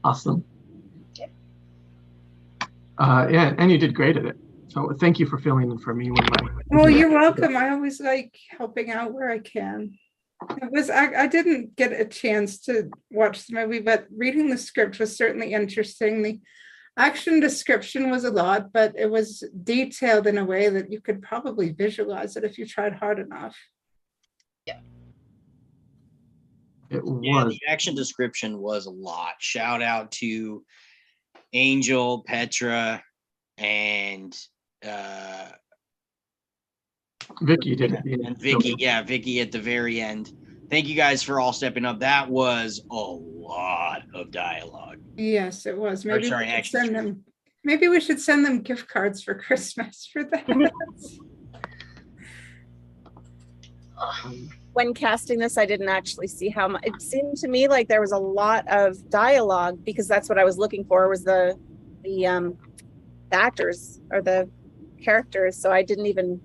Awesome. Yeah, and you did great at it. So thank you for filling in for me. Well, you're welcome. I always like helping out where I can. I didn't get a chance to watch the movie, but reading the script was certainly interesting. The action description was a lot, but it was detailed in a way that you could probably visualize it if you tried hard enough. Yeah. Yeah, the action description was a lot. Shout out to Angel, Petra, and Vicky did it. And Vicky, Vicky at the very end. Thank you guys for all stepping up. That was a lot of dialogue. Yes, it was. Maybe sorry, we should send them. Maybe we should send them gift cards for Christmas for that. When casting this, I didn't actually see how much. It seemed to me like there was a lot of dialogue because that's what I was looking for was the actors or the characters. So I didn't even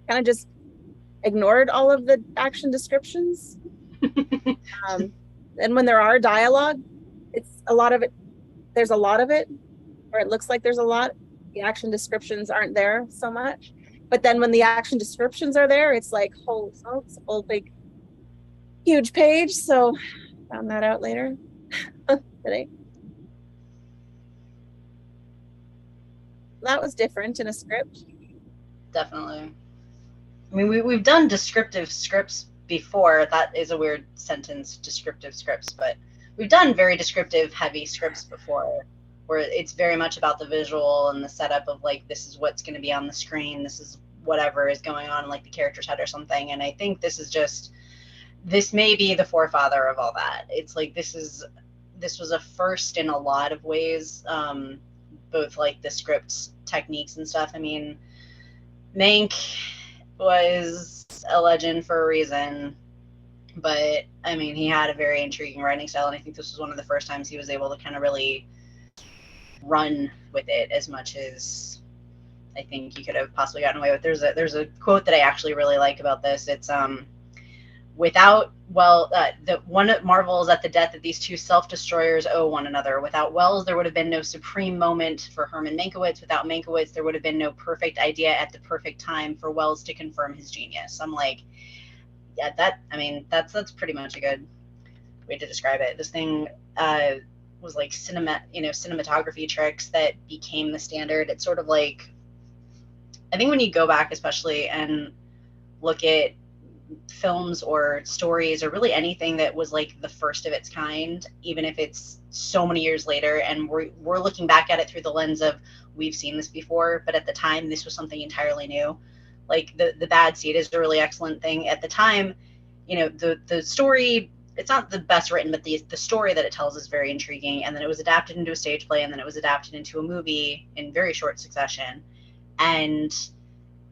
kind of just ignored all of the action descriptions. And when there are dialogue, it's a lot of it. There's a lot of it, or it looks like there's a lot. The action descriptions aren't there so much. But then when the action descriptions are there, it's like, holy smokes, a whole big, huge page. So found that out later today. That was different in a script. Definitely. I mean, we've done descriptive scripts before. That is a weird sentence, descriptive scripts, but we've done very descriptive, heavy scripts before, where it's very much about the visual and the setup of like, this is what's going to be on the screen. This is whatever is going on in like the character's head or something. And I think this may be the forefather of all that. It's like, this was a first in a lot of ways, both like the script techniques and stuff. I mean, Mank was a legend for a reason, but I mean, he had a very intriguing writing style, and I think this was one of the first times he was able to kind of really run with it as much as I think he could have possibly gotten away with. There's a quote that I actually really like about this. It's the one that marvels at the debt that these two self-destroyers owe one another. Without Wells, there would have been no supreme moment for Herman Mankiewicz. Without Mankiewicz, there would have been no perfect idea at the perfect time for Wells to confirm his genius. I'm like, yeah, that's pretty much a good way to describe it. This thing was like cinematography tricks that became the standard. It's sort of like, I think when you go back, especially, and look at films or stories or really anything that was like the first of its kind, even if it's so many years later and we're looking back at it through the lens of we've seen this before, but at the time this was something entirely new. Like the Bad Seed is a really excellent thing. At the time, the story, it's not the best written, but the story that it tells is very intriguing. And then it was adapted into a stage play, and then it was adapted into a movie in very short succession. And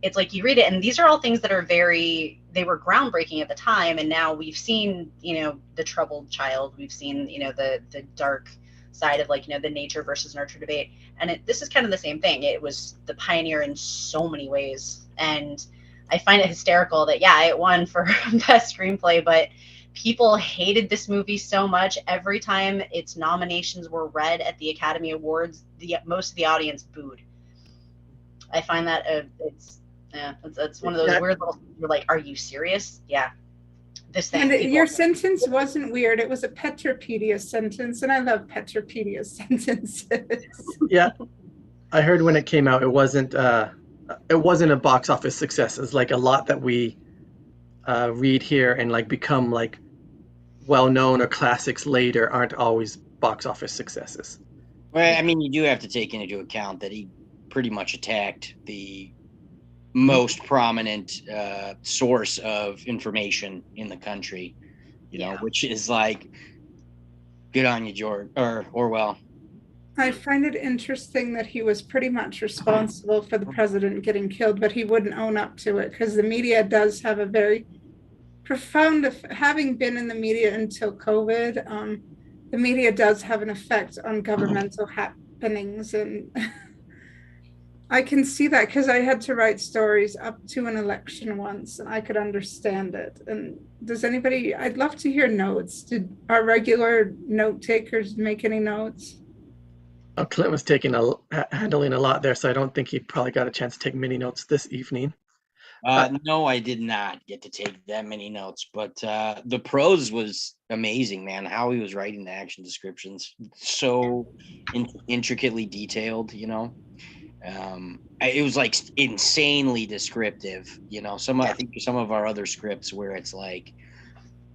it's like you read it, and these are all things that are they were groundbreaking at the time. And now we've seen, the troubled child. We've seen, the dark side of like, the nature versus nurture debate. And this is kind of the same thing. It was the pioneer in so many ways. And I find it hysterical that, yeah, it won for best screenplay, but people hated this movie so much. Every time its nominations were read at the Academy Awards, most of the audience booed. I find that it's one of those weird little things. You're like, are you serious? Yeah. This thing. And your sentence wasn't weird. It was a Petropedia sentence, and I love Petropedia sentences. Yeah, I heard when it came out, it wasn't a box office success. It's like a lot that we read here and like become like well-known or classics later aren't always box office successes. Well, I mean, you do have to take into account that he pretty much attacked the most prominent source of information in the country, which is like, good on you, George or Orwell. I find it interesting that he was pretty much responsible for the president getting killed, but he wouldn't own up to it, because the media does have a very profound, having been in the media until COVID, the media does have an effect on governmental happenings. And I can see that because I had to write stories up to an election once, and I could understand it. And I'd love to hear notes. Did our regular note takers make any notes? Clint was handling a lot there, so I don't think he probably got a chance to take many notes this evening. No, I did not get to take that many notes, but the prose was amazing, man. How he was writing the action descriptions, so intricately detailed, it was like insanely descriptive, I think some of our other scripts where it's like,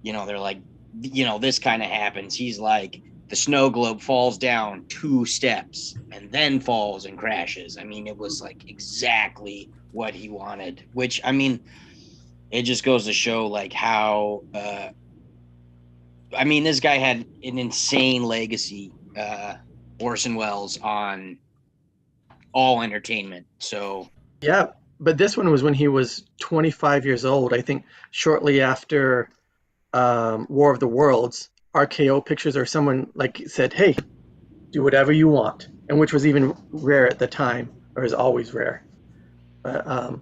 they're like, this kind of happens. He's like, the snow globe falls down 2 steps and then falls and crashes. I mean, it was like exactly what he wanted, which, I mean, it just goes to show like how, this guy had an insane legacy, Orson Welles, on all entertainment. So yeah, but this one was when he was 25 years old. I think shortly after War of the Worlds, RKO Pictures or someone like said, "Hey, do whatever you want," and which was even rare at the time, or is always rare. But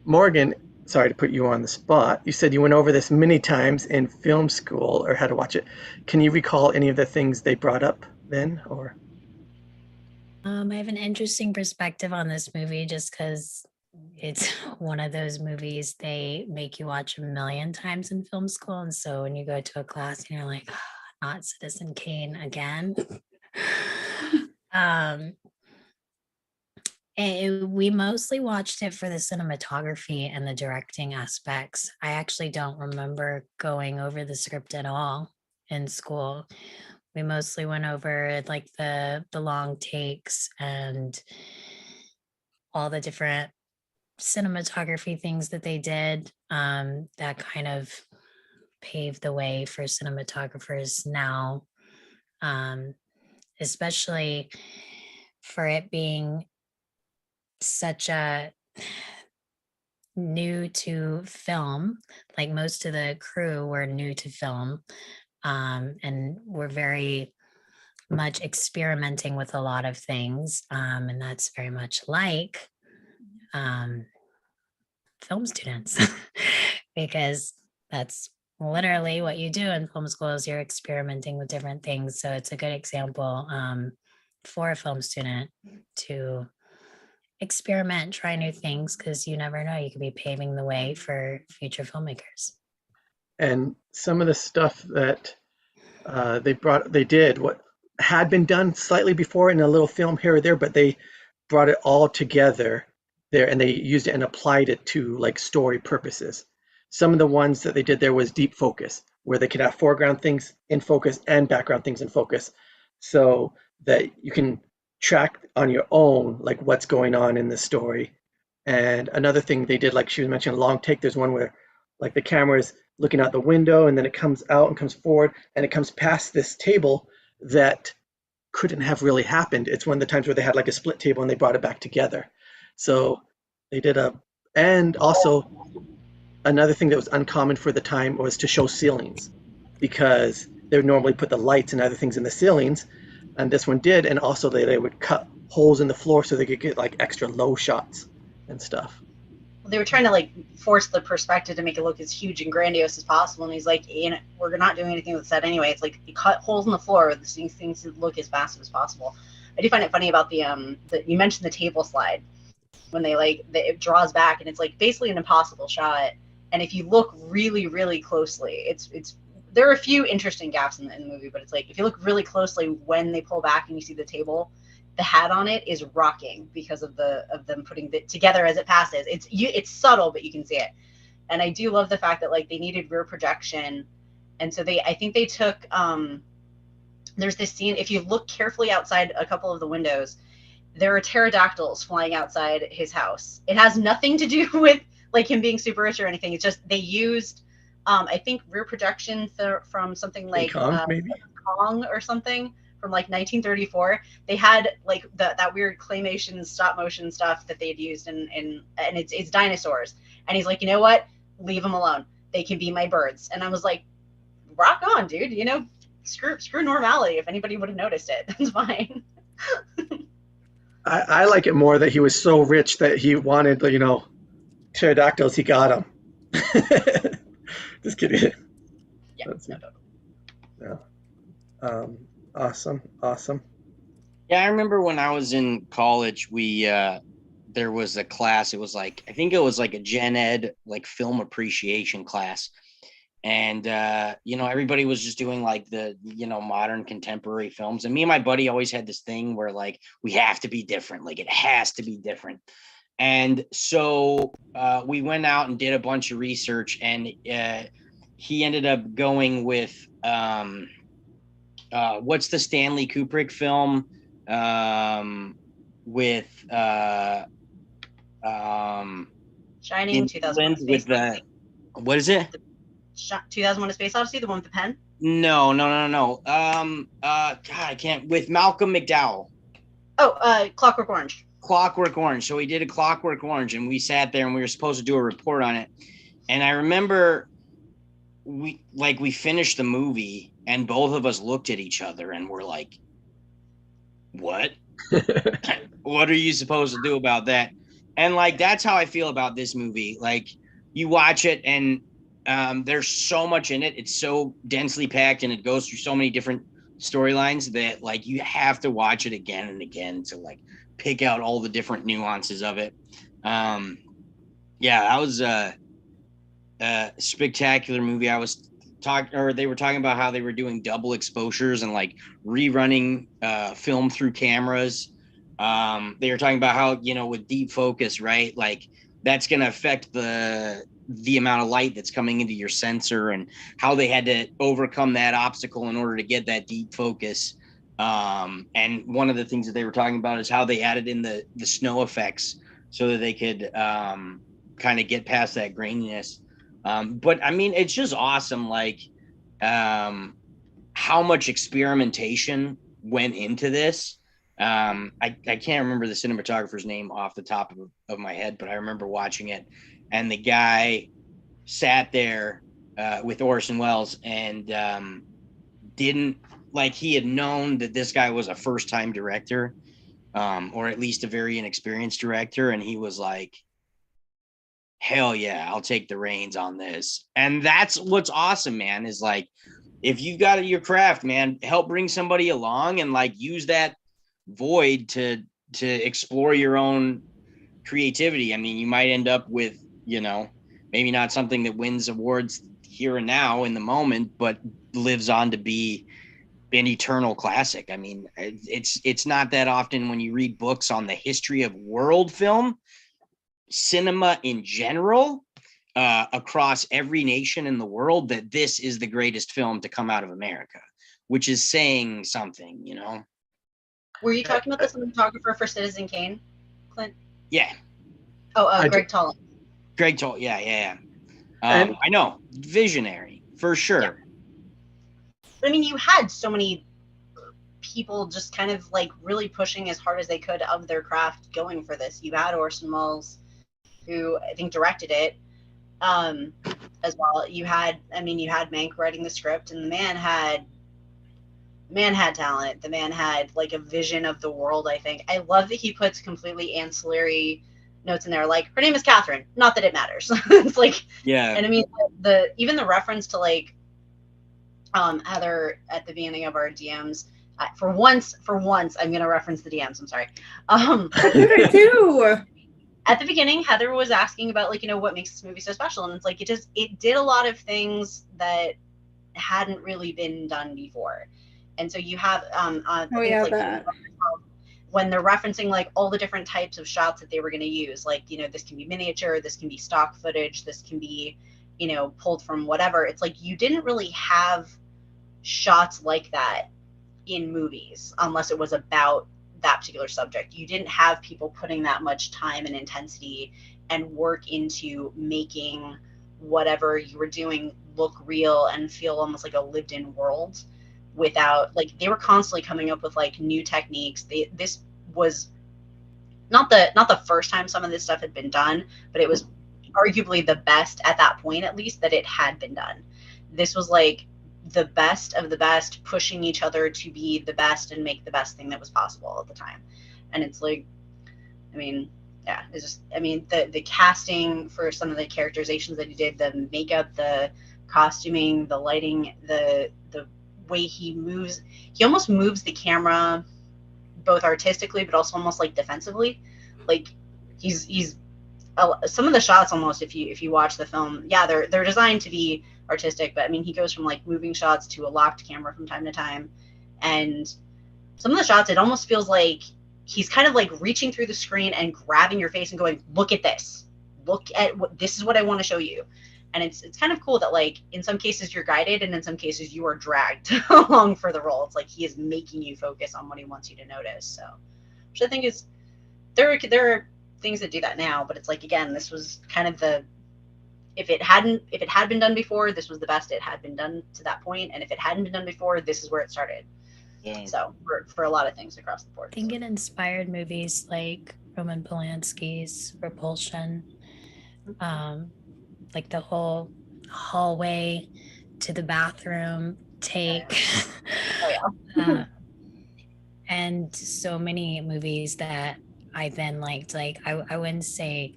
Morgan, sorry to put you on the spot. You said you went over this many times in film school or had to watch it. Can you recall any of the things they brought up then, or? I have an interesting perspective on this movie just because it's one of those movies they make you watch a million times in film school. And so when you go to a class and you're like, "Ah, not Citizen Kane again." We mostly watched it for the cinematography and the directing aspects. I actually don't remember going over the script at all in school. We mostly went over like the long takes and all the different cinematography things that they did, that kind of paved the way for cinematographers now, especially for it being such a new to film. Like most of the crew were new to film, and were very much experimenting with a lot of things, and that's very much like film students because that's literally what you do in film school is you're experimenting with different things. So it's a good example, for a film student to experiment, try new things, because you never know, you could be paving the way for future filmmakers. And some of the stuff that they did what had been done slightly before in a little film here or there, but they brought it all together there and they used it and applied it to like story purposes. Some of the ones that they did there was deep focus, where they could have foreground things in focus and background things in focus, so that you can track on your own like what's going on in the story. And another thing they did, like she was mentioning, long take. There's one where like the camera is looking out the window and then it comes out and comes forward and it comes past this table that couldn't have really happened. It's one of the times where they had like a split table and they brought it back together. So they did and also another thing that was uncommon for the time was to show ceilings, because they would normally put the lights and other things in the ceilings, and this one did. And also they would cut holes in the floor so they could get like extra low shots and stuff. They were trying to like force the perspective to make it look as huge and grandiose as possible. And he's like, we're not doing anything with the set anyway. It's like you cut holes in the floor with these things to look as fast as possible. I do find it funny about the you mentioned the table slide when it draws back and it's like basically an impossible shot. And if you look really, really closely, it's there are a few interesting gaps in the movie, but it's like if you look really closely when they pull back and you see the table, the hat on it is rocking because of them putting it together as it passes. It's subtle, but you can see it. And I do love the fact that like they needed rear projection, and so I think they took there's this scene, if you look carefully outside a couple of the windows, there are pterodactyls flying outside his house. It has nothing to do with like him being super rich or anything. It's just they used I think rear projection from something like maybe Kong or something from like 1934. They had like that weird claymation stop motion stuff that they'd used and it's dinosaurs. And he's like, you know what? Leave them alone. They can be my birds. And I was like, rock on, dude. You know, screw normality. If anybody would have noticed it, that's fine. I like it more that he was so rich that he wanted, pterodactyls. He got them. Just kidding. Yeah. Awesome. Yeah, I remember when I was in college, we there was a class. It was like, I think it was like a gen ed like film appreciation class, and everybody was just doing like the modern contemporary films. And me and my buddy always had this thing where like we have to be different, like it has to be different. And so we went out and did a bunch of research, and he ended up going with what's the Stanley Kubrick film with Shining, 2001: A Space Odyssey. What is it? 2001: A Space Odyssey, the one with the pen? No. God, I can't. With Malcolm McDowell. Oh, Clockwork Orange. Clockwork Orange. So we did a Clockwork Orange, and we sat there and we were supposed to do a report on it. And I remember we finished the movie, and both of us looked at each other and were like, "What? What are you supposed to do about that?" And like that's how I feel about this movie. Like you watch it, and there's so much in it. It's so densely packed, and it goes through so many different storylines that like you have to watch it again and again to like pick out all the different nuances of it. Yeah, that was a spectacular movie. They were talking about how they were doing double exposures and like rerunning film through cameras. They were talking about how, you know, with deep focus, right? Like that's going to affect the amount of light that's coming into your sensor, and how they had to overcome that obstacle in order to get that deep focus. And one of the things that they were talking about is how they added in the snow effects so that they could kind of get past that graininess. But I mean, it's just awesome. Like how much experimentation went into this. I can't remember the cinematographer's name off the top of my head, but I remember watching it, and the guy sat there with Orson Welles and didn't like, he had known that this guy was a first-time director, or at least a very inexperienced director, and he was like, hell yeah, I'll take the reins on this. And that's what's awesome, man, is like, if you've got your craft, man, help bring somebody along and like use that void to explore your own creativity. I mean, you might end up with, you know, maybe not something that wins awards here and now in the moment, but lives on to be an eternal classic. I mean, it's not that often when you read books on the history of world film, cinema in general, across every nation in the world, that this is the greatest film to come out of America, which is saying something, you know. Were you talking about the cinematographer for Citizen Kane, Clint? Yeah. Oh, Greg Tollin. Greg Tollin, yeah. I know, visionary for sure. Yeah. I mean, you had so many people just kind of like really pushing as hard as they could of their craft going for this. You had Orson Welles, who I think directed it, as well. You had Mank writing the script, and the man had talent. The man had like a vision of the world. I think I love that he puts completely ancillary notes in there, like her name is Catherine, not that it matters. It's like, yeah. And I mean, even the reference to like Heather at the beginning of our DMs, for once I'm gonna reference the DMs, I'm sorry. I did it too. At the beginning, Heather was asking about like, you know, what makes this movie so special, and it's like it did a lot of things that hadn't really been done before. And so you have when they're referencing like all the different types of shots that they were going to use, like, you know, this can be miniature, this can be stock footage, this can be, you know, pulled from whatever. It's like you didn't really have shots like that in movies unless it was about that particular subject. You didn't have people putting that much time and intensity and work into making whatever you were doing look real and feel almost like a lived in world, without like, they were constantly coming up with like new techniques. This was not the first time some of this stuff had been done, but it was arguably the best at that point, at least, that it had been done. This was like the best of the best, pushing each other to be the best and make the best thing that was possible at the time. And it's like, I mean, yeah, it's just, I mean, the casting for some of the characterizations that he did, the makeup, the costuming, the lighting, the way he moves, he almost moves the camera both artistically but also almost like defensively. Like he's some of the shots, almost, if you watch the film, yeah, they're designed to be artistic, but I mean, he goes from like moving shots to a locked camera from time to time, and some of the shots, it almost feels like he's kind of like reaching through the screen and grabbing your face and going, look at this, look at what this is, what I want to show you. And it's kind of cool that like in some cases you're guided, and in some cases you are dragged along for the role. It's like he is making you focus on what he wants you to notice. So, which I think is, there are things that do that now, but it's like, again, this was kind of the, if it had been done before, this was the best it had been done to that point, and if it hadn't been done before, this is where it started. Yeah. So for a lot of things across the board. I think it inspired movies like Roman Polanski's Repulsion. Like the whole hallway to the bathroom take. Oh, yeah. And so many movies that I then liked. Like I wouldn't say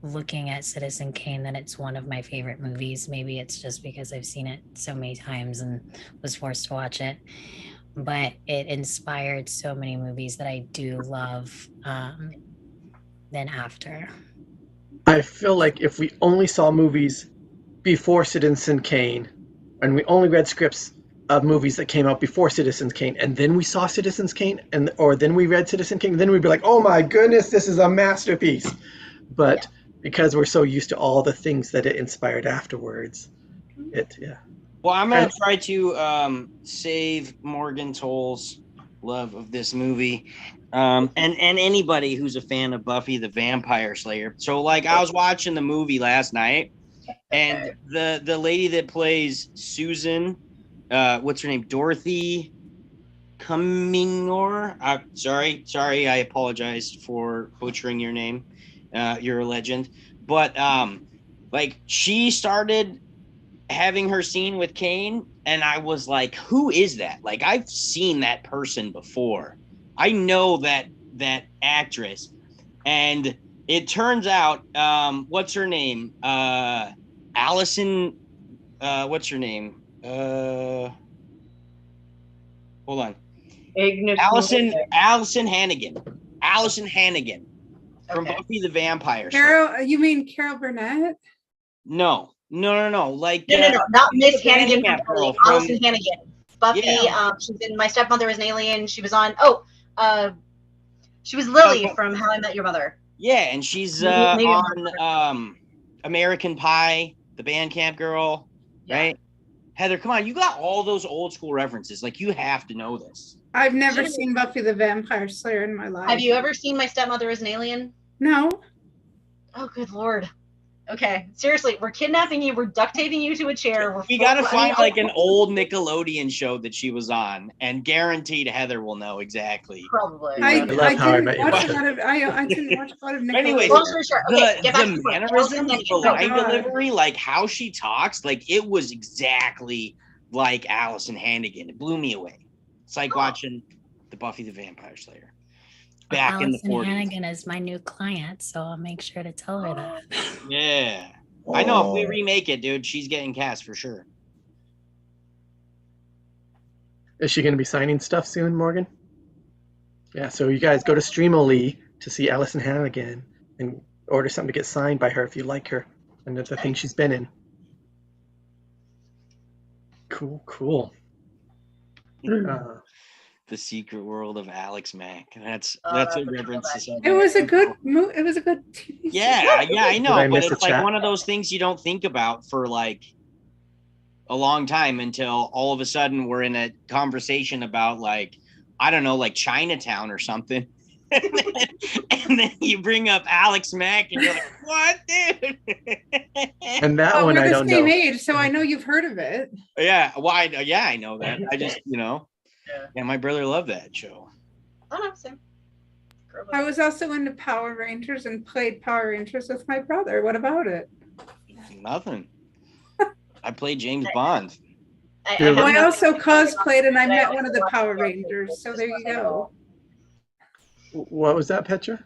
looking at Citizen Kane that it's one of my favorite movies. Maybe it's just because I've seen it so many times and was forced to watch it. But it inspired so many movies that I do love then after. I feel like if we only saw movies before Citizen Kane, and we only read scripts of movies that came out before Citizen Kane, and then we saw Citizen Kane, or then we read Citizen Kane, then we'd be like, oh my goodness, this is a masterpiece. But because we're so used to all the things that it inspired afterwards, yeah. Well, I'm gonna try to save Morgan Toll's love of this movie, and anybody who's a fan of Buffy the Vampire Slayer. So, like, I was watching the movie last night, and the lady that plays Susan, what's her name, Dorothy Cummingor. Sorry, I apologize for butchering your name. You're a legend, but like, she started having her scene with Kane, and I was like, who is that? Like, I've seen that person before. I know that actress. And it turns out, what's her name? Allison, what's her name? Hold on. Allison Hannigan. Allison Hannigan from Buffy the Vampire Slayer. You mean Carol Burnett? No. Like, no, not Miss Hannigan. Allison Hannigan. Buffy. Yeah. She's in My Stepmother is an Alien. She was on. She was Lily from How I Met Your Mother. Yeah, and she's on American Pie, the band camp girl, right? Heather, come on, you got all those old school references. Like, you have to know this. I've never seen Buffy the Vampire Slayer in my life. Have you ever seen My Stepmother is an Alien? No. Oh, good Lord. Okay, seriously, we're kidnapping you. We're duct taping you to a chair. We got to find like an old Nickelodeon show that she was on, and guaranteed Heather will know exactly. Probably. I didn't watch a lot of Nickelodeon. Anyway, the mannerisms, the line delivery, like how she talks, like it was exactly like Allison Hannigan. It blew me away. It's like watching the Buffy the Vampire Slayer. Back in the 40s. Hannigan is my new client, so I'll make sure to tell her that. Yeah. I know if we remake it, dude, she's getting cast for sure. Is she going to be signing stuff soon, Morgan? Yeah, so you guys go to Streamily to see Allison Hannigan and order something to get signed by her if you like her and the thing she's been in. Cool. The Secret World of Alex Mack. That's a reference to something. It was a good movie. It was a good TV series. Yeah, I know. But it's like one of those things you don't think about for like a long time until all of a sudden we're in a conversation about like, I don't know, like Chinatown or something. and then you bring up Alex Mack and you're like, what, dude? And that one I don't know. We're the same age, so I know you've heard of it. Yeah, well, I know that. I just, yeah, my brother loved that show. Oh, no, same. I was also into Power Rangers and played Power Rangers with my brother. What about it? Nothing. I played James Bond. I also cosplayed and I met one of the Power Rangers. So there you go. What was that, Petra?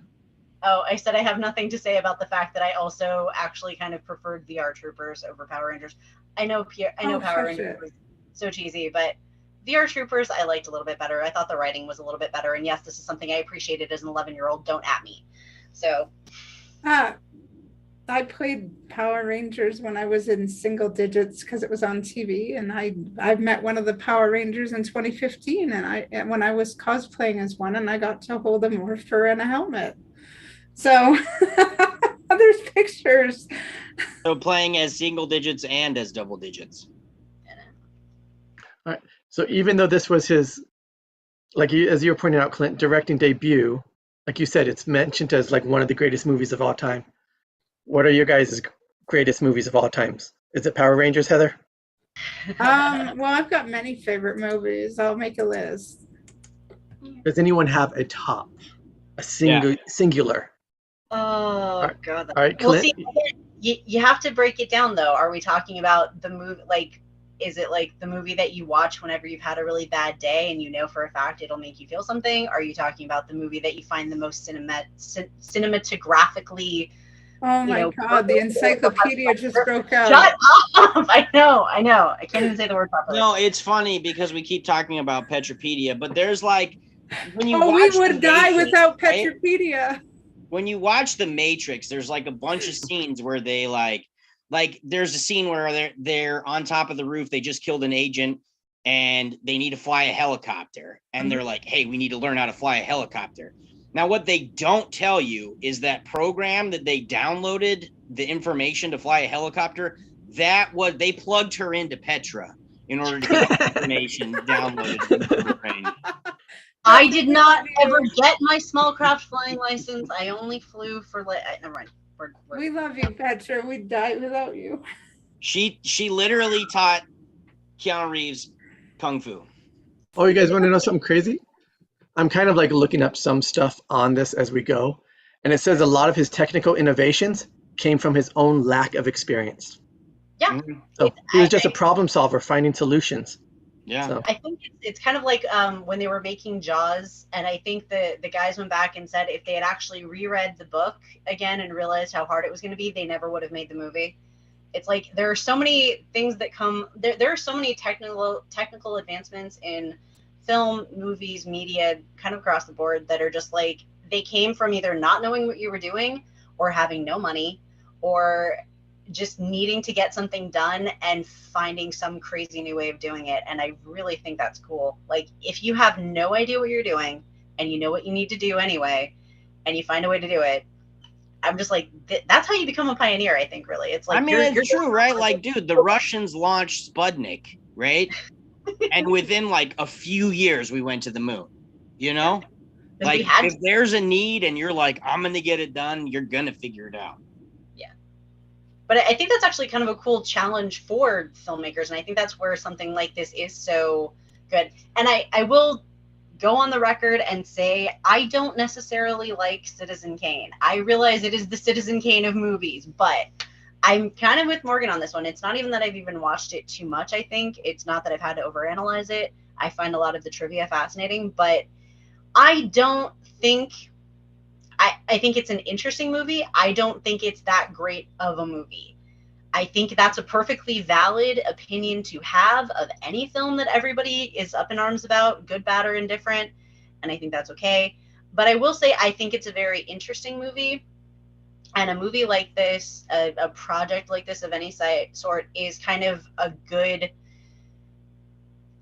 Oh, I said I have nothing to say about the fact that I also actually kind of preferred VR Troopers over Power Rangers. I know Power Rangers was so cheesy, but VR Troopers I liked a little bit better. I thought the writing was a little bit better. And yes, this is something I appreciated as an 11-year-old. Don't at me. So. I played Power Rangers when I was in single digits because it was on TV, and I met one of the Power Rangers in 2015, and when I was cosplaying as one, and I got to hold a morpher and a helmet. So there's pictures. So playing as single digits and as double digits. All right. So even though this was his, as you were pointing out, Clint, directing debut, like you said, it's mentioned as like one of the greatest movies of all time. What are your guys' greatest movies of all times? Is it Power Rangers, Heather? Well, I've got many favorite movies. I'll make a list. Does anyone have a top? a singular. Oh right. God. All right, Well, Clint. see, you have to break it down though. Are we talking about the movie? Like, is it like the movie that you watch whenever you've had a really bad day and you know for a fact it'll make you feel something? Are you talking about the movie that you find the most cinematographically? Oh my God, the encyclopedia just broke out. Shut up! I know. I can't even say the word properly. No, it's funny because we keep talking about Petropedia, but there's like when you Oh, we watch would The die Matrix, without right? Petropedia. When you watch The Matrix, there's like a bunch of scenes where they like there's a scene where they're on top of the roof, they just killed an agent and they need to fly a helicopter. And they're like, hey, we need to learn how to fly a helicopter. Now, what they don't tell you is that program that they downloaded the information to fly a helicopter, they plugged her into Petra in order to get the information downloaded into her brain. I did not ever get my small craft flying license. I only flew for never mind. We love you, Petra. We'd die without you. She literally taught Keanu Reeves kung fu. Oh, you guys want to know something crazy? I'm kind of like looking up some stuff on this as we go, and it says a lot of his technical innovations came from his own lack of experience. Yeah. So he was just a problem solver, finding solutions. Yeah. So. I think it's kind of like when they were making Jaws, and I think the guys went back and said if they had actually reread the book again and realized how hard it was going to be, they never would have made the movie. It's like there are so many things that come there are so many technical advancements in film, movies, media, kind of across the board that are just like they came from either not knowing what you were doing or having no money or just needing to get something done and finding some crazy new way of doing it. And I really think that's cool. Like if you have no idea what you're doing and you know what you need to do anyway, and you find a way to do it, I'm just like, that's how you become a pioneer, I think, really. It's like, I mean, it's true, right? Like, dude, the Russians launched Sputnik, right? And within like a few years, we went to the moon, you know? Like, if there's a need and you're like, I'm going to get it done, you're going to figure it out. Yeah. But I think that's actually kind of a cool challenge for filmmakers. And I think that's where something like this is so good. And I will go on the record and say I don't necessarily like Citizen Kane. I realize it is the Citizen Kane of movies, but I'm kind of with Morgan on this one. It's not even that I've even watched it too much, I think. It's not that I've had to overanalyze it. I find a lot of the trivia fascinating, but I don't think I think it's an interesting movie. I don't think it's that great of a movie. I think that's a perfectly valid opinion to have of any film that everybody is up in arms about, good, bad, or indifferent. And I think that's okay. But I will say, I think it's a very interesting movie. And a movie like this, a project like this of any sort, is kind of a good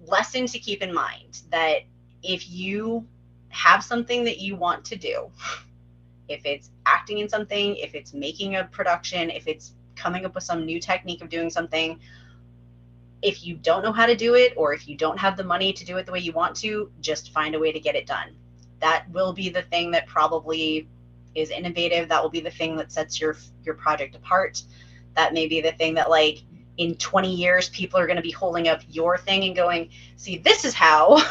lesson to keep in mind that if you have something that you want to do, if it's acting in something, if it's making a production, if it's coming up with some new technique of doing something, if you don't know how to do it, or if you don't have the money to do it the way you want to, just find a way to get it done. That will be the thing that probably is innovative. That will be the thing that sets your project apart. That may be the thing that, like, in 20 years, people are going to be holding up your thing and going, see, this is how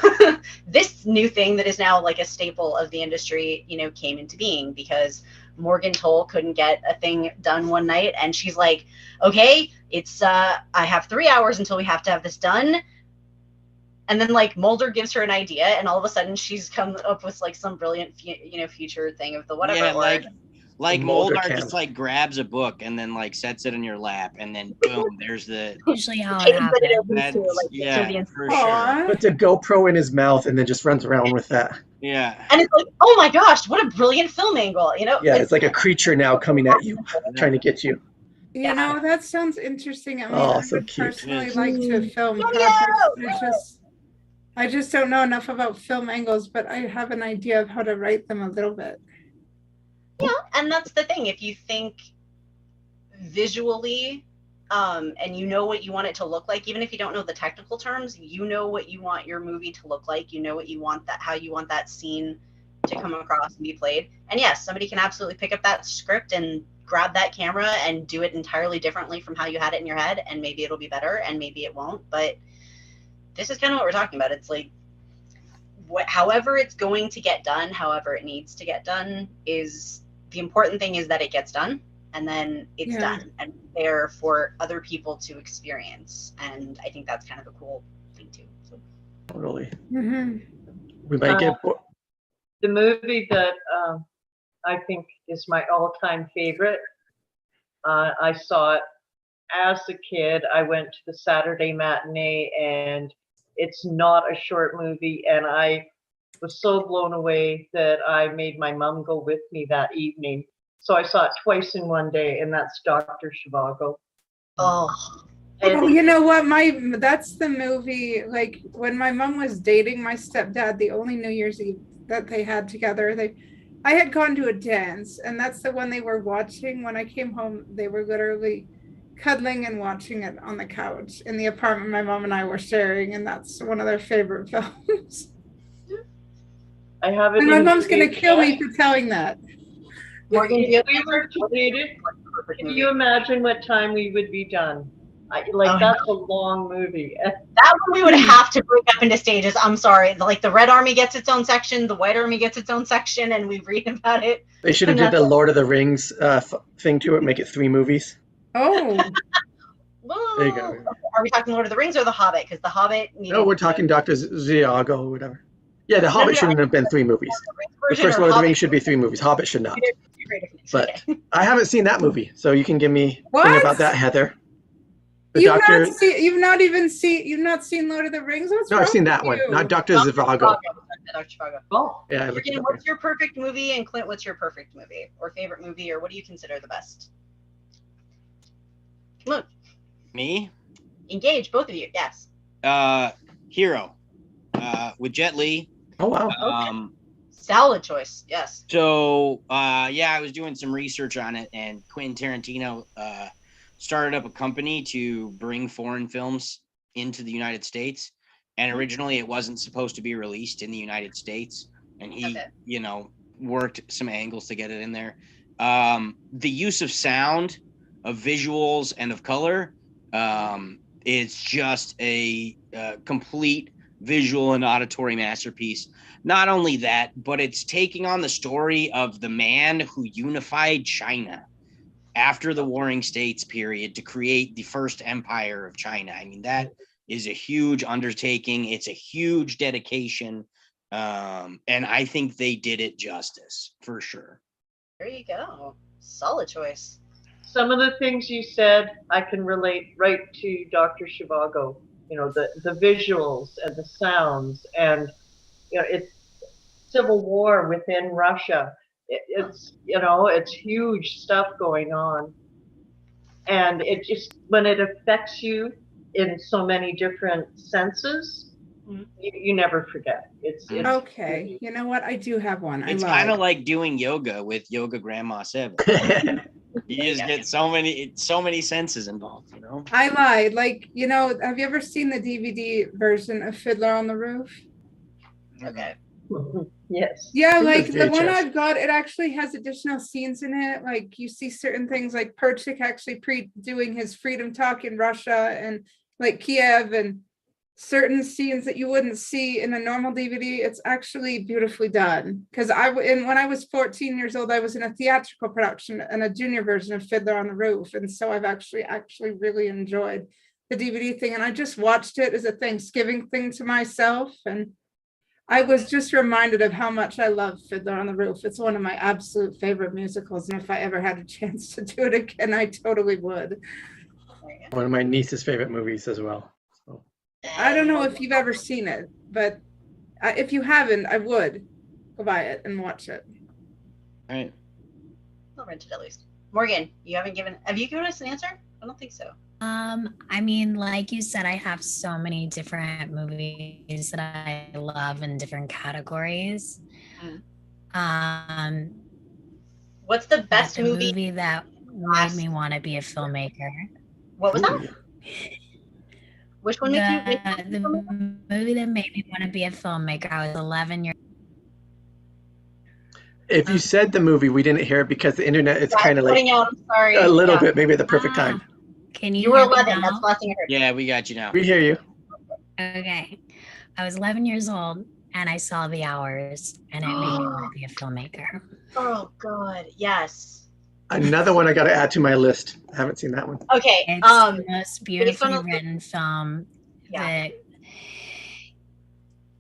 this new thing that is now like a staple of the industry, came into being, because Morgan Toll couldn't get a thing done one night. And she's like, okay, it's, I have 3 hours until we have to have this done. And then like Mulder gives her an idea, and all of a sudden she's come up with like some brilliant, future thing of the whatever. Yeah, like Mulder just like grabs a book and then like sets it in your lap, and then boom, there's the usually how it happens. Yeah, for sure. Puts a GoPro in his mouth and then just runs around with that. Yeah. And it's like, oh my gosh, what a brilliant film angle, Yeah, it's like a creature now coming at you, trying to get you. You know, that sounds interesting. I mean, I so would cute. personally like to film projects. I just don't know enough about film angles, but I have an idea of how to write them a little bit. Yeah, and that's the thing. If you think visually, and you know what you want it to look like, even if you don't know the technical terms, you know what you want your movie to look like. You know what you want how you want that scene to come across and be played. And yes, somebody can absolutely pick up that script and grab that camera and do it entirely differently from how you had it in your head, and maybe it'll be better and maybe it won't. But this is kind of what we're talking about. It's like however it's going to get done, however it needs to get done, is the important thing is that it gets done, and then it's done and there for other people to experience. And I think that's kind of a cool thing too. So. Totally. Mhm. We might get. The movie that I think is my all-time favorite. I saw it as a kid. I went to the Saturday matinee, and it's not a short movie, and I was so blown away that I made my mom go with me that evening. So I saw it twice in one day, and that's Dr. Zhivago. Oh. Oh, you know what? That's the movie. Like when my mom was dating my stepdad, the only New Year's Eve that they had together, I had gone to a dance, and that's the one they were watching. When I came home, they were literally cuddling and watching it on the couch in the apartment my mom and I were sharing, and that's one of their favorite films. I have it. And my mom's gonna kill me for telling that. Morgan, If we were to date it, can you imagine what time we would be done? That's a long movie. That one we would have to break up into stages. I'm sorry. Like the Red Army gets its own section, the White Army gets its own section, and we read about it. They should have did the Lord of the Rings thing to it, make it 3 movies. Oh. There you go. Are we talking Lord of the Rings or The Hobbit? Because The Hobbit. No, we're talking Dr. Zhivago or whatever. Yeah, The Hobbit shouldn't have been 3 movies. The first Lord of the Rings should be 3 movies. Hobbit should not. But I haven't seen that movie, so you can give me thing about that, Heather. You've not seen Lord of the Rings? What's No, I've seen that one, not Dr. Zhivago. Oh. Yeah. Morgan, what's your perfect movie? And Clint, what's your perfect movie or favorite movie, or what do you consider the best? Come on. Me? Engage, both of you. Yes. Hero. With Jet Li. Oh wow. Okay. Solid choice. Yes. So I was doing some research on it, and Quentin Tarantino started up a company to bring foreign films into the United States. And originally it wasn't supposed to be released in the United States. And he, worked some angles to get it in there. The use of sound, of visuals, and of color is just a complete visual and auditory masterpiece. Not only that, but it's taking on the story of the man who unified China after the Warring States period to create the first empire of China. I mean, that is a huge undertaking. It's a huge dedication. And I think they did it justice for sure. There you go. Solid choice. Some of the things you said, I can relate right to Dr. Zhivago. The visuals and the sounds, and it's civil war within Russia. It's huge stuff going on, and it just, when it affects you in so many different senses, you never forget. It's okay. You know what? I do have one. It's kind of like doing yoga with Yoga Grandma 7. You just get so many senses involved, I lied. Have you ever seen the DVD version of Fiddler on the Roof? Okay. Yes. Yeah, the one I've got, it actually has additional scenes in it. Like you see certain things, like Perchik actually doing his freedom talk in Russia, and like Kiev, and certain scenes that you wouldn't see in a normal DVD. It's actually beautifully done. Because when I was 14 years old, I was in a theatrical production and a junior version of Fiddler on the Roof, and so I've actually really enjoyed the DVD thing. And I just watched it as a Thanksgiving thing to myself, and I was just reminded of how much I love Fiddler on the Roof. It's one of my absolute favorite musicals, and if I ever had a chance to do it again, I totally would. One of my niece's favorite movies as well. So. I don't know if you've ever seen it, but if you haven't, I would go buy it and watch it. All right. I'll rent it at least. Morgan, have you given us an answer? I don't think so. I mean, like you said, I have so many different movies that I love in different categories. What's the best movie that made me want to be a filmmaker? What was that? Which one The movie that made me want to be a filmmaker. I was 11 years. If you said the movie, we didn't hear it because the internet is kind of like out. I'm sorry. a little bit, maybe at the perfect time. Can you? You were 11. That's the last thing I heard. Yeah, we got you now. We hear you. Okay. I was 11 years old, and I saw The Hours, and it made me want to be a filmmaker. Oh God, yes. Another one I got to add to my list. I haven't seen that one. Okay. It's the most based on beautifully a- written film Yeah. that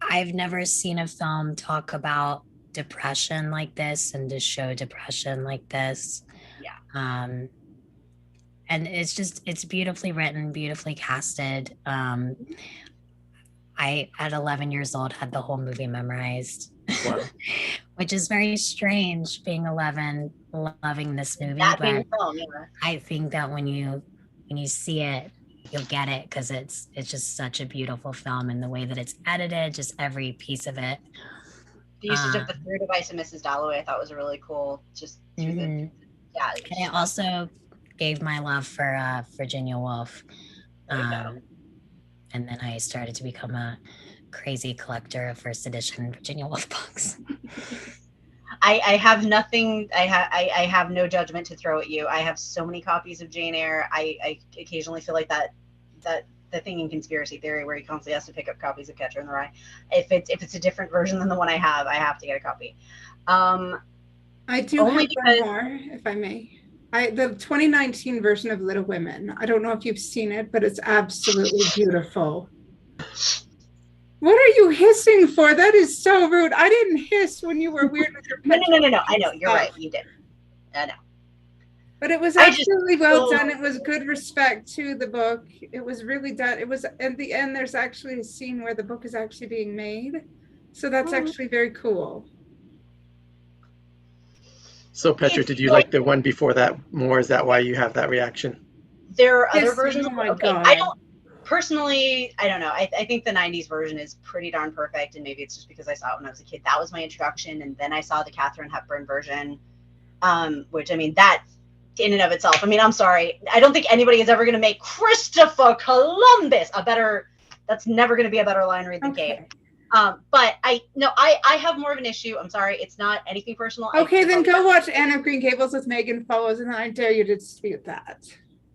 I've never seen a film talk about depression like this and to show depression like this. Yeah. And it's beautifully written, beautifully casted. I, at 11 years old, had the whole movie memorized, Wow. which is very strange being 11, loving this movie. That But being film, yeah. I think that when you see it, you'll get it, because it's just such a beautiful film, and the way that it's edited, just every piece of it. The usage of the third device of Mrs. Dalloway I thought was really cool. Just through the yeah. And it also gave my love for Virginia Woolf. And then I started to become a crazy collector of first edition Virginia Woolf books. I have nothing. I have no judgment to throw at you. I have so many copies of Jane Eyre. I occasionally feel like that the thing in Conspiracy Theory where he constantly has to pick up copies of Catcher in the Rye. If it's a different version than the one I have to get a copy. I do have one more, if I may. The 2019 version of Little Women. I don't know if you've seen it, but it's absolutely beautiful. What are you hissing for? That is so rude. I didn't hiss when you were weird with your No. I know. You're right. You did. I know. But it was absolutely well done. It was good respect to the book. It was really done. It was at the end, there's actually a scene where the book is actually being made. So that's actually very cool. So Petra, did you like the one before that more? Is that why you have that reaction? There are other versions. Oh my God. I don't personally, I don't know. I think the 90s version is pretty darn perfect. And maybe it's just because I saw it when I was a kid. That was my introduction. And then I saw the Katharine Hepburn version, which, I mean, that in and of itself, I mean, I'm sorry. I don't think anybody is ever going to make Christopher Columbus that's never going to be a better line read than Kane. But I have more of an issue. I'm sorry. It's not anything personal. Okay, then go watch Anne of Green Gables with Megan Follows, and then I dare you to dispute that.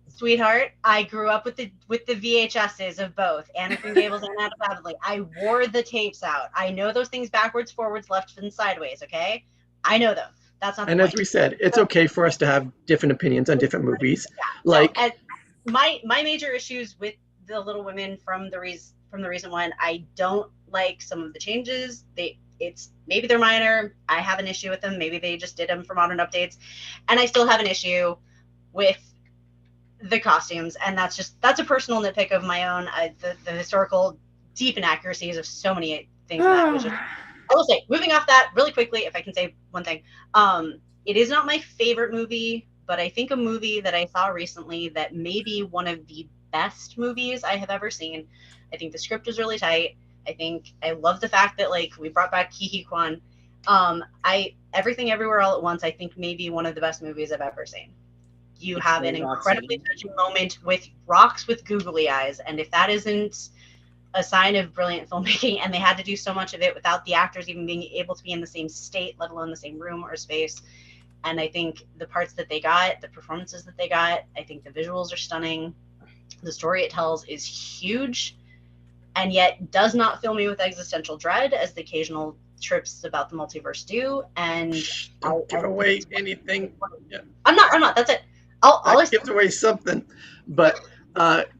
Sweetheart, I grew up with the VHSs of both Anne of Green Gables and Anne of Avonlea. I wore the tapes out. I know those things backwards, forwards, left, and sideways. Okay, I know them. That's not. And as we said, it's okay for us to have different opinions on different movies. Yeah. Like my major issues with the Little Women from the recent one, I don't like some of the changes. Maybe they're minor. I have an issue with them. Maybe they just did them for modern updates, and I still have an issue with the costumes, and that's a personal nitpick of my own. The historical deep inaccuracies of so many things. That was just, I will say, moving off that really quickly, if I can say one thing, it is not my favorite movie, but I think a movie that I saw recently that may be one of the best movies I have ever seen. I think the script was really tight. I love the fact that we brought back Ke Huy Quan. Everything Everywhere All at Once, I think may be one of the best movies I've ever seen. You have an incredibly touching moment with rocks with googly eyes, and if that isn't a sign of brilliant filmmaking, and they had to do so much of it without the actors even being able to be in the same state, let alone the same room or space. And I think the parts that they got, the performances that they got, I think the visuals are stunning. The story it tells is huge, and yet does not fill me with existential dread as the occasional trips about the multiverse do. And don't give away anything. Yeah. I'm not. That's it. That gives away something. But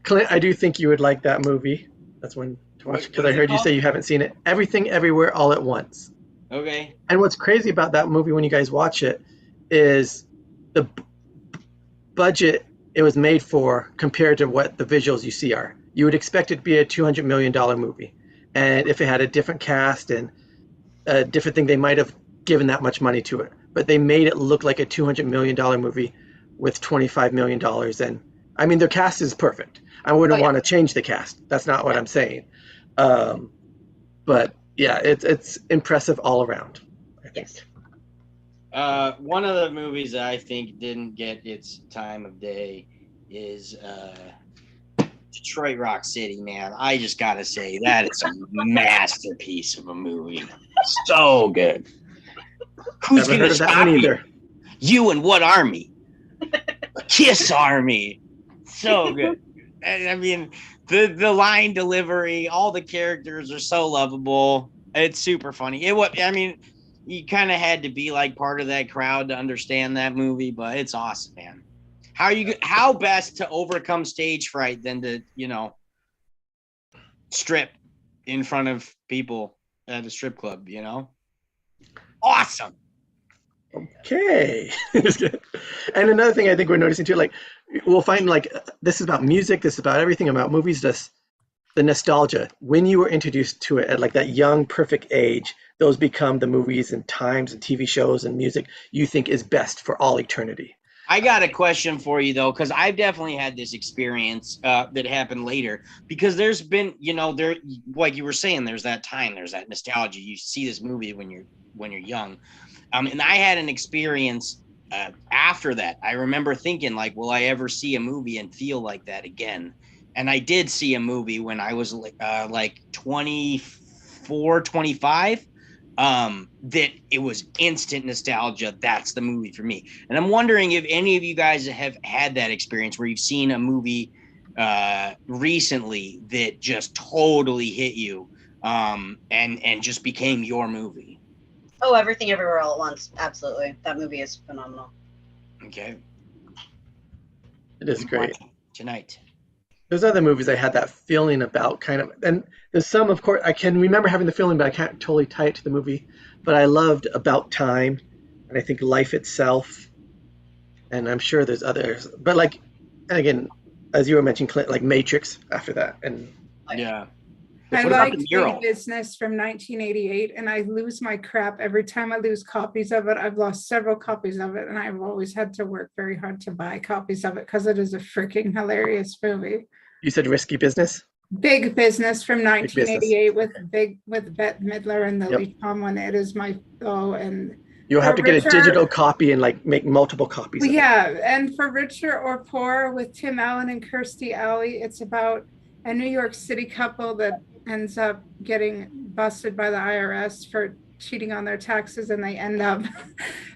Clint, I do think you would like that movie. That's one to watch, because I heard you say you haven't seen it. Everything Everywhere All at Once. Okay. And what's crazy about that movie when you guys watch it is the budget it was made for compared to what the visuals you see are. You would expect it to be a $200 million movie. And if it had a different cast and a different thing, they might have given that much money to it. But they made it look like a $200 million movie with $25 million. And I mean, their cast is perfect. I wouldn't want to change the cast. That's not what I'm saying. But yeah, it's impressive all around, I think. Yes. One of the movies that I think didn't get its time of day is Detroit Rock City, man. I just gotta say that is a masterpiece of a movie. So good. Who's Never gonna heard of that stop one you? either. You and what army? A Kiss Army. So good. I mean, the line delivery, all the characters are so lovable. It's super funny. It was. I mean, you kind of had to be like part of that crowd to understand that movie, but it's awesome, man. How best to overcome stage fright than to, strip in front of people at a strip club, Awesome. Okay. And another thing I think we're noticing too, like we'll find like this is about music, this is about everything about movies, just the nostalgia. When you were introduced to it at like that young, perfect age, those become the movies and times and TV shows and music you think is best for all eternity. I got a question for you though, because I've definitely had this experience that happened later. Because there's been, there, like you were saying, there's that time, there's that nostalgia. You see this movie when you're young, and I had an experience after that. I remember thinking, like, will I ever see a movie and feel like that again? And I did see a movie when I was like 24, 25. That it was instant nostalgia. That's the movie for me. And I'm wondering if any of you guys have had that experience where you've seen a movie recently that just totally hit you and just became your movie. Oh, Everything Everywhere All at Once. Absolutely. That movie is phenomenal. Okay. It is great. Tonight. There's other movies I had that feeling about kind of, and there's some, of course, I can remember having the feeling, but I can't totally tie it to the movie. But I loved About Time, and I think Life Itself, and I'm sure there's others. But like, and again, as you were mentioning, Clint, like Matrix after that, and yeah. I What about like the mural? Big Business from 1988, and I lose my crap every time I lose copies of it. I've lost several copies of it, and I've always had to work very hard to buy copies of it because it is a freaking hilarious movie. you said Risky Business? Big Business from Business. 1988 with Bette Midler and Lily Tomlin. It is my and You'll have for to get richer- a digital copy and like make multiple copies of it. Yeah, and For Richer or Poor with Tim Allen and Kirstie Alley, it's about a New York City couple that ends up getting busted by the IRS for cheating on their taxes, and they end up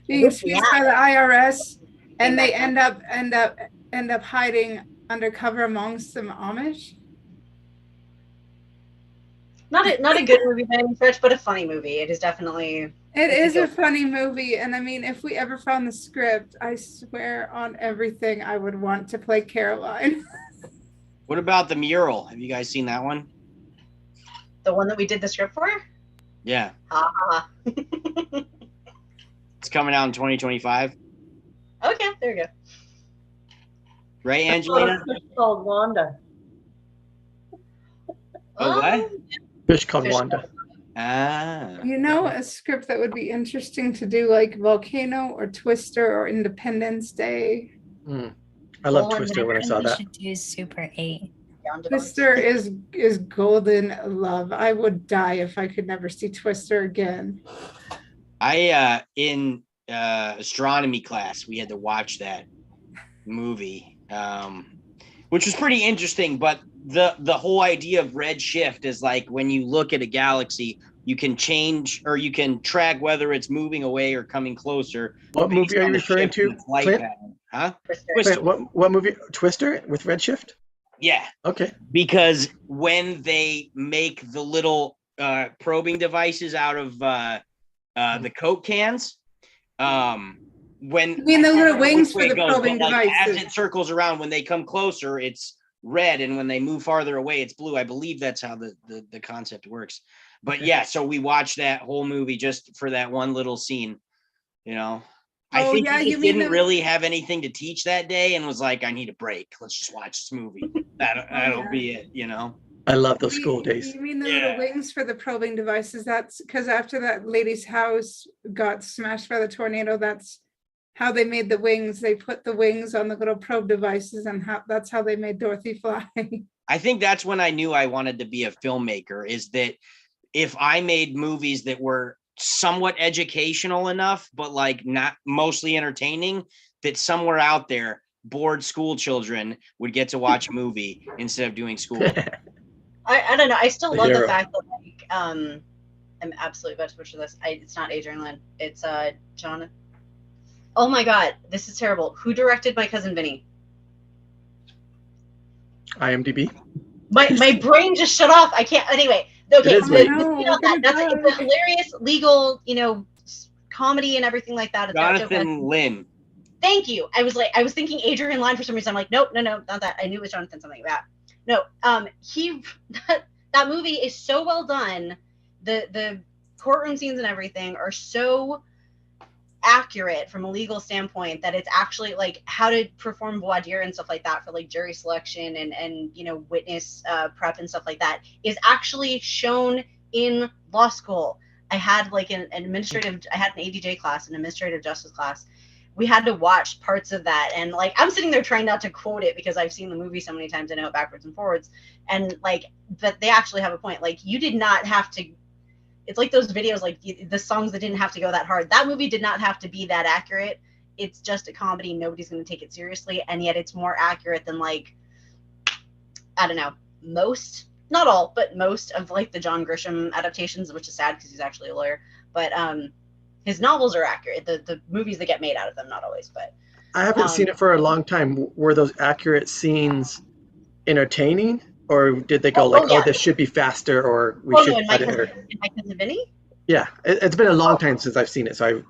being chased by the IRS, and they end up hiding undercover amongst some Amish. Not a good movie by any stretch, but a funny movie. It is definitely. It is a funny movie, and I mean, if we ever found the script, I swear on everything, I would want to play Caroline. What about The Mural? Have you guys seen that one? The one that we did the script for? Yeah. It's coming out in 2025. Okay, there we go. Right, Angelina? It's called Wanda. Oh, what? Fish Called Wanda. Ah. You know, a script that would be interesting to do, like Volcano or Twister or Independence Day. I love Twister when I saw that. We should do Super 8. Twister is golden love. I would die if I could never see Twister again. I in astronomy class, we had to watch that movie, which was pretty interesting. But the whole idea of redshift is like when you look at a galaxy, you can change or you can track whether it's moving away or coming closer. What movie are you referring to, Clint? Huh? Clint, what movie? Twister with redshift? Yeah. Okay. Because when they make the little probing devices out of the Coke cans, when You mean the little wings for the goes, probing but, like, as devices? it circles around, when they come closer, it's red, and when they move farther away, it's blue. I believe that's how the concept works. But yeah, so we watched that whole movie just for that one little scene, I Oh, think yeah, he you just mean didn't the- really have anything to teach that day and was like, I need a break. Let's just watch this movie. That'll yeah. be it, I love those school days. You mean the Yeah. little wings for the probing devices? That's because after that lady's house got smashed by the tornado, that's how they made the wings. They put the wings on the little probe devices, and that's how they made Dorothy fly. I think that's when I knew I wanted to be a filmmaker, is that if I made movies that were somewhat educational enough, but like not mostly entertaining, that somewhere out there, bored school children would get to watch a movie instead of doing school. I don't know. I still love the hero. fact that I'm absolutely about to butcher this. It's not Adrian Lynn. It's Jonathan. Oh my God, this is terrible. Who directed My Cousin Vinny? IMDb. My brain just shut off. I can't. Anyway, Okay, It is the late. movie about that, it's a hilarious legal, comedy and everything like that. Jonathan Lynn. Thank you. I was thinking Adrian Lyne for some reason. I'm like, nope, no, not that. I knew it was Jonathan something like that. No, that movie is so well done. The courtroom scenes and everything are so accurate from a legal standpoint that it's actually like how to perform voir dire and stuff like that for like jury selection and witness prep and stuff like that is actually shown in law school. I had like I had an ADJ class, an administrative justice class. We had to watch parts of that, and like I'm sitting there trying not to quote it because I've seen the movie so many times I know it backwards and forwards, and like but they actually have a point. Like you did not have to. It's like those videos, like the songs that didn't have to go that hard. That movie did not have to be that accurate. It's just a comedy. Nobody's going to take it seriously. And yet it's more accurate than like, I don't know, most, not all, but most of like the John Grisham adaptations, which is sad because he's actually a lawyer. But his novels are accurate. The movies that get made out of them, not always, but. I haven't seen it for a long time. Were those accurate scenes entertaining? Or did they go yeah. this should be faster, or we should cut it? In My Cousin Vinny? Yeah, it's been a long time since I've seen it, so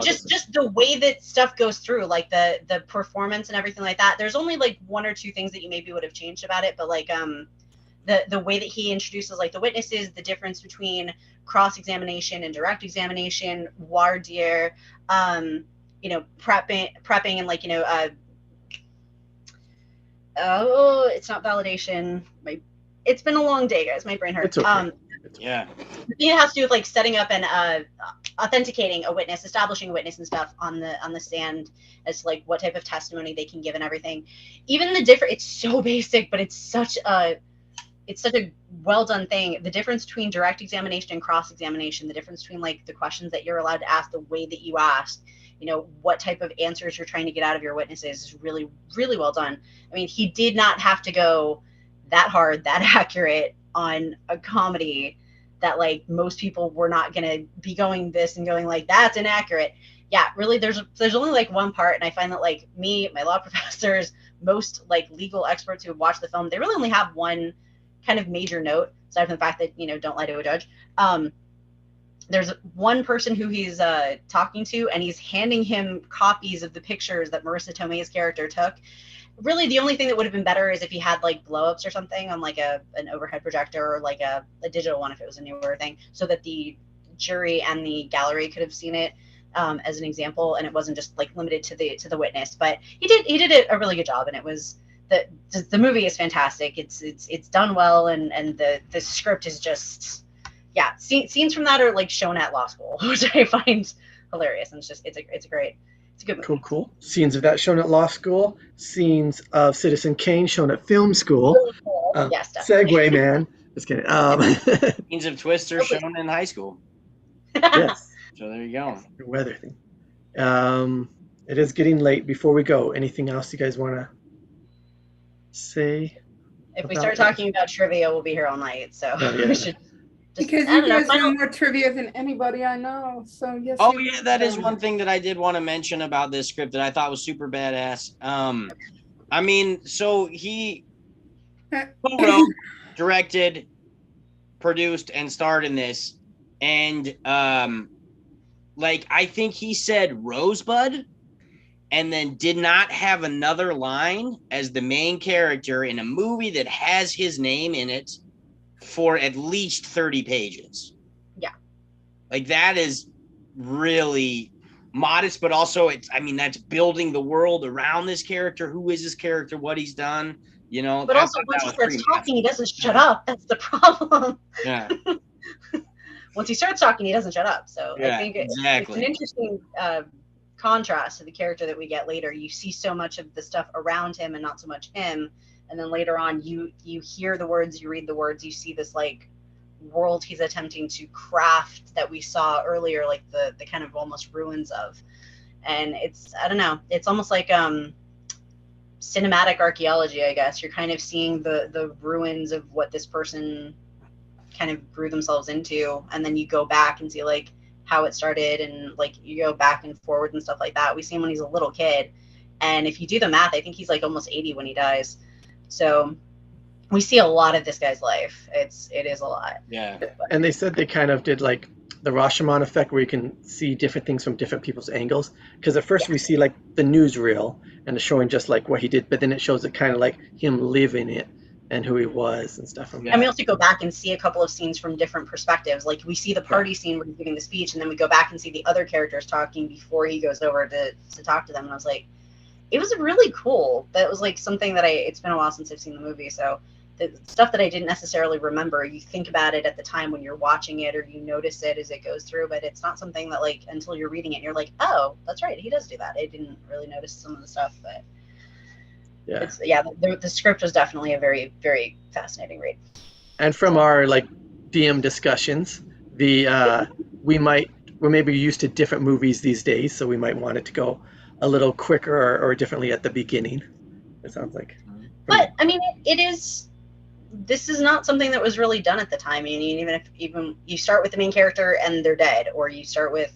just the way that stuff goes through, like the performance and everything like that. There's only like one or two things that you maybe would have changed about it, but like the way that he introduces like the witnesses, the difference between cross-examination and direct examination, voir dire, prepping and like it's not validation. It's been a long day, guys. My brain hurts. It's okay. Yeah. It has to do with like setting up and authenticating a witness, establishing a witness and stuff on the stand as to like what type of testimony they can give and everything. Even it's so basic, but it's such a well done thing. The difference between direct examination and cross examination, the difference between like the questions that you're allowed to ask, the way that you ask, what type of answers you're trying to get out of your witnesses is really, really well done. I mean, he did not have to go that hard, that accurate on a comedy that like most people were not going to be going this and going like, that's inaccurate. Yeah, really, there's only like one part. And I find that like me, my law professors, most like legal experts who have watched the film, they really only have one kind of major note, aside from the fact that, don't lie to a judge. There's one person who he's talking to, and he's handing him copies of the pictures that Marissa Tomei's character took. Really, the only thing that would have been better is if he had like blow-ups or something on like an overhead projector or like a digital one if it was a newer thing, so that the jury and the gallery could have seen it as an example, and it wasn't just like limited to the witness. But he did a really good job, and it was the movie is fantastic. It's done well, and the script is just. Yeah, scenes from that are like shown at law school, which I find hilarious, and it's a good movie. Cool. Scenes of that shown at law school. Scenes of Citizen Kane shown at film school. Really cool. Yes, definitely. Segue, man. Just kidding. Scenes of Twister shown in high school. Yes. So there you go. The weather thing. It is getting late. Before we go, anything else you guys want to say? If we start talking about trivia, we'll be here all night. So we should. Because you guys know more trivia than anybody I know. So yes. Oh yeah, that is one thing that I did want to mention about this script that I thought was super badass. I mean, so he wrote, directed, produced, and starred in this, and like I think he said Rosebud, and then did not have another line as the main character in a movie that has his name in it for at least 30 pages. Yeah. Like that is really modest, but also that's building the world around this character. Who is this character? What he's done, But also once he starts talking, he doesn't shut up. That's the problem. Yeah. Once he starts talking, he doesn't shut up. So yeah, I think it's an interesting contrast to the character that we get later. You see so much of the stuff around him and not so much him. And then later on, you hear the words, you read the words, you see this like world he's attempting to craft that we saw earlier, like the kind of almost ruins of. And I don't know, it's almost like cinematic archaeology, I guess. You're kind of seeing the ruins of what this person kind of grew themselves into, and then you go back and see like how it started, and like you go back and forward and stuff like that. We see him when he's a little kid, and if you do the math, I think he's like almost 80 when he dies. So we see a lot of this guy's life. It is a lot. Yeah. And they said they kind of did like the Rashomon effect where you can see different things from different people's angles. Because at first we see like the newsreel and it's showing just like what he did, but then it shows it kind of like him living it and who he was and stuff. And we also go back and see a couple of scenes from different perspectives. Like we see the party scene where he's giving the speech, and then we go back and see the other characters talking before he goes over to talk to them. And I was like, it was really cool. That was like something that it's been a while since I've seen the movie. So the stuff that I didn't necessarily remember, you think about it at the time when you're watching it, or you notice it as it goes through, but it's not something that like until you're reading it, and you're like, oh, that's right, he does do that. I didn't really notice some of the stuff, but the script was definitely a very, very fascinating read. And from our like DM discussions, we're maybe used to different movies these days, so we might want it to go a little quicker or differently at the beginning. It sounds like. But I mean, this is not something that was really done at the time. I mean, even you start with the main character and they're dead, or you start with,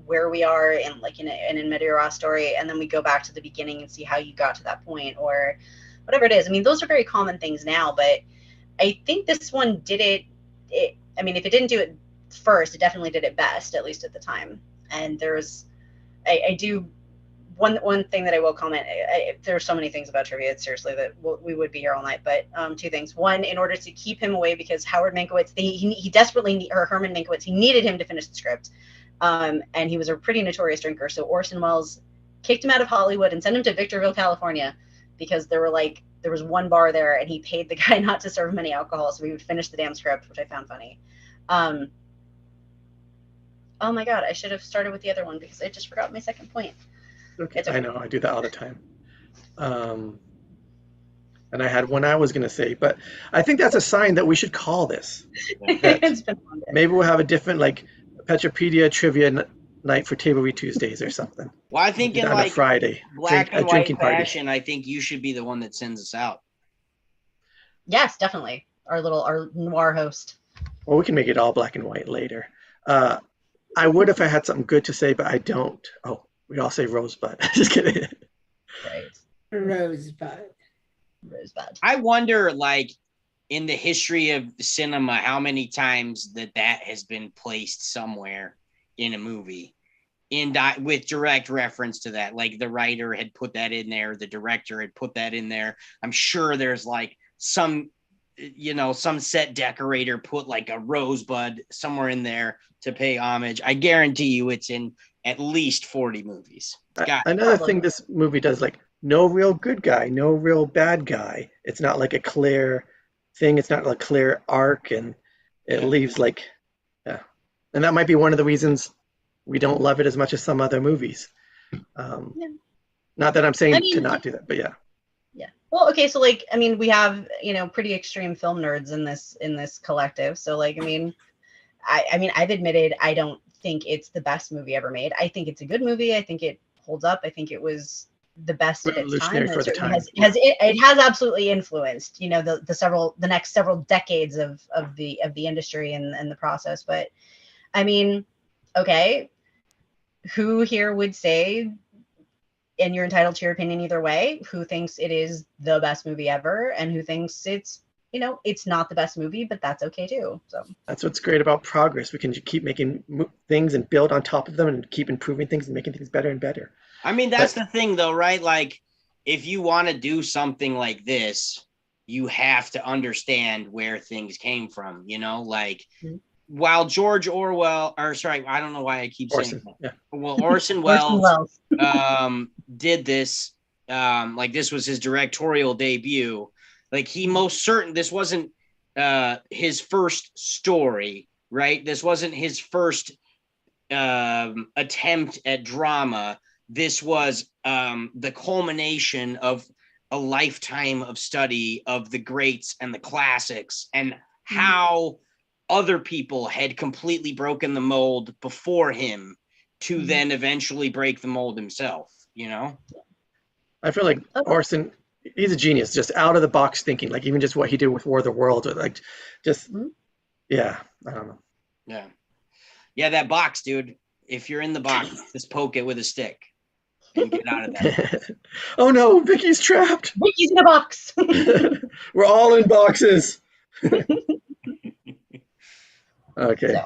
where we are in like in Meteor's story, and then we go back to the beginning and see how you got to that point, or whatever it is. I mean, those are very common things now, but I think this one did it. I mean, if it didn't do it first, it definitely did it best, at least at the time. And I do one thing that I will comment. There are so many things about trivia, seriously, that we would be here all night. But two things. One, in order to keep him away, because Howard Mankiewicz, he desperately, or Herman Mankiewicz, he needed him to finish the script. And he was a pretty notorious drinker. So Orson Welles kicked him out of Hollywood and sent him to Victorville, California, because there was one bar there, and he paid the guy not to serve him any alcohol, so he would finish the damn script, which I found funny. Oh my God, I should have started with the other one because I just forgot my second point. Okay. I know, I do that all the time. And I had one I was going to say, but I think that's a sign that we should call this. It's been a long day. Maybe we'll have a different like Petropedia trivia night for Table Read Tuesdays or something. Well, I think in like Friday, black and white fashion, I think you should be the one that sends us out. Yes, definitely. Our noir host. Well, we can make it all black and white later. I would if I had something good to say, but I don't. Oh, we all say Rosebud. Just kidding. Right. Rosebud. I wonder, like, in the history of cinema, how many times that has been placed somewhere in a movie with direct reference to that. Like the writer had put that in there, the director had put that in there. I'm sure there's like some set decorator put like a rosebud somewhere in there to pay homage. I guarantee you it's in at least 40 movies. Another thing this movie does, like, no real good guy, no real bad guy. It's not like a clear thing. It's not a clear arc, and it leaves like, and that might be one of the reasons we don't love it as much as some other movies. Not that I'm saying to not do that, but yeah. Yeah. Well, okay. So like, I mean, we have, pretty extreme film nerds in this collective. So like, I mean, I've admitted I don't think it's the best movie ever made. I think it's a good movie. I think it holds up. I think it was the best at its time. For the time. It has absolutely influenced, the next several decades of the industry and the process. But I mean, okay, who here would say, and you're entitled to your opinion either way, who thinks it is the best movie ever, and who thinks it's not the best movie, but that's okay too. So that's what's great about progress. We can keep making things and build on top of them and keep improving things and making things better and better. I mean, that's the thing though, right? Like, if you want to do something like this, you have to understand where things came from, like, while George Orwell, or sorry, I don't know why I keep saying that. Yeah. Well, Orson Welles did this, like this was his directorial debut. Like this wasn't his first story, right? This wasn't his first attempt at drama. This was the culmination of a lifetime of study of the greats and the classics and how other people had completely broken the mold before him to then eventually break the mold himself, I feel like Orson, he's a genius, just out of the box thinking, like even just what he did with War of the Worlds, or like just, I don't know. Yeah, that box, dude. If you're in the box, just poke it with a stick. and get out of that. Oh no, Vicky's trapped. Vicky's in a box. We're all in boxes. Okay. So.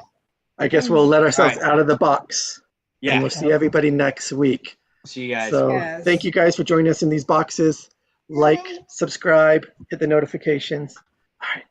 I guess we'll let ourselves All right. out of the box. And Yeah. we'll see everybody next week. See you guys. So Yes. thank you guys for joining us in these boxes. Like, subscribe, hit the notifications. All right.